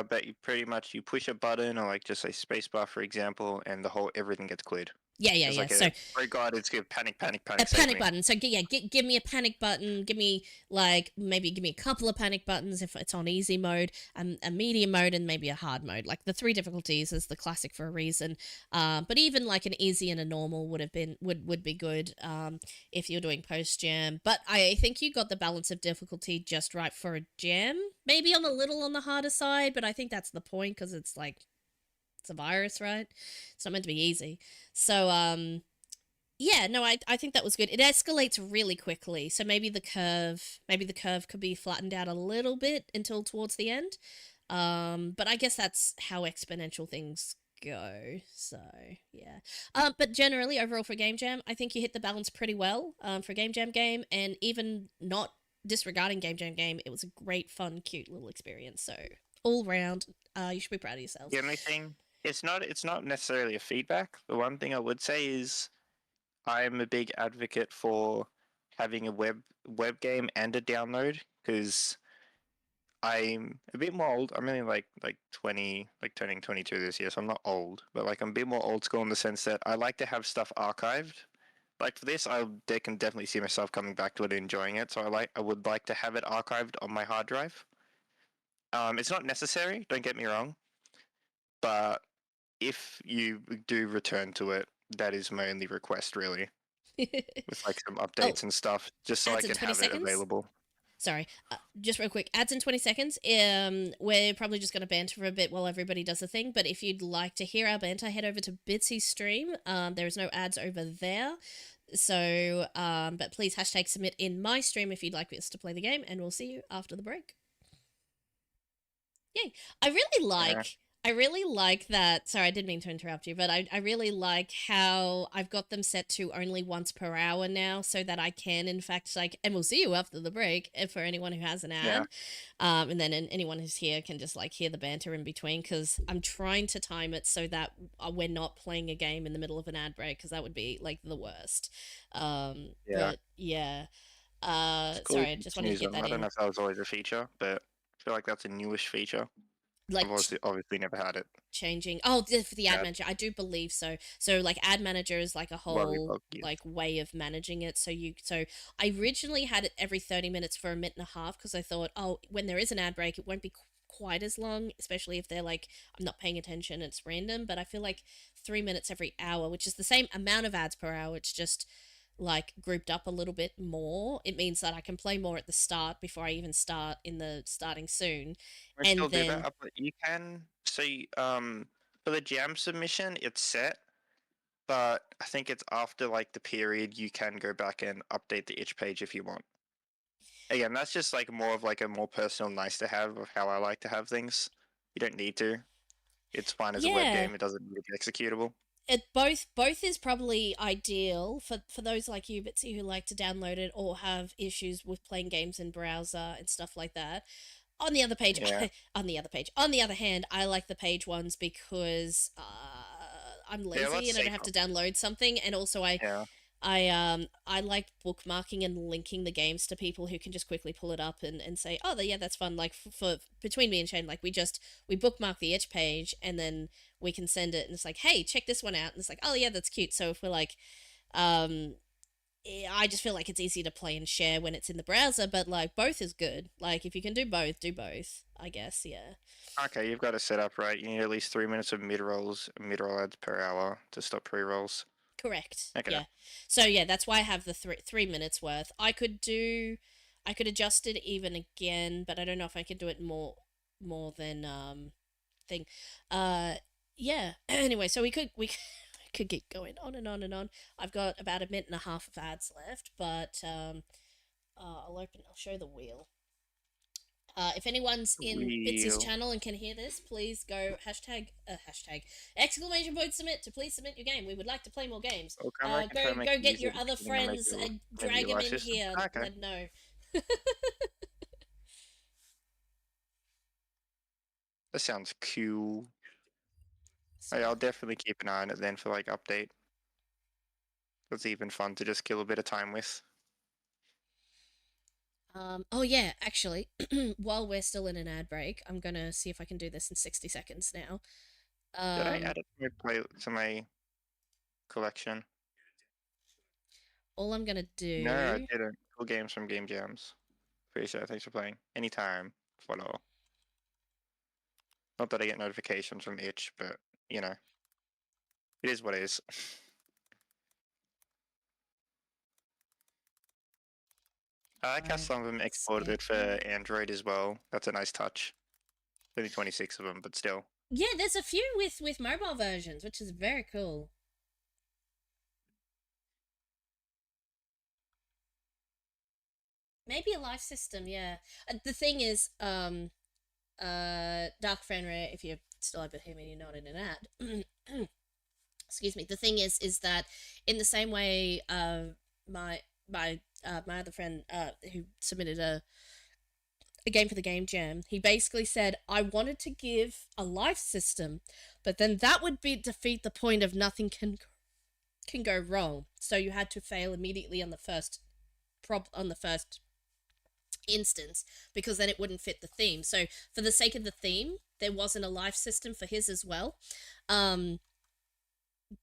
but you pretty much you push a button or like just a spacebar, for example, and the whole everything gets cleared. Yeah, yeah, It's yeah. like So oh god, it's good. Panic, panic, a panic. Save panic me. button. So yeah, give me a panic button. Give me like maybe give me a couple of panic buttons if it's on easy mode, a medium mode, and maybe a hard mode. Like the 3 difficulties is the classic for a reason. But even like an easy and a normal would be good if you're doing post jam. But I think you got the balance of difficulty just right for a jam. Maybe on a little on the harder side, but I think that's the point because it's like it's a virus, right? It's not meant to be easy. So yeah, no, I think that was good. It escalates really quickly, so maybe the curve could be flattened out a little bit until towards the end. But I guess that's how exponential things go. So yeah. But generally, overall for Game Jam, I think you hit the balance pretty well. For a Game Jam game, and even not disregarding Game Jam game, it was a great, fun, cute little experience. So all round, you should be proud of yourselves. The only thing, it's not necessarily a feedback. The one thing I would say is I'm a big advocate for having a web game and a download because I'm a bit more old. I'm only like 20, like turning 22 this year, so I'm not old, but like I'm a bit more old school in the sense that I like to have stuff archived. Like for this, they can definitely see myself coming back to it and enjoying it. So I would like to have it archived on my hard drive. It's not necessary. Don't get me wrong, but if you do return to it, that is my only request, really, with like some updates and stuff, just so I Ads in can 20 have it seconds? available. Sorry, just real quick. Ads in 20 seconds. We're probably just going to banter for a bit while everybody does a thing. But if you'd like to hear our banter, head over to Bitsy's stream. There is no ads over there. So, but please hashtag submit in my stream if you'd like us to play the game, and we'll see you after the break. Yay! I really like that. Sorry, I didn't mean to interrupt you, but I really like how I've got them set to only once per hour now, so that I can, in fact, like, and we'll see you after the break for anyone who has an ad. Yeah. And then anyone who's here can just like hear the banter in between because I'm trying to time it so that we're not playing a game in the middle of an ad break because that would be like the worst. Yeah. But yeah. Cool. Sorry, I just wanted to get that I don't in. know if that was always a feature, but I feel like that's a newish feature. Like I've obviously never had it. changing for the ad manager, I do believe so. So like ad manager is like a whole like way of managing it. So I originally had it every 30 minutes for a minute and a half because I thought, oh, when there is an ad break it won't be quite as long, especially if they're like I'm not paying attention, it's random. But I feel like 3 minutes every hour, which is the same amount of ads per hour, it's just like grouped up a little bit more. It means that I can play more at the start before I even start in the starting soon. I still do that, but you can see for the jam submission it's set, but I think it's after like the period you can go back and update the itch page if you want. Again, that's just like more of like a more personal nice to have of how I like to have things. You don't need to. It's fine as a web game. It doesn't need to be executable. It both is probably ideal for those like you, Bitsy, who like to download it or have issues with playing games in browser and stuff like that. On the other page, on the other hand, I like the page ones because I'm lazy and I don't have to download something, and also I like bookmarking and linking the games to people who can just quickly pull it up and say, oh, yeah, that's fun. Like for between me and Shane, like we bookmark the itch page and then we can send it and it's like, hey, check this one out. And it's like, oh yeah, that's cute. So if we're like, I just feel like it's easy to play and share when it's in the browser, but like both is good. Like if you can do both, I guess, yeah. Okay, you've got it set up right. You need at least 3 minutes of mid-roll ads per hour to stop pre-rolls. Correct. Okay. Yeah. So yeah, that's why I have the 3 minutes worth. I could adjust it even again, but I don't know if I could do it more than thing. Yeah. Anyway, so we could keep going on and on and on. I've got about a minute and a half of ads left, but I'll show the wheel. If anyone's in Bitsy's channel and can hear this, please go hashtag !submit to please submit your game. We would like to play more games. Go get your other friends and drag them in here. Okay. Let them know. That sounds cool. Hey, I'll definitely keep an eye on it then for like update. It's even fun to just kill a bit of time with. Oh yeah, actually, while we're still in an ad break, I'm gonna see if I can do this in 60 seconds now. Did I add it to my collection? All I'm gonna No, I do. didn't. Cool games from Game Jams. Pretty sure. Thanks for playing. Anytime. Follow. Not that I get notifications from itch, but you know, it is what it is. I like how some of them exported it for Android as well. That's a nice touch. Only 26 of them, but still. Yeah, there's a few with mobile versions, which is very cool. Maybe a live system, yeah. The thing is, Dark Friend Rare, if you're still able to hear me, you're not in an ad. Excuse me. The thing is that in the same way, my other friend who submitted a game for the Game Jam, he basically said, I wanted to give a life system, but then that would defeat the point of nothing can go wrong. So you had to fail immediately on the first instance, because then it wouldn't fit the theme. So for the sake of the theme, there wasn't a life system for his as well.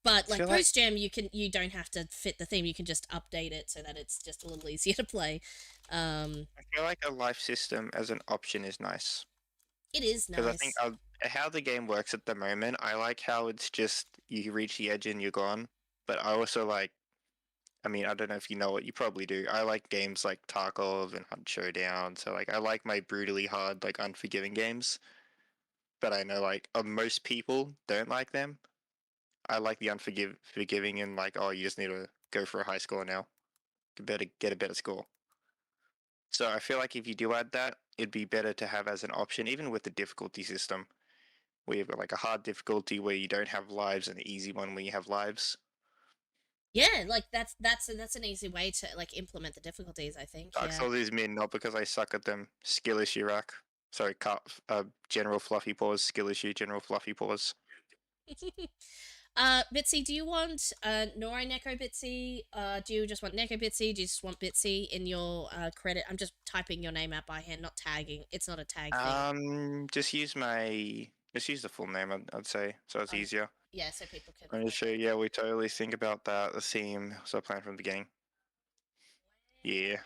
But like post jam, you don't have to fit the theme. You can just update it so that it's just a little easier to play. I feel like a life system as an option is nice. It is nice. Because I think how the game works at the moment, I like how it's just you reach the edge and you're gone. But I also like, I mean, I don't know if you know it, you probably do. I like games like Tarkov and Hunt Showdown. So like, I like my brutally hard, like unforgiving games. But I know like most people don't like them. I like the forgiving and like, oh, you just need to go for a high score now. Get a better score. So I feel like if you do add that, it'd be better to have as an option, even with the difficulty system, where you've got like a hard difficulty where you don't have lives and an easy one where you have lives. Yeah, like that's an easy way to like implement the difficulties, I think. Dark Souls is mid, not because I suck at them. Skill issue, rack. Sorry, general fluffy paws. Skill issue, general fluffy paws. Bitsy, do you want Nori Neko Bitsy? Do you just want Neko Bitsy? Do you just want Bitsy in your credit? I'm just typing your name out by hand, not tagging. It's not a tag thing. Just use the full name, I'd say, so it's easier. Yeah, so people can. I'm sure. Yeah, we totally think about that. The theme was our plan from the beginning. Yeah.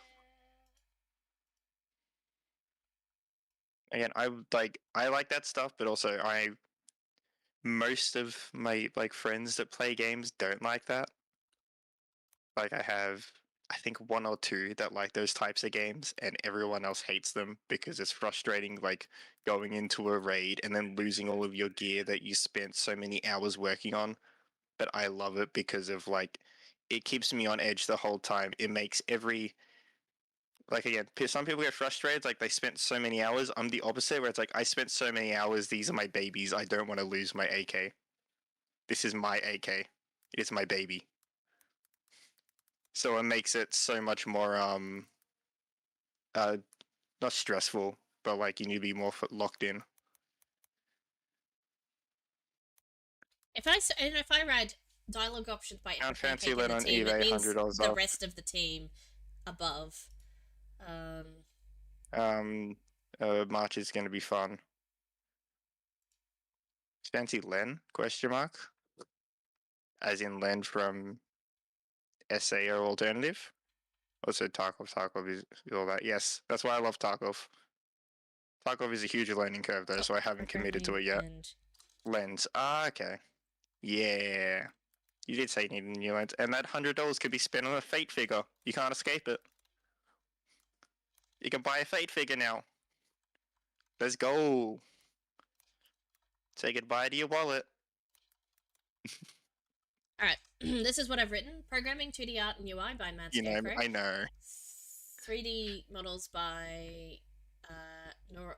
Again, I like that stuff, but also most of my like friends that play games don't like that. Like I have, I think one or two that like those types of games, and everyone else hates them because it's frustrating. Like going into a raid and then losing all of your gear that you spent so many hours working on. But I love it because of like, it keeps me on edge the whole time. It makes every like again, some people get frustrated, like they spent so many hours. I'm the opposite, where it's like I spent so many hours. These are my babies. I don't want to lose my AK. This is my AK. It's my baby. So it makes it so much more not stressful, but like you need to be more locked in. If I read dialogue options by Count Fancy team, let on it eBay means $100 the off. rest of the team above. March is going to be fun. Fancy Len? Question mark. As in Len from SA or Alternative. Also Tarkov is all that. Yes, that's why I love Tarkov. Tarkov is a huge learning curve though, so I haven't committed to it yet. Lens. Ah, okay. Yeah. You did say you needed a new lens. And that $100 could be spent on a Fate figure. You can't escape it. You can buy a Fate figure now. Let's go. Say goodbye to your wallet. Alright, this is what I've written. Programming 2D art and UI by Matt Scarecrow. I know. 3D models by Norai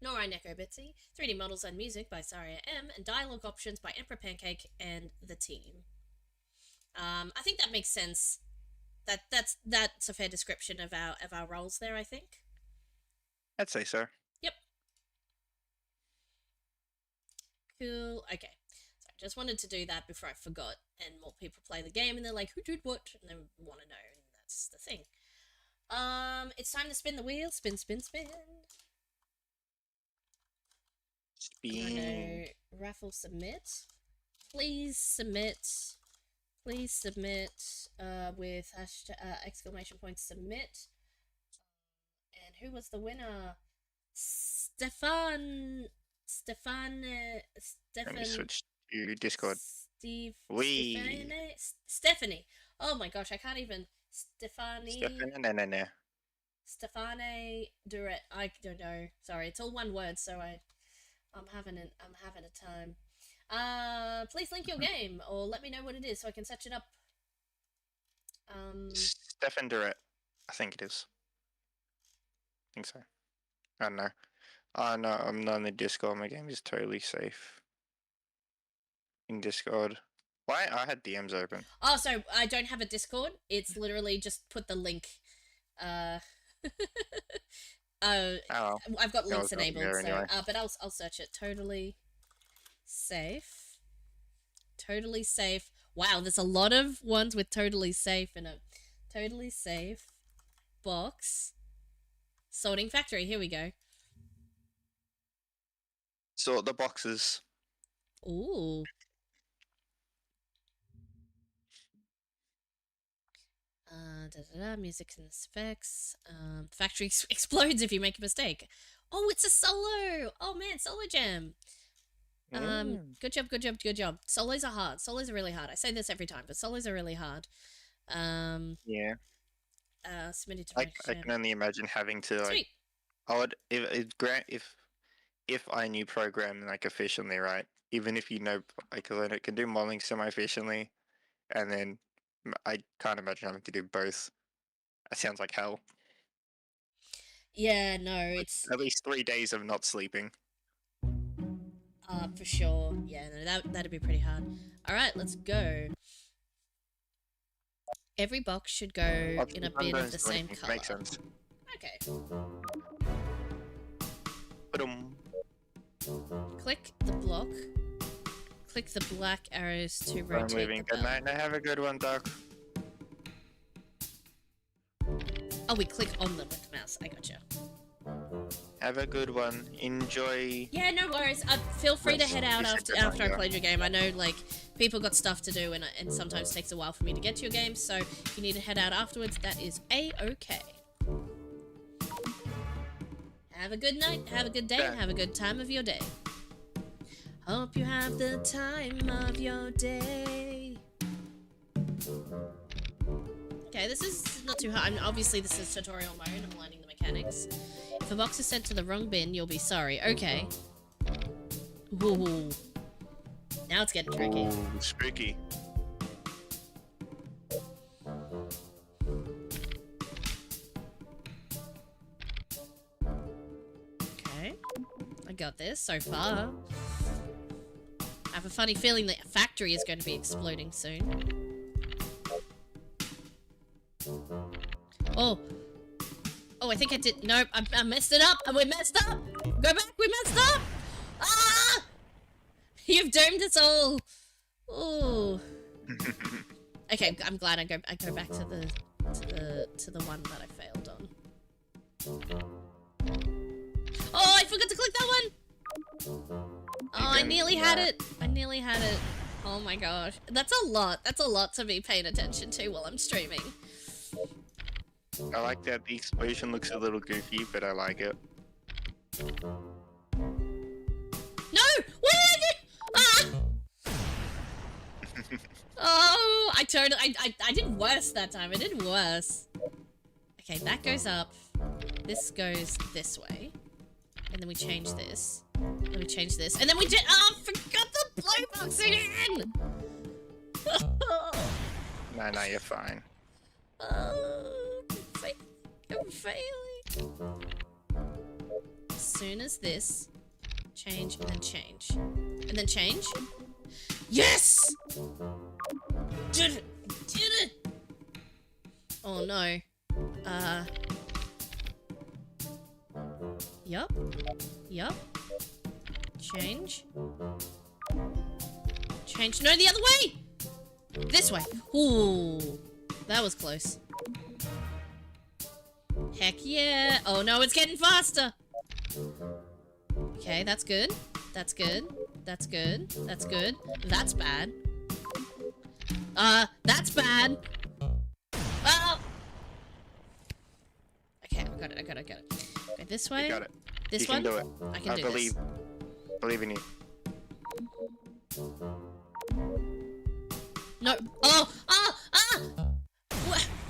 Neko Bitsy. 3D models and music by Saria M. And dialogue options by Emperor Pancake and the team. I think that makes sense. That's a fair description of our roles there, I think. I'd say so. Yep. Cool. Okay. So I just wanted to do that before I forgot, and more people play the game, and they're like, "Who did what?" and they want to know, and that's the thing. It's time to spin the wheel. Spin, spin, spin. I'm gonna raffle submit. Please submit. Please submit with hashtag exclamation point submit. And who was the winner? Stefan. Let me switch to Discord. Stephanie. Oh my gosh, I can't even. Stephanie Duret. I don't know. Sorry, it's all one word, so I'm having a time. Please link your game or let me know what it is so I can search it up. Stefan Duret, I think it is. I think so. I don't know. Oh no, I'm not in the Discord. My game is totally safe. In Discord. Why? I had DMs open. Oh, so I don't have a Discord. It's literally just put the link. I've got links enabled, so anyway. but I'll search it. Totally safe. Totally safe. Wow, there's a lot of ones with totally safe in it. Totally safe box. Sorting factory. Here we go. Sort the boxes. Ooh. Music and effects. Factory explodes if you make a mistake. Oh, it's a solo. Oh man, solo jam. Good job, good job, good job. Solos are hard. Solos are really hard. I say this every time, but solos are really hard. Yeah. Submitted to I can only imagine having to like. Sweet. I would if I knew programming like efficiently, right? Even if you know, like, I can do modeling semi-efficiently, and then I can't imagine having to do both. That sounds like hell. Yeah, no, it's At least 3 days of not sleeping. for sure. Yeah, no, that'd be pretty hard. All right, let's go. Every box should go in a bin of the same color. Makes sense. Okay. Click the block. Click the black arrows to rotate I'm leaving. the Good night. Now have a good one, Doc. Oh, we click on them with the mouse. I gotcha. Have a good one. Enjoy. Yeah, no worries. Feel free to head out after I played your game. I know, like, people got stuff to do, and sometimes takes a while for me to get to your game, so if you need to head out afterwards, that is A-okay. Have a good night, have a good day, and have a good time of your day. Hope you have the time of your day. Okay, this is not too hard. Obviously, this is tutorial mode. I'm learning the mechanics. If a box is sent to the wrong bin, you'll be sorry. Okay. Ooh. Now it's getting tricky. Ooh, spooky. Okay. I got this so far. I have a funny feeling that a factory is going to be exploding soon. Oh. Oh, I think I did. Nope, I messed it up. We messed up. Go back. We messed up. Ah! You've doomed us all. Oh. Okay, I'm glad I go back to the one that I failed on. Oh, I forgot to click that one. Oh, I nearly had it. I nearly had it. Oh my gosh. That's a lot. That's a lot to be paying attention to while I'm streaming. I like that the explosion looks a little goofy, but I like it. No! What did I do? Ah! Oh, I did worse that time. I did worse. Okay, that goes up. This goes this way. And then we change this. Then we change this. And then we did. Oh, I forgot the blue box again! No, you're fine. I'm failing. As soon as this, change and then change. And then change. Yes! Did it! Did it! Oh no. Yup. Yup. Change. Change. No, the other way! This way. Ooh. That was close. Heck yeah. Oh no, it's getting faster. Okay, that's good. That's good. That's good. That's good. That's bad. That's bad. Oh! Okay, I got it. Okay, this way. You got it. This You one? can do it. I can do believe. this. Believe in you. No. Oh!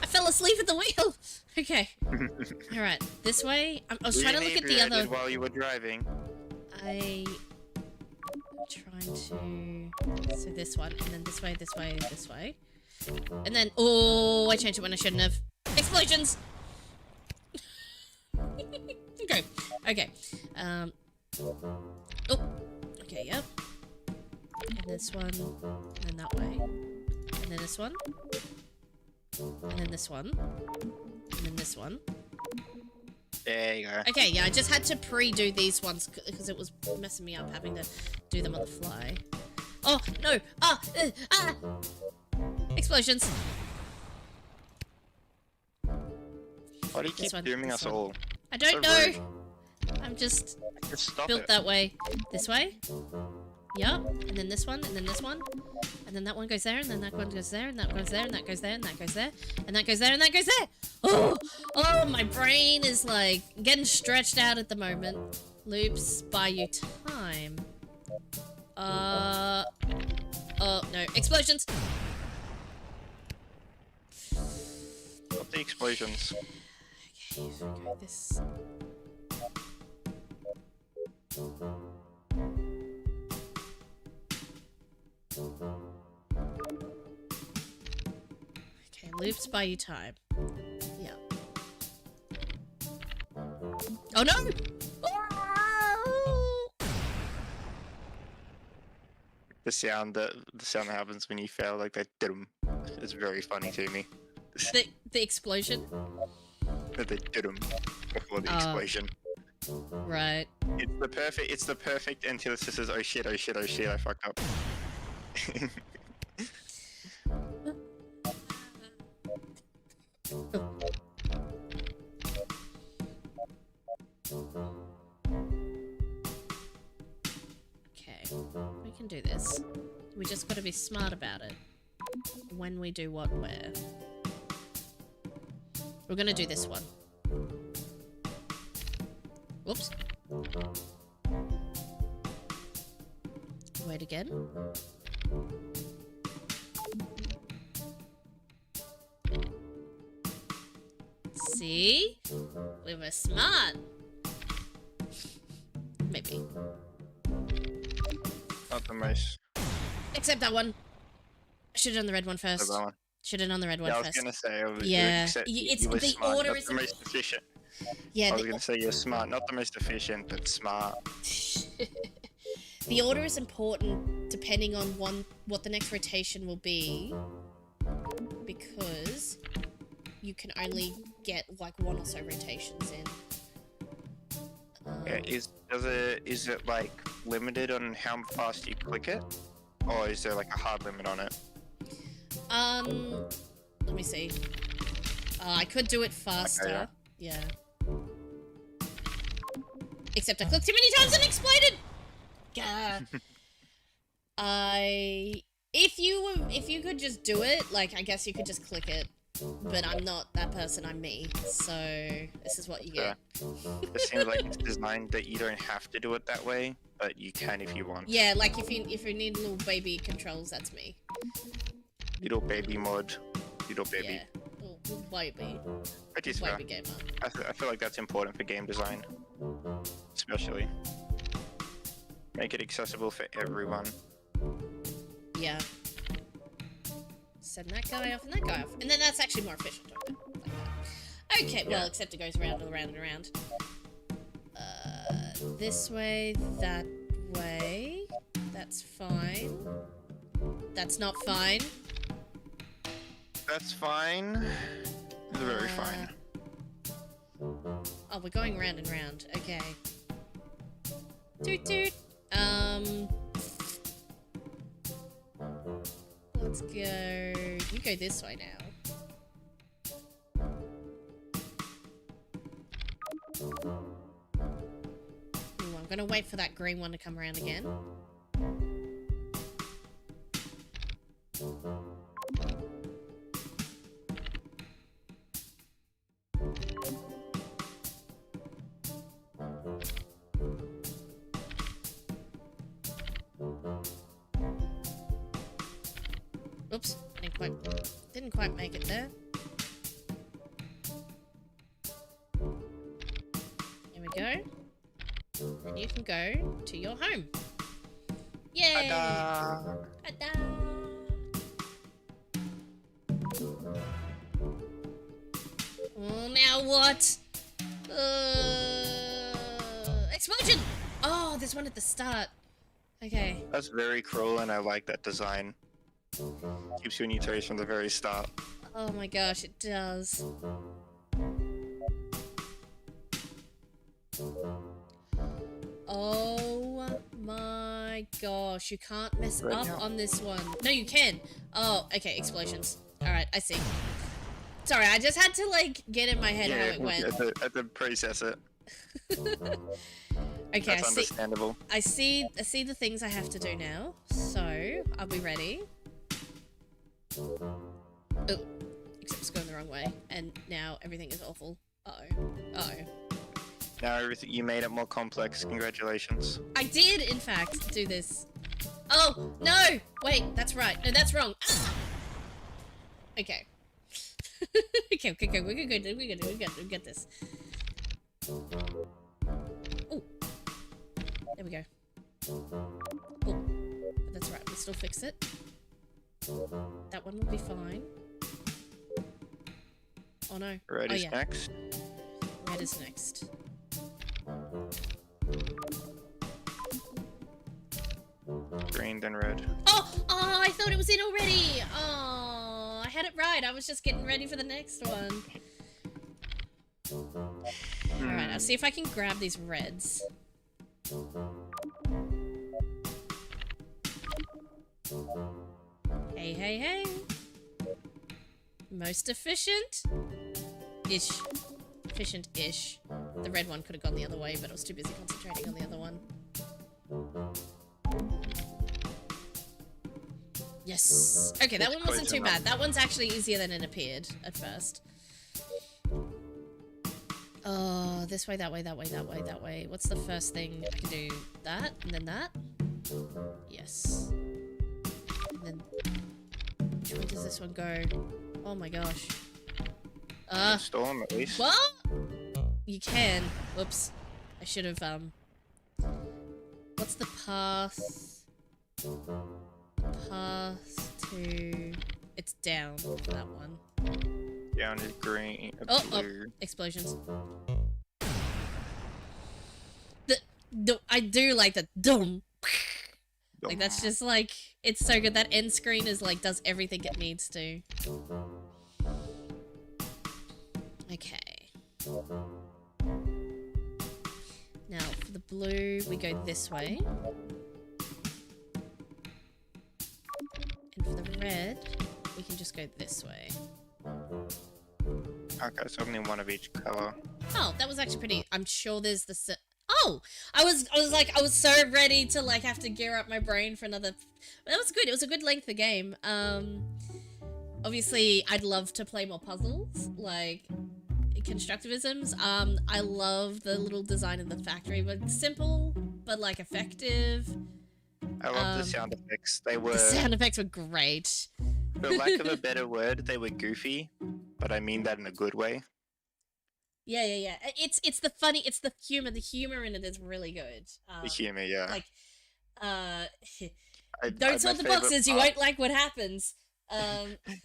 I fell asleep at the wheel. Okay. Alright, this way. I was trying to look at the other... while you were driving. I'm trying to... So this one, and then this way, this way, this way. And then... Oh, I changed it when I shouldn't have. Explosions! Okay. Okay. Oh. Okay, yep. And this one. And then that way. And then this one. And then this one. And then this one. There you go. Okay, yeah, I just had to pre-do these ones because it was messing me up having to do them on the fly. Oh, no! Explosions! Why do you keep dooming us all? I don't So know! rude. I'm just stop built it. that way. This way? Yup. And then this one, and then this one. And then that one goes there, and then that one goes there, and that goes there, and that goes there, and that goes there, and that goes there, and that goes there! Oh! Oh, my brain is, like, getting stretched out at the moment. Loops buy you time. Oh, no. Explosions! Stop the explosions. Okay, so go this... Okay, loops buy you time. Yeah. Oh no! Oh! The sound that happens when you fail, like that dum, is very funny to me. The explosion? That they dum before the explosion. Right. It's the perfect antithesis is oh shit, I fucked up. Okay, we can do this. We just gotta be smart about it. When we do what where. We're gonna do this one. Whoops. Wait again. See? We were smart. Maybe. Not the most. Except that one. I should have done the red one first. That one. Should have done the red one Yeah, I was first. gonna say. Yeah. You were the smart, order not is the most efficient. Yeah. I was gonna say you're smart, not the most efficient, but smart. The order is important depending on what the next rotation will be, because you can only get like one or so rotations in. Yeah, is it like limited on how fast you click it, or is there like a hard limit on it? Let me see. I could do it faster. Okay, yeah. Except I clicked too many times and exploded. Gah. If you could just do it, like I guess you could just click it. But I'm not that person, I'm me. So this is what you get. It seems like it's designed that you don't have to do it that way, but you can if you want. Yeah, like if you need little baby controls, that's me. Little baby mod. Little baby. Yeah. Little baby. It is Baby fair. gamer. I feel like that's important for game design. Especially. Make it accessible for everyone. Yeah. Send that guy off and that guy off. And then that's actually more efficient, don't it? Like that. Okay, well, except it goes round and round and round. This way, that way. That's fine. That's not fine. That's fine. Very fine. Oh, we're going round and round. Okay. Toot toot. Let's go. You go this way now. gonna wait for that green one to come around again. Oops, didn't quite make it there. There we go. Then you can go to your home. Yay! Ta-da! Ta-da! Oh, now what? Explosion! Oh, there's one at the start. Okay. That's very cruel, and I like that design. Keeps you in your toes from the very start. Oh my gosh, it does. Oh my gosh, you can't mess Right up now. on this one. No, you can. Oh, okay, explosions. Alright, I see. Sorry, I just had to, like, get in my head how it went. I had to process it. Okay, That's understandable. I see the things I have to do now. So, I'll be ready. Oh, except it's going the wrong way. And now everything is awful. Uh-oh. Uh-oh. Now everything, you made it more complex. Congratulations. I did, in fact, do this. Oh, no! Wait, that's right. No, that's wrong. Ah! Okay. okay, we're good, we get this. Oh. There we go. Oh, that's right, we still fix it. That one will be fine. Oh no. Red oh, is yeah. next. Red is next. Green, then red. Oh! Oh, I thought it was in already! Oh, I had it right. I was just getting ready for the next one. Alright, I'll see if I can grab these reds. Hey, hey, hey. Most efficient? Ish. Efficient-ish. The red one could have gone the other way, but I was too busy concentrating on the other one. Yes. Okay, that one wasn't too bad. That one's actually easier than it appeared at first. Oh, this way, that way, that way, that way, that way. What's the first thing I can do? That, and then that? Yes. And then... which way does this one go? Oh my gosh. Storm, at least. What? You can. Whoops. I should have, what's the path? Path to... it's down for that one. Down is green. Oh, blue. oh, explosions. I do like the dum. Like, that's just like, it's so good. That end screen is like, does everything it needs to. Okay. Now, for the blue, we go this way. And for the red, we can just go this way. Okay, so only one of each color. Oh, that was actually pretty. I'm sure there's the. Oh, I was so ready to like have to gear up my brain for another. That was good. It was a good length of game. Obviously, I'd love to play more puzzles, like constructivisms. I love the little design of the factory, but simple, but like effective. I love the sound effects. They were. The sound effects were great. For lack of a better word, they were goofy, but I mean that in a good way. Yeah. It's the funny. It's the humor. The humor in it is really good. The humor, yeah. Like, don't sort the boxes. You won't like what happens.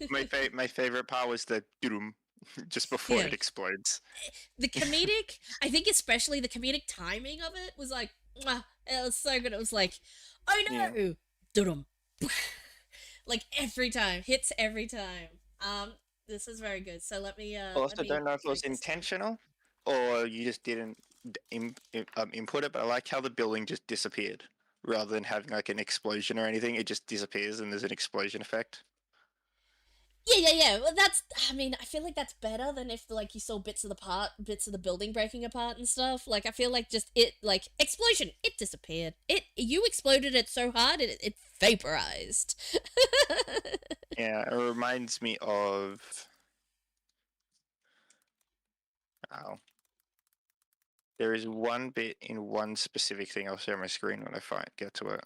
My favorite part was the doom just before it explodes. The comedic, I think, especially the comedic timing of it was like, mwah, it was so good. It was like, oh no, dum, like every time, hits every time. This is very good. So let me. I also don't know if it was intentional or you just didn't input it, but I like how the building just disappeared rather than having like an explosion or anything. It just disappears and there's an explosion effect. Yeah. Well, that's. I mean, I feel like that's better than if like you saw bits of the building breaking apart and stuff. Like I feel like just like explosion, it disappeared. You exploded it so hard it vaporized. Yeah, it reminds me of. Oh. There is one bit in one specific thing. I'll share my screen when I get to it.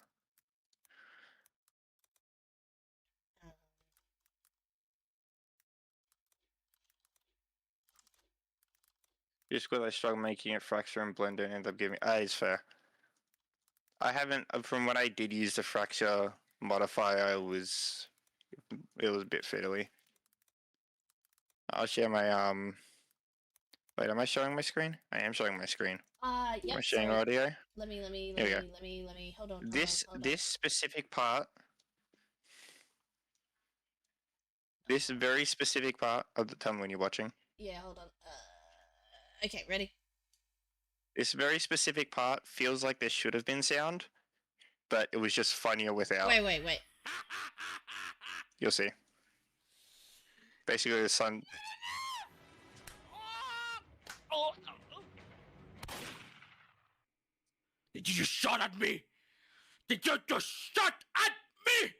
Just because I struggle making it fracture and blender and end up giving. It's fair. I haven't. From when I did use the fracture modifier, it was a bit fiddly. I'll share my Wait, am I showing my screen? I am showing my screen. Yep. Am I sharing Sorry. audio? Let me. Hold on. This specific part. This very specific part of the. Tell me when you're watching. Yeah. Hold on. Okay. Ready. This very specific part feels like there should have been sound, but it was just funnier without. Wait. You'll see. Basically, the sun. Did you just shot at me? Did you just shot at me?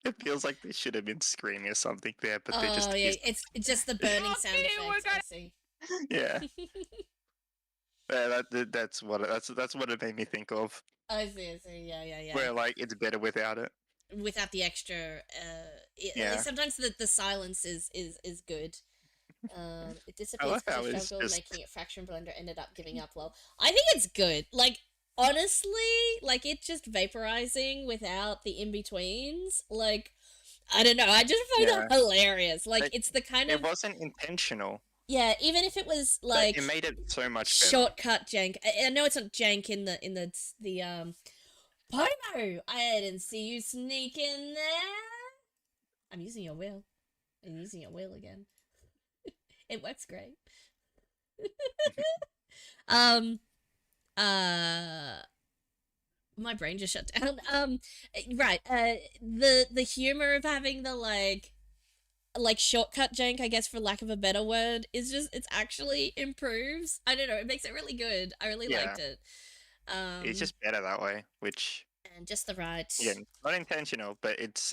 It feels like there should have been screaming or something there, but there just yeah, is. it's just the burning sound effects. I see. Yeah. Yeah, that's what it made me think of. I see. Yeah. Where like it's better without it. Without the extra, Yeah. sometimes the silence is good. It disappears like how because it's struggle, just- making it fraction blender ended up giving up. Well, I think it's good. Like honestly, like it just vaporizing without the in betweens. Like I don't know. I just find that hilarious. Like it's the kind of It wasn't intentional. yeah. Even if it was But like it made it so much better. shortcut jank. I know it's not jank in the Pomo, I didn't see you sneak in there. I'm using your wheel. I'm using your wheel again. It works great. My brain just shut down. Right. The humor of having the like shortcut jank, I guess for lack of a better word, is just it's actually improves. I don't know, it makes it really good. I really liked it. It's just better that way, which and just the right again, not intentional, but it's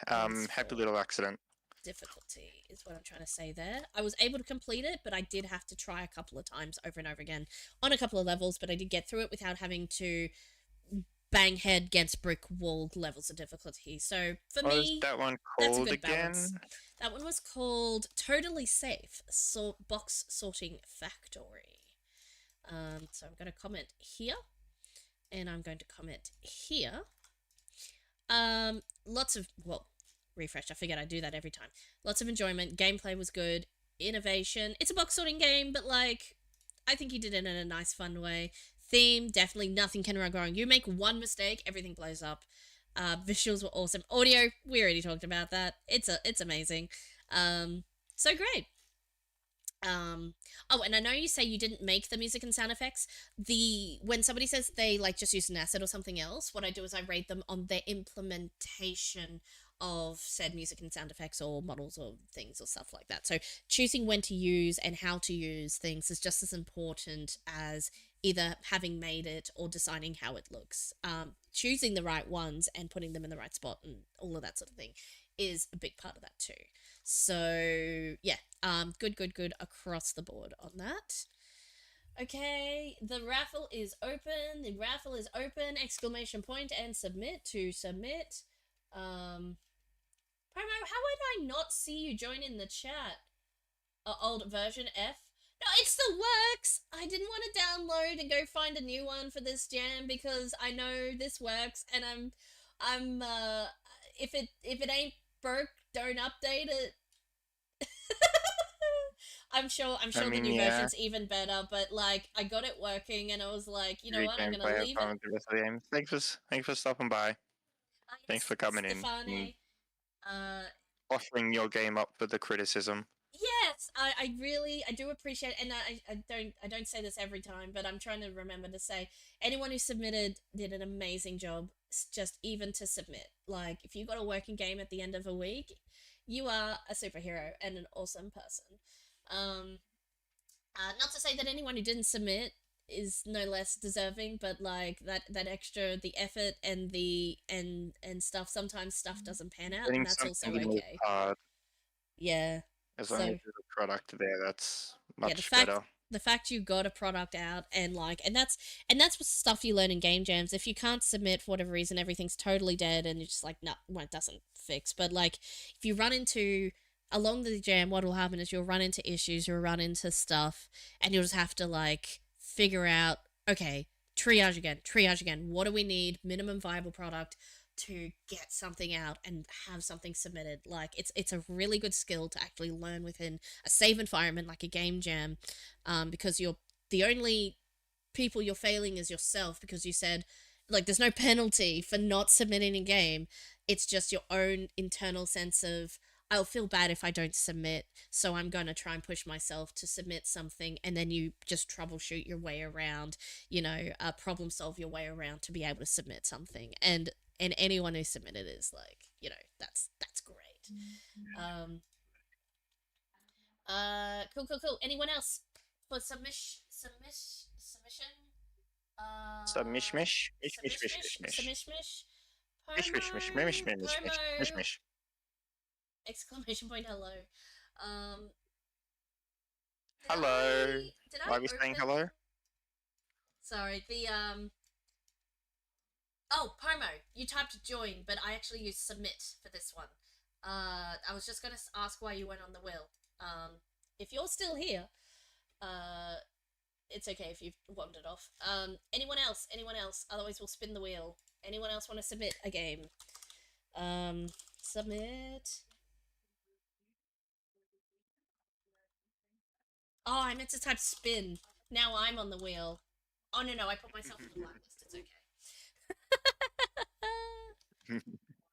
happy little accident. difficulty is what I'm trying to say there. I was able to complete it, but I did have to try a couple of times over and over again on a couple of levels, but I did get through it without having to bang head against brick wall levels of difficulty. So for What me, was that one that's a called good again? balance. That one was called Totally Safe, Box Sorting Factory. So I'm going to comment here, and I'm going to comment here. Lots of, well, refresh, I forget I do that every time. Lots of enjoyment, gameplay was good, innovation. It's a box sorting game, but like, I think you did it in a nice, fun way. Theme, definitely nothing can go wrong. You make one mistake, everything blows up. Visuals were awesome. Audio, we already talked about that. It's amazing. So great. Oh, and I know you say you didn't make the music and sound effects. When somebody says they like just use an asset or something else, what I do is I rate them on their implementation of said music and sound effects or models or things or stuff like that. So choosing when to use and how to use things is just as important as either having made it or deciding how it looks. Choosing the right ones and putting them in the right spot and all of that sort of thing is a big part of that too. So yeah, good across the board on that. Okay, the raffle is open. Exclamation point and submit to submit. Promo, how would I not see you join in the chat? Old version F. No, it still works. I didn't want to download and go find a new one for this jam because I know this works, and I'm if it ain't broke, don't update it. I'm sure the new version's even better, but like I got it working and I was like, you know what, I'm gonna leave it. The rest of the game. Thanks for stopping by. Thanks for coming in. Offering your game up for the criticism. Yes, I really do appreciate it, and I don't say this every time, but I'm trying to remember to say anyone who submitted did an amazing job. just even to submit. Like, if you got a working game at the end of a week, you are a superhero and an awesome person. Not to say that anyone who didn't submit is no less deserving, but like that extra, the effort and the and stuff. Sometimes stuff doesn't pan out, Getting and that's also something in is okay. hard. Yeah. As long as So there's a product there, that's yeah, much better. the fact you got a product out and like and that's what stuff you learn in game jams. If you can't submit for whatever reason, everything's totally dead and you're just like, no, well, it doesn't fix. But like if you run into along the jam, what will happen is you'll run into issues, you'll run into stuff, and you'll just have to like figure out, okay, triage again. What do we need? Minimum viable product to get something out and have something submitted. Like it's a really good skill to actually learn within a safe environment like a game jam, because you're the only people you're failing is yourself, because you said like there's no penalty for not submitting a game. It's just your own internal sense of, I'll feel bad if I don't submit, so I'm going to try and push myself to submit something, and then you just troubleshoot your way around, problem solve your way around to be able to submit something. And anyone who submitted is like, that's great. Cool. Anyone else for submission? Submish mish mish mish mish mish mish mish mish mish mish mish mish mish. Exclamation point, hello. Hello. Did Why are we saying hello? Sorry, oh, Pomo, you typed join, but I actually used submit for this one. I was just gonna ask why you went on the wheel. If you're still here, it's okay if you've wandered off. Anyone else? Otherwise we'll spin the wheel. Anyone else want to submit a game? Submit. Oh, I meant to type spin. Now I'm on the wheel. Oh, no, I put myself on the blacklist. It's okay.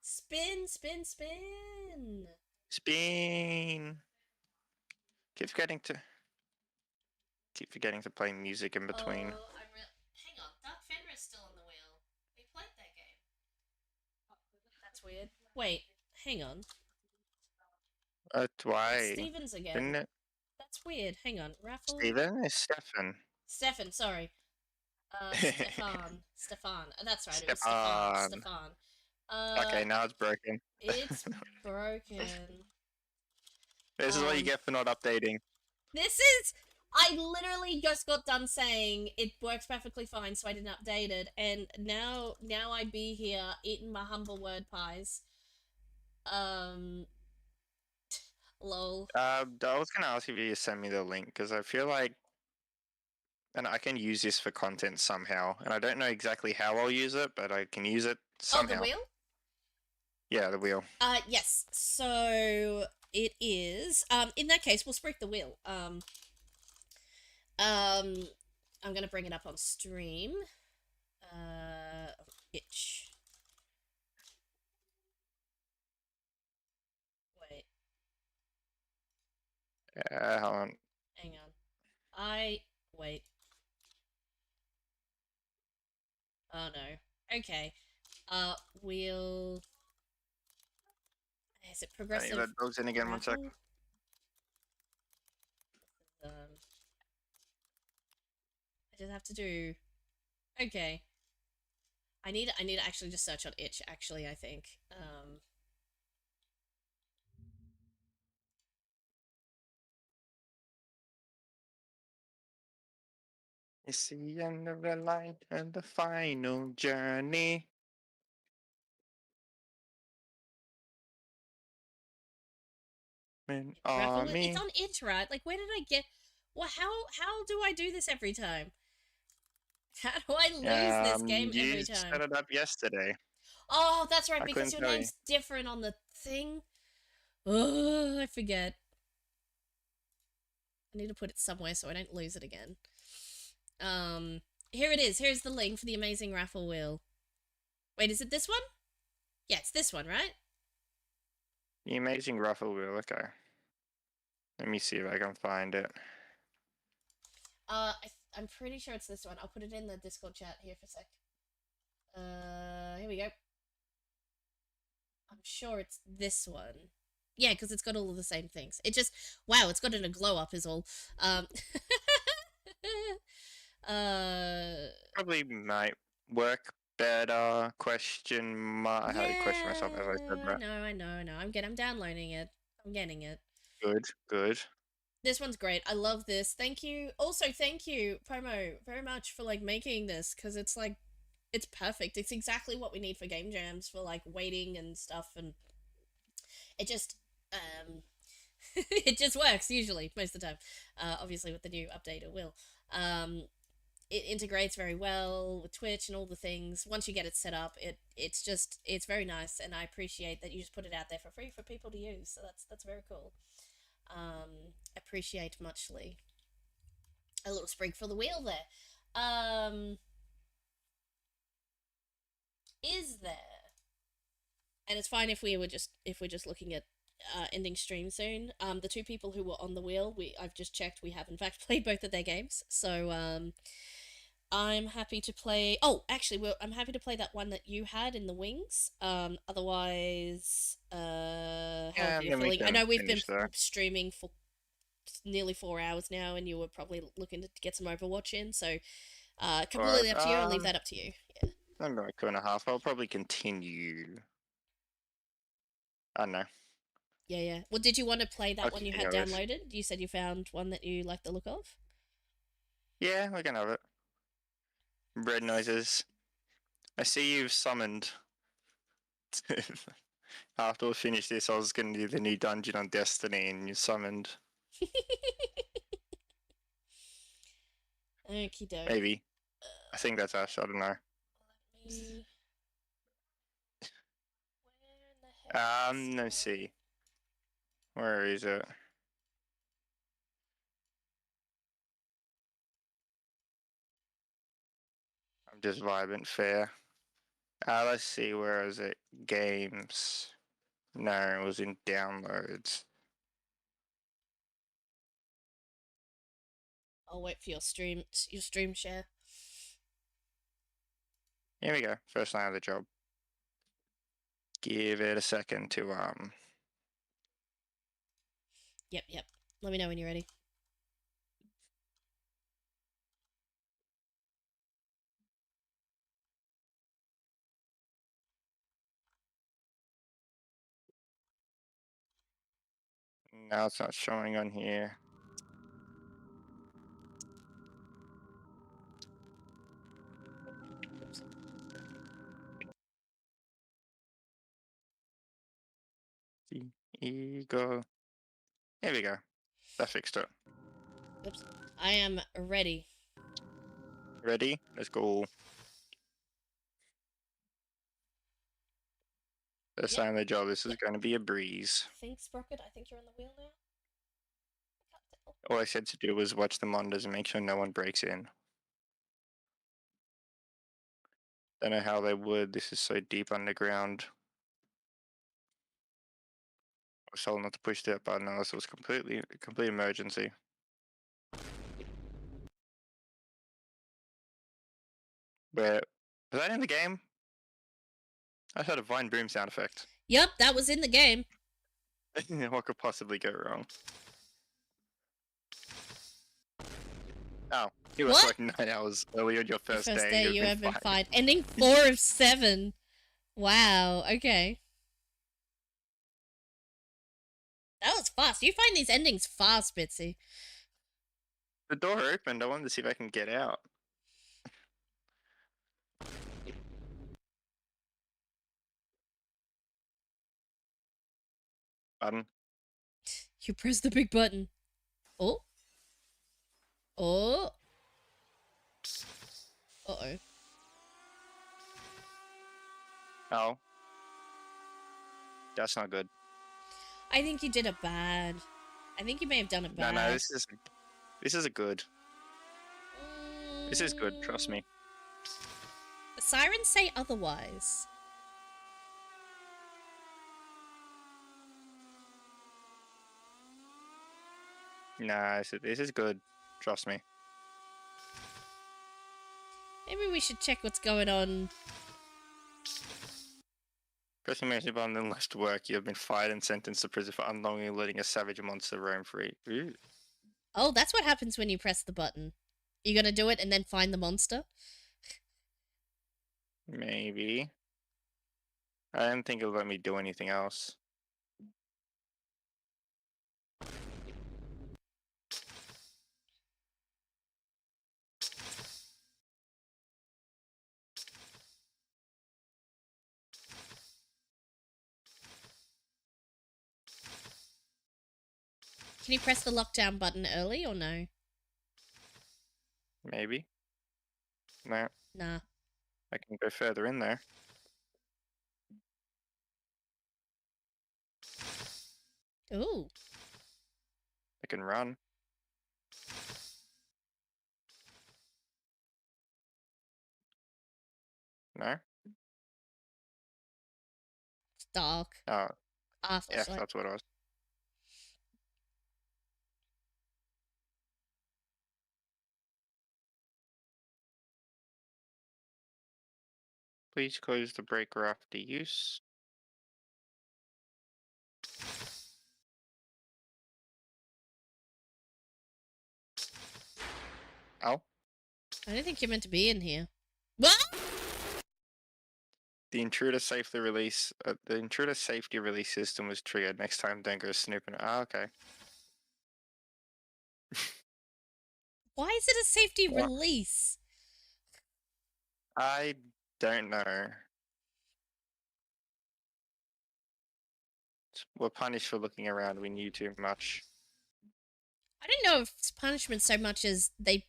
Spin. Spin. Keep forgetting to play music in between. Hang on, Dark Fender is still on the wheel. We played that game. That's weird. Wait, hang on. Why? It's Stevens again. Didn't it? That's weird. Hang on. Raffle. Steven is Stefan. Stefan, sorry. Stefan. That's right. It was Stefan. Okay, now it's broken. It's broken. This is what you get for not updating. I literally just got done saying it works perfectly fine, so I didn't update it, and now I be here eating my humble word pies. Lol. I was gonna ask if you send me the link, because I feel like, and I can use this for content somehow, and I don't know exactly how I'll use it, but I can use it somehow. Oh, the wheel? Yeah, the wheel. Yes. So it is. In that case, we'll break the wheel. I'm gonna bring it up on stream. Itch. Wait. Hold on. Hang on. Wait. Oh no. Okay. Wheel. Is it progressive? That goes in again. 1 sec. I just have to do. Okay. I need to actually just search on itch. Actually, I think. It's the end of the line and the final journey. It's on itch, right? Like, where did I get? Well, how do I do this every time? How do I lose this game every You time? set it up yesterday. Oh, that's right, I because your couldn't tell name's different on the thing. Oh, I forget. I need to put it somewhere so I don't lose it again. Here it is. Here's the link for the amazing raffle wheel. Wait, is it this one? Yeah, it's this one, right? The amazing raffle wheel. Okay. Let me see if I can find it. I'm pretty sure it's this one. I'll put it in the Discord chat here for a sec. Here we go. I'm sure it's this one. Yeah, because it's got all of the same things. It just, wow, it's got a glow up is all. Probably might work better. Question mark. I had to question myself as I said that. I know. I'm downloading it. I'm getting it. Good. This one's great. I love this. Thank you. Also, thank you, Promo, very much for like making this because it's like, it's perfect. It's exactly what we need for game jams for like waiting and stuff, and it just it just works usually most of the time. Obviously with the new update it will. It integrates very well with Twitch and all the things. Once you get it set up, it's very nice, and I appreciate that you just put it out there for free for people to use. So that's very cool. Appreciate muchly. A little sprig for the wheel there. Is there? And it's fine if we're just looking at ending stream soon. The two people who were on the wheel, I've just checked, we have in fact played both of their games. So I'm happy to play. Oh, actually, I'm happy to play that one that you had in the wings. Otherwise, how are you feeling? I know we've been streaming for nearly 4 hours now, and you were probably looking to get some Overwatch in. So, completely up to you. I'll leave that up to you. Yeah. I'm like 2.5. I'll probably continue. I don't know. Yeah. Well, did you want to play that one you had continue downloaded? You said you found one that you like the look of. Yeah, we can have it. Red noises. I see you've summoned. After we finish this, I was going to do the new dungeon on Destiny, and you summoned. Okie doke. Maybe. I think that's Ash. I don't know. Let's see. Where is it? I'm just vibing fair. Let's see, where is it? Games. No, it was in downloads. I'll wait for your stream share. Here we go. First line of the job. Give it a second to Yep. Let me know when you're ready. No, it's not showing on here. Ego. Here we go. That fixed it. Oops. I am ready. Ready? Let's go. First line of the job. This is going to be a breeze. Thanks, Sprocket. I think you're on the wheel now. All I said to do was watch the monitors and make sure no one breaks in. Don't know how they would. This is so deep underground. I was told not to push that button unless it was complete emergency. Where was that in the game? I heard a Vine Boom sound effect. Yep, that was in the game. What could possibly go wrong? Oh, it was like 9 hours early on your first day. You have been fine. Ending 4 of 7. Wow. Okay. That was fast. You find these endings fast, Bitsy. The door opened. I wanted to see if I can get out. Button. You press the big button. Oh. Oh. Uh-oh. Oh. That's not good. I think you did it bad. I think you may have done it bad. No, this is a good. This is good, trust me. The sirens say otherwise. Nah, this is good, trust me. Maybe we should check what's going on Press the emergency button then left to work. You have been fired and sentenced to prison for unknowingly letting a savage monster roam free. Ooh. Oh, that's what happens when you press the button. You're gonna do it and then find the monster? Maybe. I didn't think it would let me do anything else. Can you press the lockdown button early or no? Maybe. No, Nah. I can go further in there. Ooh. I can run. No? It's dark. Oh, Ah, yeah, flashlight. that's what it was. Please close the breaker after use. Ow. I don't think you're meant to be in here. What? The intruder safely release. The intruder safety release system was triggered. Next time, don't go snooping. Ah, okay. Why is it a safety What? release? I don't know. We're punished for looking around. We knew too much. I don't know if it's punishment so much as they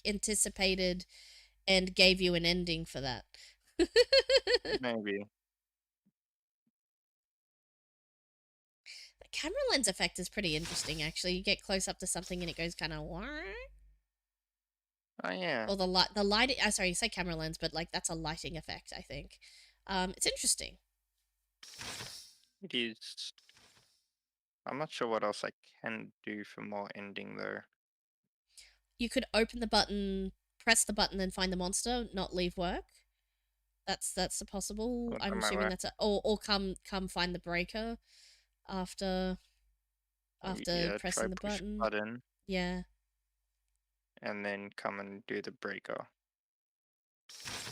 anticipated and gave you an ending for that. Maybe. The camera lens effect is pretty interesting, actually. You get close up to something and it goes kind of what? Oh yeah. Or the lighting. Sorry, you say camera lens, but like that's a lighting effect, I think. It's interesting. It is. I'm not sure what else I can do for more ending though. You could open the button, press the button, and find the monster. Not leave work. That's a possible. What's I'm on my assuming way? that's a or come find the breaker after Yeah, try pressing the push button. button Yeah. and then come and do the breaker.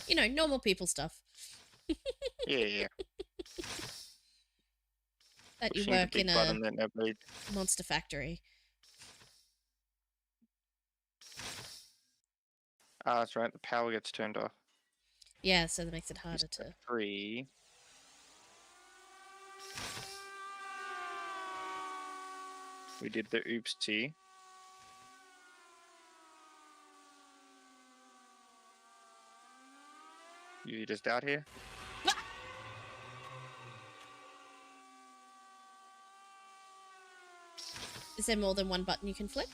You know, normal people stuff. Yeah. That you Pushing the work big in a button that nobody. monster factory. Ah, that's right. The power gets turned off. Yeah, so that makes it harder to. 3. We did the oopsie. You just out here? Is there more than one button you can flip?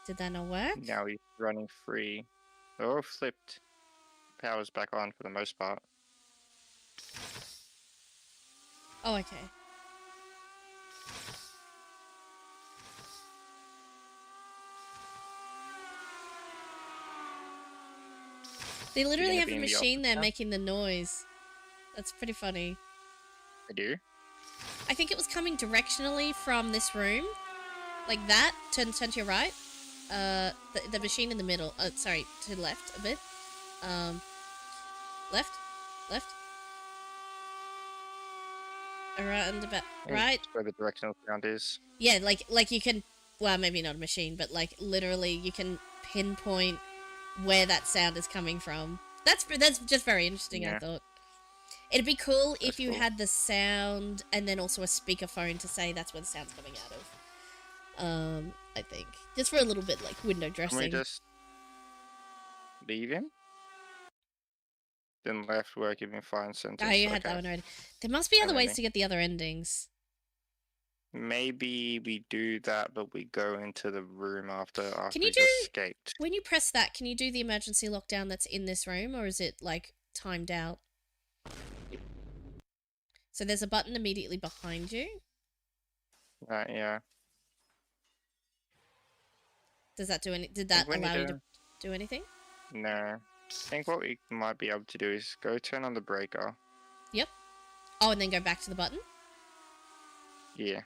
Did that not work? Now he's running free. Oh, flipped. Power's back on for the most part. Oh, okay. They literally gonna have be a in the machine office there now? making the noise. That's pretty funny. I do? I think it was coming directionally from this room. Like that. Turn to your right. The machine in the middle. Sorry, to the left a bit. Left. Around about right. That's where the directional sound is. Yeah, like you can. Well, maybe not a machine, but like literally, you can pinpoint where that sound is coming from. That's just very interesting. Yeah. I thought it'd be cool if That's you cool. had the sound and then also a speakerphone to say that's where the sound's coming out of. I think just for a little bit like window Can dressing. we just leave him? Then left work, you've been fine sentence. Oh, you had that one already. There must be other ways Alrighty. to get the other endings. Maybe we do that, but we go into the room after Can we you just do- escaped. When you press that, can you do the emergency lockdown that's in this room, or is it like timed out? So there's a button immediately behind you. Yeah. Does that do any? Did that when you allow you do- to do anything? No. I think what we might be able to do is go turn on the breaker. Yep. Oh, and then go back to the button? Yeah.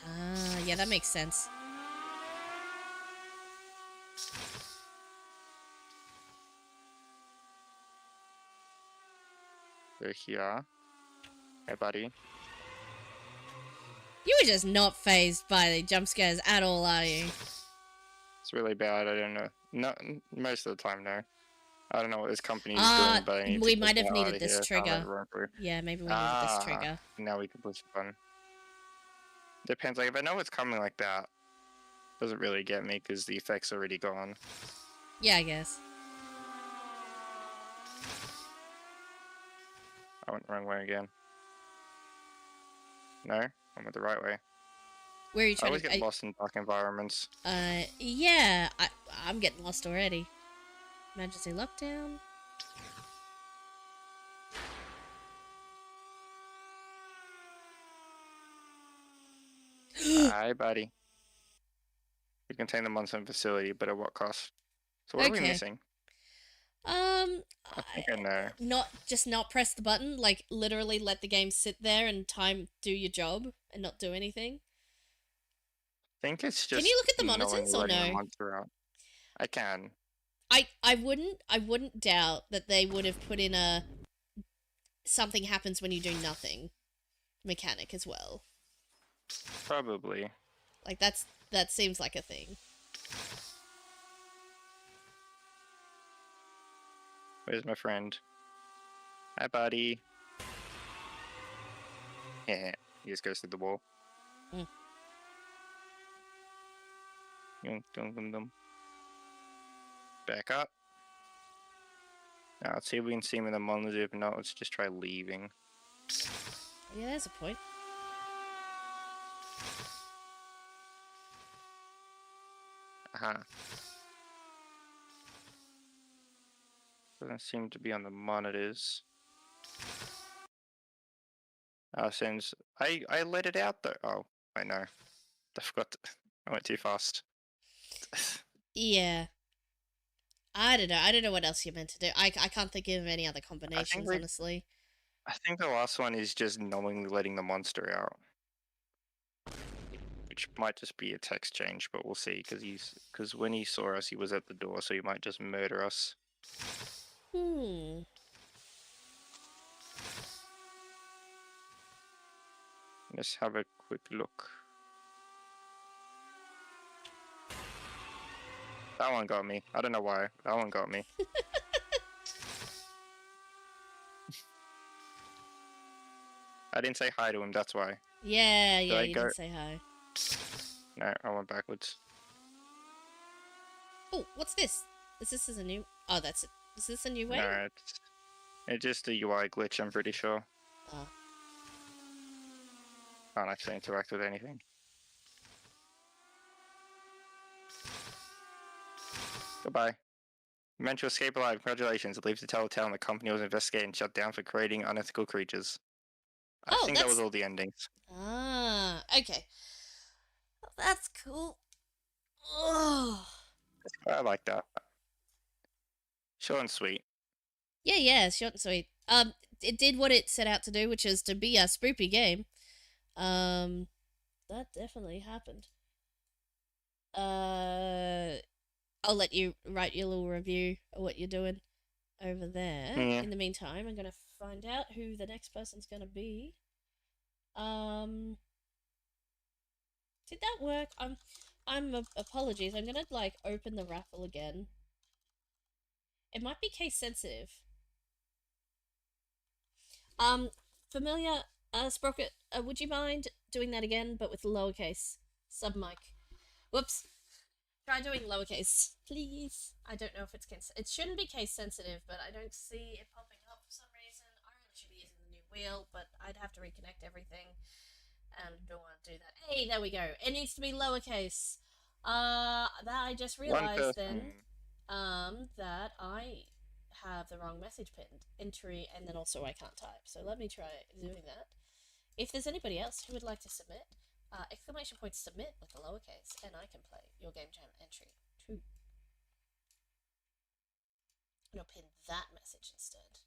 Ah, yeah, that makes sense. So here. Hey, buddy. You were just not phased by the jump scares at all, are you? It's really bad. I don't know. Not most of the time, no. I don't know what this company is Ah, doing, but I need we to might get have out needed of this here. trigger. Run through. Yeah, maybe we needed this trigger. Now we can push the button. Depends. Like if I know it's coming like that, doesn't really get me because the effect's already gone. Yeah, I guess. I went the wrong way again. No, I went the right way. Where are you I trying always to... get lost in dark environments. Yeah, I'm getting lost already. Emergency lockdown. Hi, buddy. You contain the Munson facility, but at what cost? So what are we missing? I think I know. Not press the button, like literally let the game sit there and time do your job and not do anything. I think it's just. Can you look at the monitors or letting the no? monster out. I can. I wouldn't doubt that they would have put in a something happens when you do nothing mechanic as well. Probably. Like that seems like a thing. Where's my friend? Hi, buddy. Yeah, he just goes through the wall. Mm. Back up. Now let's see if we can see him in the monitor. If not, let's just try leaving. Yeah, there's a point. Aha. Doesn't seem to be on the monitors. Since I let it out though. Oh, I know. I forgot. I went too fast. Yeah. I don't know. I don't know what else you're meant to do. I can't think of any other combinations, honestly. I think the last one is just knowingly letting the monster out. Which might just be a text change, but we'll see, because when he saw us, he was at the door, so he might just murder us. Let's have a quick look. That one got me. I don't know why. That one got me. I didn't say hi to him, that's why. Yeah, you didn't say hi. No, I went backwards. Oh, what's this? Is this a new... Oh, that's it. Is this a new way? No, it's just a UI glitch, I'm pretty sure. Oh. Can't actually interact with anything. Goodbye. You managed to escape alive. Congratulations. It leaves the telltale the company was investigated and shut down for creating unethical creatures. I think that was all the endings. Ah, okay. That's cool. Oh. I like that. Short and sweet. Yeah, short and sweet. It did what it set out to do, which is to be a spoopy game. That definitely happened. I'll let you write your little review of what you're doing over there. Yeah. In the meantime, I'm gonna find out who the next person's gonna be. Did that work? Apologies. I'm gonna like open the raffle again. It might be case sensitive. Familiar, Sprocket, would you mind doing that again, but with lowercase sub mic? Whoops. Try doing lowercase, please. I don't know if it's case. It shouldn't be case sensitive, but I don't see it popping up for some reason. I really should be using the new wheel, but I'd have to reconnect everything, and don't want to do that. Hey, there we go. It needs to be lowercase. That I just realized then, that I have the wrong message pinned entry, and then also I can't type. So let me try doing that. If there's anybody else who would like to submit, exclamation point submit with the lowercase, and I can play your Game Jam entry too. or pin that message instead.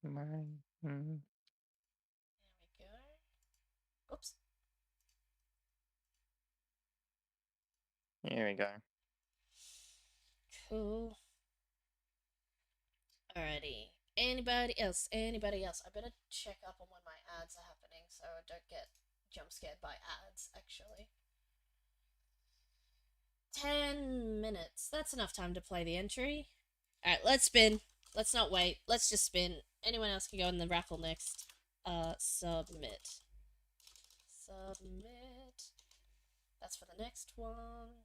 There we go. Oops. Here we go. Cool. Alrighty. Anybody else? Anybody else? I better check up on when my ads are happening so I don't get jump scared by ads, actually. 10 minutes. That's enough time to play the entry. Alright, let's spin. Let's not wait. Let's just spin. Anyone else can go in the raffle next. Submit. Submit. That's for the next one.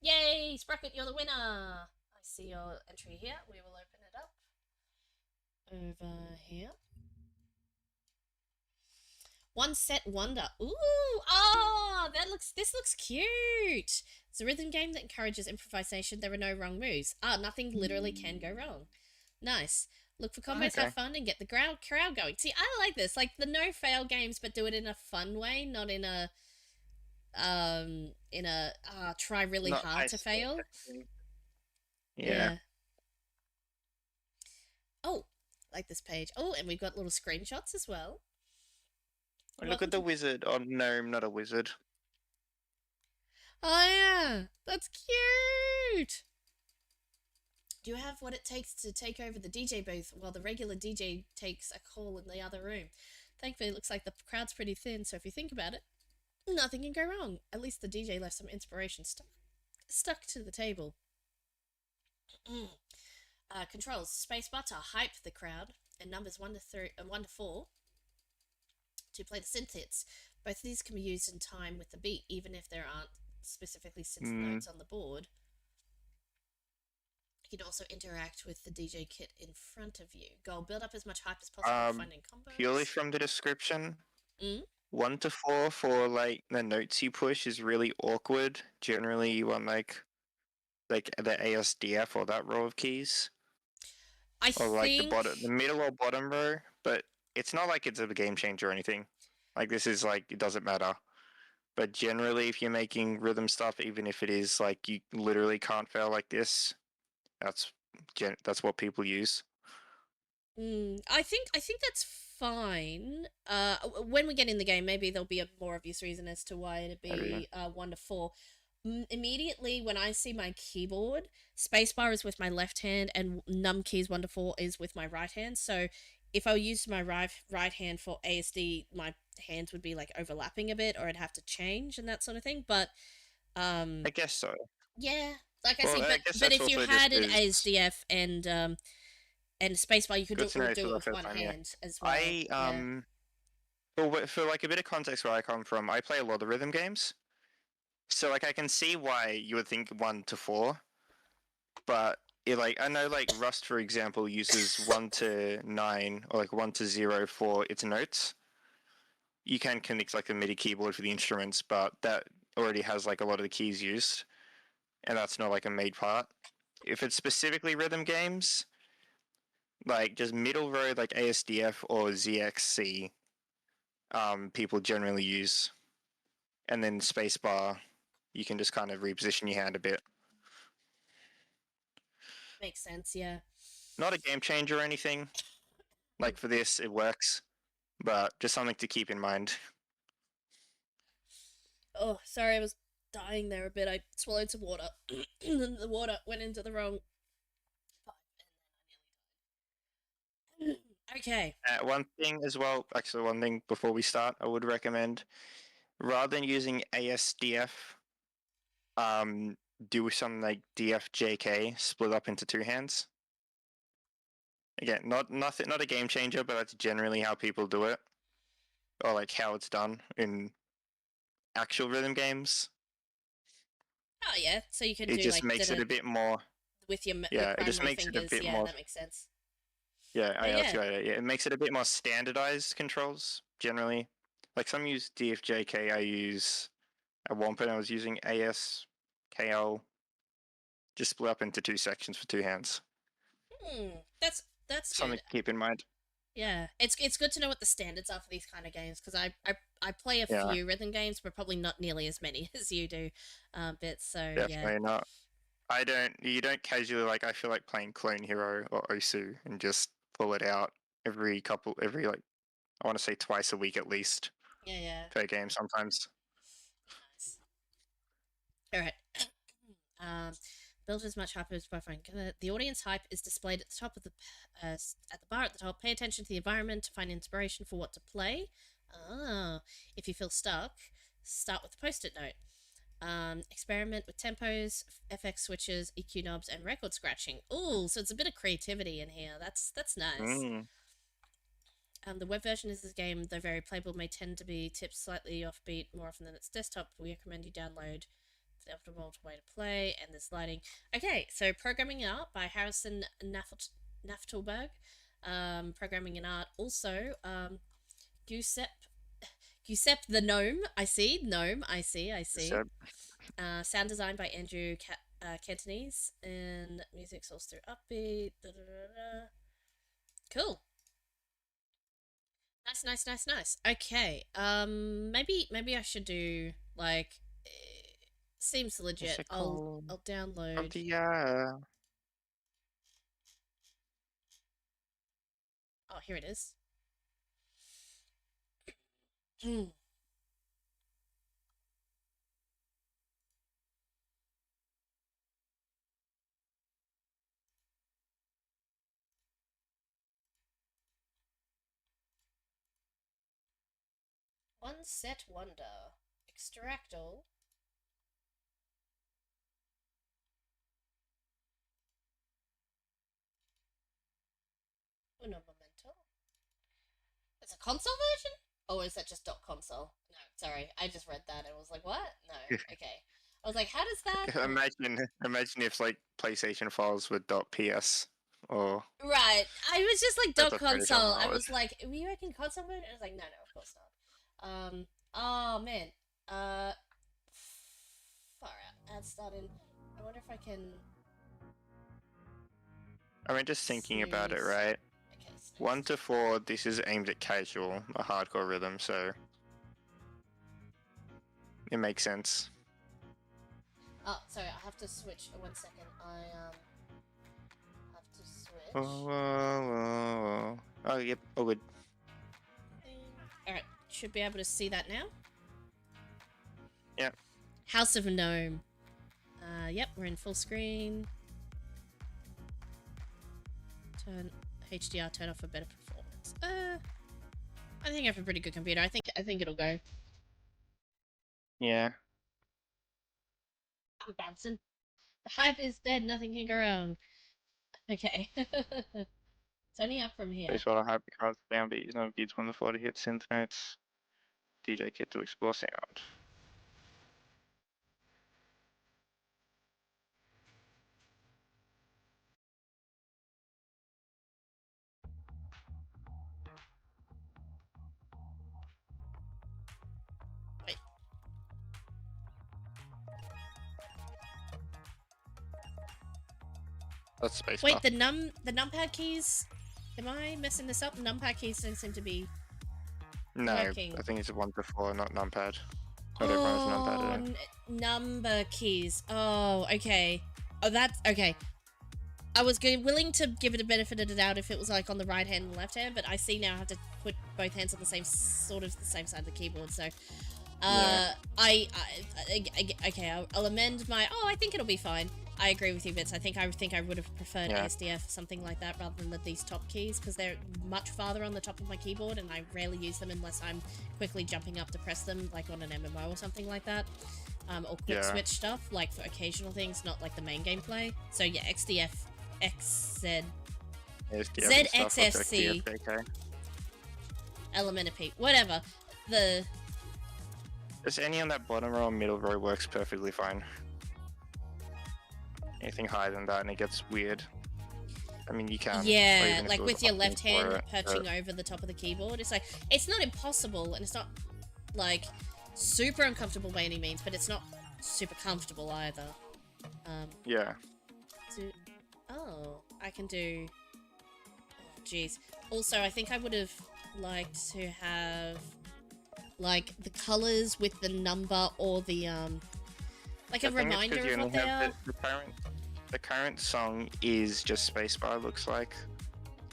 Yay! Sprocket, you're the winner! I see your entry here. We will open it up. Over here. One set wonder. Ooh! Oh! This looks cute! It's a rhythm game that encourages improvisation. There are no wrong moves. Ah, nothing literally can go wrong. Nice. Look for combos, have fun, and get the crowd going. See, I like this. Like, the no-fail games, but do it in a fun way, not in a... try really Not hard to fail. Yeah. Oh, like this page. Oh, and we've got little screenshots as well. Look at the wizard. Oh no, I'm not a wizard. Oh yeah, that's cute. Do you have what it takes to take over the DJ booth while the regular DJ takes a call in the other room? Thankfully, it looks like the crowd's pretty thin, so if you think about it, nothing can go wrong. At least the DJ left some inspiration stuck to the table. Controls. Spacebar to hype the crowd, and numbers 1 to 4 to play the synth hits. Both of these can be used in time with the beat, even if there aren't specifically synth notes on the board. You can also interact with the DJ kit in front of you. Goal, build up as much hype as possible, finding combos. Purely from the description, 1 to 4 for like the notes you push is really awkward. Generally, you want like the ASDF or that row of keys, or like the middle or bottom row. But it's not like it's a game changer or anything. Like this is like it doesn't matter. But generally, if you're making rhythm stuff, even if it is like you literally can't fail like this, that's what people use. I think that's fine. When we get in the game, maybe there'll be a more obvious reason as to why it'd be 1 to 4. Immediately when I see my keyboard, spacebar is with my left hand and num keys 1 to 4 is with my right hand. So if I used my right hand for ASD, my hands would be like overlapping a bit, or I'd have to change and that sort of thing. But I guess so. Yeah, like I said, but if you had an ASDF and spacebar, you could do it with one hand as well. For like a bit of context where I come from, I play a lot of rhythm games, so like I can see why you would think 1 to 4, but I know like Rust, for example, uses 1 to 9 or like 1 to 0 for its notes. You can connect like a MIDI keyboard for the instruments, but that already has like a lot of the keys used, and that's not like a made part. If it's specifically rhythm games, like just middle row like ASDF or ZXC, people generally use, and then spacebar, you can just kind of reposition your hand a bit. Makes sense, yeah. Not a game changer or anything. Like for this, it works, but just something to keep in mind. Oh, sorry, I was dying there a bit. I swallowed some water, and then the water went into the wrong pipe, and then I nearly died. Okay. One thing as well, actually, one thing before we start, I would recommend, rather than using ASDF, do something like DFJK, split up into 2 hands. Again, not a game changer, but that's generally how people do it, or like how it's done in actual rhythm games. Oh yeah, so you can it do just like makes it a bit more with your it just makes fingers. it a bit yeah, more. That makes sense. Yeah, it makes it a bit more standardized controls generally. Like some use DFJK, I use at one point I was using ASKL, just split up into 2 sections for 2 hands. That's something good. to keep in mind. Yeah, it's good to know what the standards are for these kind of games because I play a Yeah. few rhythm games, but probably not nearly as many as you do, bits. So yeah, Definitely not. I don't. You don't casually like. I feel like playing Clone Hero or Osu and just pull it out every like. I want to say twice a week at least yeah. per game. Sometimes. Nice. All right. Build as much hype as possible. The audience hype is displayed at the top of the at the bar at the top. Pay attention to the environment to find inspiration for what to play. If you feel stuck, start with a post-it note. Experiment with tempos, FX switches, EQ knobs, and record scratching. Ooh, so it's a bit of creativity in here. That's nice. Mm. The web version of this game, though very playable, may tend to be tipped slightly offbeat more often than its desktop. We recommend you download the optimal way to play, and there's lighting. Okay, so Programming and Art by Harrison Naftelberg. Programming and Art. Also, Giuseppe the Gnome. I see. So, Sound design by Andrew Cantonese. And music sourced through Upbeat. Cool. Nice. Okay. Maybe I should do like. Seems legit. I'll download. Of the Oh, here it is. One set wonder. Extractal. Uno momento. It's a console version? Or is that just .console? No, sorry. I just read that and was like, what? No. Okay. I was like, how does that... imagine if like PlayStation files were .ps or Right. I was just like That's a pretty .console. I solid. was like, you reckon console version? I was like, no, of course not. Oh man. Far out. Add started. I wonder if I can... I mean, just thinking about it, right? Okay, 1 to 4, this is aimed at casual, a hardcore rhythm, so it makes sense. Oh, sorry, I have to switch. 1 second. I have to switch. Oh, yep. Oh, good. Alright, should be able to see that now. Yep. House of Gnome. Yep, we're in full screen. Turn HDR, turn off for better performance. I think I have a pretty good computer. I think it'll go. Yeah. I'm bouncing. The hype is dead, nothing can go wrong. Okay. It's only up from here. Based on a hype cards downbeat, is no beats 1 to 4 to hit synth notes. DJ kit to explore sound. Wait. That's space Wait, bar. the numpad keys. Am I messing this up? Numpad keys don't seem to be No, working. I think it's a 1 to 4, not numpad. Not everyone has numpad. Number keys. Oh, okay. Oh, that's okay. I was willing to give it a benefit of the doubt if it was like on the right hand and left hand, but I see now I have to put both hands on the same sort of the same side of the keyboard. So, Yeah. okay, I'll amend my. Oh, I think it'll be fine. I agree with you, Vince. I think I would have preferred Yeah. ASDF, something like that, rather than these top keys, because they're much farther on the top of my keyboard, and I rarely use them unless I'm quickly jumping up to press them, like on an MMO or something like that. Or quick switch stuff, like for occasional things, not like the main gameplay. So yeah, XDF, XZ, ZXFC, Elementor P, whatever. Just any on that bottom row or middle row works perfectly fine. Anything higher than that and it gets weird. I mean, you can. Yeah, like with your left hand perching over the top of the keyboard. It's like, it's not impossible, and it's not like super uncomfortable by any means, but it's not super comfortable either. Yeah. Oh, I can do... Oh, jeez. Also, I think I would have liked to have like the colors with the number or the like a I think it's 'cause reminder you of only what they are. have the current song is just spacebar, looks like,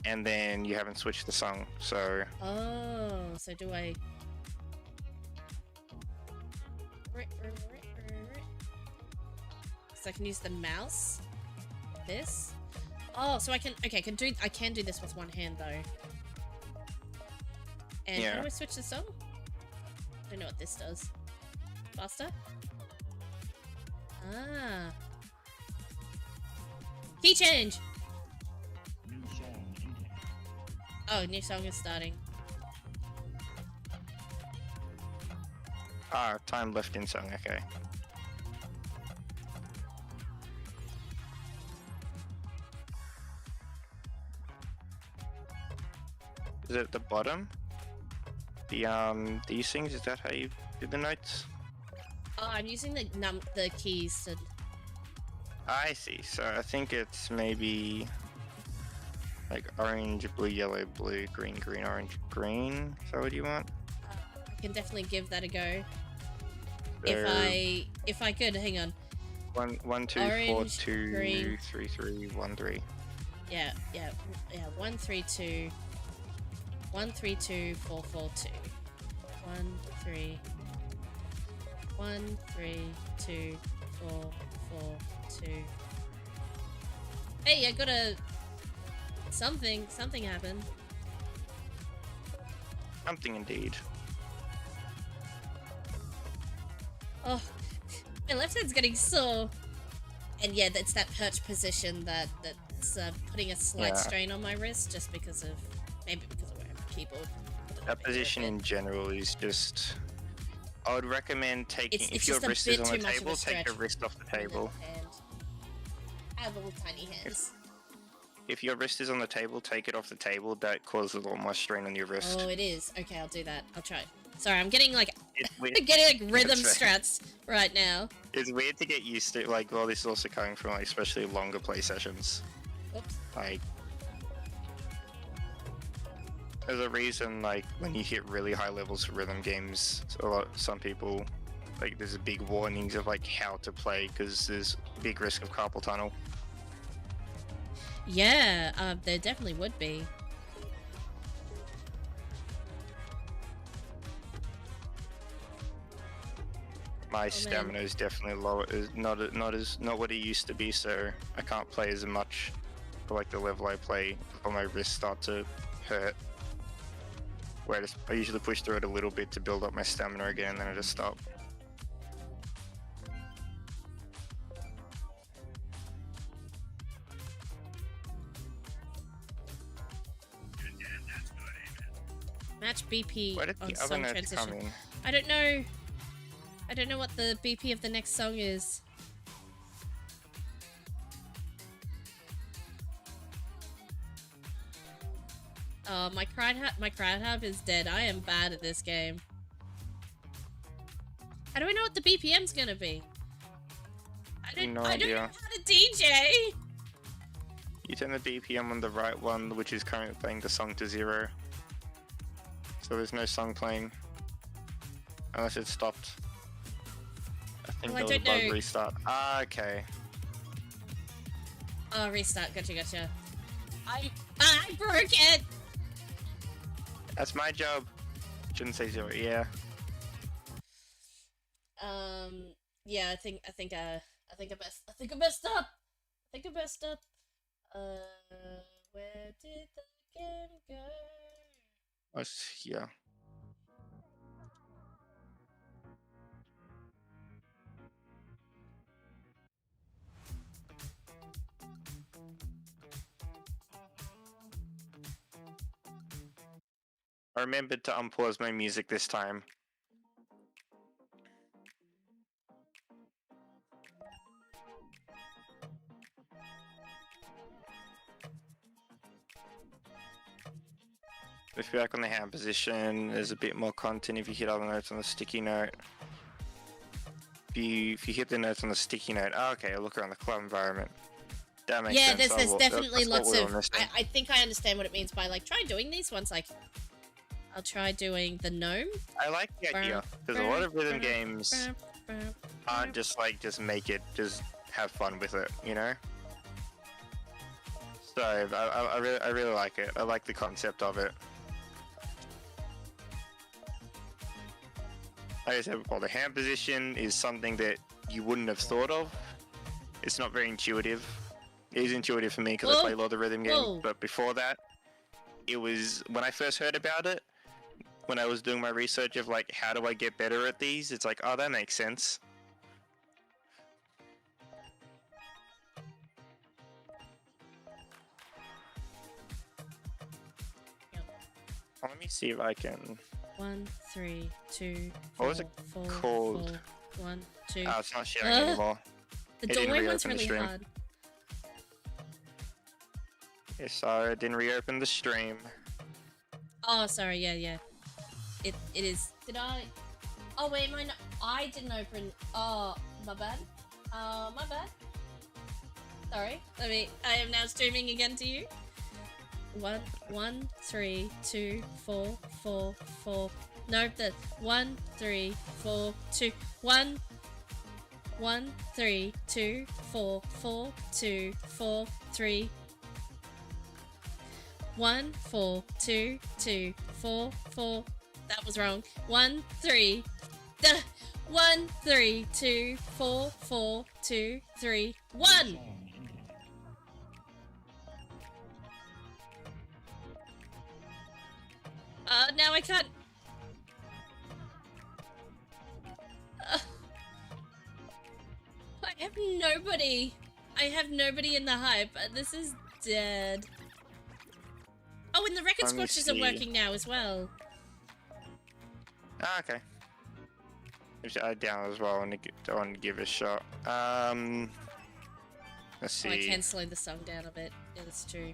and then you haven't switched the song, so Oh, so do I? So I can use the mouse. This. Oh, so I can. Okay, I can do this with one hand though. And how Yeah. do I switch the song? I don't know what this does. Faster. Ah. Key change. Oh, new song is starting. time left in song. Okay. Is it at the bottom? These things, is that how you do the notes? Oh, I'm using the keys to. I see. So I think it's maybe like orange, blue, yellow, blue, green, green, orange, green. Is that what you want? I can definitely give that a go. So If I could, hang on. 1 2 4 Orange, 2 green. 3 3 1 3. Yeah. 1 3 2. 1 3 2 4 4 2. 1 3. 1 3 2 4 4 2. Hey, I got a something happened. Something indeed. Oh, my left hand's getting sore. And yeah, it's that perch position that's putting a slight Yeah. strain on my wrist, just because of maybe because of where my keyboard. That position in general is just. I would recommend taking. It's If your just a wrist is bit on the too much of a table, take your stretch wrist off the table. I have little tiny hands. If your wrist is on the table, take it off the table. That causes a lot more strain on your wrist. Oh, it is. Okay, I'll do that. I'll try. Sorry, I'm getting like It's I'm weird. getting like rhythm That's right. strats right now. It's weird to get used to. Like, well, this is also coming from like especially longer play sessions. Oops. Like, there's a reason. Like, when you hit really high levels for rhythm games, some people like there's a big warnings of like how to play because there's big risk of carpal tunnel. Yeah, there definitely would be. My man. stamina is definitely low. Is not what it used to be. So I can't play as much for like the level I play. Or my wrists start to hurt. Where I usually push through it a little bit to build up my stamina again, and then I just stop. Match BP Where did on the other song notes transition. come in? I don't know. I don't know what the BP of the next song is. Oh, my crowd hub is dead. I am bad at this game. How do I know what the BPM's gonna be? I don't know how to DJ. You turn the BPM on the right one, which is currently playing the song to 0. So there's no song playing. Unless it stopped. I think Well, I there was a don't bug know. restart. Ah, okay. Oh, restart. Gotcha. I broke it. That's my job. Shouldn't say 0, yeah. Yeah, I think I messed up. Where did the game go? Yeah. I remembered to unpause my music this time. If you're back on the hand position, there's a bit more content if you hit other notes on the sticky note. If you hit the notes on the sticky note, okay, look around the club environment. That makes Yeah, sense. there's definitely that's what lots we were of. missing. I think I understand what it means by like try doing these ones. Like, I'll try doing the gnome. I like the idea because a lot of rhythm games aren't just like just make it, just have fun with it, you know. So I really like it. I like the concept of it. Like I said, well, the hand position is something that you wouldn't have thought of. It's not very intuitive. It is intuitive for me because I play a lot of rhythm games, but before that, it was when I first heard about it, when I was doing my research of like how do I get better at these, it's like, oh, that makes sense. Let me see if I can. 1, 3, 2, What was it 4, called? 4, 1, 2. Oh, it's not sharing anymore. The It didn't doorway one's reopen the really stream. hard. Yeah, sorry, I didn't reopen the stream. Oh, sorry. Yeah. It is. Did I? Oh wait, mine. I didn't open. Oh, my bad. My bad. Sorry. I am now streaming again to you. 1, 3, 2, 4, 4, 4. Nope, that's 1, 3, 4, 2, 1. 1, 3, 2, 4, 4, 2, 4, 3. 1, 4, 2, 2, 4, 4. That was wrong. 1, 3. 1, 3, 2, 4, 4, 2, 3, 1. Now I can't. I have nobody. I have nobody in the hype. This is dead. Oh, and the record Let me scratches are see. working now as well. Ah, okay. Let's add down as well and I want to give it a shot. Let's Oh, I see. can slow the song down a bit. Yeah, that's true.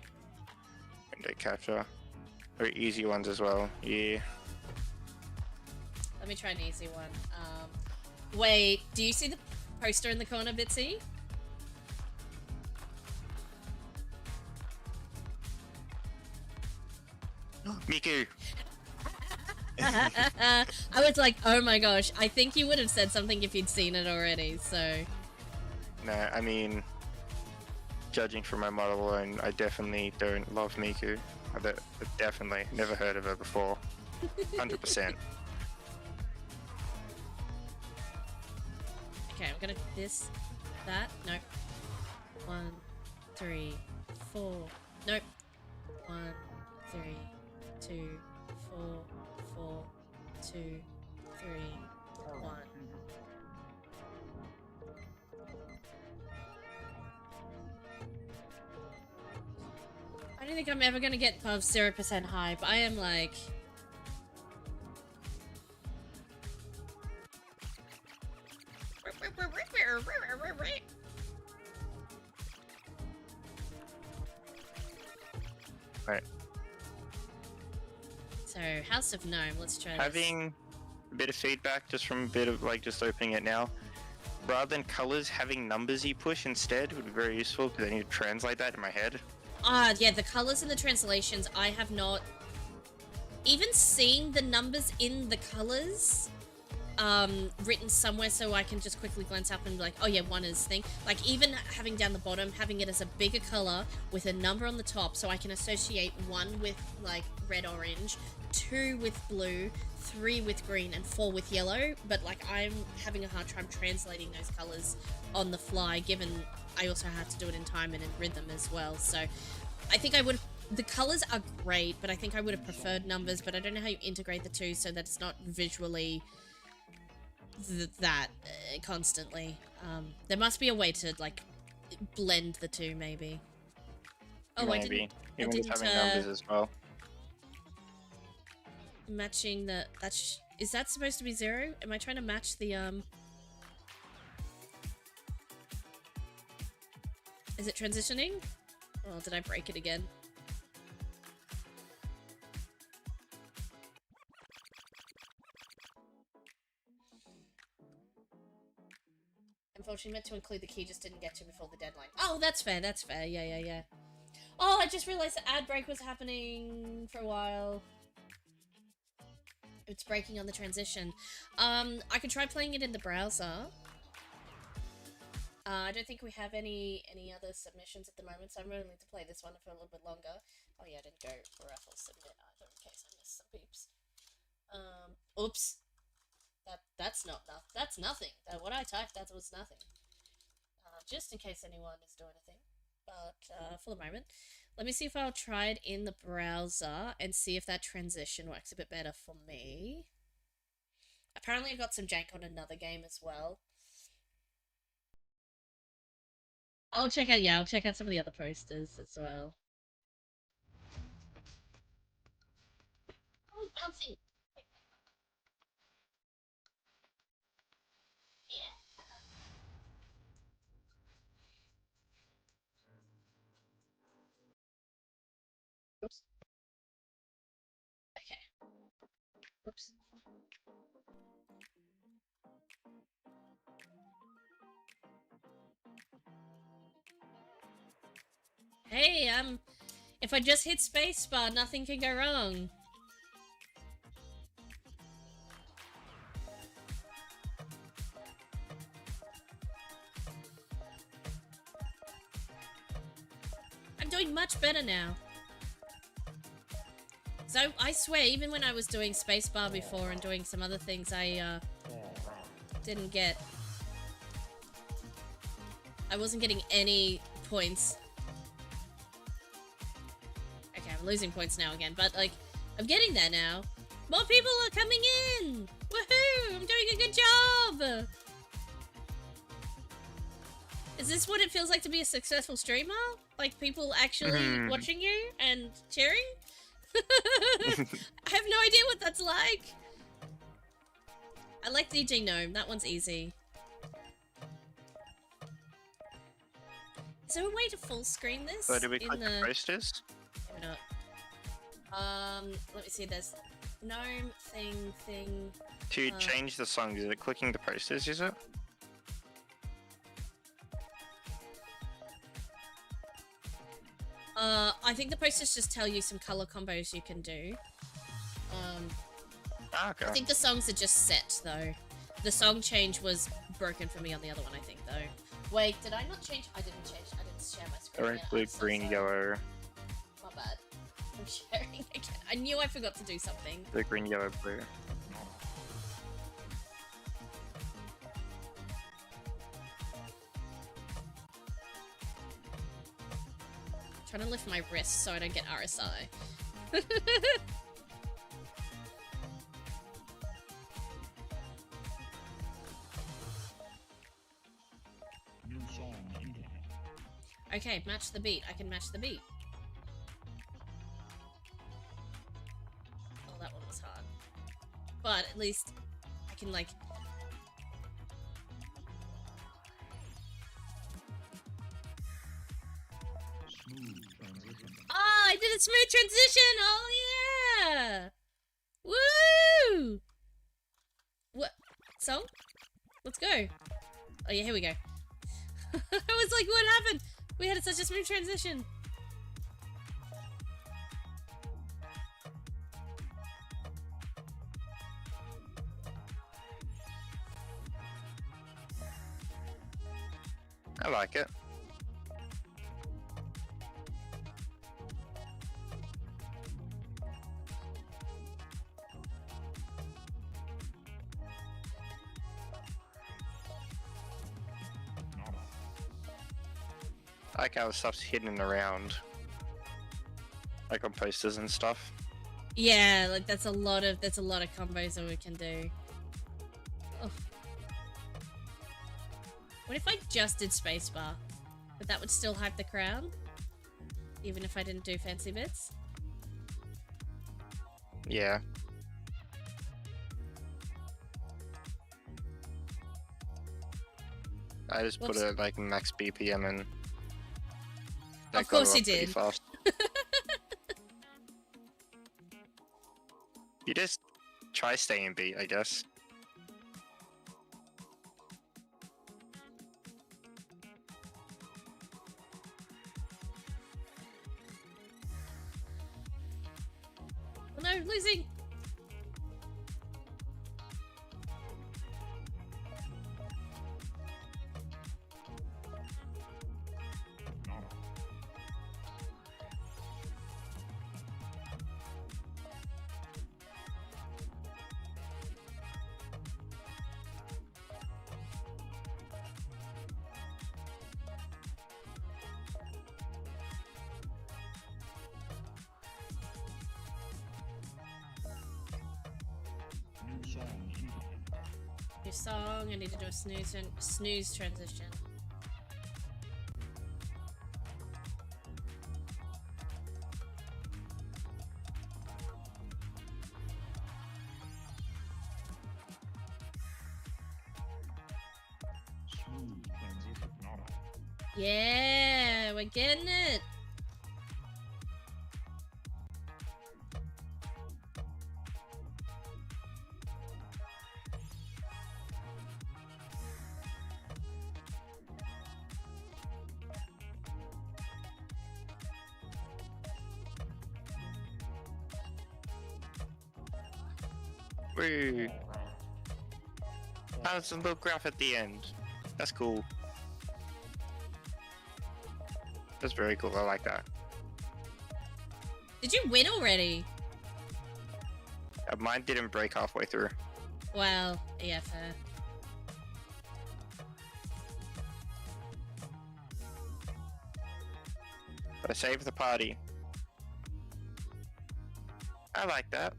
Window capture. Very easy ones as well. Yeah. Let me try an easy one. Wait, do you see the poster in the corner, Bitsy? Miku. I was like, oh my gosh, I think you would have said something if you'd seen it already, so... No, I mean, judging from my model alone, I definitely don't love Miku. Definitely never heard of her before. 100%. Okay, I'm gonna this, that, nope. 1, 3, 4, nope. 1, 3, 2, 4, 4, 2, 3, 1. I don't think I'm ever gonna get above 0% hype. I am like... Right. So, House of Gnome, let's try this. Having a bit of feedback just from a bit of like just opening it now. Rather than colors, having numbers you push instead would be very useful because I need to translate that in my head. Yeah, the colors and the translations, I have not even seen the numbers in the colors written somewhere so I can just quickly glance up and be like, oh yeah, 1 is thing. Like even having down the bottom, having it as a bigger color with a number on the top so I can associate 1 with like red, orange, 2 with blue, 3 with green, and 4 with yellow. But like I'm having a hard time translating those colors on the fly given I also had to do it in time and in rhythm as well. So I think I would... The colors are great, but I think I would have preferred numbers, but I don't know how you integrate the two so that it's not visually constantly. There must be a way to, like, blend the two, maybe. Oh, Maybe. I Even didn't, just having numbers as well. matching the... Is that supposed to be 0? Am I trying to match the, Is it transitioning? Oh, did I break it again? I'm Unfortunately, meant to include the key, just didn't get to before the deadline. Oh, that's fair, that's fair. Yeah. Oh, I just realized the ad break was happening for a while. It's breaking on the transition. I could try playing it in the browser. I don't think we have any other submissions at the moment, so I'm willing to play this one for a little bit longer. Oh yeah, I didn't go raffle submit either, in case I missed some peeps. Oops. That's nothing. What I typed, that was nothing. Just in case anyone is doing anything. But for the moment, let me see if I'll try it in the browser and see if that transition works a bit better for me. Apparently I got some jank on another game as well. I'll check out some of the other posters as well. Oh, bouncy! Oops. Okay. Oops. Hey, if I just hit spacebar, nothing can go wrong. I'm doing much better now. So I swear, even when I was doing spacebar before and doing some other things, I didn't get. I wasn't getting any points. Okay, I'm losing points now again, but like, I'm getting there now. More people are coming in! Woohoo! I'm doing a good job! Is this what it feels like to be a successful streamer? Like people actually watching you and cheering? I have no idea what that's like. I like DJ Gnome. That one's easy. Is there a way to full screen this? So do we click the posters? Maybe not. Let me see. There's gnome thing. To change the song, is it clicking the posters? Is it? I think the posters just tell you some color combos you can do. Okay. I think the songs are just set, though. The song change was broken for me on the other one, I think, though. Wait, did I not change? I didn't change. I didn't share my screen Orange, yet. blue, I'm so green, sorry. yellow. My bad. I'm sharing again. I knew I forgot to do something. Blue, green, yellow, blue. Trying to lift my wrist so I don't get RSI. Okay, match the beat. I can match the beat. Oh, that one was hard. But at least I can, like... Oh, I did a smooth transition! Oh, yeah! Woo! What? Song? Let's go. Oh, yeah, here we go. I was like, what happened? We had such a smooth transition. I like it. I like how stuff's hidden around, like on posters and stuff. Yeah, like that's a lot of combos that we can do. Oh. What if I just did spacebar? But that would still hype the crowd? Even if I didn't do fancy bits? Yeah. I just put it like max BPM and of course you did. Fast. You just try staying beat, I guess. I'm losing. New song. I need to do a snooze transition. Yeah, we're getting it. Woo! There's a little graph at the end. That's cool. That's very cool. I like that. Did you win already? Mine didn't break halfway through. Well, yeah, fair. But I saved the party. I like that.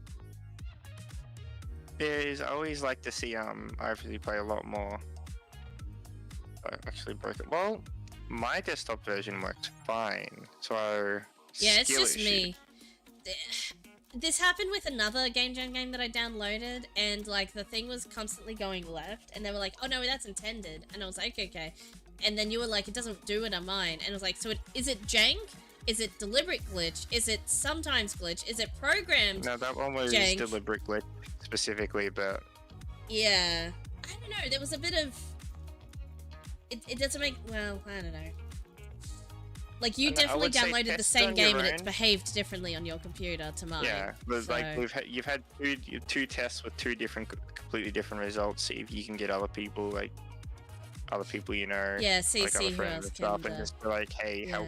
I always like to see I obviously play a lot more. I actually broke it. Well, my desktop version worked fine. So yeah, it's skill just issue. me. This happened with another Game Jam game that I downloaded, and like the thing was constantly going left, and they were like, "Oh no, that's intended," and I was like, "Okay." And then you were like, "It doesn't do it on mine," and I was like, "So is it jank? Is it deliberate glitch? Is it sometimes glitch? Is it programmed?" No, that one was jank? deliberate glitch specifically, but Yeah, I don't know. There was a bit of it doesn't make well. I don't know. Like you I definitely would say downloaded the test same on game your and it's own. behaved differently on your computer to mine. yeah, but so- like you've had two tests with two completely different results. See if you can get other people you know, Yeah, see like other who friends else and stuff, can, and just be like, hey, yeah. help.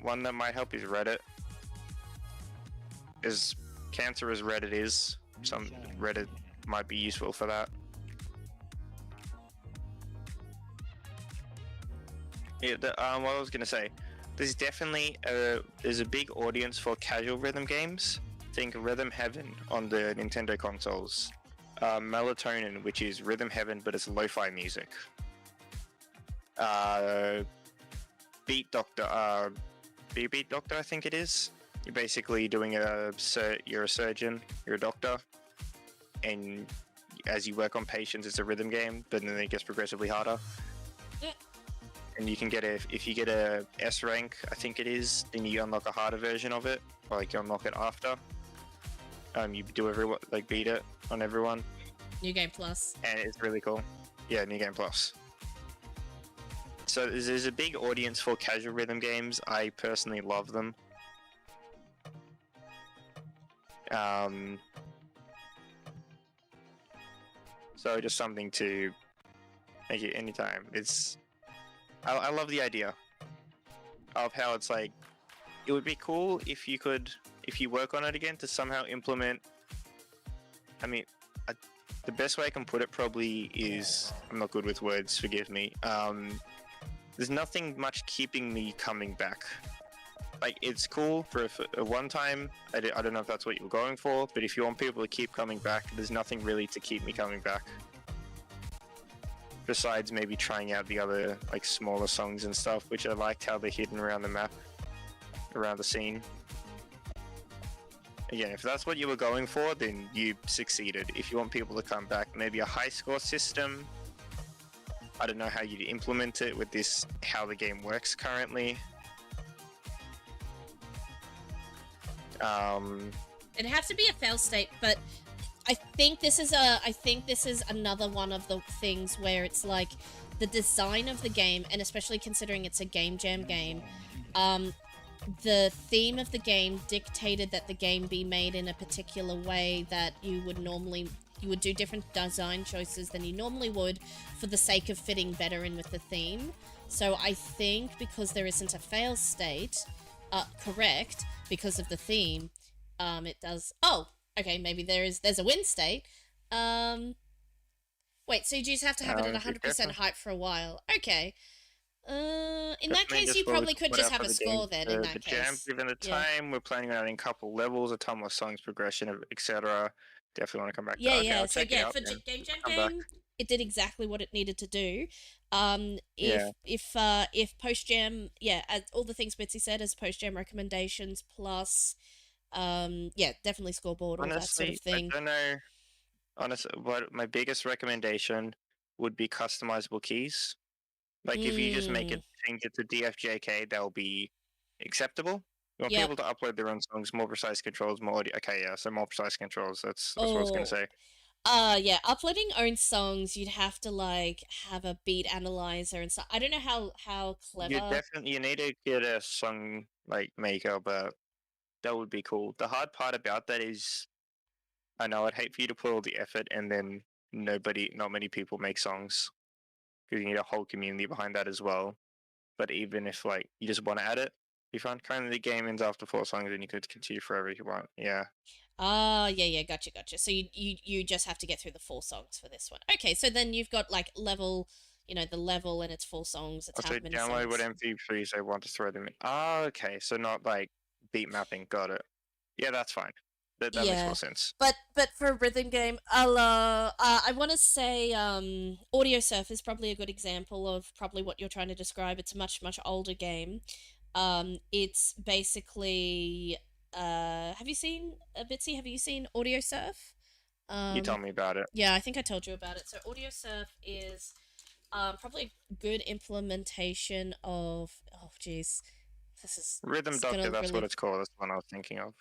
One that might help is Reddit. As cancer as Reddit is, some Reddit might be useful for that. Yeah, what I was gonna say, there's definitely there's a big audience for casual rhythm games. Think Rhythm Heaven on the Nintendo consoles, Melatonin, which is Rhythm Heaven but it's lo-fi music. Beat Doctor, Beat Doctor, I think it is. You're basically doing you're a surgeon, you're a doctor, and as you work on patients, it's a rhythm game, but then it gets progressively harder. Yeah. And you can get if you get a S rank, I think it is, then you unlock a harder version of it, or like you unlock it after. You do beat it on everyone, New Game Plus. and it's really cool. Yeah, New Game Plus. So there's a big audience for casual rhythm games. I personally love them. So just something to make it anytime. I love the idea of how it's like, it would be cool if you work on it again to somehow implement, the best way I can put it probably is, I'm not good with words, forgive me. There's nothing much keeping me coming back. Like, it's cool for a one time, I don't know if that's what you're going for, but if you want people to keep coming back, there's nothing really to keep me coming back. Besides maybe trying out the other, like, smaller songs and stuff, which I liked how they're hidden around the map, around the scene. Again, if that's what you were going for, then you succeeded. If you want people to come back, maybe a high score system. I don't know how you'd implement it with how the game works currently. It'd have to be a fail state, but I think this is another one of the things where it's like the design of the game, and especially considering it's a Game Jam game, the theme of the game dictated that the game be made in a particular way that you would do different design choices than you normally would for the sake of fitting better in with the theme. So I think because there isn't a fail state, correct, because of the theme, it does. Oh, okay, maybe there's a win state. Wait, so you just have to have it at 100% hype for a while. Okay. In that case, you probably could just have a score then. In that the case, jam, given the yeah. time, we're planning on adding a couple levels, a ton more songs, progression, etc. Definitely want to come back. Yeah, to yeah. I'll So check it yeah, out, for then. Game Jam Come back. game, it did exactly what it needed to do. Yeah. If post jam, yeah, as all the things Bitsy said as post jam recommendations plus, yeah, definitely scoreboard, all that sort of thing. I don't know. Honestly, what my biggest recommendation would be customizable keys. Like if you just make it change it to DFJK, that'll be acceptable. You want people to upload their own songs, more precise controls, more audio. Okay, yeah, so more precise controls. That's what I was gonna say. Yeah, uploading own songs, you'd have to like have a beat analyzer and stuff. I don't know how clever. You need to get a song like maker, but that would be cool. The hard part about that is, I know I'd hate for you to put all the effort and then not many people make songs, because you need a whole community behind that as well. But even if like you just want to add it, you find currently the game ends after 4 songs, and you could continue forever if you want. Yeah. Yeah, gotcha. So you just have to get through the 4 songs for this one. Okay, so then you've got like level, the level and it's 4 songs. It's Also, download what MP3s I want to throw them in. Okay, so not like beat mapping. Got it. Yeah, that's fine. That makes more sense. But for a rhythm game, I want to say Audio Surf is probably a good example of probably what you're trying to describe. It's a much older game. It's basically have you seen Bitsy? Have you seen Audio Surf? You told me about it. Yeah, I think I told you about it. So Audio Surf is probably a good implementation of this is Rhythm Doctor. That's what it's called. That's the one I was thinking of.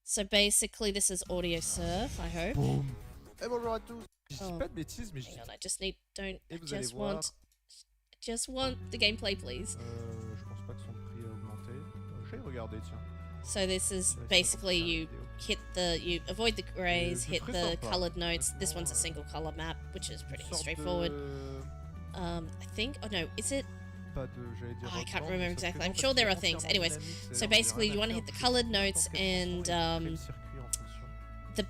So basically, this is Audio Surf, I hope. Et bonjour à tous. Je dis pas de bêtises, mais hang on, I just need, don't, Et vous just allez voir. just want the gameplay, please. Je pense pas que son prix a augmenté. J'ai regardé, tiens. So this is basically you avoid the grays, hit the colored notes. This one's a single color map, which is pretty straightforward. I think, oh no, is it? I can't remember exactly. I'm sure there are things. Anyways, so basically you want to hit the colored notes and the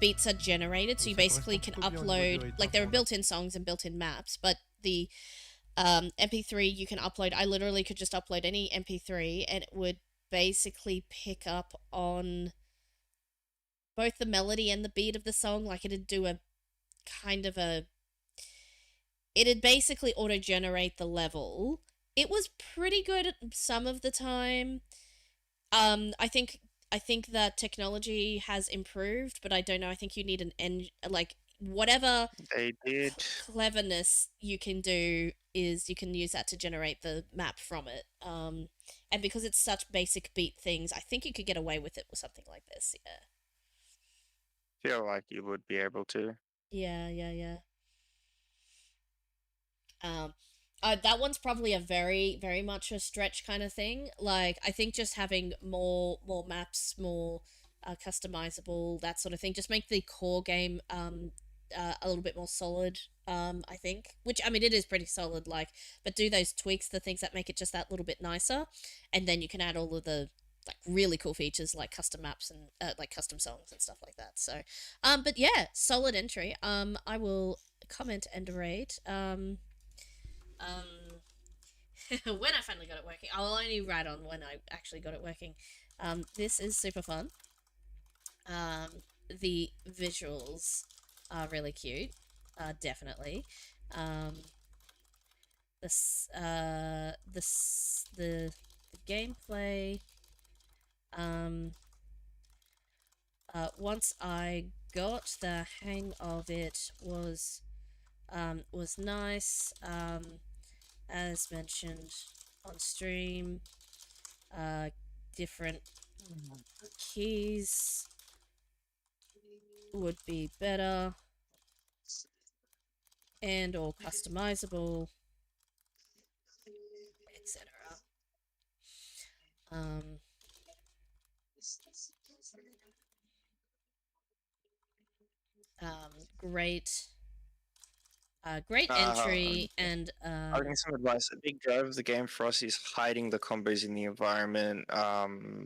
beats are generated. So you basically can upload, like there are built-in songs and built-in maps, but the MP3 you can upload. I literally could just upload any MP3 and it would basically pick up on both the melody and the beat of the song. Like it'd do a kind of it'd basically auto-generate the level. It was pretty good some of the time. I think that technology has improved, but I don't know. I think you need whatever they did cleverness you can do is you can use that to generate the map from it. And because it's such basic beat things, I think you could get away with it with something like this. Yeah. Feel like you would be able to. Yeah. That one's probably a very, very much a stretch kind of thing. Like, I think just having more maps, more customizable, that sort of thing, just make the core game a little bit more solid, I think. Which, I mean, it is pretty solid, like, but do those tweaks, the things that make it just that little bit nicer, and then you can add all of the, like, really cool features, like custom maps and, like, custom songs and stuff like that. So, but yeah, solid entry. I will comment and rate, when I finally got it working. I'll only write on when I actually got it working. This is super fun. The visuals are really cute. Definitely. The gameplay. Once I got the hang of it was nice. As mentioned on stream, different keys would be better and or customizable, etc. Great. Great entry and I think some advice. A big drive of the game for us is hiding the combos in the environment,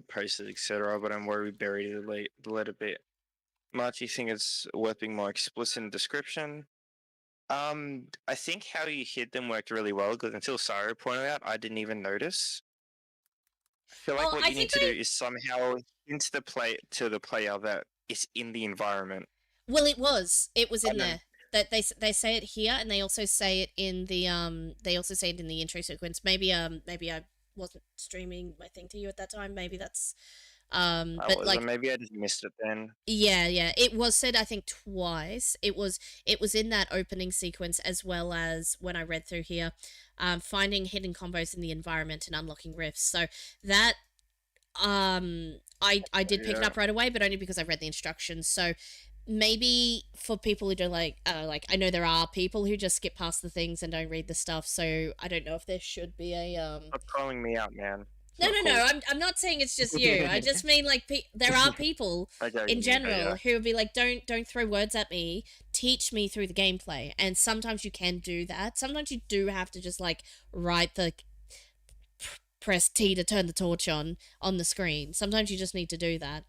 posters, etc. But I'm worried we buried it a little bit much. You think it's worth being more explicit in description? I think how you hid them worked really well because until Saro pointed out, I didn't even notice. I feel like what you need to do is somehow hint the player that it's in the environment. Well, it was in there. That they say it here, and they also say it in the intro sequence. Maybe I wasn't streaming my thing to you at that time. Maybe that's but like maybe I just missed it then. Yeah, it was said I think twice. It was in that opening sequence as well as when I read through here, finding hidden combos in the environment and unlocking rifts. So that I did pick it up right away, but only because I read the instructions. So maybe for people who don't like I know there are people who just skip past the things and don't read the stuff. So I don't know if there should be a Stop calling me out, man. No. I'm not saying it's just you. I just mean like there are people in general who would be like, don't throw words at me. Teach me through the gameplay. And sometimes you can do that. Sometimes you do have to just like write the press T to turn the torch on the screen. Sometimes you just need to do that.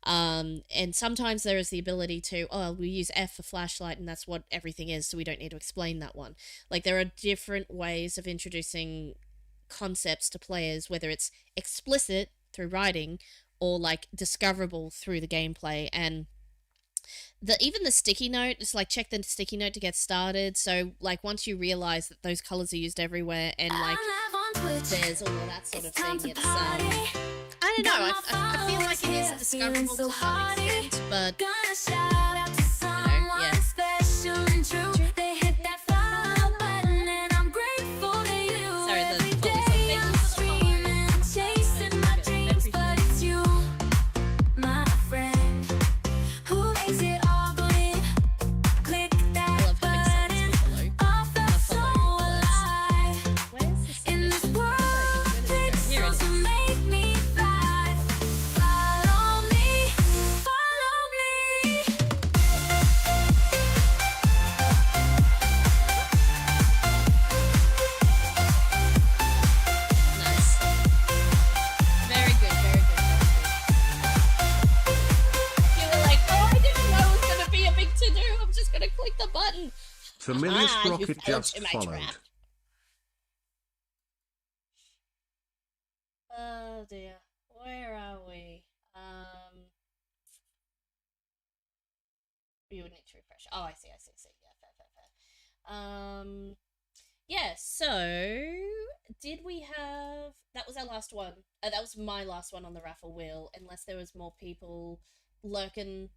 And sometimes there is the ability to, we use F for flashlight and that's what everything is, so we don't need to explain that one. Like there are different ways of introducing concepts to players, whether it's explicit through writing or like discoverable through the gameplay. And even the sticky note, it's like check the sticky note to get started. So like once you realize that those colors are used everywhere and like there's all of that sort of thing, it's I don't know, I feel like it is discoverable to some extent, but Familiar Sprocket just followed. Oh dear, where are we? You would need to refresh. Oh, I see. Yeah, fair. Yeah, so did we have? That was our last one. That was my last one on the raffle wheel, unless there was more people lurking.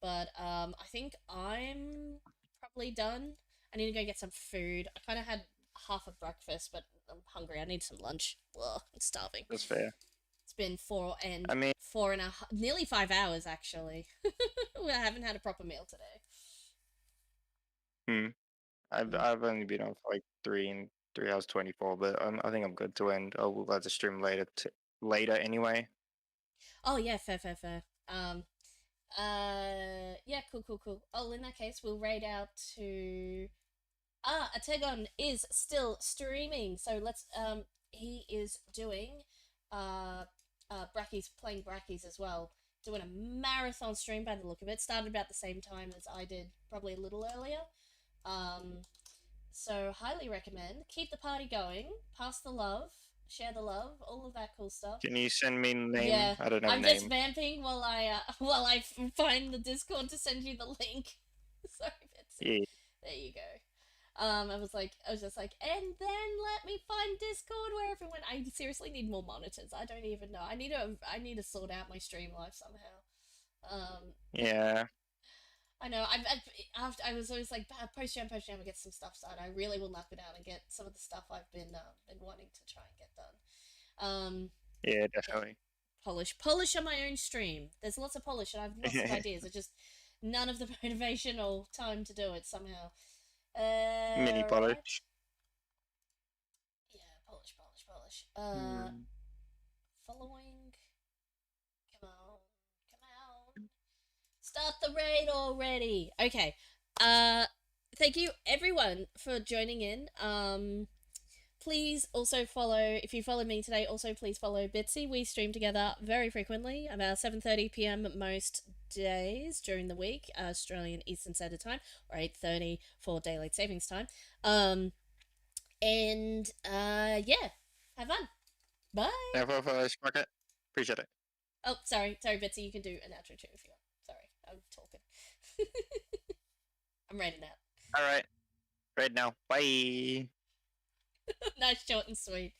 But I think I'm probably done. I need to go get some food. I kind of had half a breakfast, but I'm hungry. I need some lunch. Ugh, I'm starving. That's fair. It's been 4.5, nearly 5 hours actually. I haven't had a proper meal today. I've only been on for like 3 hours 24, but I think I'm good to end. We'll have to stream later anyway. Oh yeah, fair. Yeah, cool. Oh, in that case, we'll raid out to. Ategon is still streaming, so let's. He is doing, Brackeys, playing Brackeys as well, doing a marathon stream by the look of it. Started about the same time as I did, probably a little earlier. So highly recommend. Keep the party going. Pass the love. Share the love. All of that cool stuff. Can you send me name? Yeah, I don't know. I'm just vamping while I find the Discord to send you the link. Sorry, Betsy. Yeah. There you go. I was just like, and then let me find Discord where everyone. I seriously need more monitors. I don't even know. I need to sort out my stream life somehow. Yeah. I know. I was always like, post jam, and get some stuff started. I really will knock it out and get some of the stuff I've been wanting to try and get done. Yeah, definitely. Polish on my own stream. There's lots of polish, and I've lots of ideas. It's just none of the motivation or time to do it somehow. Mini polish. Yeah, polish. following. Come on. Come on. Start the raid already. Okay. Thank you everyone for joining in. Please also follow, if you followed me today, also please follow Bitsy. We stream together very frequently, about 7:30 p.m. most days during the week, Australian Eastern Standard Time, or 8:30 for Daylight Savings Time. Yeah, have fun. Bye. Yeah, Sprocket. Appreciate it. Oh, sorry, Bitsy, you can do an outro too if you want. Sorry, I'm talking. I'm writing out. All right. Right now. Bye. Nice, short and sweet.